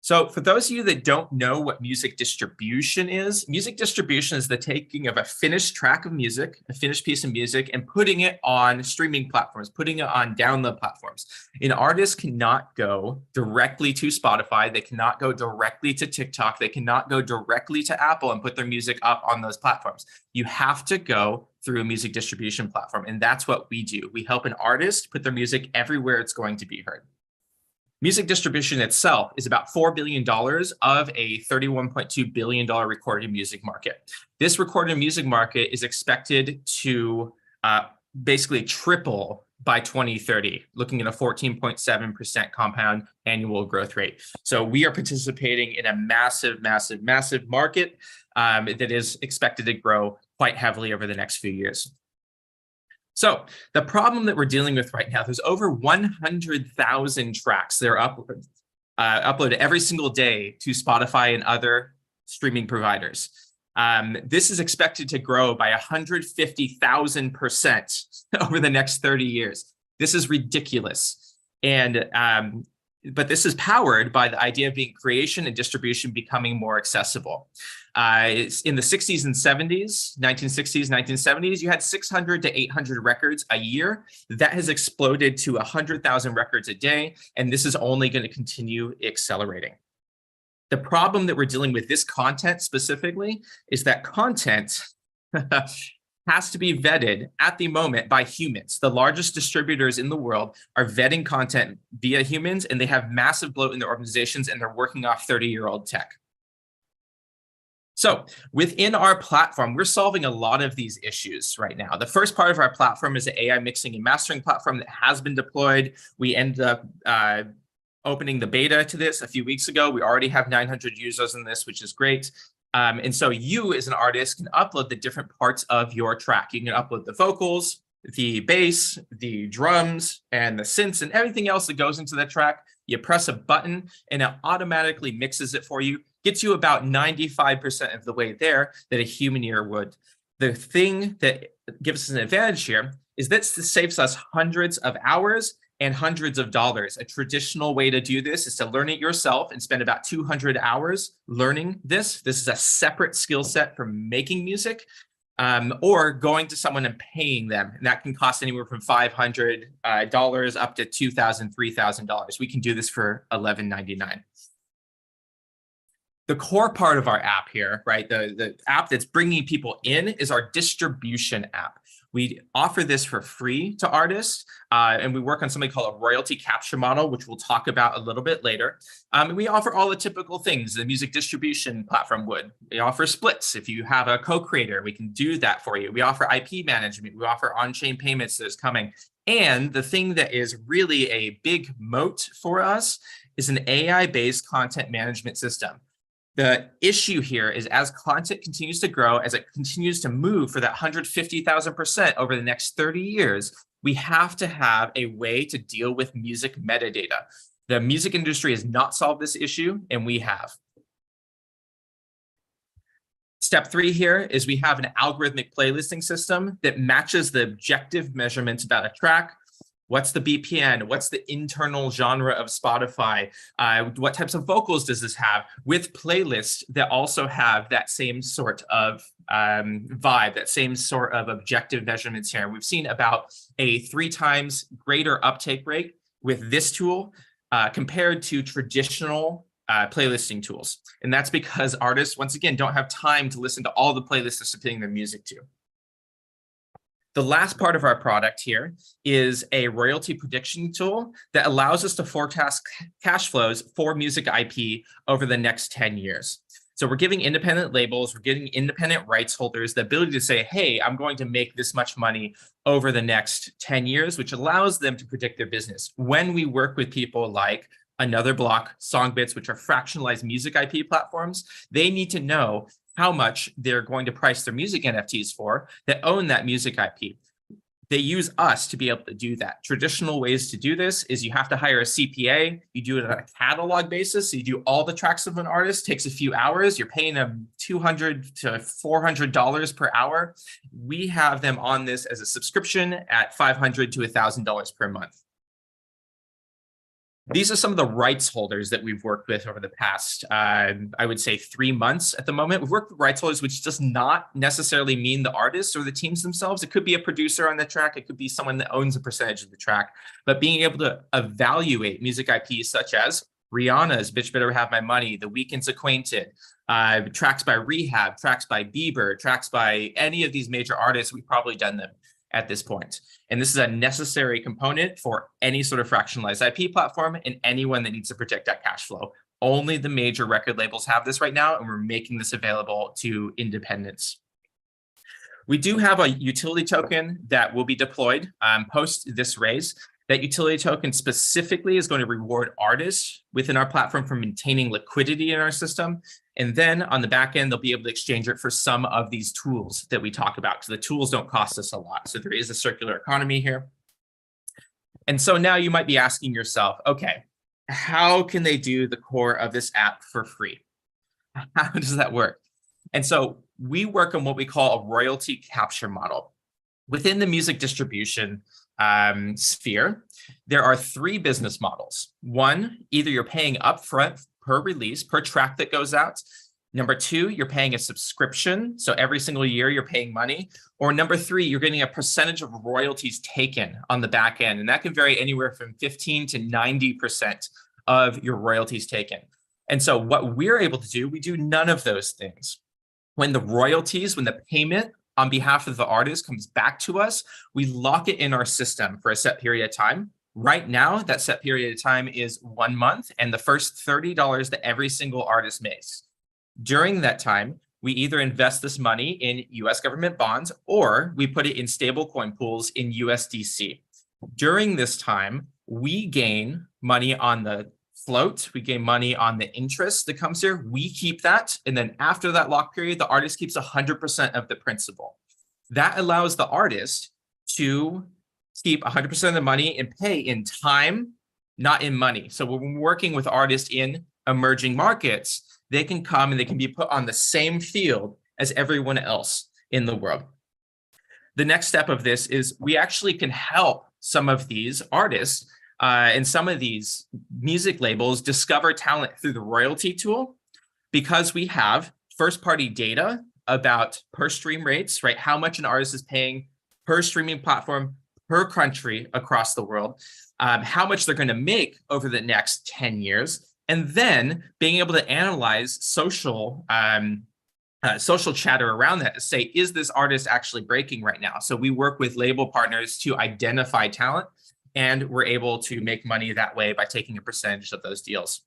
So for those of you that don't know what music distribution is the taking of a finished track of music, a finished piece of music, and putting it on streaming platforms, putting it on download platforms. An artist cannot go directly to Spotify. They cannot go directly to TikTok. They cannot go directly to Apple and put their music up on those platforms. You have to go through a music distribution platform, and that's what we do. We help an artist put their music everywhere it's going to be heard. Music distribution itself is about $4 billion of a $31.2 billion recorded music market. This recorded music market is expected to basically triple by 2030, looking at a 14.7% compound annual growth rate. So we are participating in a massive, massive, massive market that is expected to grow quite heavily over the next few years. So the problem that we're dealing with right now, there's over 100,000 tracks that are uploaded every single day to Spotify and other streaming providers. This is expected to grow by 150,000% over the next 30 years. This is ridiculous. And but this is powered by the idea of being creation and distribution becoming more accessible. In the 60s and 70s, 1960s, 1970s, you had 600 to 800 records a year. That has exploded to 100,000 records a day, and this is only going to continue accelerating. The problem that we're dealing with this content specifically is that content has to be vetted at the moment by humans. The largest distributors in the world are vetting content via humans, and they have massive bloat in their organizations, and they're working off 30-year-old tech. So within our platform, we're solving a lot of these issues right now. The first part of our platform is the AI mixing and mastering platform that has been deployed. We ended up opening the beta to this a few weeks ago. We already have 900 users in this, which is great. And so you as an artist can upload the different parts of your track. You can upload the vocals, the bass, the drums, and the synths, and everything else that goes into the track. You press a button and it automatically mixes it for you, gets you about 95% of the way there that a human ear would. The thing that gives us an advantage here is that this saves us hundreds of hours and hundreds of dollars. A traditional way to do this is to learn it yourself and spend about 200 hours learning this. This is a separate skill set from making music, or going to someone and paying them. And that can cost anywhere from $500 up to $2,000, $3,000. We can do this for $11.99. The core part of our app here, right, the app that's bringing people in is our distribution app. We offer this for free to artists, and we work on something called a royalty capture model, which we'll talk about a little bit later. And we offer all the typical things the music distribution platform would. We offer splits. If you have a co-creator, we can do that for you. We offer IP management. We offer on-chain payments that's coming. And the thing that is really a big moat for us is an AI-based content management system. The issue here is as content continues to grow, as it continues to move for that 150,000% over the next 30 years, we have to have a way to deal with music metadata. The music industry has not solved this issue, and we have. Step 3 here is we have an algorithmic playlisting system that matches the objective measurements about a track. What's the BPN? What's the internal genre of Spotify? What types of vocals does this have? With playlists that also have that same sort of vibe, that same sort of objective measurements here. We've seen about a 3 times greater uptake rate with this tool compared to traditional playlisting tools. And that's because artists, once again, don't have time to listen to all the playlists they're submitting their music to. The last part of our product here is a royalty prediction tool that allows us to forecast cash flows for music IP over the next 10 years. So we're giving independent labels, we're giving independent rights holders the ability to say, hey, I'm going to make this much money over the next 10 years, which allows them to predict their business. When we work with people like Another Block, Songbits, which are fractionalized music IP platforms, they need to know how much they're going to price their music NFTs for that own that music IP. They use us to be able to do that. Traditional ways to do this is you have to hire a CPA. You do it on a catalog basis. So you do all the tracks of an artist, takes a few hours. You're paying them $200 to $400 per hour. We have them on this as a subscription at $500 to $1,000 per month. These are some of the rights holders that we've worked with over the past, I would say 3 months at the moment. We've worked with rights holders, which does not necessarily mean the artists or the teams themselves. It could be a producer on the track. It could be someone that owns a percentage of the track. But being able to evaluate music IPs such as Rihanna's Bitch Better Have My Money, The Weeknd's Acquainted, tracks by Rehab, tracks by Bieber, tracks by any of these major artists, we've probably done them at this point. And this is a necessary component for any sort of fractionalized IP platform and anyone that needs to protect that cash flow. Only the major record labels have this right now, and we're making this available to independents. We do have a utility token that will be deployed post this raise. That utility token specifically is going to reward artists within our platform for maintaining liquidity in our system. And then on the back end, they'll be able to exchange it for some of these tools that we talk about, because the tools don't cost us a lot. So there is a circular economy here. And so now you might be asking yourself, okay, how can they do the core of this app for free? How does that work? And so we work on what we call a royalty capture model. Within the music distribution sphere, there are 3 business models. One, either you're paying upfront per release, per track that goes out. Number 2, you're paying a subscription. So every single year you're paying money. Or number 3, you're getting a percentage of royalties taken on the back end. And that can vary anywhere from 15 to 90% of your royalties taken. And so what we're able to do, we do none of those things. When the royalties, when the payment on behalf of the artist comes back to us, we lock it in our system for a set period of time. Right now, that set period of time is 1 month and the first $30 that every single artist makes. During that time, we either invest this money in US government bonds or we put it in stablecoin pools in USDC. During this time, we gain money on the float, we gain money on the interest that comes here, we keep that, and then after that lock period, the artist keeps 100% of the principal. That allows the artist to keep 100% of the money and pay in time, not in money. So when we're working with artists in emerging markets, they can come and they can be put on the same field as everyone else in the world. The next step of this is we actually can help some of these artists and some of these music labels discover talent through the royalty tool, because we have first-party data about per stream rates, right? How much an artist is paying per streaming platform, per country across the world, how much they're going to make over the next 10 years, and then being able to analyze social chatter around that to say, is this artist actually breaking right now? So we work with label partners to identify talent, and we're able to make money that way by taking a percentage of those deals.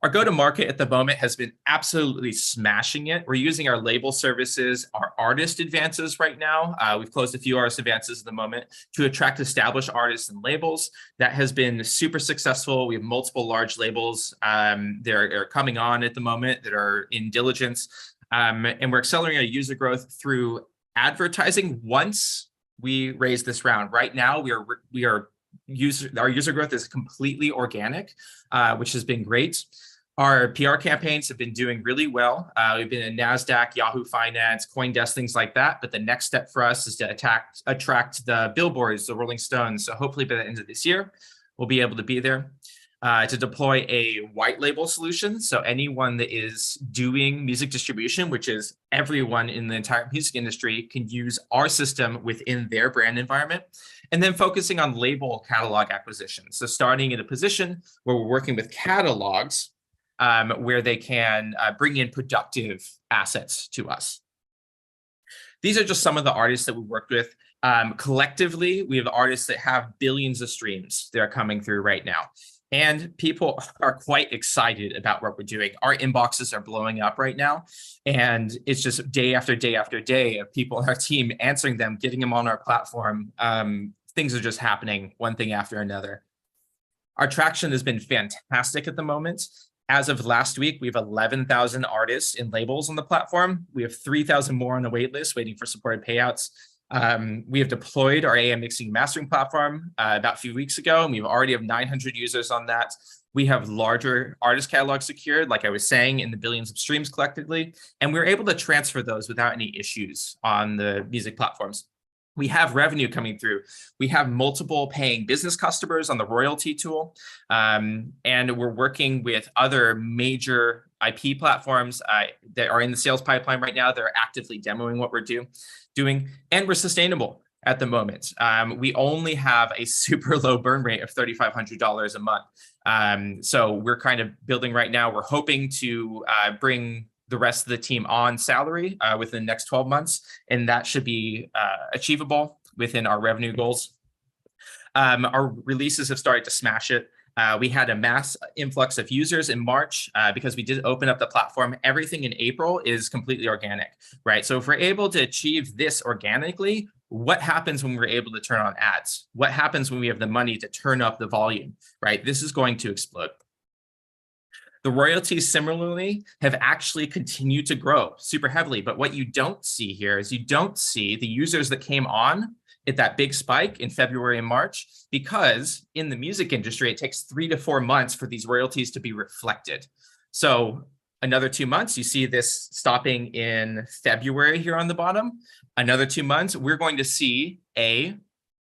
Our go-to-market at the moment has been absolutely smashing it. We're using our label services, our artist advances right now. We've closed a few artist advances at the moment to attract established artists and labels. That has been super successful. We have multiple large labels that are coming on at the moment that are in diligence. And we're accelerating our user growth through advertising once we raise this round. Right now, our user growth is completely organic, which has been great. Our PR campaigns have been doing really well. We've been in NASDAQ, Yahoo Finance, CoinDesk, things like that. But the next step for us is to attract the billboards, the Rolling Stones. So hopefully by the end of this year, we'll be able to be there. To deploy a white label solution. So anyone that is doing music distribution, which is everyone in the entire music industry, can use our system within their brand environment. And then focusing on label catalog acquisition. So starting in a position where we're working with catalogs where they can bring in productive assets to us. These are just some of the artists that we worked with. Collectively, we have artists that have billions of streams that are coming through right now. And people are quite excited about what we're doing. Our inboxes are blowing up right now. And it's just day after day after day of people on our team answering them, getting them on our platform. Things are just happening one thing after another. Our traction has been fantastic at the moment. As of last week, we have 11,000 artists and labels on the platform. We have 3,000 more on the wait list waiting for supported payouts. We have deployed our AM mixing and mastering platform about a few weeks ago, and we already have 900 users on that. We have larger artist catalogs secured, like I was saying, in the billions of streams collectively, and we're able to transfer those without any issues on the music platforms. We have revenue coming through. We have multiple paying business customers on the royalty tool, and we're working with other major IP platforms that are in the sales pipeline right now. They're actively demoing what we're doing, and we're sustainable at the moment. We only have a super low burn rate of $3,500 a month. So we're kind of building right now. We're hoping to bring the rest of the team on salary within the next 12 months, and that should be achievable within our revenue goals. Our releases have started to smash it. We had a mass influx of users in March because we did open up the platform. Everything in April is completely organic, right? So if we're able to achieve this organically, what happens when we're able to turn on ads? What happens when we have the money to turn up the volume, right? This is going to explode. The royalties similarly have actually continued to grow super heavily. But what you don't see here is you don't see the users that came on at that big spike in February and March, because in the music industry, it takes 3 to 4 months for these royalties to be reflected. So another 2 months, you see this stopping in February here on the bottom. Another 2 months, we're going to see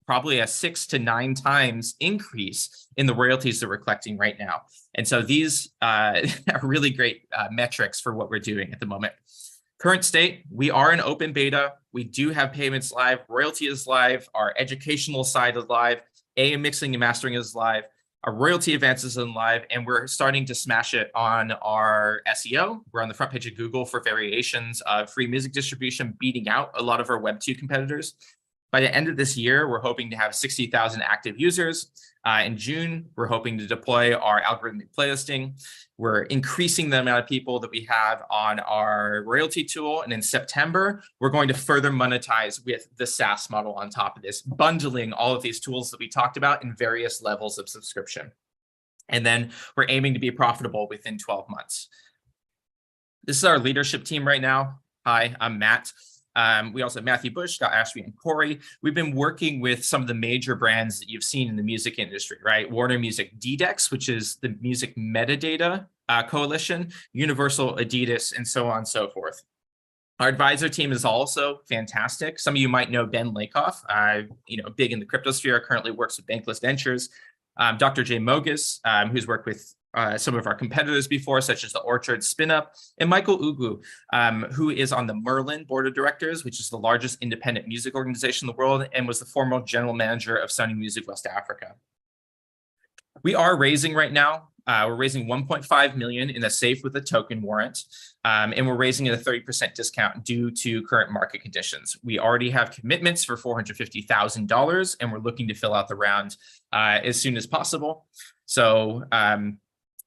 probably a 6 to 9 times increase in the royalties that we're collecting right now. And so these are really great metrics for what we're doing at the moment. Current state, we are in open beta. We do have payments live. Royalty is live. Our educational side is live. AM mixing and mastering is live. Our royalty advances in live, and we're starting to smash it on our SEO. We're on the front page of Google for variations of free music distribution, beating out a lot of our Web 2 competitors. By the end of this year, we're hoping to have 60,000 active users. In June, we're hoping to deploy our algorithmic playlisting. We're increasing the amount of people that we have on our royalty tool. And in September, we're going to further monetize with the SaaS model on top of this, bundling all of these tools that we talked about in various levels of subscription. And then we're aiming to be profitable within 12 months. This is our leadership team right now. Hi, I'm Matt. We also have Matthew Bush, Scott Ashby, and Corey. We've been working with some of the major brands that you've seen in the music industry, right? Warner Music DDEX, which is the Music Metadata Coalition, Universal, Adidas, and so on and so forth. Our advisor team is also fantastic. Some of you might know Ben Lakoff, big in the crypto sphere, currently works with Bankless Ventures. Dr. Jay Mogus, who's worked with some of our competitors before, such as the Orchard Spin-Up, and Michael Ugu, who is on the Merlin Board of Directors, which is the largest independent music organization in the world, and was the former general manager of Sony Music West Africa. We are raising right now. We're raising 1.5 million in a safe with a token warrant, and we're raising at a 30% discount due to current market conditions. We already have commitments for $450,000, and we're looking to fill out the round as soon as possible. So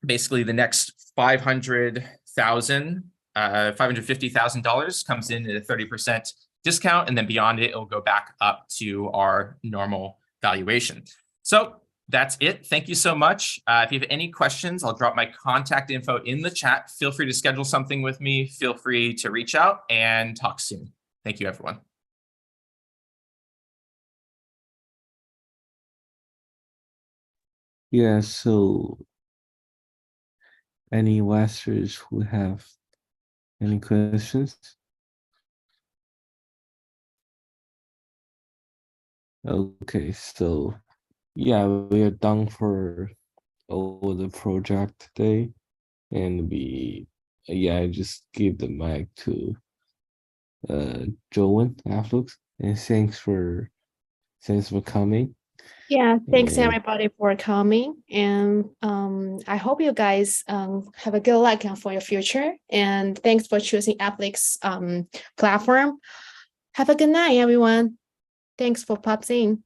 basically, the next $550,000 comes in at a 30% discount, and then beyond it, it'll go back up to our normal valuation. So that's it. Thank you so much. If you have any questions, I'll drop my contact info in the chat. Feel free to schedule something with me. Feel free to reach out and talk soon. Thank you, everyone. Yeah, so any investors who have any questions? Okay, so yeah, we are done for all the project today, and I just give the mic to Joan Afflux, and thanks for coming. Yeah, thanks And everybody for coming, and I hope you guys have a good luck for your future, and thanks for choosing Afflux platform. Have a good night, everyone. Thanks for popping in.